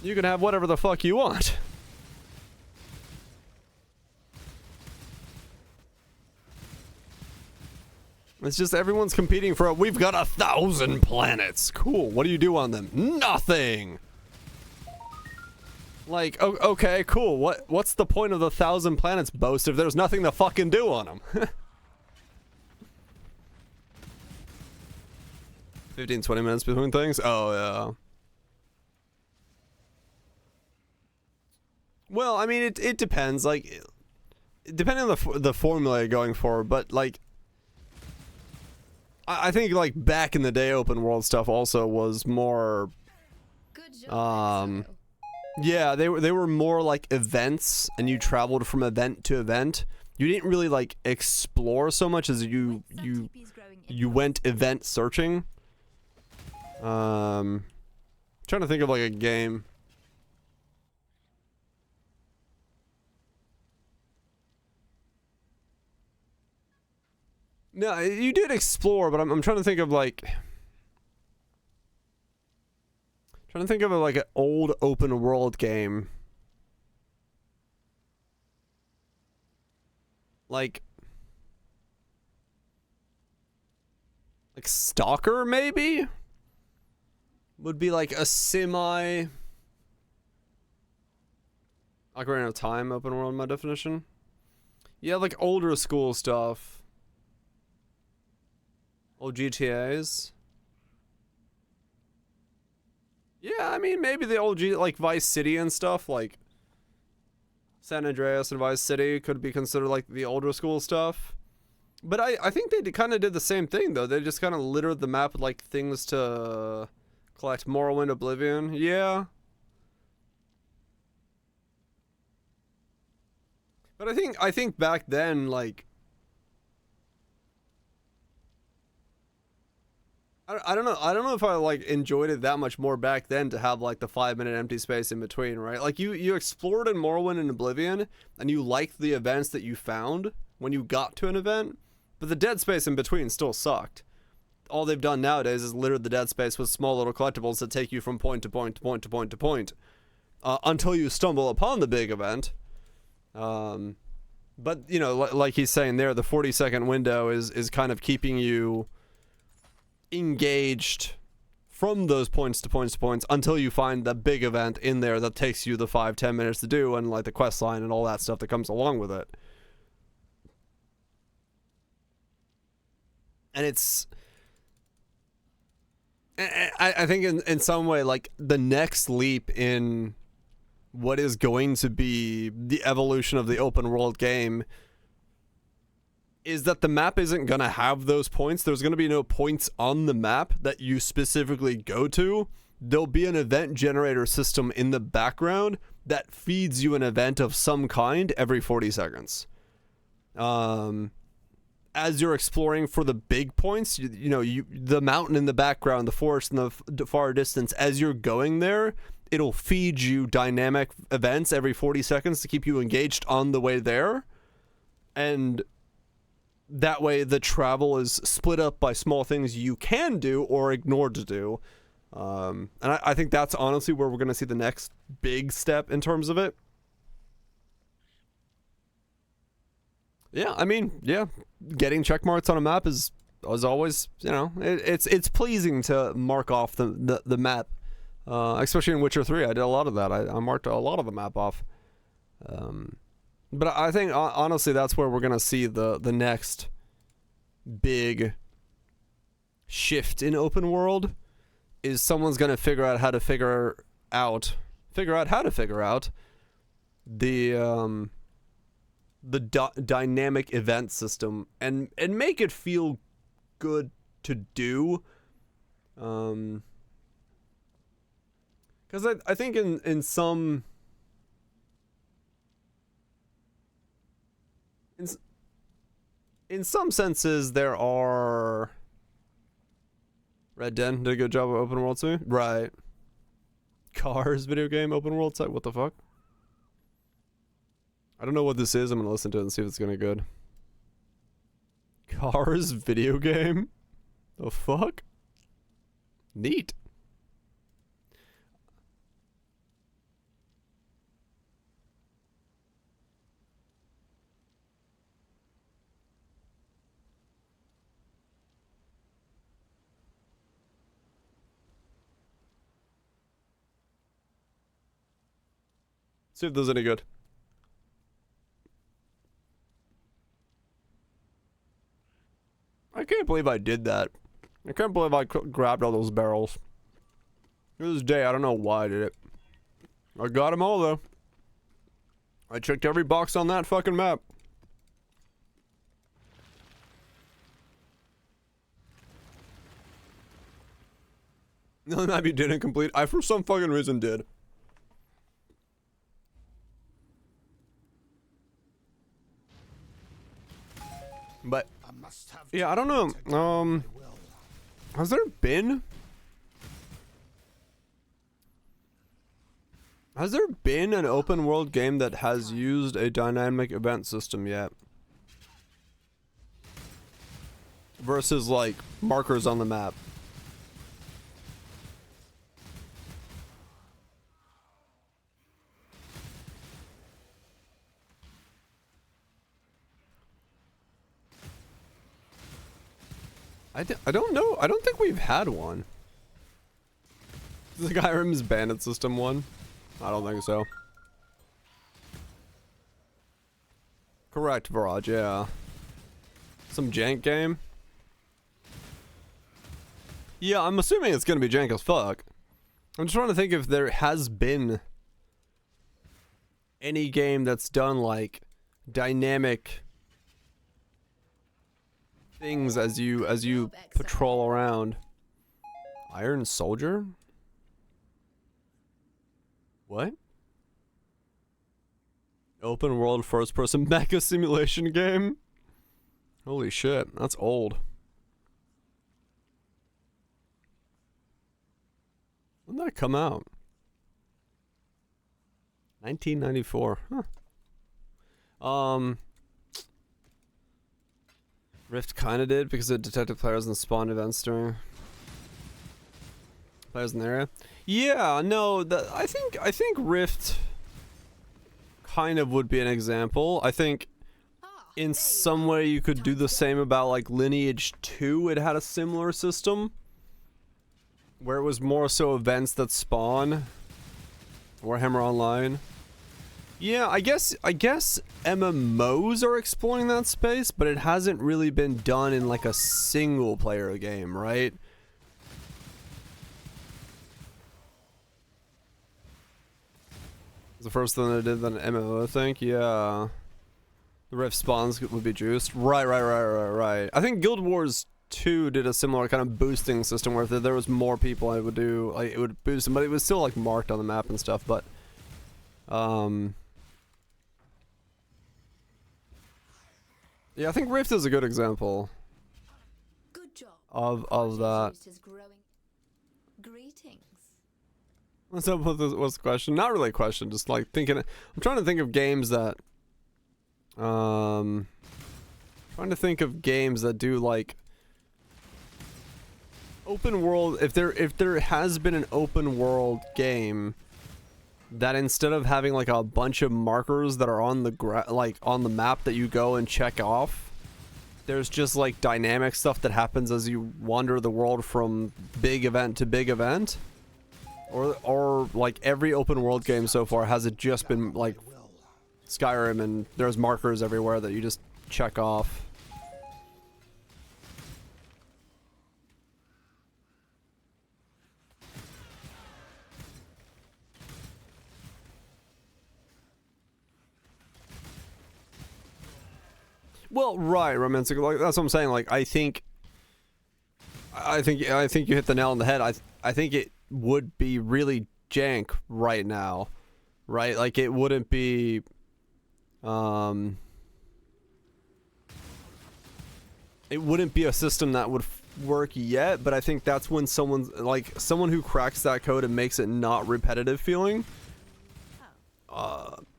A: You can have whatever the fuck you want. It's just everyone's competing for we've got 1,000 planets. Cool, what do you do on them? Nothing! Like, okay, cool, what's the point of the 1,000 planets boast if there's nothing to fucking do on them? 15-20 minutes between things? Oh, yeah. Well, I mean, it depends. Like, depending on the formula you're going for, but like I think like back in the day open world stuff also was more
B: Good job, Exile.
A: yeah, they were more like events, and you traveled from event to event. You didn't really like explore so much as you went event searching. Trying to think of like a game. No, you did explore, but I'm trying to think of like like an old open world game. Like Stalker maybe? Would be like a semi Ocarina of Time open world in my definition. Yeah, like older school stuff. Old GTAs. Yeah, I mean, maybe the old like Vice City and stuff, like San Andreas and Vice City could be considered like the older school stuff. But I think they kind of did the same thing, though. They just kind of littered the map with like things to collect. Morrowind, Oblivion. Yeah. But I think back then, like, I don't know if I like enjoyed it that much more back then to have like the 5-minute empty space in between, right? Like you explored in Morrowind and Oblivion, and you liked the events that you found when you got to an event, but the dead space in between still sucked. All they've done nowadays is litter the dead space with small little collectibles that take you from point to point to point to point to point, until you stumble upon the big event. But you know, like he's saying there, the 40-second window is kind of keeping you engaged from those points to points to points until you find the big event in there that takes you the 5-10 minutes to do, and like the quest line and all that stuff that comes along with it. And it's I think in some way, like the next leap in what is going to be the evolution of the open world game is that the map isn't going to have those points. There's going to be no points on the map that you specifically go to. There'll be an event generator system in the background that feeds you an event of some kind every 40 seconds. As you're exploring for the big points, the mountain in the background, the forest in the far distance, as you're going there, it'll feed you dynamic events every 40 seconds to keep you engaged on the way there. And that way the travel is split up by small things you can do or ignore to do. And I think that's honestly where we're going to see the next big step in terms of it. Yeah, I mean, yeah, getting check marks on a map is always, it's pleasing to mark off the map. Especially in Witcher 3, I did a lot of that. I marked a lot of the map off. But I think, honestly, that's where we're going to see the next big shift in open world, is someone's going to figure out how to figure out the dynamic event system and make it feel good to do. Because I think in some senses there are... Red Den did a good job of open world too, right? Cars video game open world site. What the fuck? I don't know what this is. I'm gonna listen to it and see if it's gonna be good. Cars video game. The fuck? Neat. See if there's any good. I can't believe I did that. I can't believe I grabbed all those barrels. To this day, I don't know why I did it. I got them all, though. I checked every box on that fucking map. No, map you didn't complete. I for some fucking reason did. But
C: I must have
A: yeah, I don't
C: time to gather
A: know.
C: my will.
A: Has there been an open world game that has used a dynamic event system yet? Versus like markers on the map. I don't know. I don't think we've had one. The Skyrim's bandit system one? I don't think so. Correct, Viraj, yeah. Some jank game? Yeah, I'm assuming it's gonna be jank as fuck. I'm just trying to think if there has been any game that's done like dynamic things as you patrol around. Iron Soldier? What? Open world first person mecha simulation game? Holy shit, that's old. When did that come out? 1994. Huh. Rift kinda did because it detected players and spawned events during players in the area. Yeah, no, I think Rift kind of would be an example. I think in some way you could do the same about like Lineage 2. It had a similar system where it was more so events that spawn. Warhammer Online. Yeah, I guess MMOs are exploring that space, but it hasn't really been done in like a single player game, right? It's the first thing they did than MMO, I think. Yeah. The Rift spawns would be juiced. Right. I think Guild Wars 2 did a similar kind of boosting system where if there was more people, it would do like it would boost them, but it was still like marked on the map and stuff, but yeah, I think Rift is a good example.
B: Good job.
A: Of that.
B: Greetings.
A: What's up with this? What's the question? Not really a question, just like thinking. I'm trying to think of games that. Trying to think of games that do like open world. If there has been an open world game that instead of having like a bunch of markers that are on the on the map that you go and check off, there's just like dynamic stuff that happens as you wander the world from big event to big event. Or like every open world game so far has it just been like Skyrim and there's markers everywhere that you just check off. Well, right, romantic. Like that's what I'm saying. Like I think you hit the nail on the head. I think it would be really jank right now, right? Like it wouldn't be, it wouldn't be a system that would work yet. But I think that's when someone who cracks that code and makes it not repetitive feeling,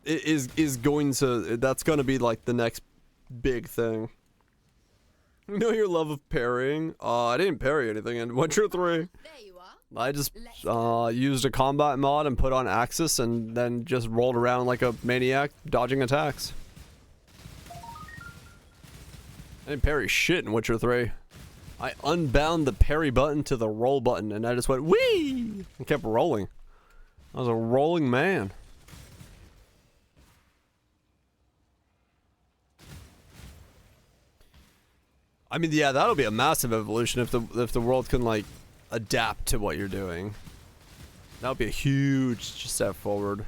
A: is going to. That's going to be like the next big thing. You know your love of parrying? I didn't parry anything in Witcher 3.
B: There you are.
A: I just used a combat mod and put on Axis and then just rolled around like a maniac dodging attacks. I didn't parry shit in Witcher 3. I unbound the parry button to the roll button and I just went whee and kept rolling. I was a rolling man. I mean, yeah, that'll be a massive evolution if the world can like adapt to what you're doing. That would be a huge step forward.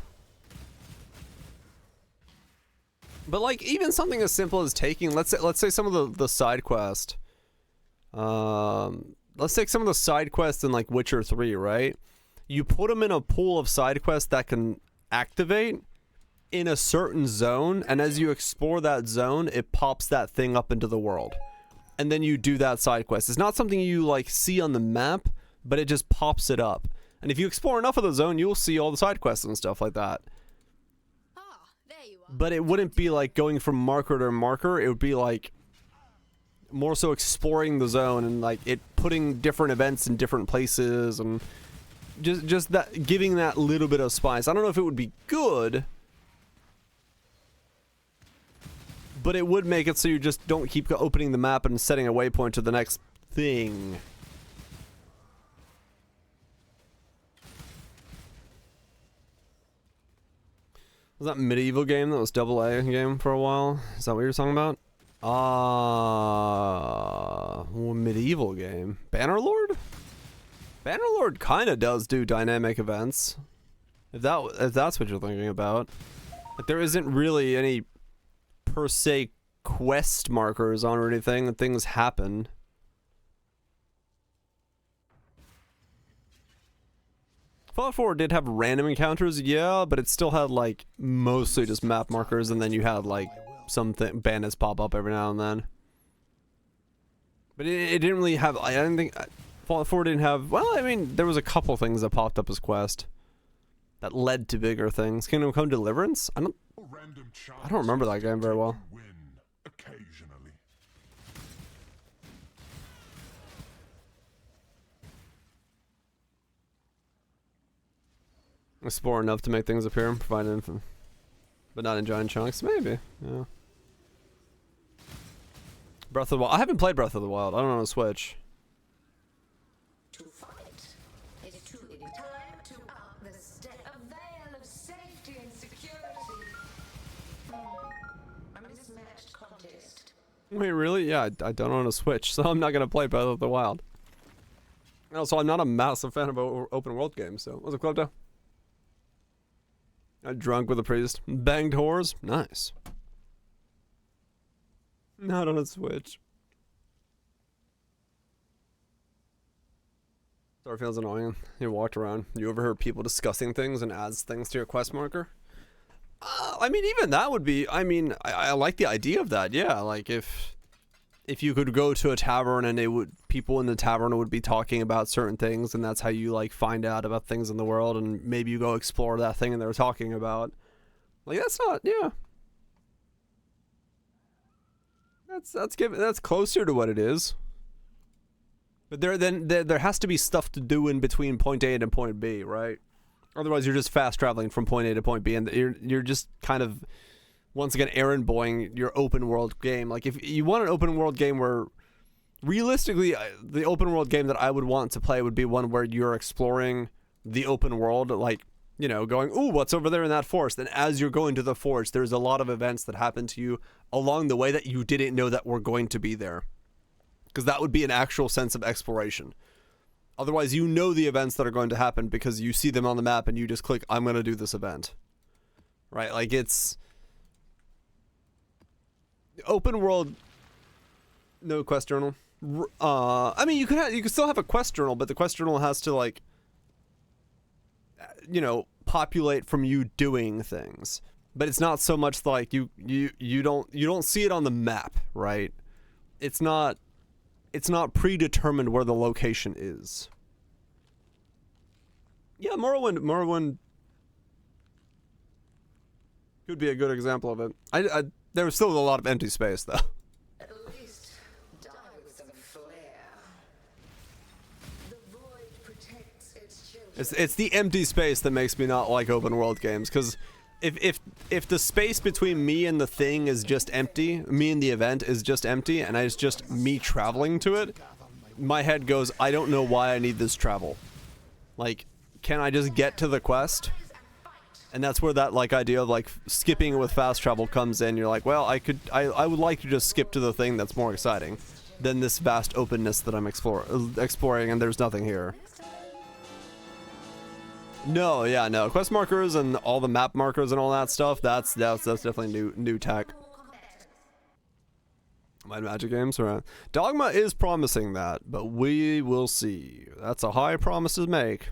A: But like even something as simple as taking, let's say some of the side quest let's take some of the side quests in like Witcher 3, right? You put them in a pool of side quests that can activate in a certain zone, and as you explore that zone, it pops that thing up into the world. And then you do that side quest. It's not something you like see on the map, but it just pops it up. And if you explore enough of the zone, you'll see all the side quests and stuff like that.
B: Ah, there you are.
A: But it wouldn't be like going from marker to marker. It would be like more so exploring the zone and like it putting different events in different places and just that giving that little bit of spice. I don't know if it would be good, but it would make it so you just don't keep opening the map and setting a waypoint to the next thing. Was that medieval game that was AA game for a while? Is that what you're talking about? Medieval game. Bannerlord? Bannerlord kind of does do dynamic events. If that's what you're thinking about. Like there isn't really any per se quest markers on or anything, and things happen. Fallout 4 did have random encounters, yeah, but it still had like mostly just map markers, and then you had like some bandits pop up every now and then. But it didn't really have. I didn't think Fallout 4 didn't have. Well, I mean, there was a couple things that popped up as quest that led to bigger things. Kingdom Come Deliverance. I don't remember that game very well. Explore enough to make things appear and provide info, but not in giant chunks. Maybe, yeah. Breath of the Wild. I haven't played Breath of the Wild. I don't know on a Switch.
E: To fight is to time to up the a veil of safety and security. A mismatched contest.
A: Wait, really? Yeah, I don't own a Switch, so I'm not gonna play Breath of the Wild. Also, I'm not a massive fan of open world games. So, what's up, Club? I drunk with a priest. Banged whores? Nice. Not on a Switch. Sorry, feels annoying. You walked around. You overheard people discussing things and adds things to your quest marker. I mean, even that would be. I mean, I like the idea of that. Yeah, like if you could go to a tavern and people in the tavern would be talking about certain things, and that's how you like find out about things in the world, and maybe you go explore that thing and they're talking about. Like that's not, yeah. That's closer to what it is. But there has to be stuff to do in between point A and point B, right? Otherwise, you're just fast traveling from point A to point B, and you're just kind of, once again, errand boying your open world game. Like if you want an open world game where, realistically, the open world game that I would want to play would be one where you're exploring the open world, like, you know, going, ooh, what's over there in that forest? And as you're going to the forest, there's a lot of events that happen to you along the way that you didn't know that were going to be there. Because that would be an actual sense of exploration. Otherwise, you know the events that are going to happen because you see them on the map and you just click, I'm going to do this event. Right? Like, it's open world. No quest journal. I mean, you could still have a quest journal, but the quest journal has to, like, you know, populate from you doing things. But it's not so much like you don't see it on the map, right? It's not predetermined where the location is. Yeah, Morrowind could be a good example of it. There was still a lot of empty space though.
E: At least die with some flair. The void protects its children.
A: It's the empty space that makes me not like open world games, because if the space between me and the thing is just empty, me and the event is just empty, and it's just me traveling to it, my head goes, I don't know why I need this travel. Like, can I just get to the quest? And that's where that like idea of like skipping with fast travel comes in. You're like, well, I would like to just skip to the thing that's more exciting than this vast openness that I'm exploring, and there's nothing here. No, yeah, no. Quest markers and all the map markers and all that stuff, that's definitely new tech. Might and Magic games, right? Dogma is promising that, but we will see. That's a high promise to make.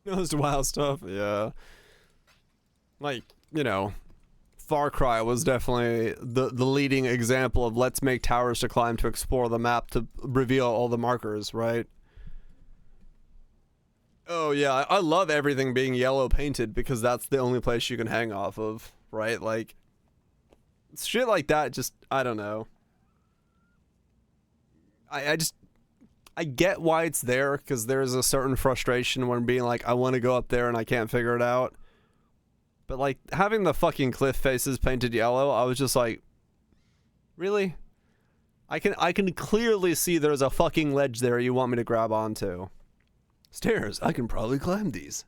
A: Most wild stuff, yeah. Like, you know, Far Cry was definitely the leading example of let's make towers to climb to explore the map to reveal all the markers, right? Oh yeah, I love everything being yellow painted because that's the only place you can hang off of, right? Like, shit like that just, I don't know. I get why it's there, because there's a certain frustration when being like, I want to go up there and I can't figure it out. But like, having the fucking cliff faces painted yellow, I was just like, really? I can clearly see there's a fucking ledge there you want me to grab onto. Stairs, I can probably climb these.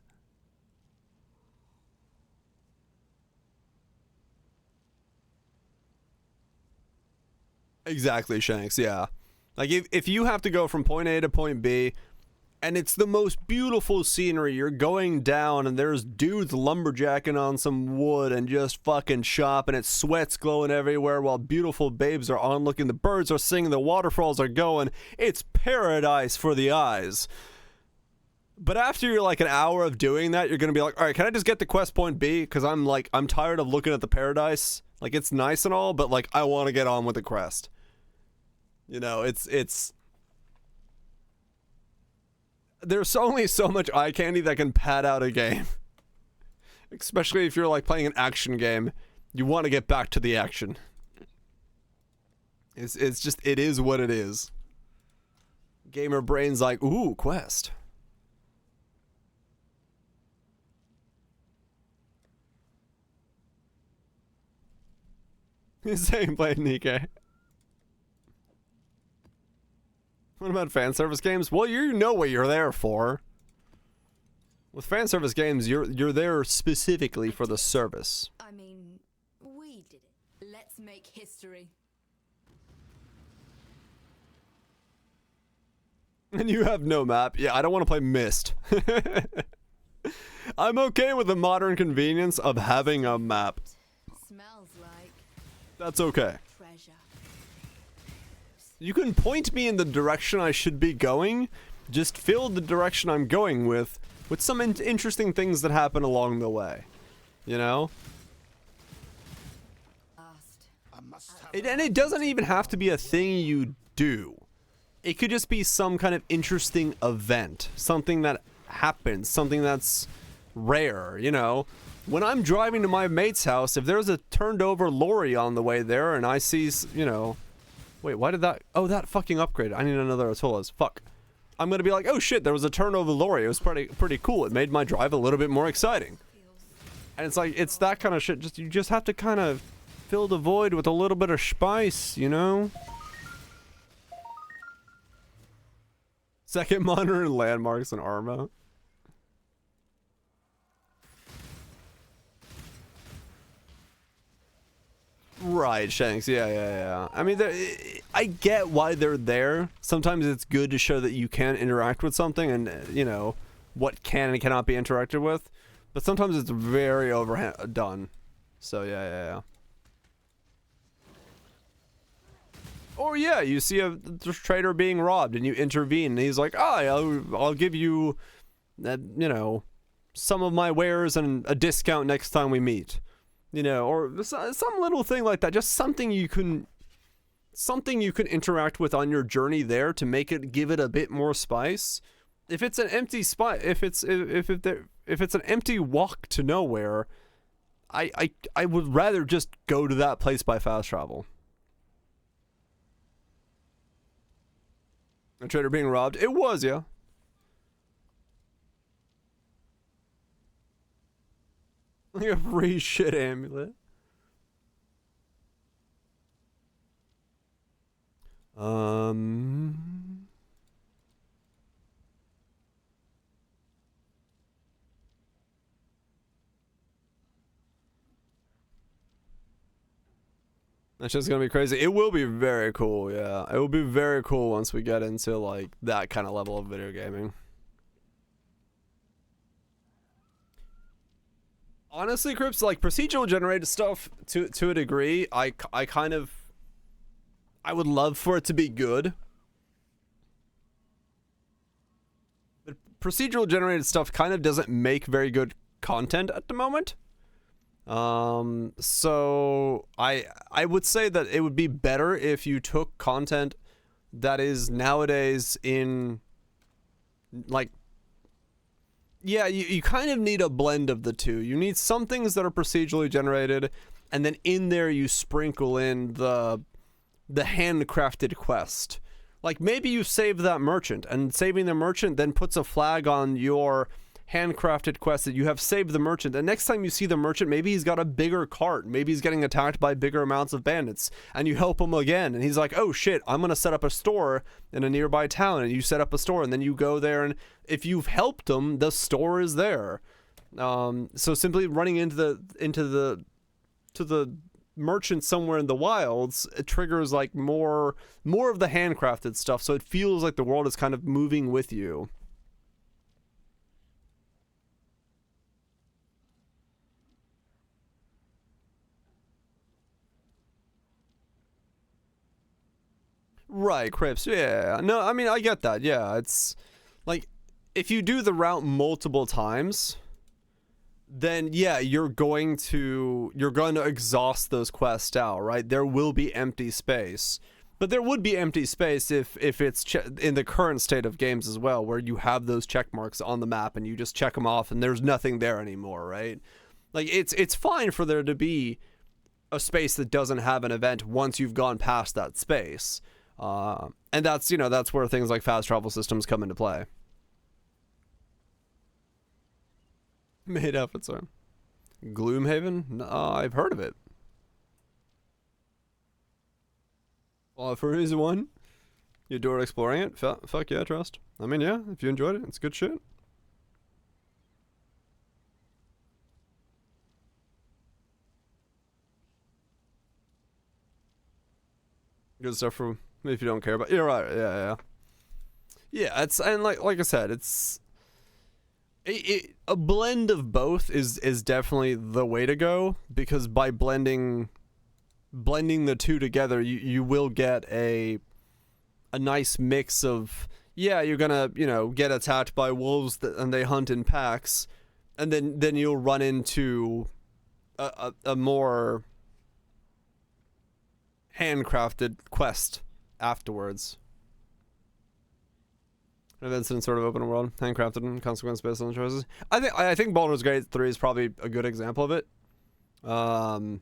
A: Exactly, Shanks, yeah. Like, if you have to go from point A to point B, and it's the most beautiful scenery, you're going down, and there's dudes lumberjacking on some wood and just fucking chopping it, sweat's glowing everywhere while beautiful babes are onlooking, the birds are singing, the waterfalls are going, it's paradise for the eyes. But after you're like an hour of doing that, you're gonna be like, all right, can I just get to quest point B? Because I'm tired of looking at the paradise. Like, it's nice and all, but like, I want to get on with the quest. You know, it's there's only so much eye candy that can pad out a game. Especially if you're like playing an action game. You want to get back to the action. It's just, it is what it is. Gamer brain's like, ooh, quest. Same play, Nikkei. What about fan service games? Well, you know what you're there for. With fan service games, you're there specifically for the service.
B: I mean, we did it. Let's make history.
A: And you have no map. Yeah, I don't want to play Myst. I'm okay with the modern convenience of having a map.
B: Smells like
A: That's okay.
B: treasure.
A: You can point me in the direction I should be going. Just fill the direction I'm going with some interesting things that happen along the way. You know? And it doesn't even have to be a thing you do. It could just be some kind of interesting event. Something that happens. Something that's rare, you know? When I'm driving to my mate's house, if there's a turned over lorry on the way there and I see, you know... Wait, why did that... Oh, that fucking upgrade. I need another Atolas. Fuck. I'm gonna be like, oh shit, there was a turnover lorry. It was pretty cool. It made my drive a little bit more exciting. And it's like, it's that kind of shit. You just have to kind of fill the void with a little bit of spice, you know? Second monitor and landmarks and Arma. Right, Shanks. Yeah. I mean, I get why they're there. Sometimes it's good to show that you can interact with something and, you know, what can and cannot be interacted with. But sometimes it's very overdone. So, yeah. Or, yeah, you see a trader being robbed and you intervene and he's like, oh, I'll give you, you know, some of my wares and a discount next time we meet. You know, or some little thing like that. Just something you can interact with on your journey there to make it, give it a bit more spice. If it's an empty spot, if it's an empty walk to nowhere, I would rather just go to that place by fast travel. A trader being robbed? It was, yeah. Like a free shit amulet. That's just gonna be crazy. It will be very cool, yeah. It will be very cool once we get into like that kind of level of video gaming. Honestly, Crips, like procedural generated stuff to a degree, I kind of, I would love for it to be good. But procedural generated stuff kind of doesn't make very good content at the moment. So I would say that it would be better if you took content that is nowadays in, like, yeah, you kind of need a blend of the two. You need some things that are procedurally generated, and then in there you sprinkle in the handcrafted quest. Like, maybe you save that merchant, and saving the merchant then puts a flag on your handcrafted quest that you have saved the merchant, and next time you see the merchant, maybe he's got a bigger cart, maybe he's getting attacked by bigger amounts of bandits, and you help him again, and he's like, oh shit, I'm gonna set up a store in a nearby town, and you set up a store, and then you go there, and if you've helped him, the store is there. So simply running into the merchant somewhere in the wilds, it triggers like more of the handcrafted stuff, so it feels like the world is kind of moving with you. Right, Crips, yeah. No, I mean, I get that, yeah. It's, like, if you do the route multiple times, then, yeah, you're going to exhaust those quests out, right? There will be empty space. But there would be empty space if it's in the current state of games as well, where you have those check marks on the map and you just check them off and there's nothing there anymore, right? Like, it's fine for there to be a space that doesn't have an event once you've gone past that space. And that's, you know, that's where things like fast travel systems come into play. Made outfits are Gloomhaven? No, I've heard of it. Well, for reason one, you adored exploring it. Fuck yeah, trust. I mean, yeah, if you enjoyed it, it's good shit. Good stuff for if you don't care about. You're right. Yeah. It's, and like I said, it's a blend of both is definitely the way to go, because by blending the two together, you will get a nice mix of, yeah, you're gonna, you know, get attacked by wolves and they hunt in packs, and then you'll run into a more handcrafted quest afterwards. Events in sort of open world, handcrafted and consequence based on the choices. I think Baldur's Gate 3 is probably a good example of it. And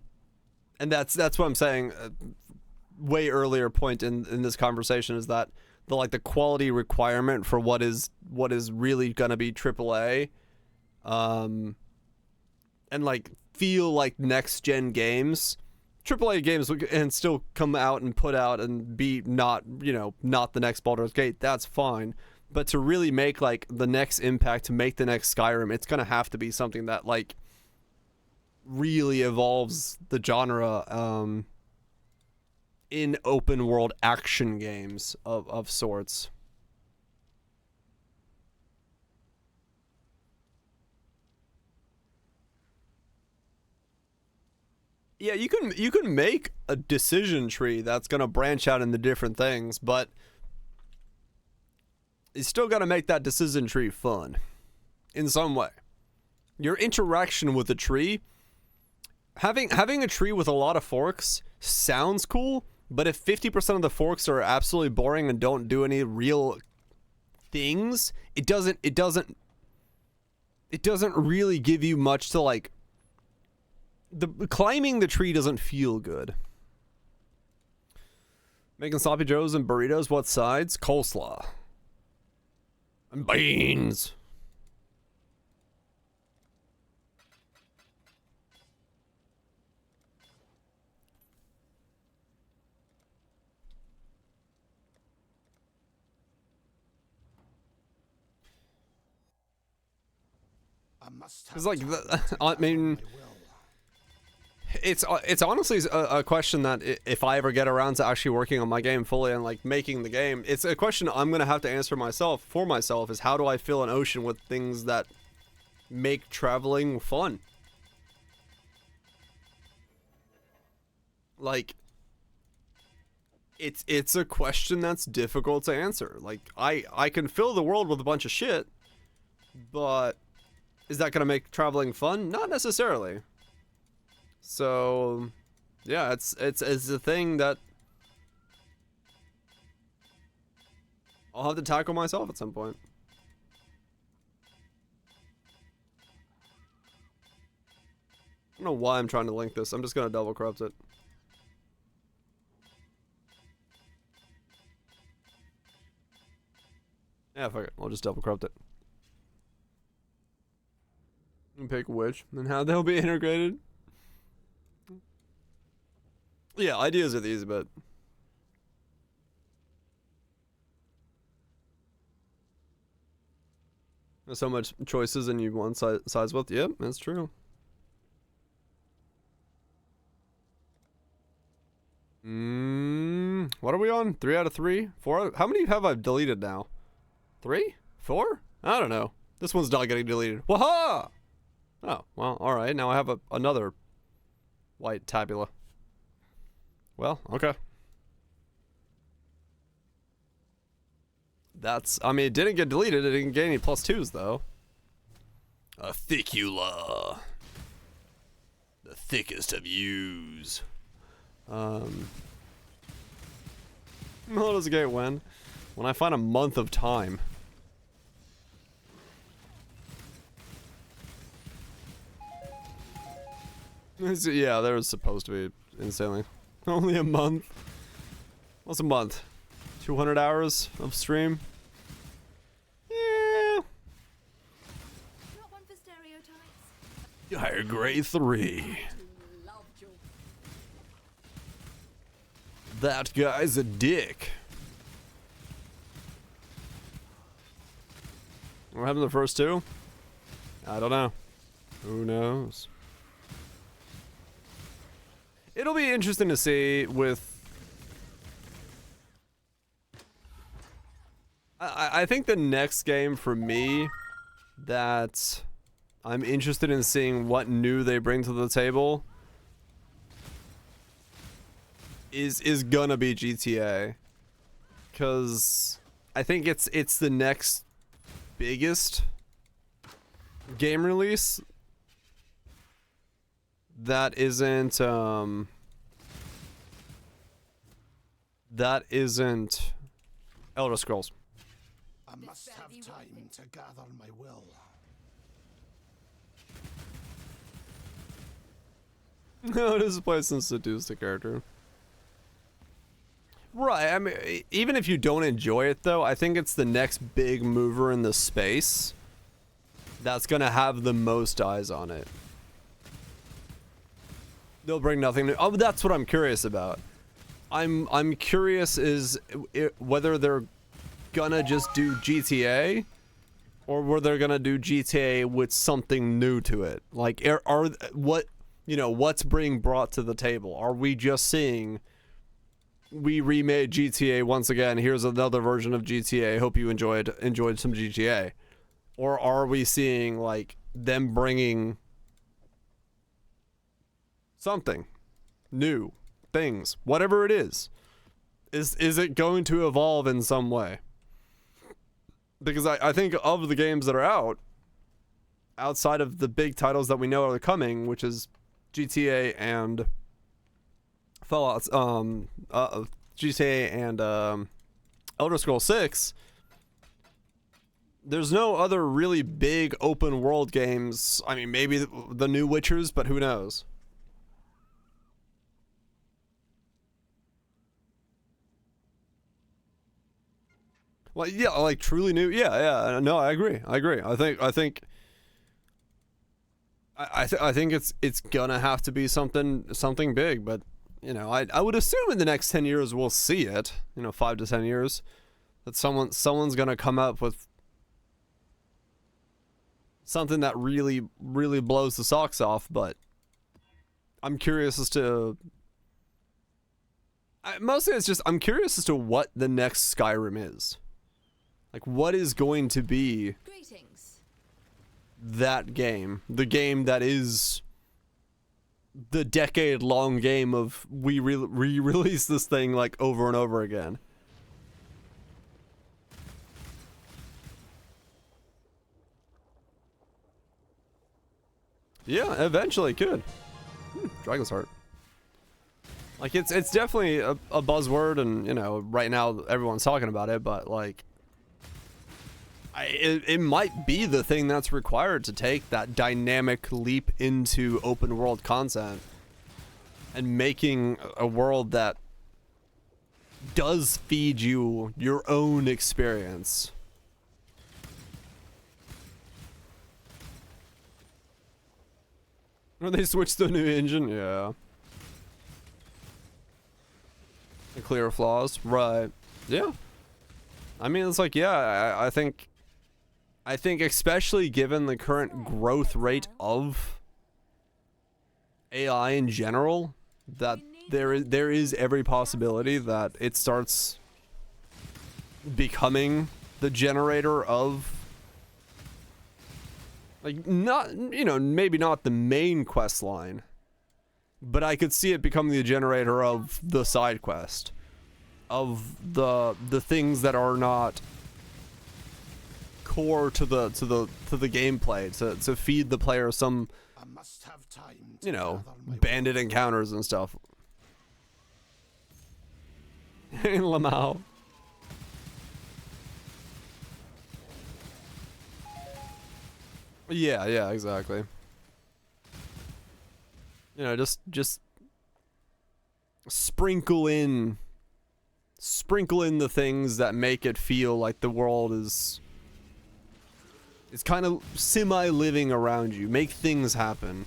A: that's what I'm saying. Way earlier point in this conversation is that the quality requirement for what is really gonna be AAA, and like feel like next gen games. AAA games and still come out and put out and be not the next Baldur's Gate. That's fine. But to really make like the next Impact, to make the next Skyrim, it's gonna have to be something that like really evolves the genre in open world action games of sorts. Yeah, you can make a decision tree that's gonna branch out into different things, but you still gotta make that decision tree fun in some way. Your interaction with the tree, having a tree with a lot of forks sounds cool, but if 50% of the forks are absolutely boring and don't do any real things, it doesn't really give you much to like. Climbing the tree doesn't feel good. Making sloppy joes and burritos, what sides? Coleslaw. And beans. It's like, I mean, it's honestly a question that if I ever get around to actually working on my game fully and like making the game, it's a question I'm gonna have to answer for myself is how do I fill an ocean with things that make traveling fun? Like, it's a question that's difficult to answer. Like, I can fill the world with a bunch of shit, but is that gonna make traveling fun? Not necessarily. So, yeah, it's a thing that I'll have to tackle myself at some point. I don't know why I'm trying to link this. I'm just gonna double corrupt it. Yeah, fuck it. I'll just double corrupt it. And pick which and how they'll be integrated. Yeah, ideas are these, but there's so much choices and you want sides with. Yep, that's true. What are we on? 3 out of 3? 4 how many have I deleted now? 3? 4? I don't know. This one's not getting deleted. Waha! Oh, well, alright. Now I have another white tabula. Well, okay. I mean, it didn't get deleted. It didn't get any +2s, though. A thicula. The thickest of yous. How does a gate win? When I find a month of time. Yeah, there was supposed to be insanely. Only a month. What's a month? 200 hours of stream? Yeah.
B: Not one for stereotypes.
A: Higher grade 3.
B: Loved your
A: That guy's a dick. We're having the first two? I don't know. Who knows? It'll be interesting to see with... I think the next game for me that I'm interested in seeing what new they bring to the table is gonna be GTA. 'Cause I think it's the next biggest game release that isn't Elder Scrolls.
C: I must have time to gather my will.
A: No, it is a place to seduce the character. Right, I mean, even if you don't enjoy it though, I think it's the next big mover in the space that's gonna have the most eyes on it. They'll bring nothing new. Oh, that's what I'm curious about. I'm curious whether they're gonna just do GTA or whether they're gonna do GTA with something new to it. Like, what's being brought to the table? Are we just seeing we remade GTA once again? Here's another version of GTA. Hope you enjoyed some GTA. Or are we seeing like them bringing something new, things, whatever it is it going to evolve in some way? Because I think of the games that are outside of the big titles that we know are coming, which is GTA and Fallout, GTA and Elder Scrolls 6, there's no other really big open world games. I mean, maybe the new Witchers, but who knows? Well, yeah, like truly new. Yeah. No, I agree. I think it's gonna have to be something big, but you know, I would assume in the next 10 years we'll see it. You know, 5 to 10 years, that someone's gonna come up with something that really blows the socks off. But I'm curious as to. Mostly, it's just I'm curious as to what the next Skyrim is. Like, what is going to be
B: greetings.
A: that game? The game that is the decade-long game of we re-release this thing like over and over again. Yeah, eventually could. Dragon's Heart. Like it's definitely a buzzword, and you know, right now everyone's talking about it, but like it might be the thing that's required to take that dynamic leap into open world content and making a world that does feed you your own experience. When they switched to a new engine, yeah. And clear flaws, right? Yeah. I mean, it's like, yeah, I think especially given the current growth rate of AI in general, that there is every possibility that it starts becoming the generator of, like, not, you know, maybe not the main quest line, but I could see it becoming the generator of the side quest, of the things that are not core to the gameplay, to feed the player some, you know, bandit encounters and stuff. In Lamau. Yeah, exactly. You know, just sprinkle in the things that make it feel like the world is kind of semi-living around you. Make things happen.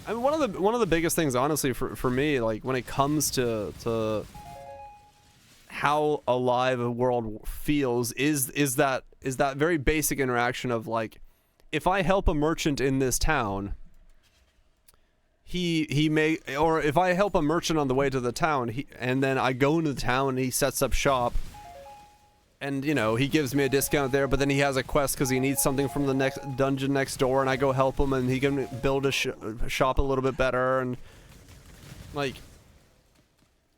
A: I mean, one of the biggest things, honestly, for me, like when it comes to how alive a world feels, is that very basic interaction of, like, if I help a merchant in this town, he may, or if I help a merchant on the way to the town, and then I go into the town and he sets up shop, and, you know, he gives me a discount there, but then he has a quest because he needs something from the next dungeon next door, and I go help him, and he can build a shop a little bit better, and, like,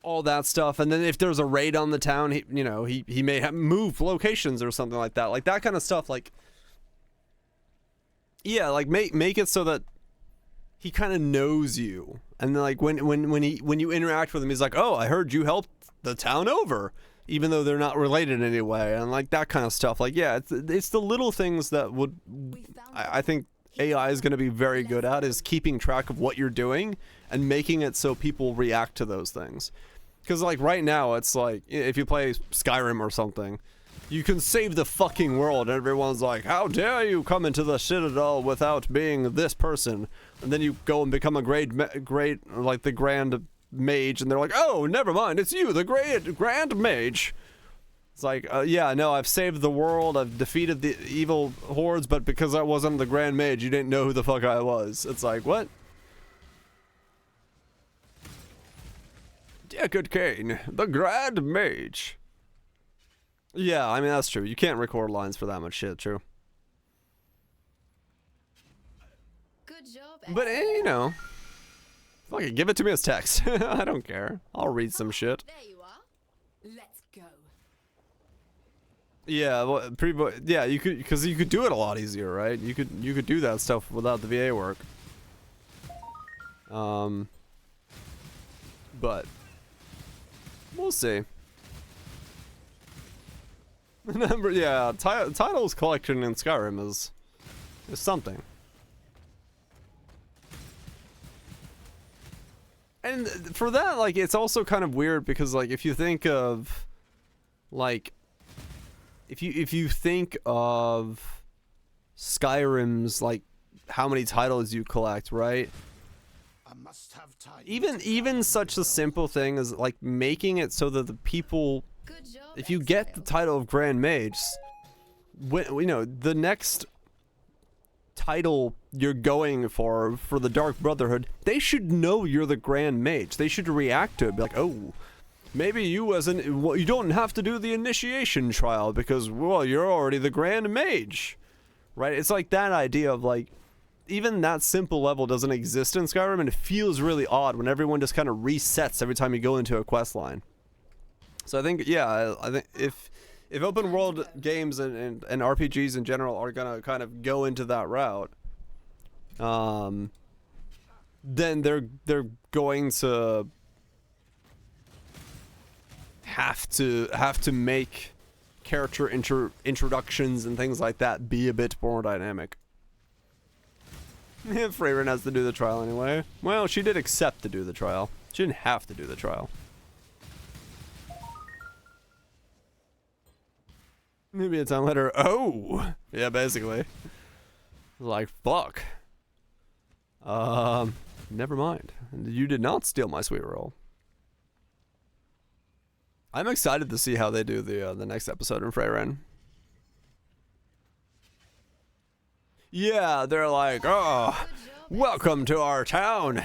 A: all that stuff. And then if there's a raid on the town, he may have move locations or something like that. Like, that kind of stuff, like, yeah, like, make it so that he kind of knows you, and then, like, when you interact with him, he's like, oh, I heard you helped the town over, even though they're not related in any way, and, like, that kind of stuff. Like, yeah, it's the little things that would, I think AI is going to be very good at, is keeping track of what you're doing and making it so people react to those things. Because, like, right now, it's like, if you play Skyrim or something, you can save the fucking world, and everyone's like, how dare you come into the Citadel without being this person? And then you go and become a great, like, the Grand Mage, and they're like, oh, never mind, it's you, the Grand Mage. It's like, yeah, no, I've saved the world, I've defeated the evil hordes, but because I wasn't the Grand Mage, you didn't know who the fuck I was. It's like, what? Deckard Cain, the Grand Mage. Yeah, I mean, that's true. You can't record lines for that much shit, true.
B: Good job.
A: But, you know, fucking give it to me as text. I don't care. I'll read some shit.
B: There you are. Let's go.
A: Yeah, well, yeah, you could, because you could do it a lot easier, right? You could do that stuff without the VA work. But we'll see. Remember, yeah, titles collection in Skyrim is something. And for that, like, it's also kind of weird because, like, if you think of, like, if you think of Skyrim's, like, how many titles you collect, right?
C: I must have time.
A: Even such a simple thing as, like, making it so that the people, if you get the title of Grand Mage, when, you know, the next title you're going for the Dark Brotherhood, they should know you're the Grand Mage. They should react to it, be like, oh, maybe you you don't have to do the initiation trial because, well, you're already the Grand Mage, right? It's like that idea of, like, even that simple level doesn't exist in Skyrim, and it feels really odd when everyone just kind of resets every time you go into a quest line. So I think, yeah, I think if open world games and RPGs in general are gonna kind of go into that route, then they're going to have to make character introductions and things like that be a bit more dynamic. Freyren has to do the trial anyway. Well, she did accept to do the trial. She didn't have to do the trial. Maybe it's on letter O. Yeah, basically. Like, fuck. Never mind. You did not steal my sweet roll. I'm excited to see how they do the next episode in Freyren. Yeah, they're like, oh, welcome to our town.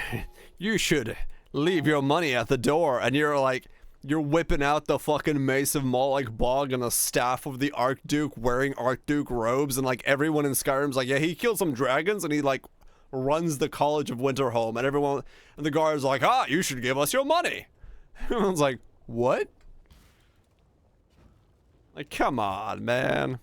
A: You should leave your money at the door. And you're like, you're whipping out the fucking Mace of Moloch Bog and the staff of the Archduke wearing Archduke robes. And like everyone in Skyrim's like, yeah, he killed some dragons and he like runs the College of Winterhome. And everyone, and the guard's like, ah, you should give us your money. Everyone's like, what? Like, come on, man.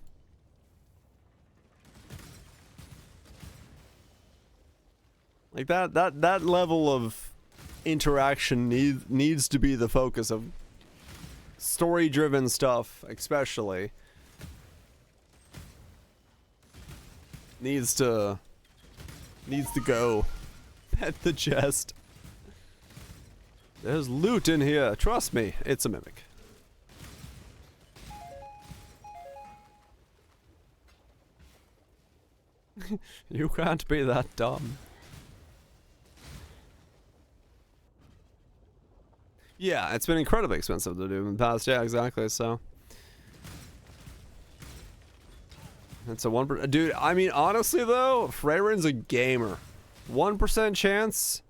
A: Like that level of interaction needs to be the focus of story-driven stuff, especially. Needs to go. Pet the chest. There's loot in here. Trust me, it's a mimic. You can't be that dumb. Yeah, it's been incredibly expensive to do in the past. Yeah, exactly. So it's a 1%. Dude, I mean, honestly though, Freyren's a gamer. 1% chance.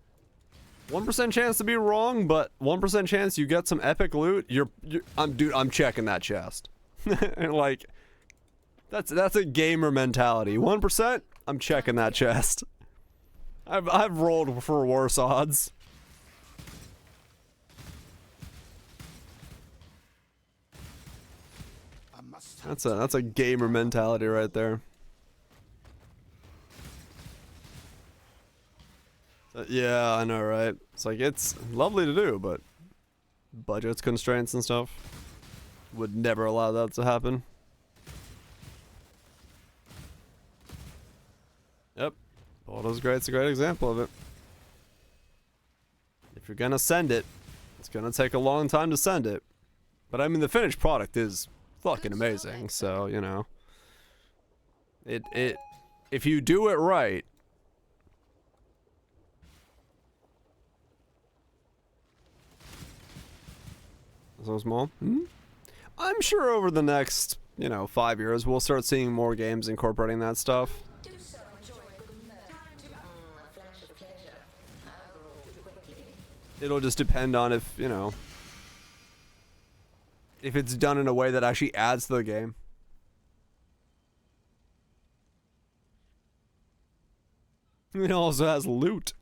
A: 1% chance to be wrong, but 1% chance you get some epic loot. I'm checking that chest. Like, that's a gamer mentality. 1%, I'm checking that chest. I've rolled for worse odds. That's a gamer mentality right there. Yeah, I know, right? It's like, it's lovely to do, but budgets, constraints, and stuff would never allow that to happen. Yep, Baldur's Gate's a great example of it. If you're gonna send it, it's gonna take a long time to send it. But I mean, the finished product is fucking amazing, so, you know. If you do it right. So small? I'm sure over the next, 5 years, we'll start seeing more games incorporating that stuff. It'll just depend on if, if it's done in a way that actually adds to the game. It also has loot.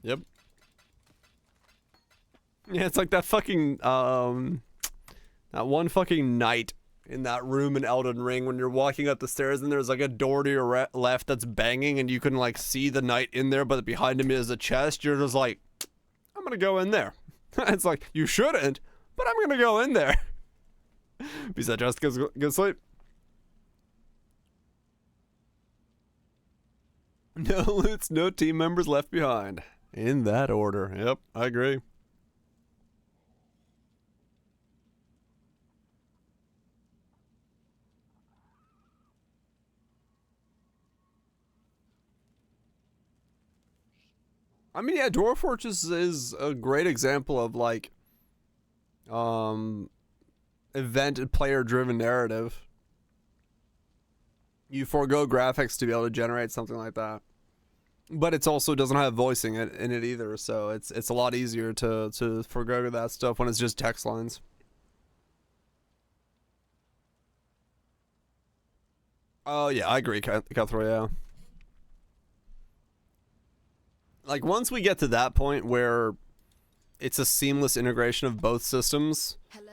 A: Yep. Yeah, it's like that fucking, that one fucking night in that room in Elden Ring when you're walking up the stairs and there's like a door to your left that's banging and you can like see the knight in there, but behind him is a chest. You're just like, I'm gonna go in there. It's like, you shouldn't, but I'm gonna go in there. Besides, just good sleep. No loots, no team members left behind. In that order. Yep, I agree. I mean, yeah, Dwarf Fortress is a great example of, like, event player-driven narrative. You forego graphics to be able to generate something like that. But it also doesn't have voicing in it either, so it's a lot easier to forego that stuff when it's just text lines. Oh, yeah, I agree, Cutthroat, yeah. like once we get to that point where it's a seamless integration of both systems
B: Hello.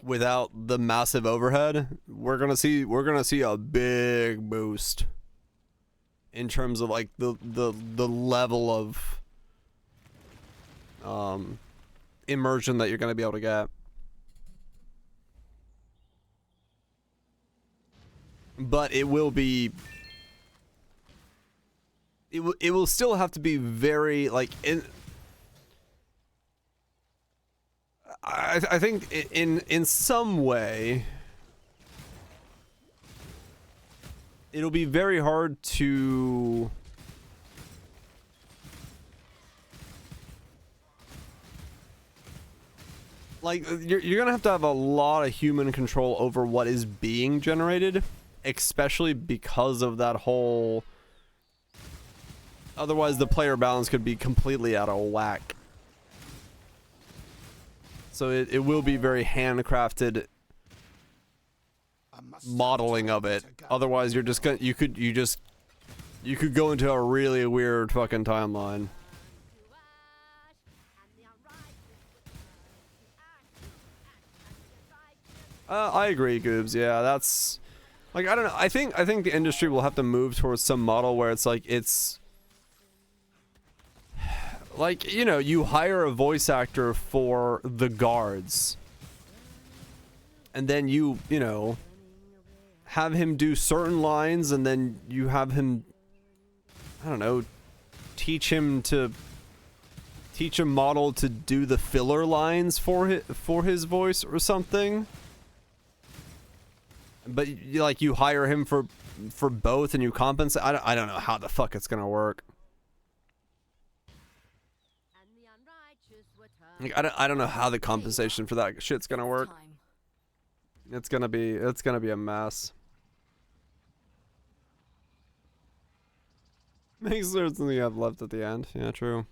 A: without the massive overhead, we're gonna see a big boost in terms of like the level of immersion that you're gonna be able to get. But it will be. It will still have to be very like I think in some way it'll be very hard to like you're gonna have a lot of human control over what is being generated, especially because of that whole. Otherwise, the player balance could be completely out of whack. So it will be very handcrafted modeling of it. Otherwise, you're just gonna you could go into a really weird fucking timeline. I agree, Goobs. Yeah, that's like I don't know. I think the industry will have to move towards some model where it's like, you know, you hire a voice actor for the guards. And then you know, have him do certain lines and then you have him, I don't know, teach a model to do the filler lines for his voice or something. But you hire him for both and you compensate. I don't know how the fuck it's gonna work. Like, I don't know how the compensation for that shit's gonna work. It's gonna be a mess. Makes something you have left at the end. Yeah, true.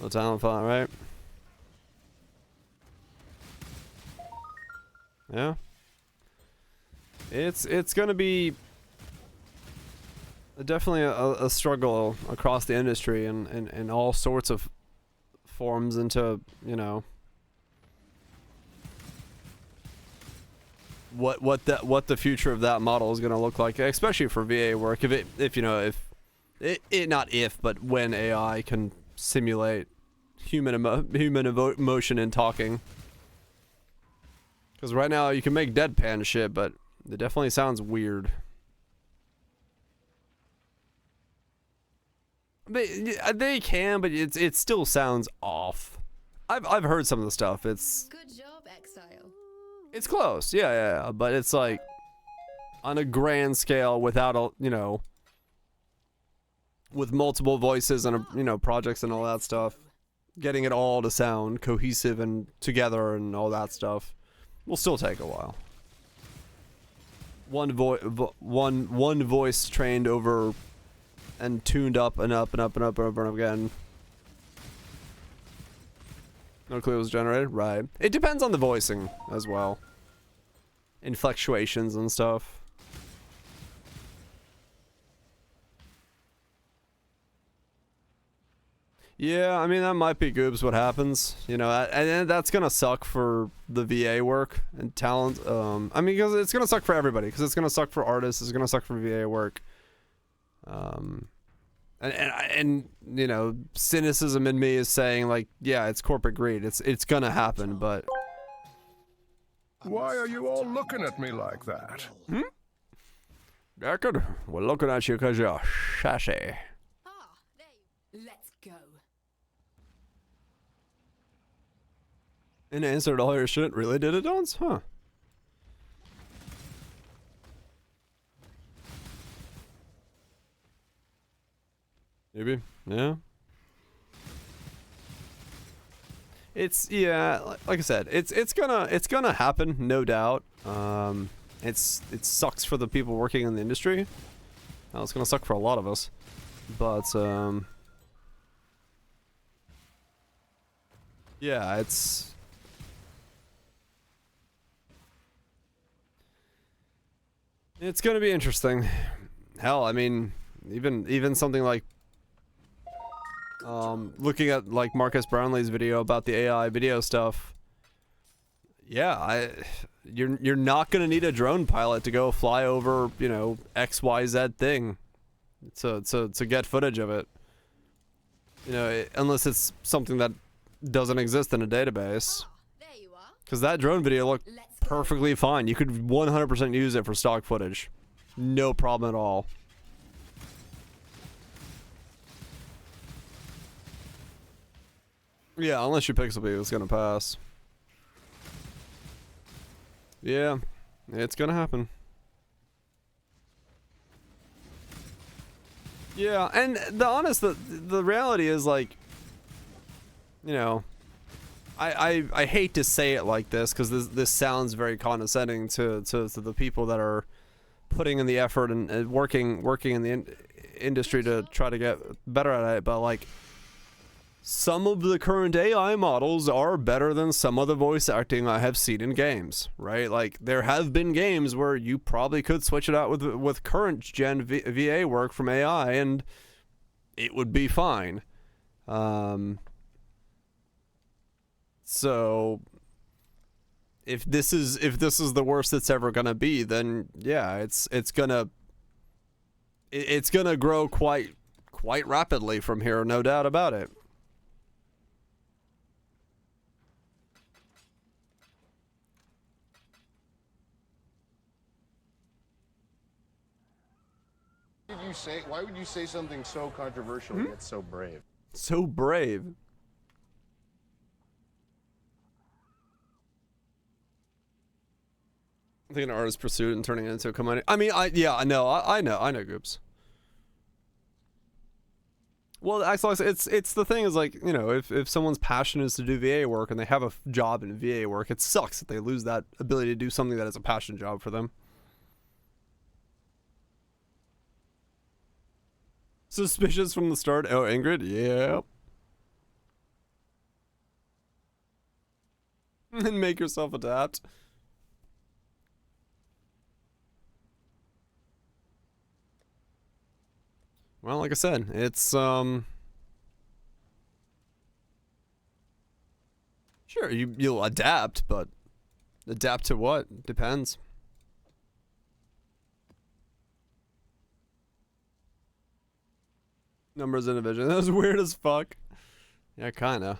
A: The talent font, right? Yeah. It's gonna be definitely a struggle across the industry and in all sorts of forms into, you know, what the future of that model is going to look like, especially for VA work. If but when AI can simulate human emotion and talking. Because right now you can make deadpan shit, but it definitely sounds weird. They can, but it still sounds off. I've heard some of the stuff. It's
B: Good job, Exile.
A: It's close, yeah, but it's like on a grand scale without a, you know, with multiple voices and you know, projects and all that stuff, getting it all to sound cohesive and together and all that stuff will still take a while. One voice trained over and tuned up and up and up and up and over and again. No clue was generated? Right. It depends on the voicing as well. Inflectuations and stuff. Yeah, I mean, that might be Goobs what happens. You know, and that's gonna suck for the VA work and talent. I mean, because it's gonna suck for everybody. Because it's gonna suck for artists. It's gonna suck for VA work. And you know, cynicism in me is saying like, yeah, it's corporate greed. It's gonna happen, but
K: why are you all looking at me like that?
A: Deckard, we're looking at you because you're sassy.
B: Let's go.
A: And answered all your shit. Really did it, Dons? Huh. Maybe, yeah. It's like I said, it's gonna happen, no doubt. It sucks for the people working in the industry. Well, it's gonna suck for a lot of us, but yeah, it's gonna be interesting. hell, I mean, even something like looking at like Marcus Brownlee's video about the AI video stuff. Yeah, you're not gonna need a drone pilot to go fly over, you know, XYZ thing to get footage of it. You know, unless it's something that doesn't exist in a database.
B: There you are.
A: Because that drone video looked perfectly fine. You could 100% use it for stock footage. No problem at all. Yeah, unless your pixel beam is gonna pass. Yeah, it's gonna happen. Yeah, and the reality is, like, you know, I hate to say it like this because this sounds very condescending to the people that are putting in the effort and working in the industry to try to get better at it, but like, some of the current AI models are better than some of the voice acting I have seen in games, right? Like, there have been games where you probably could switch it out with current gen VA work from AI and it would be fine. So if this is the worst it's ever gonna be, then yeah, it's gonna grow quite rapidly from here, no doubt about it.
L: Why would you say something so controversial and yet so brave?
A: So brave. I think an artist pursued and turning it into a commodity. I mean, I know Goops. Well, actually, it's the thing is, like, you know, if someone's passion is to do VA work and they have a job in VA work, it sucks that they lose that ability to do something that is a passion job for them. Suspicious from the start. Oh, Ingrid? Yep. And make yourself adapt. Well, like I said, it's, sure, you'll adapt, but adapt to what? Depends. Numbers in a vision. That was weird as fuck. Yeah, kinda.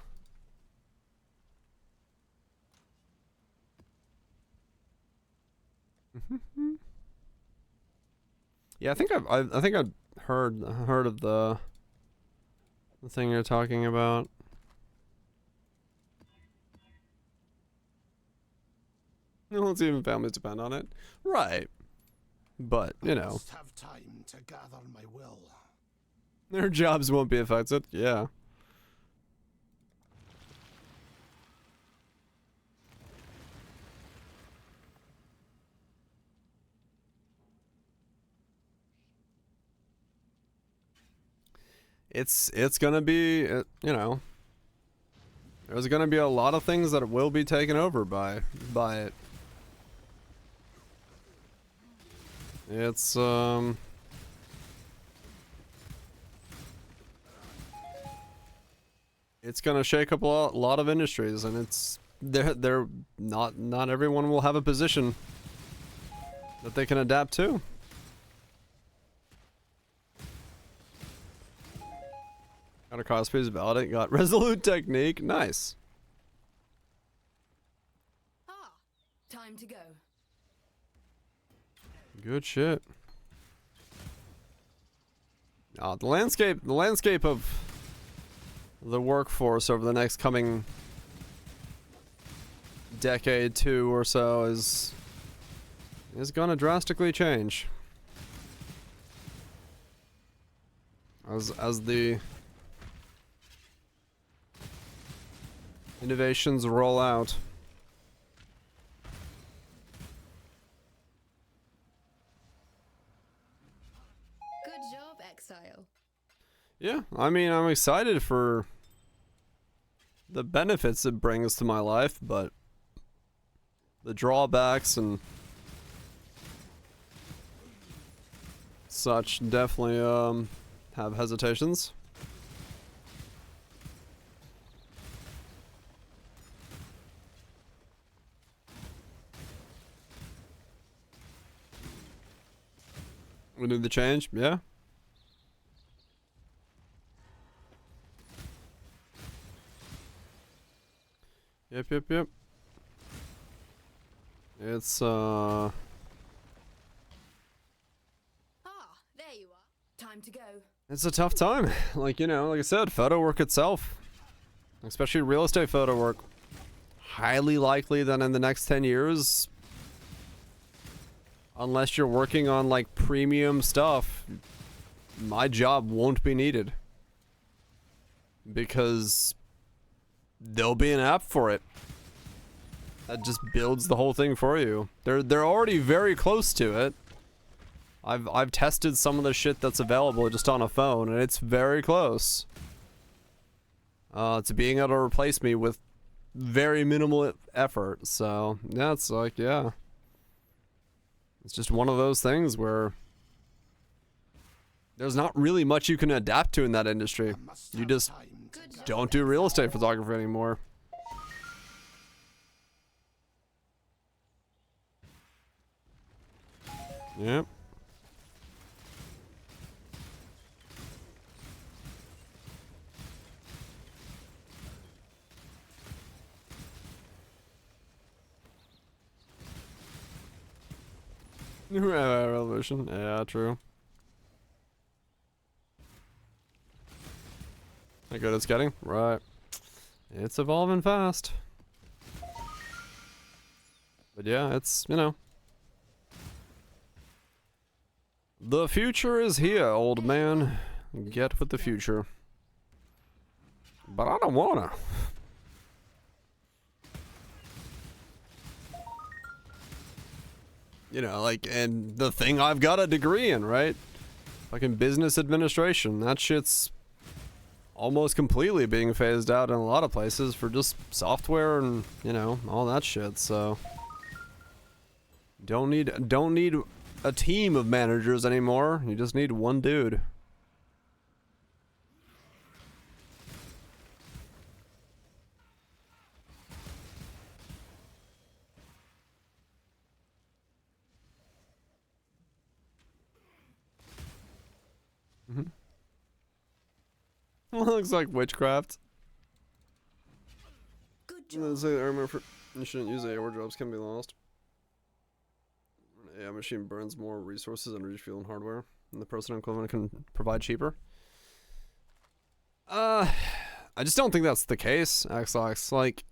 A: Yeah, I think I've heard of the thing you're talking about. Let's even families depend on it, right? But you know,
C: must have time to gather my will.
A: Their jobs won't be affected. Yeah. It's gonna be, you know, there's gonna be a lot of things that will be taken over by it. It's it's gonna shake up a lot of industries, and they're not everyone will have a position that they can adapt to. Got a cosplays validate, got resolute technique, nice.
B: Ah, time to go.
A: Good shit. The landscape of the workforce over the next coming decade, 2 or so is gonna drastically change. As the innovations roll out.
B: Good job, Exile.
A: Yeah, I mean, I'm excited for the benefits it brings to my life, but the drawbacks and such definitely have hesitations. We need the change, yeah. Yep. It's
B: Ah, there you are. Time to go.
A: it's a tough time. Like, you know, like I said, photo work itself, especially real estate photo work, highly likely that in the next 10 years, unless you're working on like premium stuff, my job won't be needed because there'll be an app for it that just builds the whole thing for you. They're already very close to it. I've tested some of the shit that's available just on a phone, and it's very close to being able to replace me with very minimal effort. So yeah, it's like, yeah, it's just one of those things where there's not really much you can adapt to in that industry. You just don't do real estate photography anymore. Yep. Revolution. Yeah, true. How good it's getting? Right. It's evolving fast. But yeah, it's, you know. The future is here, old man. Get with the future. But I don't wanna. You know, like, and the thing I've got a degree in, right? Fucking business administration. That shit's almost completely being phased out in a lot of places for just software and, you know, all that shit. So don't need a team of managers anymore. You just need one dude. Looks like witchcraft.
B: Good
A: job. You shouldn't use AI wardrobes, can be lost. An AI machine burns more resources, energy, fuel, and hardware than the person equivalent can provide cheaper. I just don't think that's the case, XX. Like,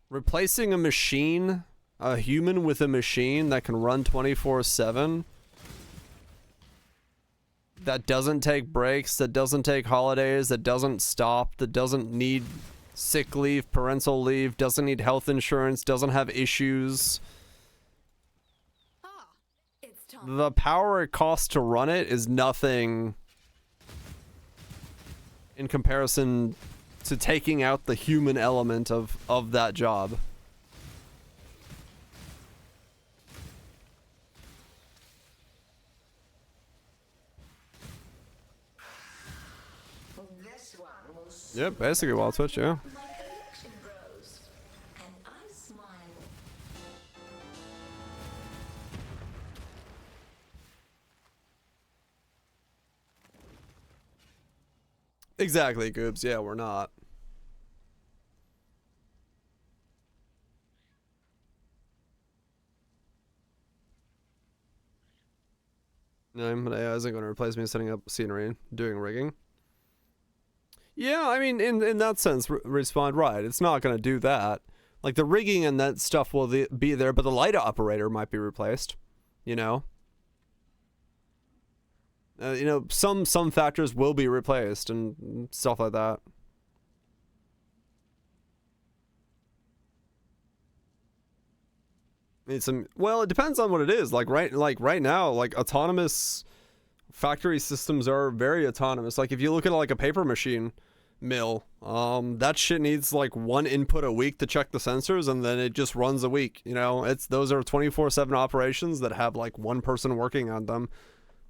A: replacing a machine, a human with a machine that can run 24/7, that doesn't take breaks, that doesn't take holidays, that doesn't stop, that doesn't need sick leave, parental leave, doesn't need health insurance, doesn't have issues. The power it costs to run it is nothing in comparison to taking out the human element of that job.
E: This one will
A: Yep, basically Wild Switch, yeah.
E: my collection grows, and I smile.
A: Exactly, Goobs. Yeah, we're not. No, but AI isn't going to replace me setting up scenery, doing rigging. Yeah, I mean, in that sense, respond right. It's not going to do that. Like, the rigging and that stuff will be there, but the light operator might be replaced. You know? You know, some factors will be replaced and stuff like that. Well, it depends on what it is. Like right now, like autonomous factory systems are very autonomous. Like if you look at like a paper machine mill, that shit needs like one input a week to check the sensors, and then it just runs a week. You know, those are 24/7 operations that have like one person working on them.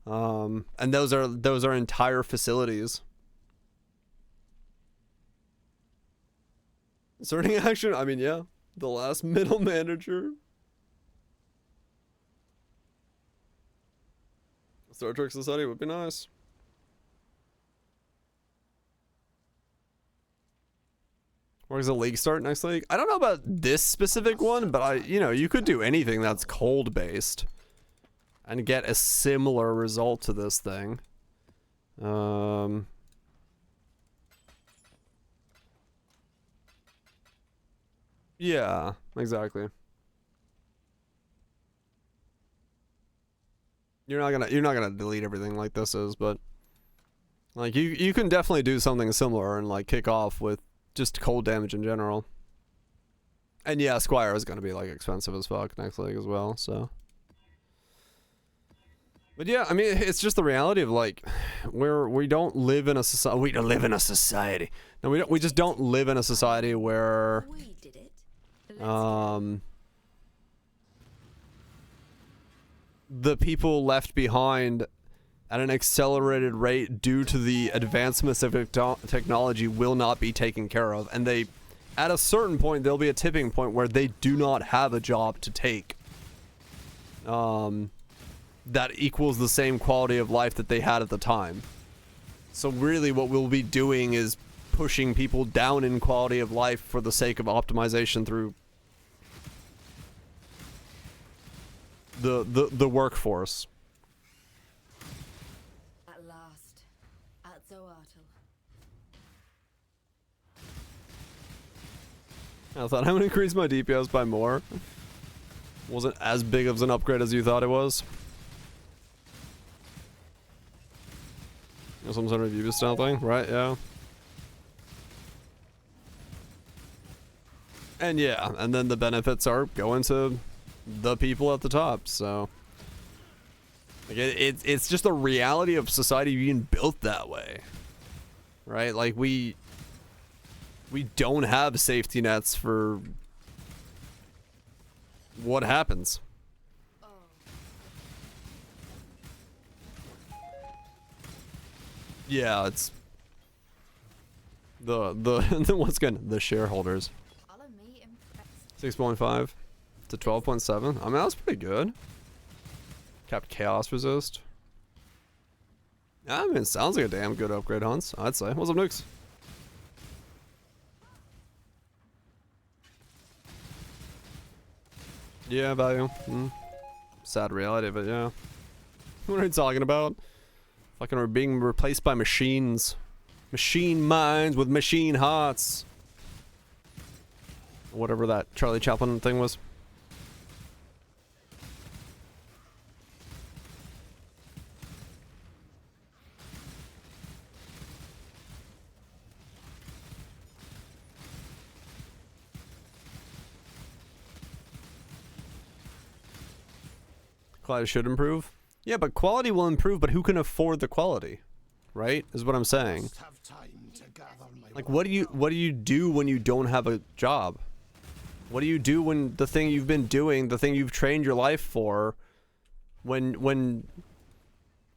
A: And those are entire facilities. Starting action, I mean, yeah, the last middle manager. Star Trek Society would be nice. Where does the league start next league? I don't know about this specific one, but you could do anything that's cold based and get a similar result to this thing. Yeah, exactly. You're not gonna delete everything like this is, but like you can definitely do something similar and like kick off with just cold damage in general. And yeah, Squire is gonna be like expensive as fuck next league as well, so. But yeah, I mean, it's just the reality of like, we don't live in a society. We don't live in a society. No, we don't. We just don't live in a society where, the people left behind at an accelerated rate due to the advancements of technology will not be taken care of, and they, at a certain point, there'll be a tipping point where they do not have a job to take. That equals the same quality of life that they had at the time. So really what we'll be doing is pushing people down in quality of life for the sake of optimization through the workforce.
B: At last, at Zoartel.
A: I thought I would increase my DPS by more. Wasn't as big of an upgrade as you thought it was. Some sort of view style thing, right? Yeah. And yeah, and then the benefits are going to the people at the top, so like it's just the reality of society being built that way, right? Like we don't have safety nets for what happens. Yeah, it's the what's good, the shareholders. 6.5 to 12.7. I mean, that's pretty good. Capped chaos resist. I mean, it sounds like a damn good upgrade, Hans, I'd say. What's up, Nukes? Yeah, value. Sad reality, but yeah. What are you talking about? Fucking are being replaced by machines. Machine minds with machine hearts. Whatever that Charlie Chaplin thing was. Quality should improve. Yeah, but quality will improve, but who can afford the quality? Right? Is what I'm saying. Like what do you do when you don't have a job? What do you do when the thing you've been doing, the thing you've trained your life for, when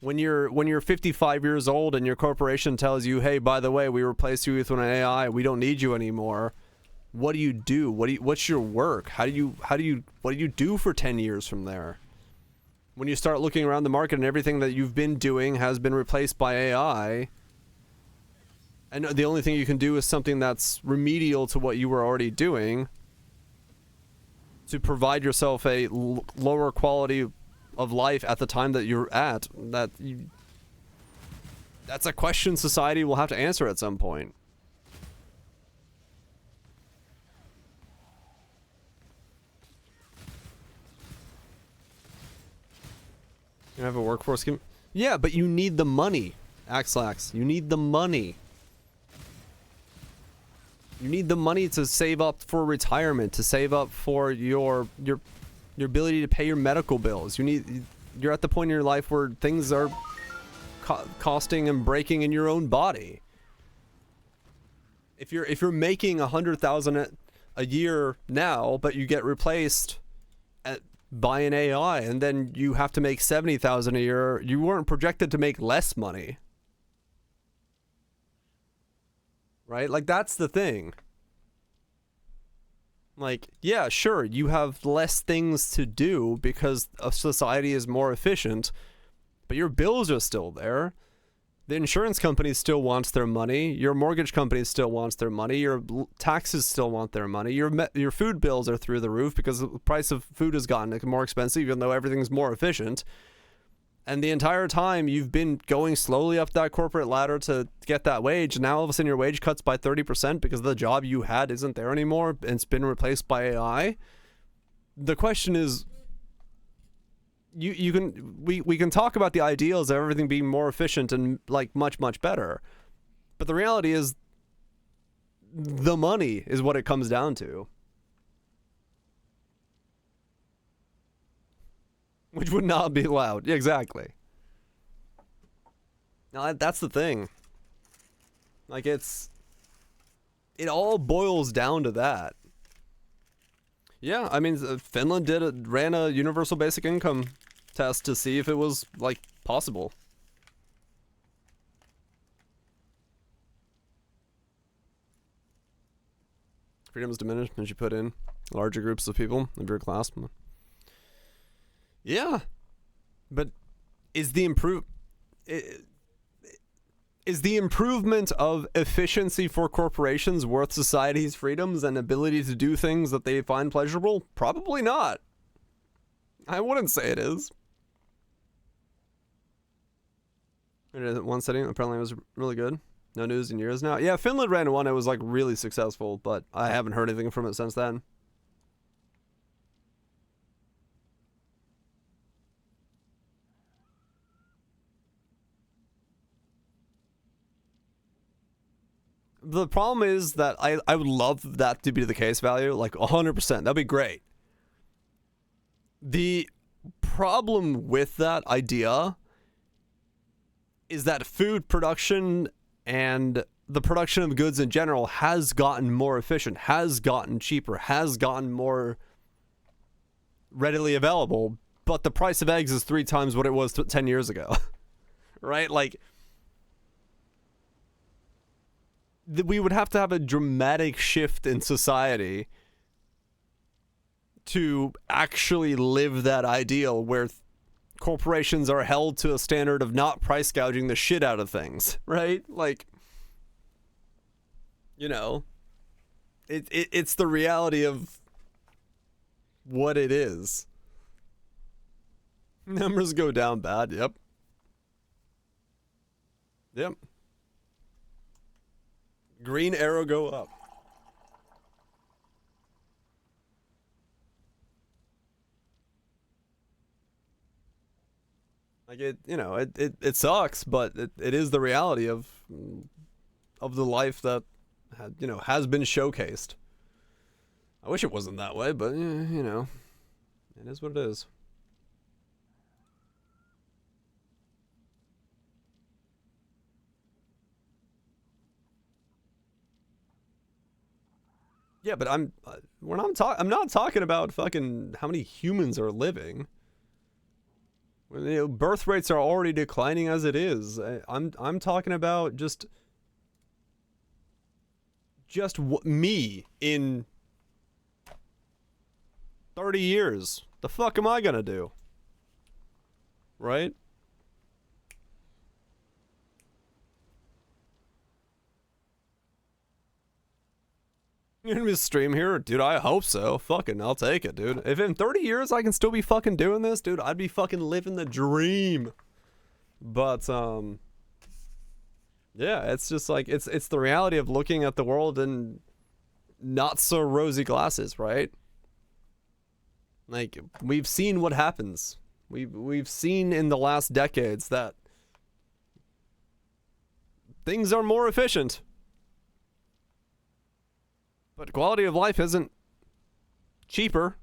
A: you're 55 years old and your corporation tells you, "Hey, by the way, we replaced you with an AI. We don't need you anymore." What do you do? What's your work? What do you do for 10 years from there? When you start looking around the market and everything that you've been doing has been replaced by AI, and the only thing you can do is something that's remedial to what you were already doing to provide yourself a lower quality of life at the time that you're at, that's a question society will have to answer at some point. You have a workforce scheme? Yeah, but you need the money, Axlax. You need the money. You need the money to save up for retirement, to save up for your ability to pay your medical bills. You're at the point in your life where things are costing and breaking in your own body. If you're making $100,000 a year now, but you get replaced at buy an AI and then you have to make 70,000 a year. You weren't projected to make less money. Right? Like, that's the thing. Like, yeah, sure, you have less things to do because a society is more efficient, but your bills are still there. The insurance company still wants their money. Your mortgage company still wants their money. Your taxes still want their money. Your food bills are through the roof because the price of food has gotten more expensive, even though everything's more efficient. And the entire time you've been going slowly up that corporate ladder to get that wage. And now all of a sudden your wage cuts by 30% because the job you had isn't there anymore and it's been replaced by AI. The question is, we can talk about the ideals of everything being more efficient and like much better, but the reality is the money is what it comes down to, which would not be allowed. Exactly. Now that's the thing. Like, it all boils down to that. Yeah, I mean, Finland ran a universal basic income test to see if it was, like, possible. Freedom is diminished as you put in larger groups of people of your class. Yeah, but is the improvement of efficiency for corporations worth society's freedoms and ability to do things that they find pleasurable? Probably not. I wouldn't say it is. One setting apparently was really good. No news in years now. Yeah, Finland ran one. It was like really successful, but I haven't heard anything from it since then. The problem is that I would love that to be the case value, like 100%. That'd be great. The problem with that idea is that food production and the production of goods in general has gotten more efficient, has gotten cheaper, has gotten more readily available, but the price of eggs is 3 times what it was 10 years ago. Right? Like, we would have to have a dramatic shift in society to actually live that ideal where corporations are held to a standard of not price gouging the shit out of things, right? Like, you know, it's the reality of what it is. Numbers go down bad, yep. Yep. Green arrow go up. Like, it sucks, but it is the reality of the life that has been showcased. I wish it wasn't that way, but it is what it is. Yeah, but I'm not talking about fucking how many humans are living. Birth rates are already declining as it is. I'm talking about just me in 30 years. The fuck am I gonna do? Right? You're gonna be stream here? Dude, I hope so. Fucking, I'll take it, dude. If in 30 years I can still be fucking doing this, dude, I'd be fucking living the dream. But, yeah, it's just like, it's the reality of looking at the world in not so rosy glasses, right? Like, we've seen what happens. We've seen in the last decades that things are more efficient. But quality of life isn't cheaper.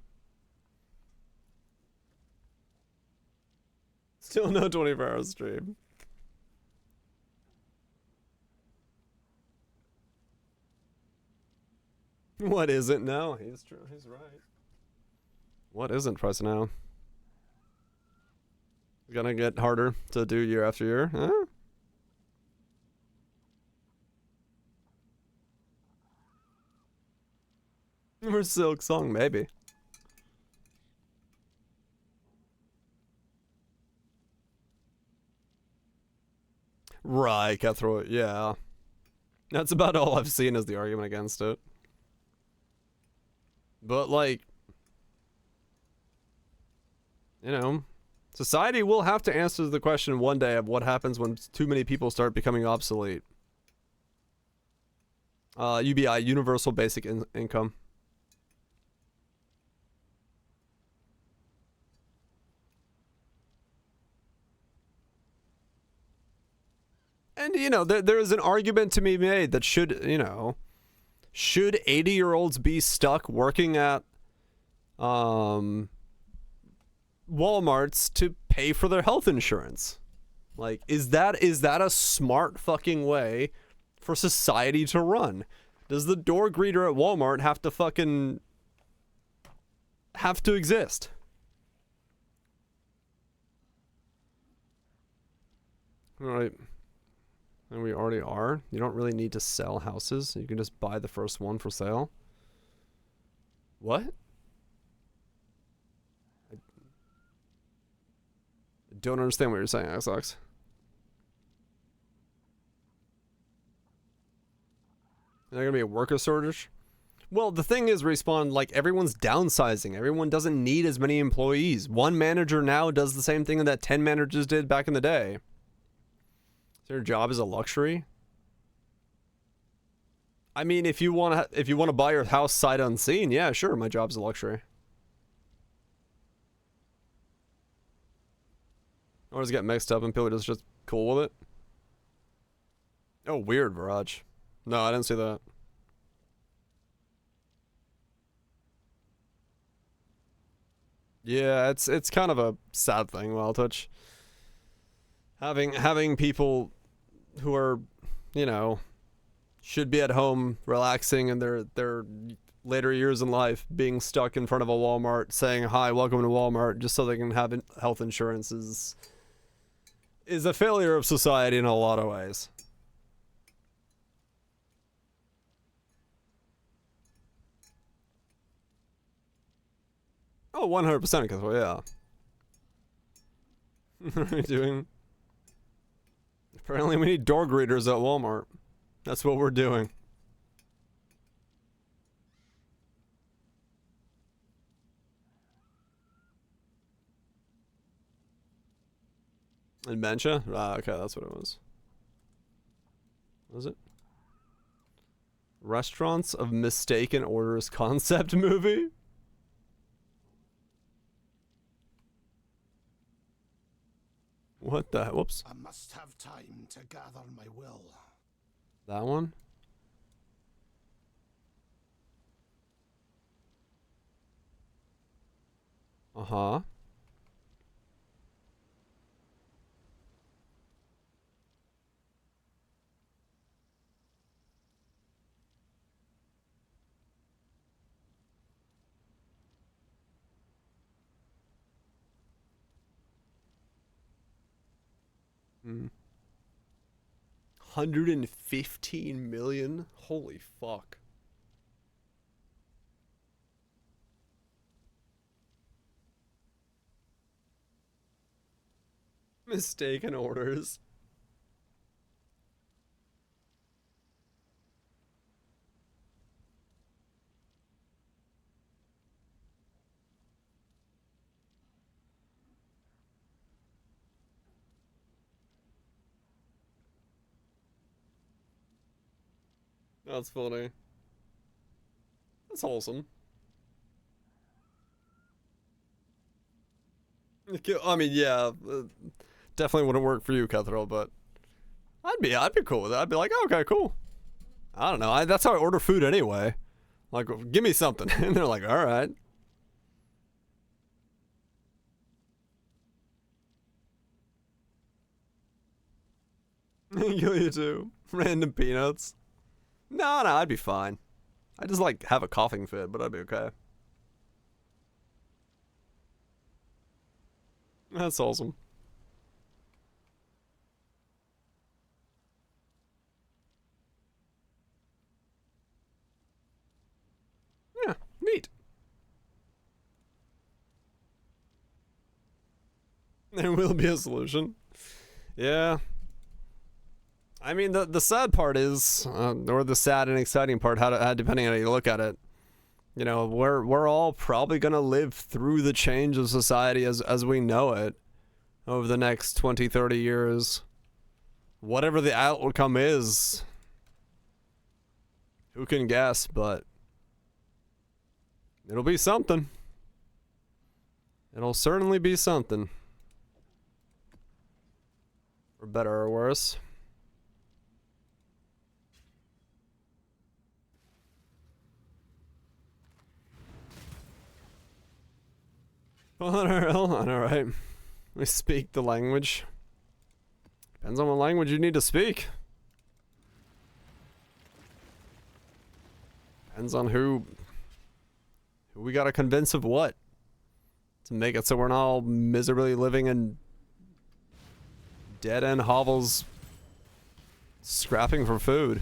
A: Still no 24-hour stream. What is it? No, he's true. He's right. What isn't price now? Gonna get harder to do year after year, huh? For Silk Song, maybe. Right, Cutthroat, yeah. That's about all I've seen as the argument against it. But, like, you know, society will have to answer the question one day of what happens when too many people start becoming obsolete. UBI, Universal Basic Income. And, you know, there is an argument to be made that should 80-year-olds be stuck working at Walmarts to pay for their health insurance? Like, is that a smart fucking way for society to run? Does the door greeter at Walmart have to exist? All right. And we already are. You don't really need to sell houses. You can just buy the first one for sale. What? I don't understand what you're saying, Xbox. Is there gonna be a worker shortage? Well, the thing is, Respawn, like, everyone's downsizing. Everyone doesn't need as many employees. One manager now does the same thing that 10 managers did back in the day. Their job is a luxury. I mean, if you want to buy your house sight unseen, yeah, sure, my job's a luxury. Or does it get mixed up and people are just cool with it? Oh, weird, Viraj. No, I didn't see that. Yeah, it's kind of a sad thing, Wild Touch. Having people who are, you know, should be at home relaxing in their later years in life, being stuck in front of a Walmart saying, "Hi, welcome to Walmart," just so they can have health insurance is a failure of society in a lot of ways. Oh, 100%, because, well, yeah. What are we doing? Apparently we need door greeters at Walmart. That's what we're doing. Dementia? Ah, okay, that's what it was. What was it? Restaurants of Mistaken Orders concept movie? What the? Whoops.
C: I must have time to gather my will.
A: That one? Uh-huh. Hmm. 115 million? Holy fuck. Mistaken orders. That's funny. That's wholesome. I mean, yeah, definitely wouldn't work for you, Cutthroat, but I'd be cool with it. I'd be like, oh, okay, cool. I don't know. That's how I order food anyway. Like, give me something, and they're like, all right. You too. Random peanuts. No, I'd be fine. I just like have a coughing fit, but I'd be okay. That's awesome. Yeah, neat. There will be a solution. Yeah. I mean, the sad part is, or the sad and exciting part, how depending on how you look at it, you know, we're all probably gonna live through the change of society as we know it over the next 20, 30 years. Whatever the outcome is, who can guess, but it'll be something. It'll certainly be something. For better or worse. Alright. We speak the language. Depends on what language you need to speak. Depends on who we gotta convince of what. To make it so we're not all miserably living in dead-end hovels scrapping for food.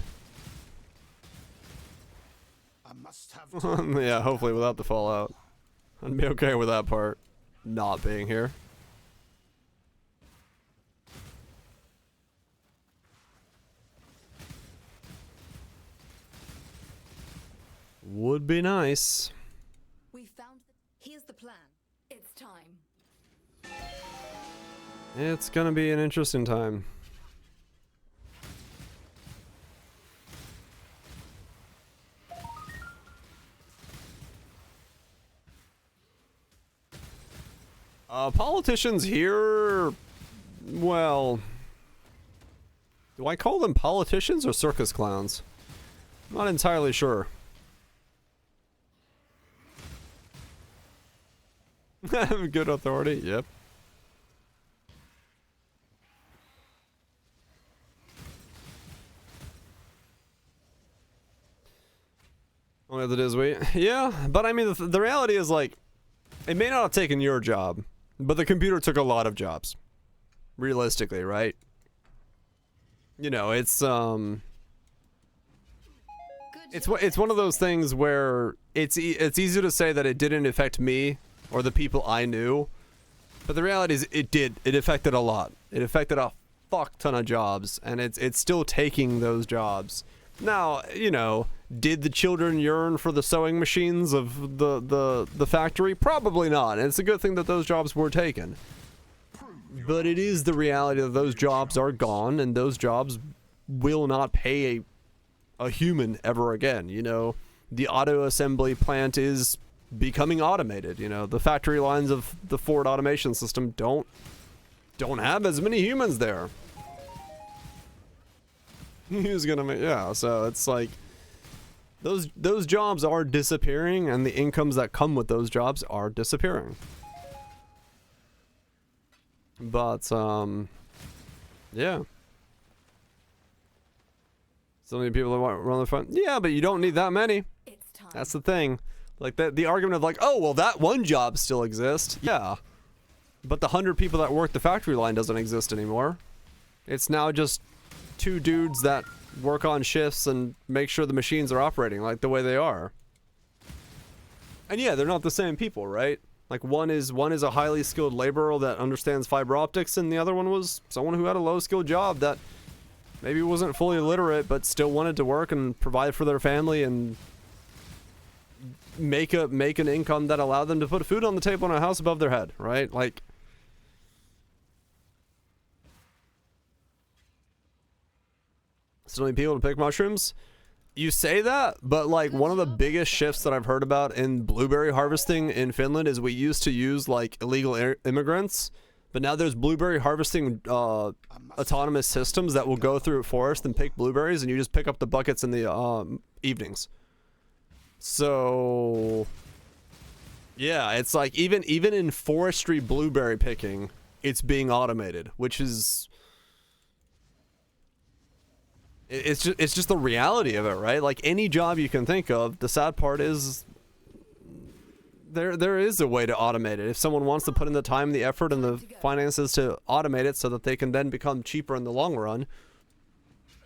C: I must have
A: Yeah, hopefully without the fallout. I'd be okay with that part. Not being here. Would be nice.
B: We found here's the plan. It's time.
A: It's gonna be an interesting time. Politicians here, well, do I call them politicians or circus clowns? I'm not entirely sure. Good authority, yep. Only as it is, we. Yeah, but I mean, the reality is, like, it may not have taken your job, but the computer took a lot of jobs. Realistically, right? You know, it's one of those things where it's easy to say that it didn't affect me or the people I knew, but the reality is it did. It affected a lot. It affected a fuck ton of jobs, and it's still taking those jobs. Now, you know, did the children yearn for the sewing machines of the factory? Probably not. And it's a good thing that those jobs were taken. But it is the reality that those jobs are gone, and those jobs will not pay a human ever again. You know, the auto assembly plant is becoming automated. You know, the factory lines of the Ford automation system don't have as many humans there. Who's gonna make, yeah, so it's like those jobs are disappearing, and the incomes that come with those jobs are disappearing. But yeah, so many people that want to run the front. Yeah, but you don't need that many. That's the thing. Like the argument of like, oh well, that one job still exists. Yeah, but the 100 people that work the factory line doesn't exist anymore. It's now just 2 dudes that work on shifts and make sure the machines are operating like the way they are. And yeah, they're not the same people, right? Like one is a highly skilled laborer that understands fiber optics, and the other one was someone who had a low skilled job that maybe wasn't fully literate but still wanted to work and provide for their family and make an income that allowed them to put food on the table and a house above their head, right? Like, still need people to pick mushrooms? You say that, but like one of the biggest shifts that I've heard about in blueberry harvesting in Finland is we used to use like illegal immigrants, but now there's blueberry harvesting autonomous systems that will go through a forest and pick blueberries, and you just pick up the buckets in the evenings. So yeah, it's like even in forestry blueberry picking, it's being automated, which is it's just the reality of it, right? Like any job you can think of, the sad part is There is a way to automate it. If someone wants to put in the time, the effort, and the finances to automate it so that they can then become cheaper in the long run,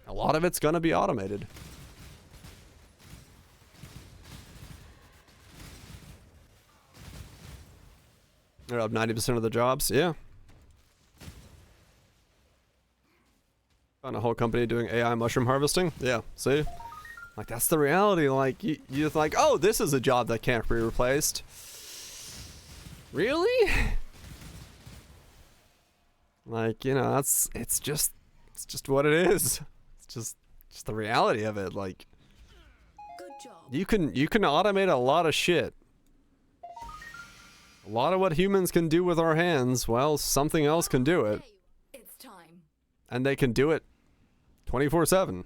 A: a lot of it's gonna be automated. They're up 90% of the jobs, yeah. Found a whole company doing AI mushroom harvesting. Yeah, see? Like, that's the reality. Like, you're like, oh, this is a job that can't be replaced. Really? Like, you know, it's just what it is. It's just the reality of it. Like,
B: Good job.
A: you can automate a lot of shit. A lot of what humans can do with our hands, well, something else can do it.
B: It's time.
A: And they can do it 24/7.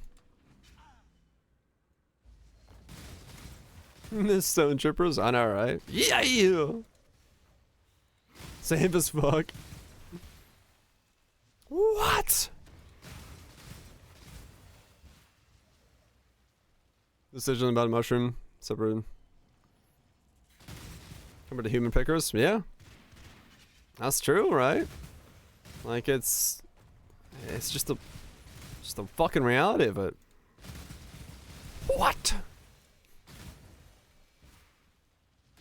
A: This stone chippers, I know, right? Yeah. Same as fuck. What? Decision about mushroom separate. Compared to human pickers, yeah. That's true, right? Like it's just the fucking reality of it. What?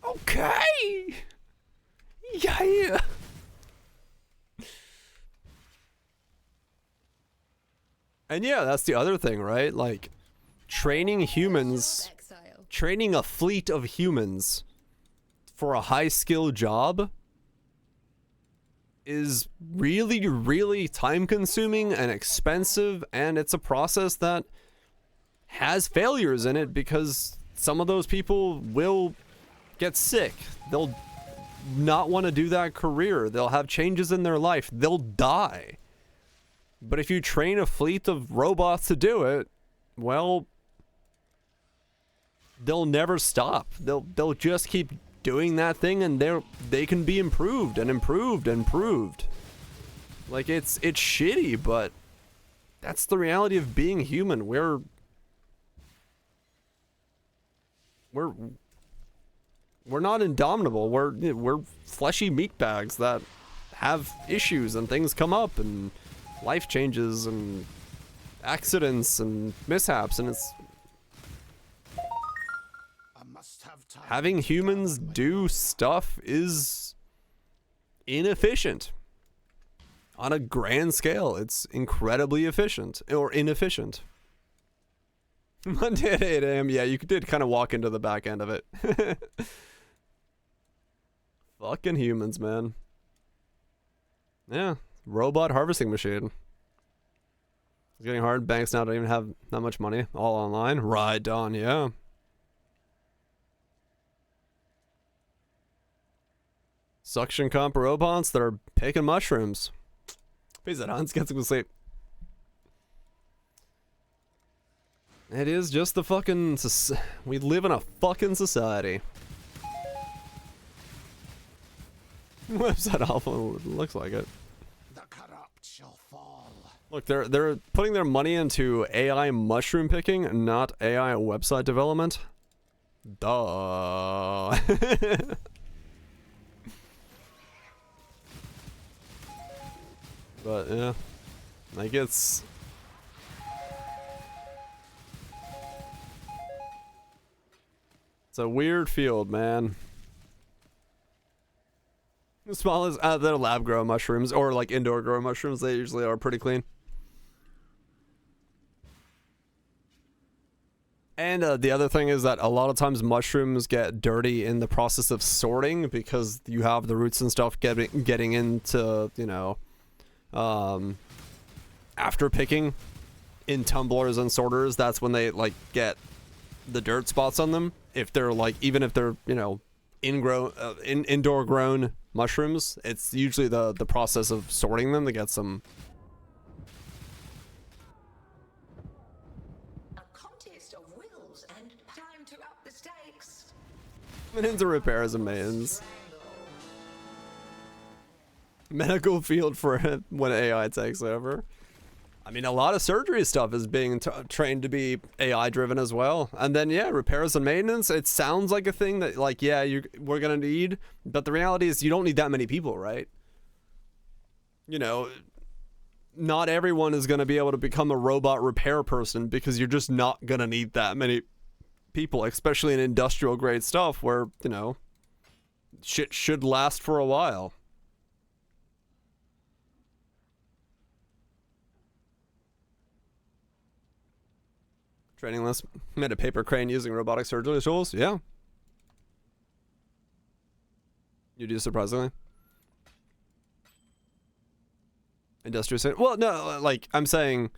A: Okay. Yeah. And yeah, that's the other thing, right? Like training humans, training a fleet of humans for a high skill job is really, really time consuming and expensive, and it's a process that has failures in it because some of those people will get sick. They'll not want to do that career. They'll have changes in their life. They'll die. But if you train a fleet of robots to do it, well, they'll never stop. They'll just keep doing that thing, and they can be improved and improved and improved. Like it's shitty, but that's the reality of being human. We're not indomitable. We're fleshy meatbags that have issues and things come up and life changes and accidents and mishaps, and it's having humans do stuff is inefficient. On a grand scale, it's incredibly efficient or inefficient. Monday at 8 a.m. Yeah, you did kind of walk into the back end of it. Fucking humans, man. Yeah, robot harvesting machine. It's getting hard. Banks now don't even have that much money. All online. Right, Don, yeah. Suction comp robots that are picking mushrooms. Peace out, Hans. Get some sleep. It is just the fucking... We live in a fucking society. Website alpha looks like it.
C: The corrupt shall fall.
A: Look, they're putting their money into AI mushroom picking, not AI website development. Duh. But yeah, like it's a weird field, man. As small as they're lab grow mushrooms or like indoor grow mushrooms, they usually are pretty clean. And the other thing is that a lot of times mushrooms get dirty in the process of sorting because you have the roots and stuff getting into, you know, after picking in tumblers and sorters. That's when they like get the dirt spots on them. If they're like, even if they're, you know, indoor grown mushrooms, it's usually the process of sorting them that gets them.
E: A contest of wills and time to up the stakes.
A: And into repairs and maintenance. Medical field for when AI takes over. I mean, a lot of surgery stuff is being trained to be AI driven as well. And then, yeah, repairs and maintenance, it sounds like a thing that, like, yeah, we're going to need. But the reality is you don't need that many people, right? You know, not everyone is going to be able to become a robot repair person because you're just not going to need that many people, especially in industrial grade stuff where, you know, shit should last for a while. Training list. Made a paper crane using robotic surgery tools. Yeah. You do, surprisingly. Industrial. Well, no, like, I'm saying,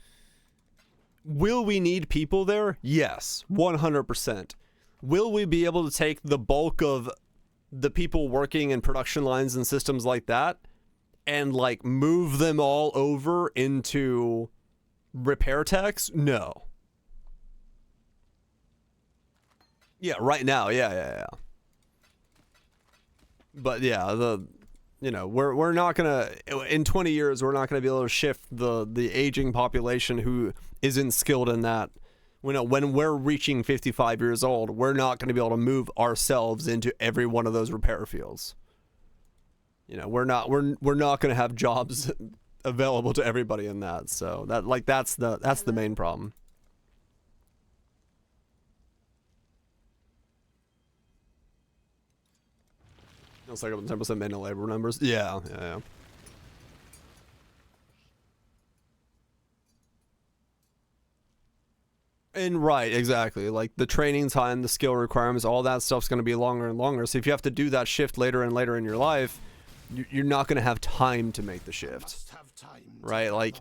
A: will we need people there? Yes, 100%. Will we be able to take the bulk of the people working in production lines and systems like that and, like, move them all over into repair techs? No. Yeah, right now, yeah. But yeah, you know, we're not gonna, in 20 years we're not gonna be able to shift the aging population who isn't skilled in that. When we're reaching 55 years old, we're not gonna be able to move ourselves into every one of those repair fields. You know, we're not gonna have jobs available to everybody in that. So that's the main problem. It's like 10% manual labor numbers. Yeah. And right, exactly. Like the training time, the skill requirements, all that stuff's going to be longer and longer. So if you have to do that shift later and later in your life, you're not going to have time to make the shift. Right? Like,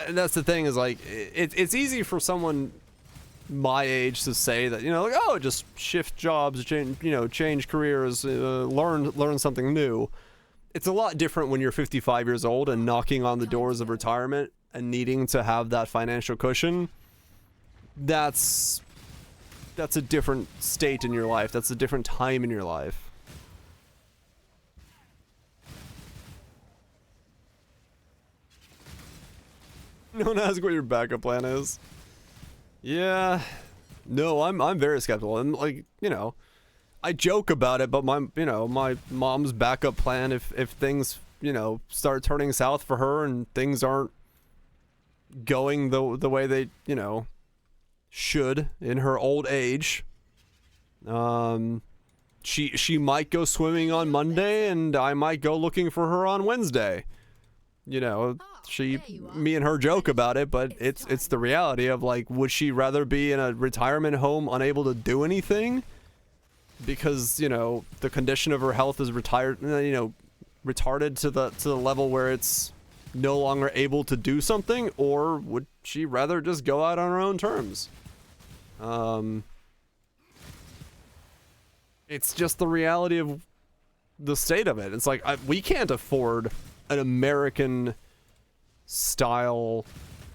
A: that's the thing is like, it's easy for someone my age to say that, you know, like, oh, just shift jobs, change careers, learn something new. It's a lot different when you're 55 years old and knocking on the doors of retirement and needing to have that financial cushion. That's a different state in your life. That's a different time in your life. Don't ask what your backup plan is. Yeah, no, I'm very skeptical, and like, you know, I joke about it, but my mom's backup plan, if things, you know, start turning south for her and things aren't going the way they, you know, should in her old age, she might go swimming on Monday and I might go looking for her on Wednesday. You know, me and her joke about it, but it's the reality of, like, would she rather be in a retirement home unable to do anything because, you know, the condition of her health is retarded to the level where it's no longer able to do something, or would she rather just go out on her own terms? It's just the reality of the state of it. It's like, we can't afford an American style,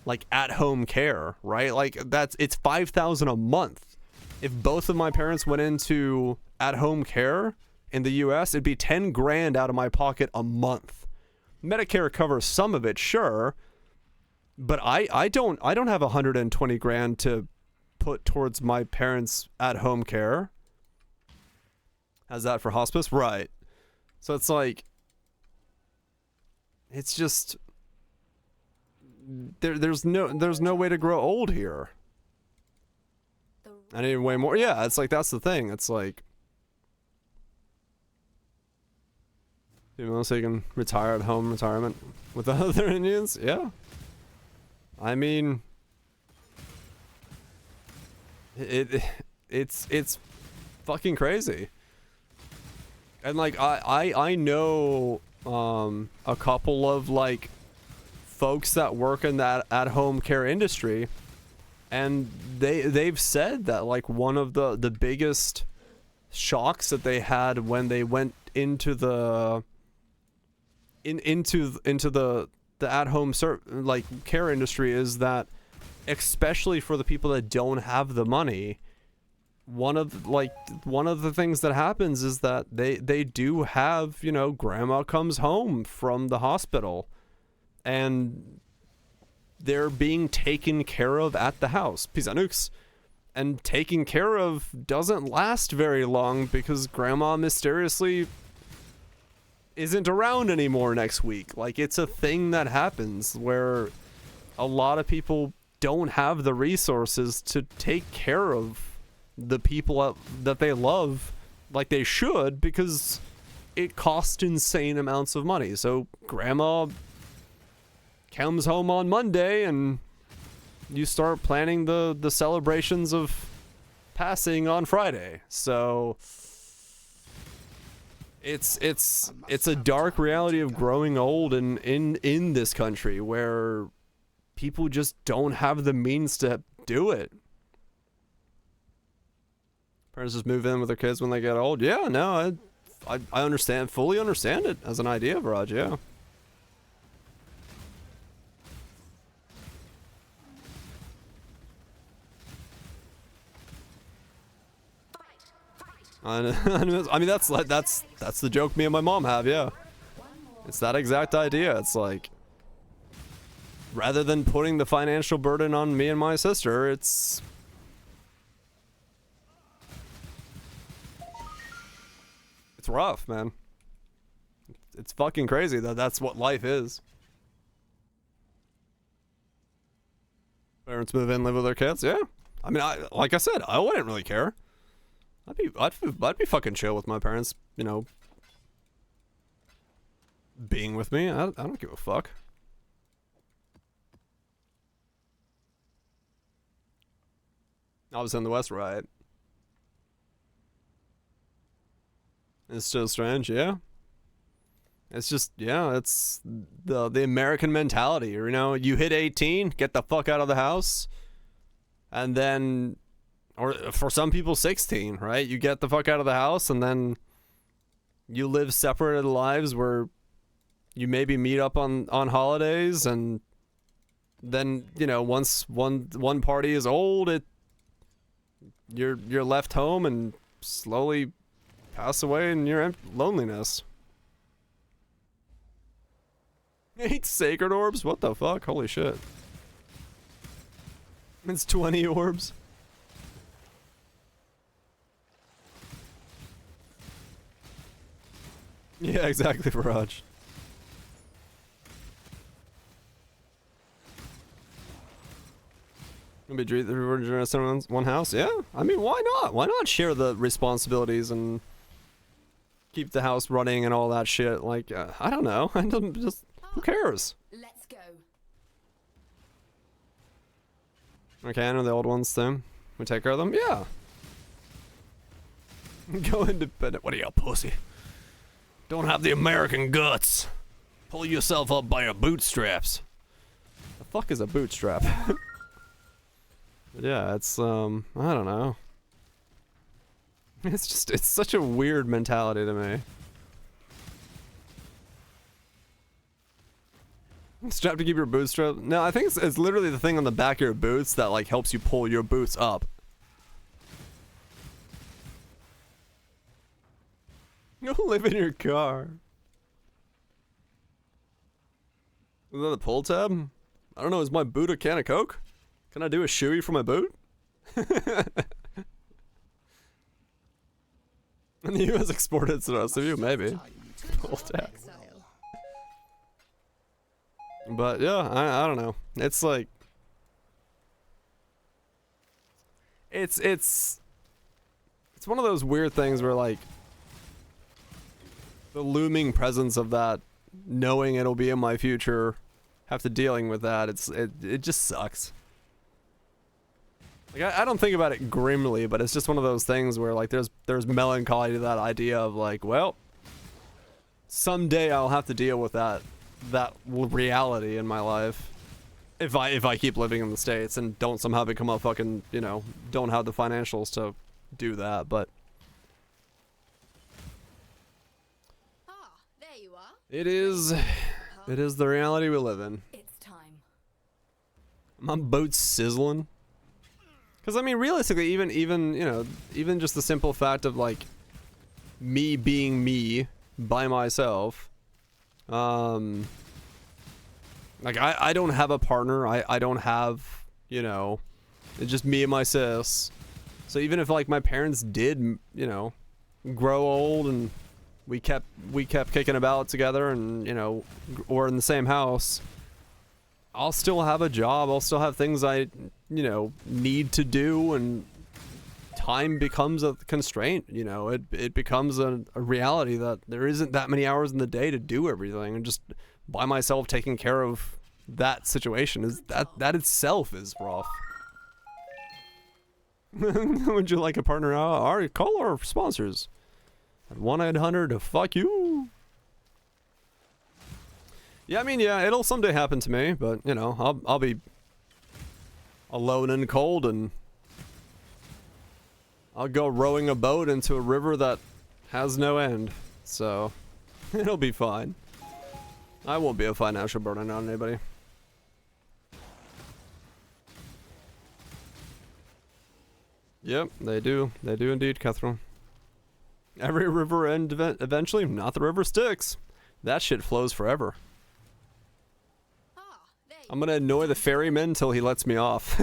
A: like, at-home care, right? Like, it's $5,000 a month. If both of my parents went into at-home care in the US, it'd be 10 grand out of my pocket a month. Medicare covers some of it, sure, but I don't have 120 grand to put towards my parents' at-home care. How's that for hospice? Right. So it's like, it's just, there's no way to grow old here. I need way more. Yeah, it's like, that's the thing. It's like, so you can retire at home retirement with the other Indians. Yeah. I mean, it's fucking crazy. And like, I know a couple of, like, folks that work in that at-home care industry, and they've said that, like, one of the biggest shocks that they had when they went into the at-home care industry is that, especially for the people that don't have the money, one of the things that happens is that they do have, you know, grandma comes home from the hospital and they're being taken care of at the house. Peace out, nukes. And taking care of doesn't last very long because grandma mysteriously isn't around anymore next week. Like, it's a thing that happens where a lot of people don't have the resources to take care of the people that they love like they should, because it costs insane amounts of money. So grandma comes home on Monday and you start planning the celebrations of passing on Friday. So it's a dark reality of growing old in this country where people just don't have the means to do it. Parents just move in with their kids when they get old. Yeah, no, I understand, fully understand it as an idea, Viraj, yeah. I mean, that's the joke me and my mom have, yeah. It's that exact idea. It's like, rather than putting the financial burden on me and my sister, it's rough, man. It's fucking crazy that that's what life is. Parents move in, live with their kids, yeah. I mean, like I said, I wouldn't really care. I'd be fucking chill with my parents, you know, being with me. I don't give a fuck. I was in the West, right? It's still strange, yeah. It's just, yeah, it's the American mentality. You know, you hit 18, get the fuck out of the house, and then, or for some people 16, right? You get the fuck out of the house, and then you live separated lives where you maybe meet up on holidays, and then, you know, once one party is old, you're left home and slowly pass away in your loneliness. 8 sacred orbs? What the fuck? Holy shit. It's 20 orbs. Yeah, exactly, Viraj. Gonna be one house? Yeah, I mean, why not? Why not share the responsibilities and keep the house running and all that shit? Like, I don't know. I don't just. Who cares?
B: Let's go.
A: Okay, I know the old ones too. We take care of them? Yeah. Go independent. What are you, a pussy? Don't have the American guts. Pull yourself up by your bootstraps. The fuck is a bootstrap? But yeah, it's, I don't know. It's just, it's such a weird mentality to me. Strap to keep your bootstrap? No, I think it's literally the thing on the back of your boots that, like, helps you pull your boots up. Go live in your car. Is that the pull tab? I don't know, is my boot a can of Coke? Can I do a shoey for my boot? And the US exported to the rest of you, maybe. Pull tab. But yeah, I don't know. It's like it's one of those weird things where, like, the looming presence of that, knowing it'll be in my future, after dealing with that, it just sucks. Like, I don't think about it grimly, but it's just one of those things where, like, there's melancholy to that idea of, like, well, someday I'll have to deal with that reality in my life if I keep living in the States and don't somehow become a fucking, you know, don't have the financials to do that. But
B: there you are.
A: it is the reality we live in.
B: It's time.
A: My boat's sizzling. Because I mean, realistically, even you know, even just the simple fact of, like, me being me by myself, Like, I don't have a partner. I don't have, you know, it's just me and my sis. So even if, like, my parents did, you know, grow old and we kept kicking about together and, you know, or in the same house, I'll still have a job. I'll still have things I, you know, need to do, and time becomes a constraint. You know, it becomes a reality that there isn't that many hours in the day to do everything, and just by myself taking care of that situation is that itself is rough. Would you like a partner? Alright, call our sponsors at 1-800-fuck you. Yeah, I mean, yeah, it'll someday happen to me, but you know, I'll be alone and cold, and I'll go rowing a boat into a river that has no end, so it'll be fine. I won't be a financial burden on anybody. Yep, they do. They do indeed, Catherine. Every river end eventually, not the river Styx. That shit flows forever. I'm gonna annoy the ferryman till he lets me off.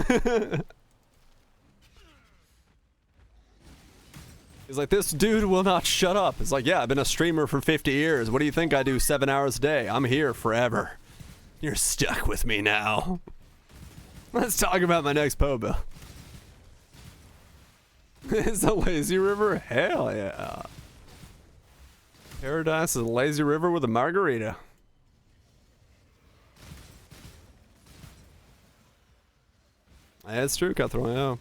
A: He's like, this dude will not shut up. It's like, yeah, I've been a streamer for 50 years. What do you think I do 7 hours a day? I'm here forever. You're stuck with me now. Let's talk about my next po bill. It's a lazy river? Hell yeah. Paradise is a lazy river with a margarita. That's true, Cutthroat, yeah.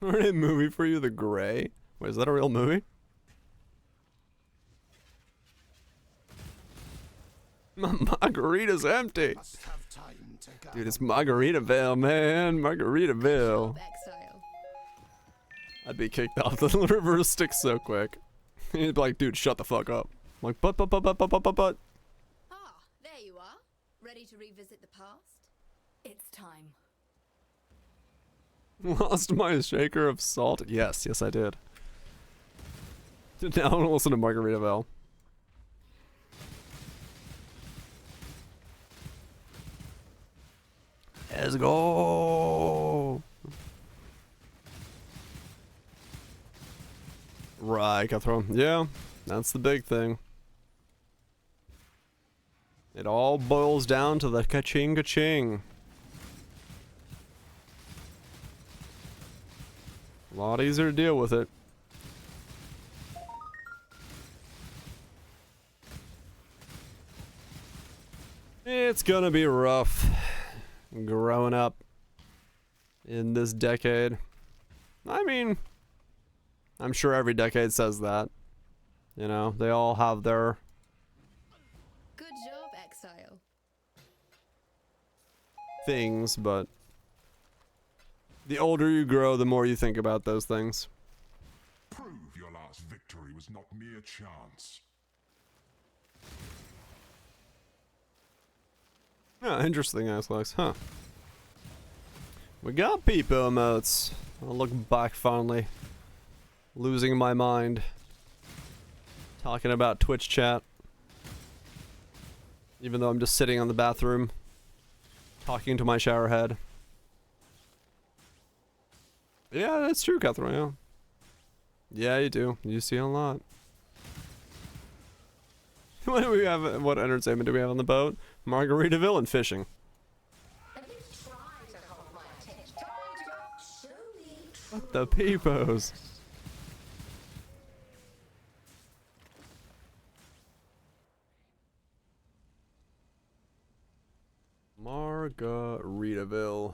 A: Already a movie for you, The Gray? Wait, is that a real movie? My margarita's empty. Dude, it's Margaritaville, man. Margaritaville. I'd be kicked off the river Styx so quick. He'd be like, dude, shut the fuck up. I'm like, but.
B: Ah, there you are. Ready to revisit the past?
F: It's time.
A: Lost my shaker of salt? Yes, I did. Now I want to listen to Margaritaville. Let's go! Right, Cutthroat. Yeah, that's the big thing. It all boils down to the ka-ching ka-ching. A lot easier to deal with it. It's gonna be rough growing up in this decade. I mean, I'm sure every decade says that. You know, they all have their...
B: Good job, Exile.
A: things, but the older you grow, the more you think about those things.
G: Prove your last victory was not mere chance.
A: Yeah, interesting, Alex. Huh. We got people emotes. I'll look back fondly. Losing my mind. Talking about Twitch chat. Even though I'm just sitting on the bathroom. Talking to my shower head. Yeah, that's true, Catherine, yeah. Yeah, you do. You see a lot. What do we have? What entertainment do we have on the boat? Margaritaville and fishing. What the peepos? Margaritaville.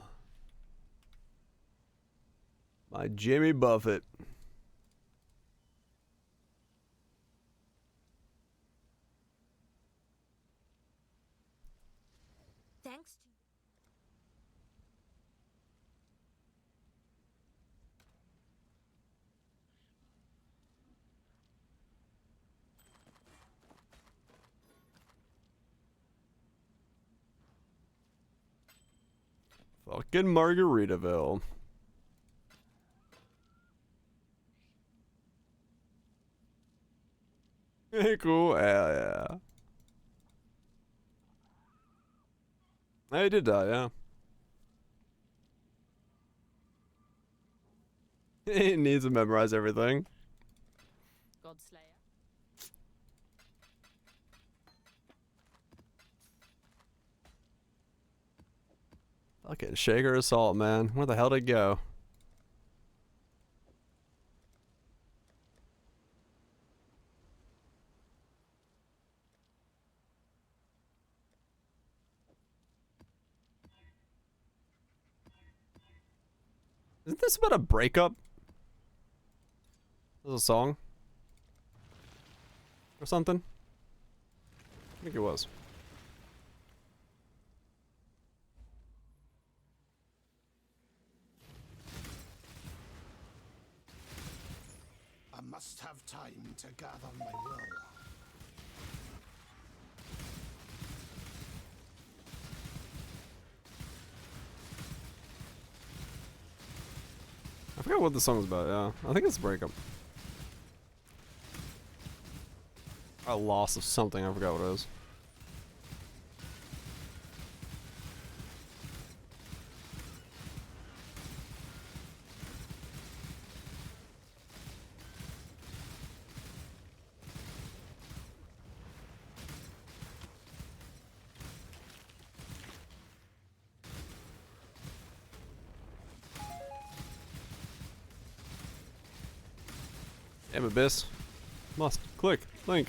A: By Jimmy Buffett.
F: Thanks to
A: fucking Margaritaville. Cool. Yeah. Oh, he did die, yeah. He needs to memorize everything.
M: Godslayer.
A: Fucking Shaker Assault, man. Where the hell did it go? Isn't this about a breakup? This is a song? Or something? I think it was.
C: I must have time to gather my will.
A: I forgot what the song's about, yeah. I think it's a breakup. A loss of something, I forgot what it is. Damn, Abyss. Must. Click. Link.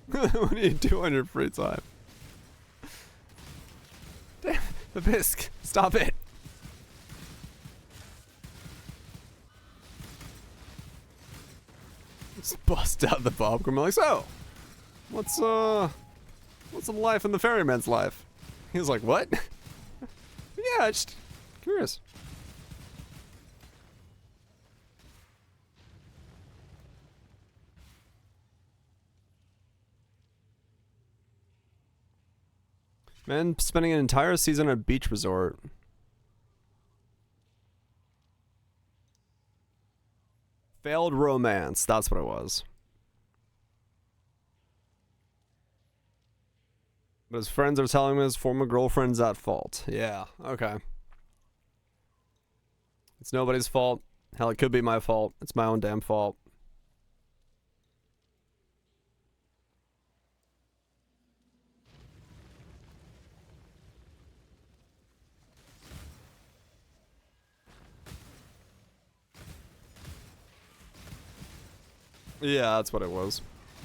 A: What do you do on your free time? Damn, Abyss. Stop it. Just bust out the popcorn. Like, so, what's some life in the ferryman's life? He was like, what? Yeah, just curious. Man, spending an entire season at a beach resort. Failed romance, that's what it was. But his friends are telling him his former girlfriend's at fault. Yeah, okay. It's nobody's fault. Hell, it could be my fault. It's my own damn fault. Yeah, that's what it was.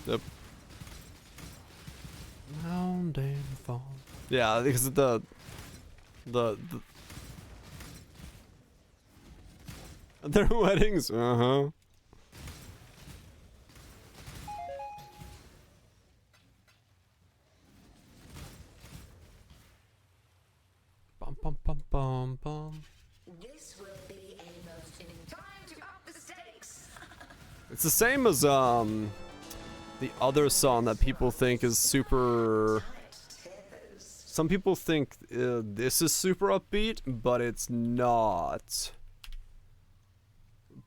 A: Yep. Mountain fall. Yeah, because the their weddings. Uh-huh. Bum bum bum bum bum.
E: This will be a most fitting time to up the stakes.
A: It's the same as the other song that people think is super. Some people think this is super upbeat, but it's not.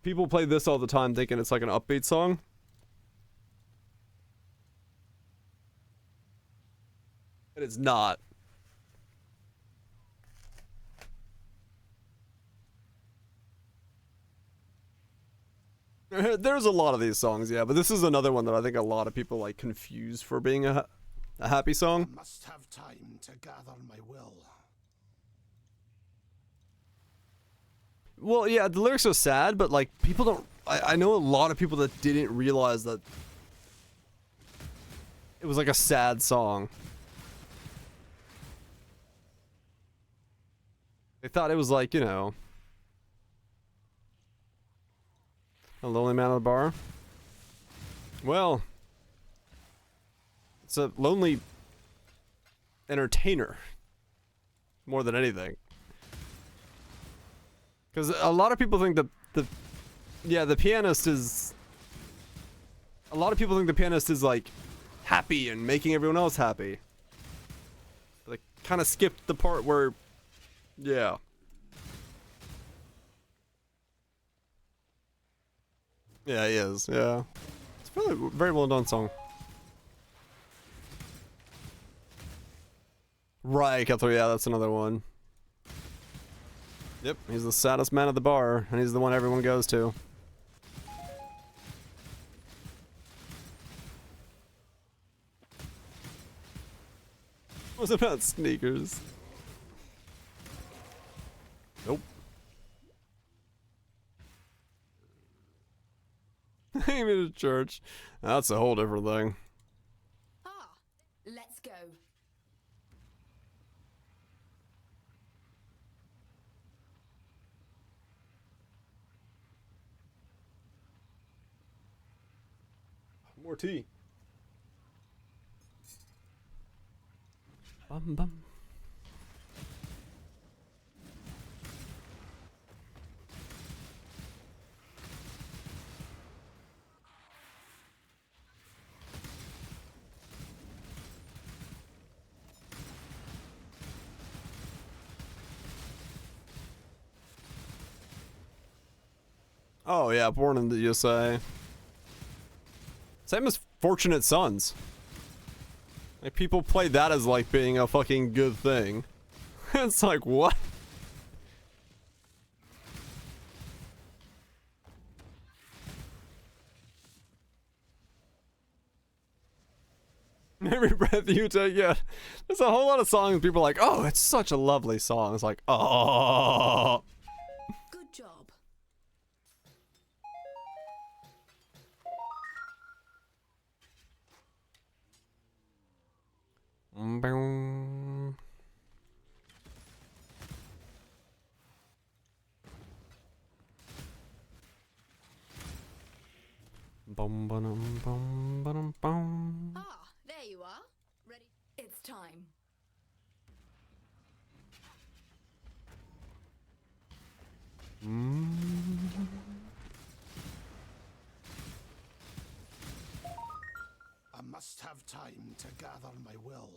A: People play this all the time thinking it's like an upbeat song. But it's not. There's a lot of these songs, yeah, but this is another one that I think a lot of people like confuse for being a happy song.
C: I must have time to gather my will.
A: Well, yeah, the lyrics are sad, but like people don't. I know a lot of people that didn't realize that it was like a sad song. They thought it was like, you know, a lonely man at a bar. Well, it's a lonely entertainer more than anything. Because a lot of people think that the pianist is. A lot of people think the pianist is like happy and making everyone else happy. They kind of skipped the part where, yeah. Yeah, he is. Yeah. It's really a very well done song. Right, Kethel, yeah, that's another one. Yep, he's the saddest man at the bar, and he's the one everyone goes to. What was about sneakers? Nope. Take me to church. That's a whole different thing.
F: Ah, let's go.
A: More tea. Bum bum. Oh yeah, Born in the USA. Same as Fortunate Sons. Like, people play that as like being a fucking good thing. It's like, what? Every breath you take, yeah. There's a whole lot of songs people are like, oh, it's such a lovely song. It's like, oh.
F: Good job.
A: Boom. Bum bum bum bum bum.
B: Ah, there you are. Ready?
F: It's time.
C: I must have time to gather my will.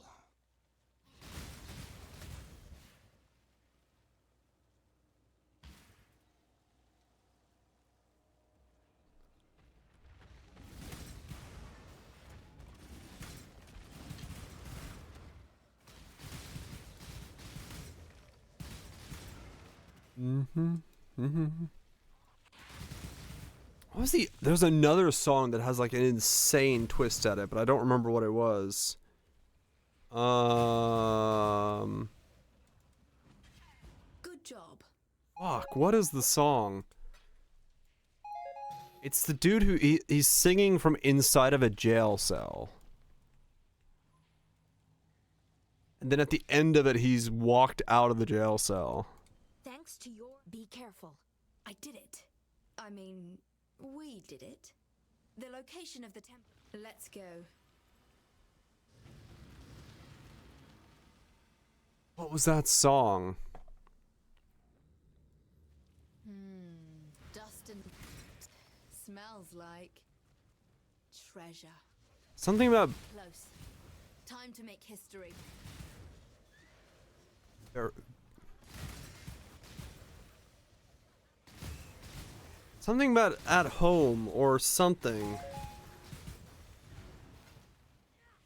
A: What was the? There's another song that has like an insane twist at it, but I don't remember what it was.
F: Good job.
A: Fuck, what is the song? It's the dude who he's singing from inside of a jail cell. And then at the end of it, he's walked out of the jail cell.
F: Thanks to your... Be careful. I did it. I mean, we did it. The location of the temple...
B: Let's go.
A: What was that song?
B: Dust and... Smells like... treasure.
A: Something about...
B: Close. Time to make history.
A: Something about at home or something.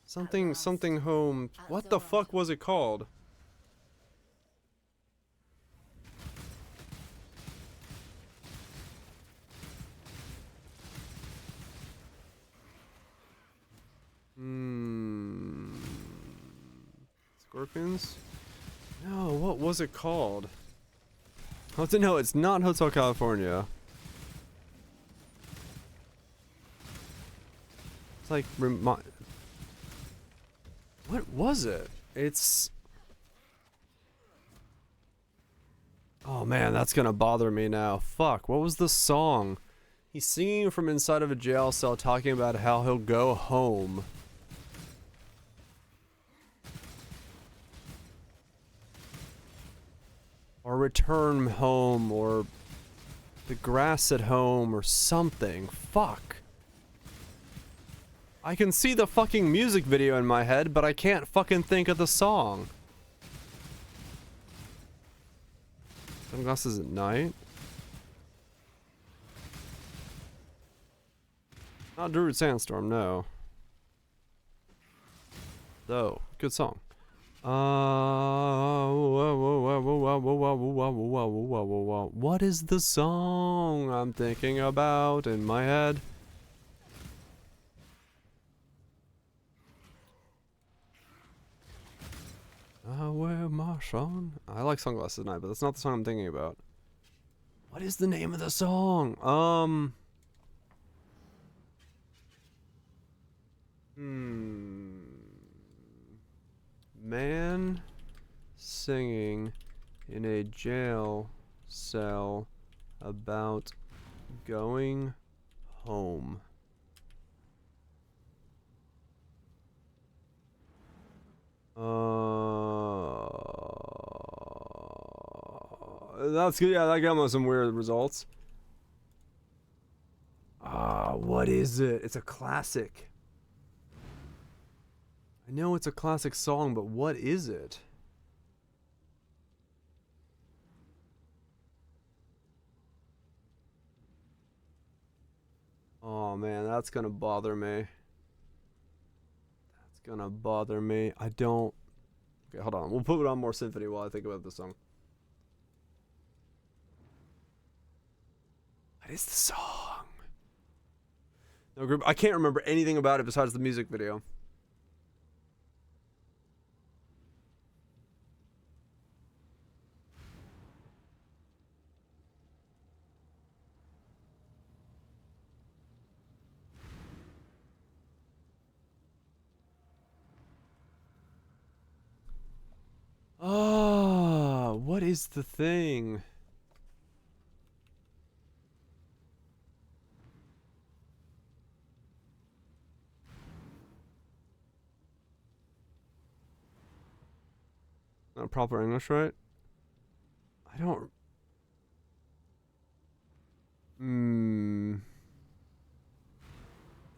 A: Something home. What the fuck was it called? Scorpions? No, what was it called? No, it's not Hotel California. It's like what was it? It's... Oh man, that's gonna bother me now. Fuck, what was the song? He's singing from inside of a jail cell talking about how he'll go home. Or return home, or the grass at home, or something. Fuck. I can see the fucking music video in my head, but I can't fucking think of the song. Sunglasses at night? Not Druid Sandstorm, no. Though, good song. What is the song I'm thinking about in my head? I wear my song. I like Sunglasses at Night, but that's not the song I'm thinking about. What is the name of the song? Man singing in a jail cell about going home. That's good. Yeah, that got me some weird results. What is it? It's a classic. I know it's a classic song, but what is it? Oh man, that's gonna bother me. That's gonna bother me. I don't... Okay, hold on. We'll put it on more symphony while I think about this song. What is the song? No group. I can't remember anything about it besides the music video. What is the thing? Not proper English, right? I don't...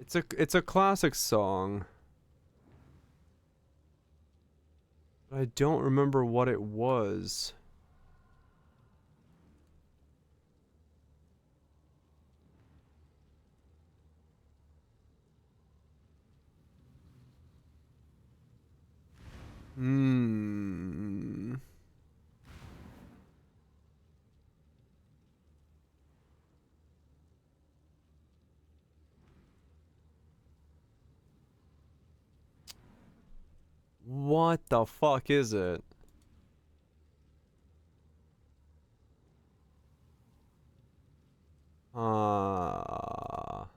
A: It's a classic song. But I don't remember what it was. What the fuck is it? Cause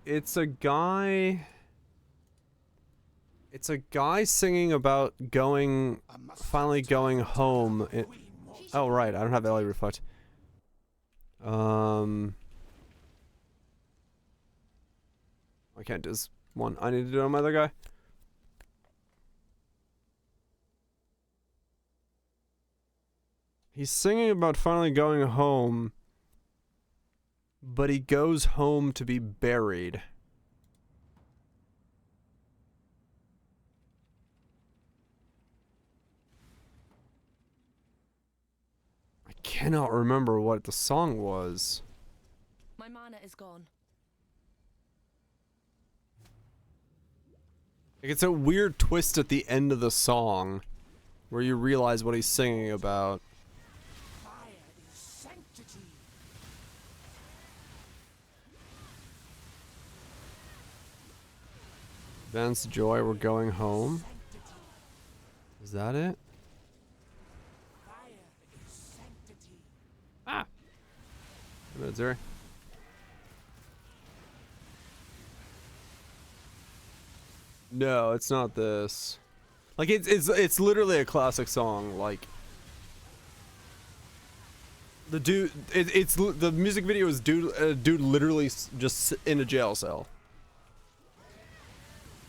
A: it's a guy singing about finally going home. Oh right, I don't have LA Reflect. I can't do this one. I need to do it on my other guy. He's singing about finally going home, but he goes home to be buried. I cannot remember what the song was.
M: My mana is gone.
A: Like, it's a weird twist at the end of the song where you realize what he's singing about. Ben's joy, we're going home. Is that it? Ah! A minute, Zuri. No, it's not this. Like it's literally a classic song. Like the dude, it's the music video is dude literally just in a jail cell.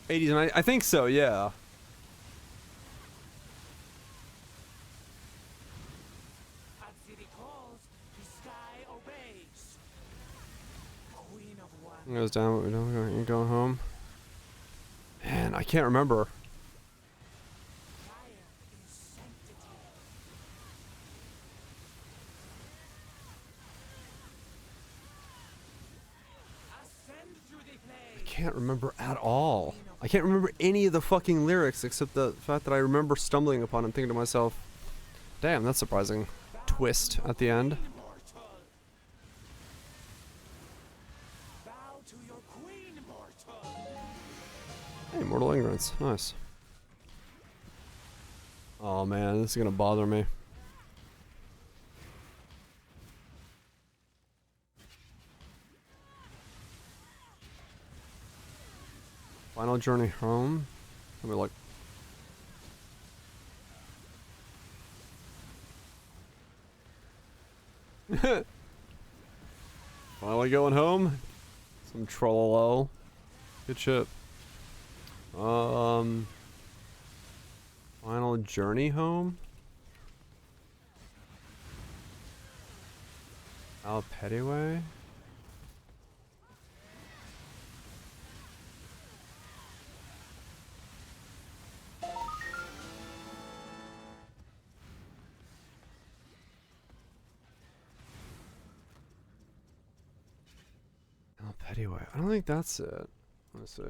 A: 80s and I think so, yeah. It goes down, what we don't go home. Man, I can't remember. can't remember at all. I can't remember any of the fucking lyrics except the fact that I remember stumbling upon and thinking to myself, damn, that's surprising. Twist at the end. Hey, Mortal Ignorance. Nice. Oh man, this is gonna bother me. Final journey home. Let me look. Finally going home. Some trollolo. Good shit. Final journey home. Al Pettyway. Al Pettyway. I don't think that's it. Let's see.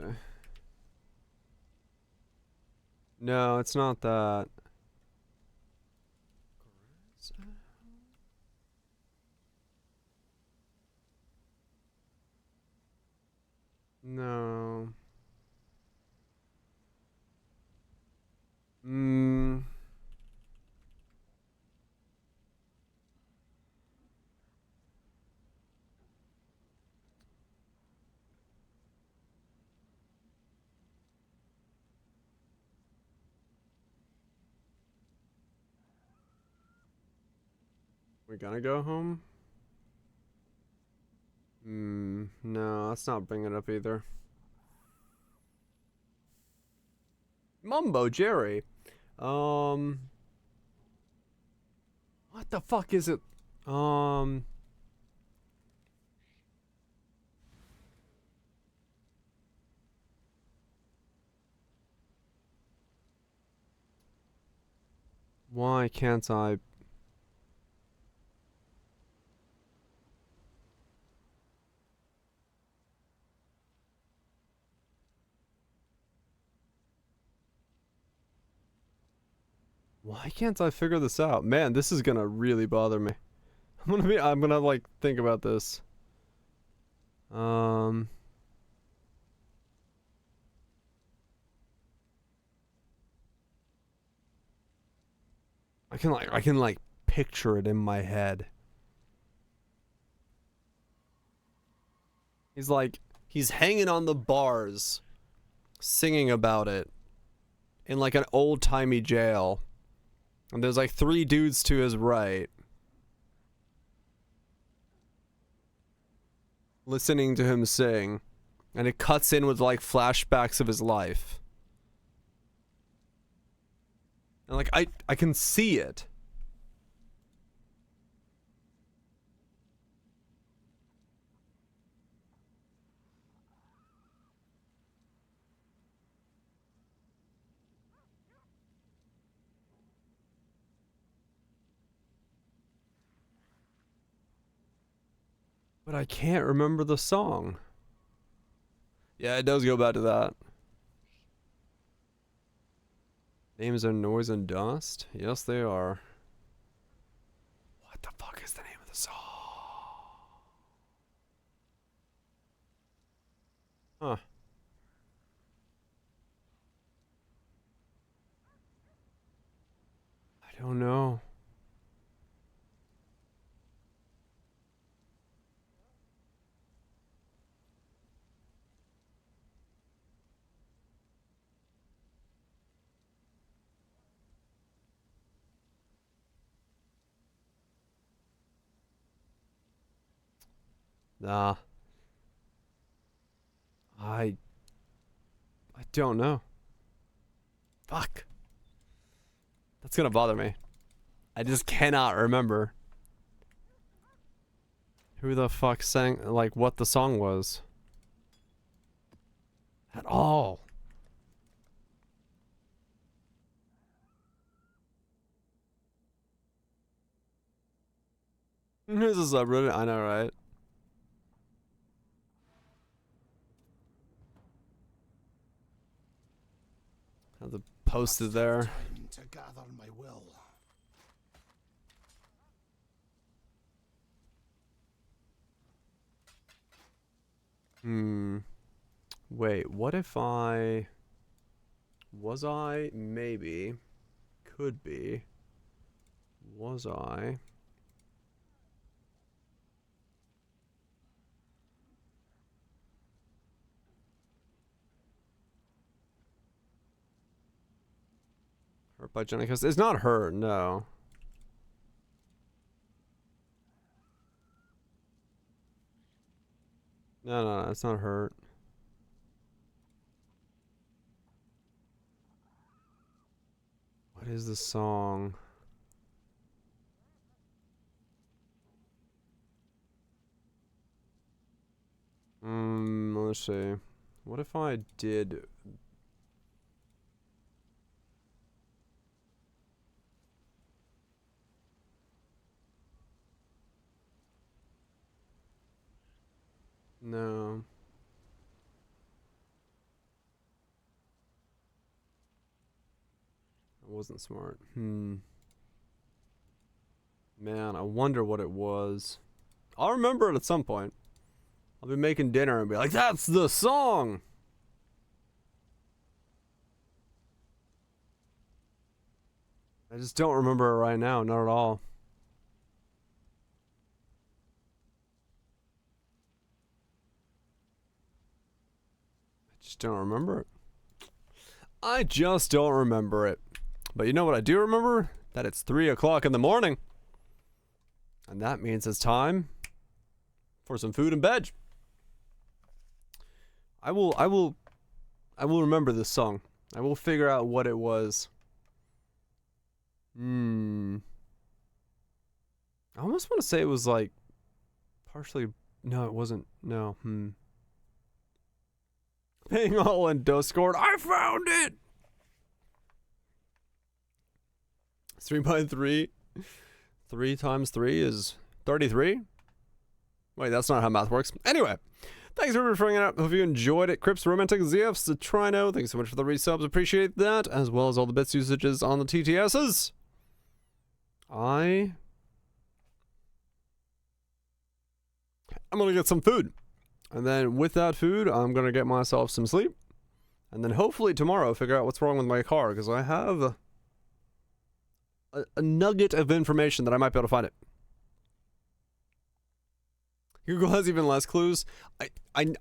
A: No, it's not that. No. We gonna go home? No, that's not bringing it up either. Mumbo Jerry. What the fuck is it? Why can't I? Why can't I figure this out? Man, this is gonna really bother me. I'm gonna like think about this. I can like picture it in my head. He's hanging on the bars, singing about it in like an old-timey jail. And there's like 3 dudes to his right, listening to him sing, and it cuts in with like flashbacks of his life. And like I can see it. But I can't remember the song. Yeah, it does go back to that. Names are Noise and Dust? Yes, they are. What the fuck is the name of the song? Huh. I don't know. Nah. I don't know. Fuck. That's gonna bother me. I just cannot remember who the fuck sang, like, what the song was. At all. This is a subreddit, I know, right? Have the posted there.
C: Time to gather my will.
A: Wait, what if I... Was I? Maybe. Could be. Was I? Hurt by Johnny Kiss? It's not hurt, no. No, it's not hurt. What is the song? Let's see. What if I did... No. That wasn't smart. Man, I wonder what it was. I'll remember it at some point. I'll be making dinner and be like, that's the song! I just don't remember it right now, not at all. I just don't remember it. I just don't remember it. But you know what I do remember? That it's 3 o'clock in the morning. And that means it's time for some food and bed. I will remember this song. I will figure out what it was. I almost want to say it was like partially. No, it wasn't. No. Paying all and Dose scored. I found it. 3 by 3. 3 times 3 is 33. Wait, that's not how math works. Anyway, thanks for bringing it up. Hope you enjoyed it. Crips, Romantic, ZFs, the Trino. Thanks so much for the resubs. Appreciate that, as well as all the bits usages on the TTSs. I'm gonna get some food. And then with that food, I'm gonna get myself some sleep. And then hopefully tomorrow figure out what's wrong with my car, because I have a nugget of information that I might be able to find it. Google has even less clues. I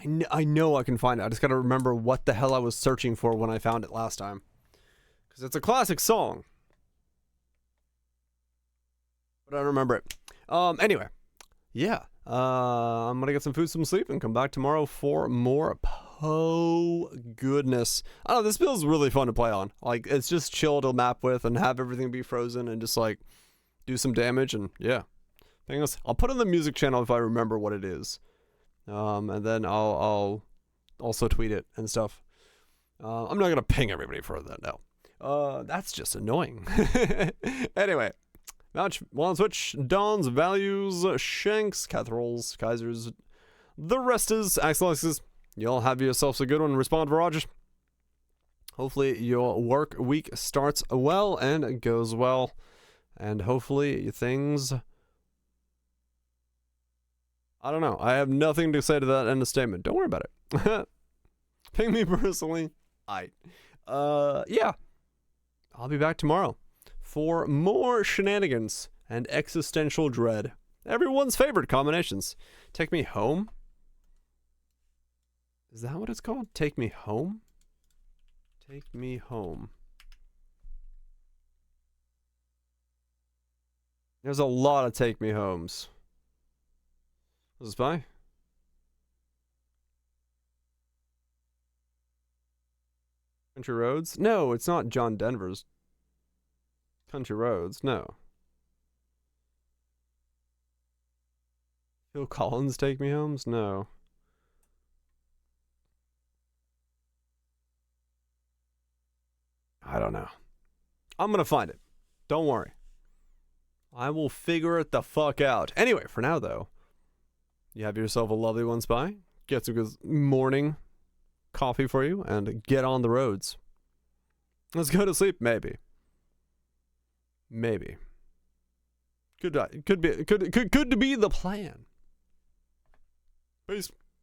A: know I can find it. I just gotta remember what the hell I was searching for when I found it last time. Because it's a classic song. But I don't remember it. Anyway. Yeah. I'm gonna get some food, some sleep, and come back tomorrow for more. Oh, goodness. I don't know, this feels really fun to play on. Like, it's just chill to map with and have everything be frozen and just, like, do some damage, and yeah. I'll put on the music channel if I remember what it is. And then I'll also tweet it and stuff. I'm not gonna ping everybody for that, no. That's just annoying. Anyway. Match, One Switch, Dawns, Values, Shanks, Catherolls, Kaisers, the rest is Axelexes. Y'all have yourselves a good one. Respond for Rogers. Hopefully your work week starts well and goes well. And hopefully things... I don't know. I have nothing to say to that end of statement. Don't worry about it. Ping me personally. Yeah. I'll be back tomorrow for more shenanigans and existential dread. Everyone's favorite combinations. Take me home? Is that what it's called? Take me home? Take me home. There's a lot of take me homes. Was this by? Country Roads? No, it's not John Denver's. Country Roads, no. Phil Collins Take Me Homes? No. I don't know. I'm gonna find it. Don't worry. I will figure it the fuck out. Anyway, for now though, you have yourself a lovely one, Spy. Get some good morning coffee for you and get on the roads. Let's go to sleep. Maybe. Maybe. Could be the plan. Peace.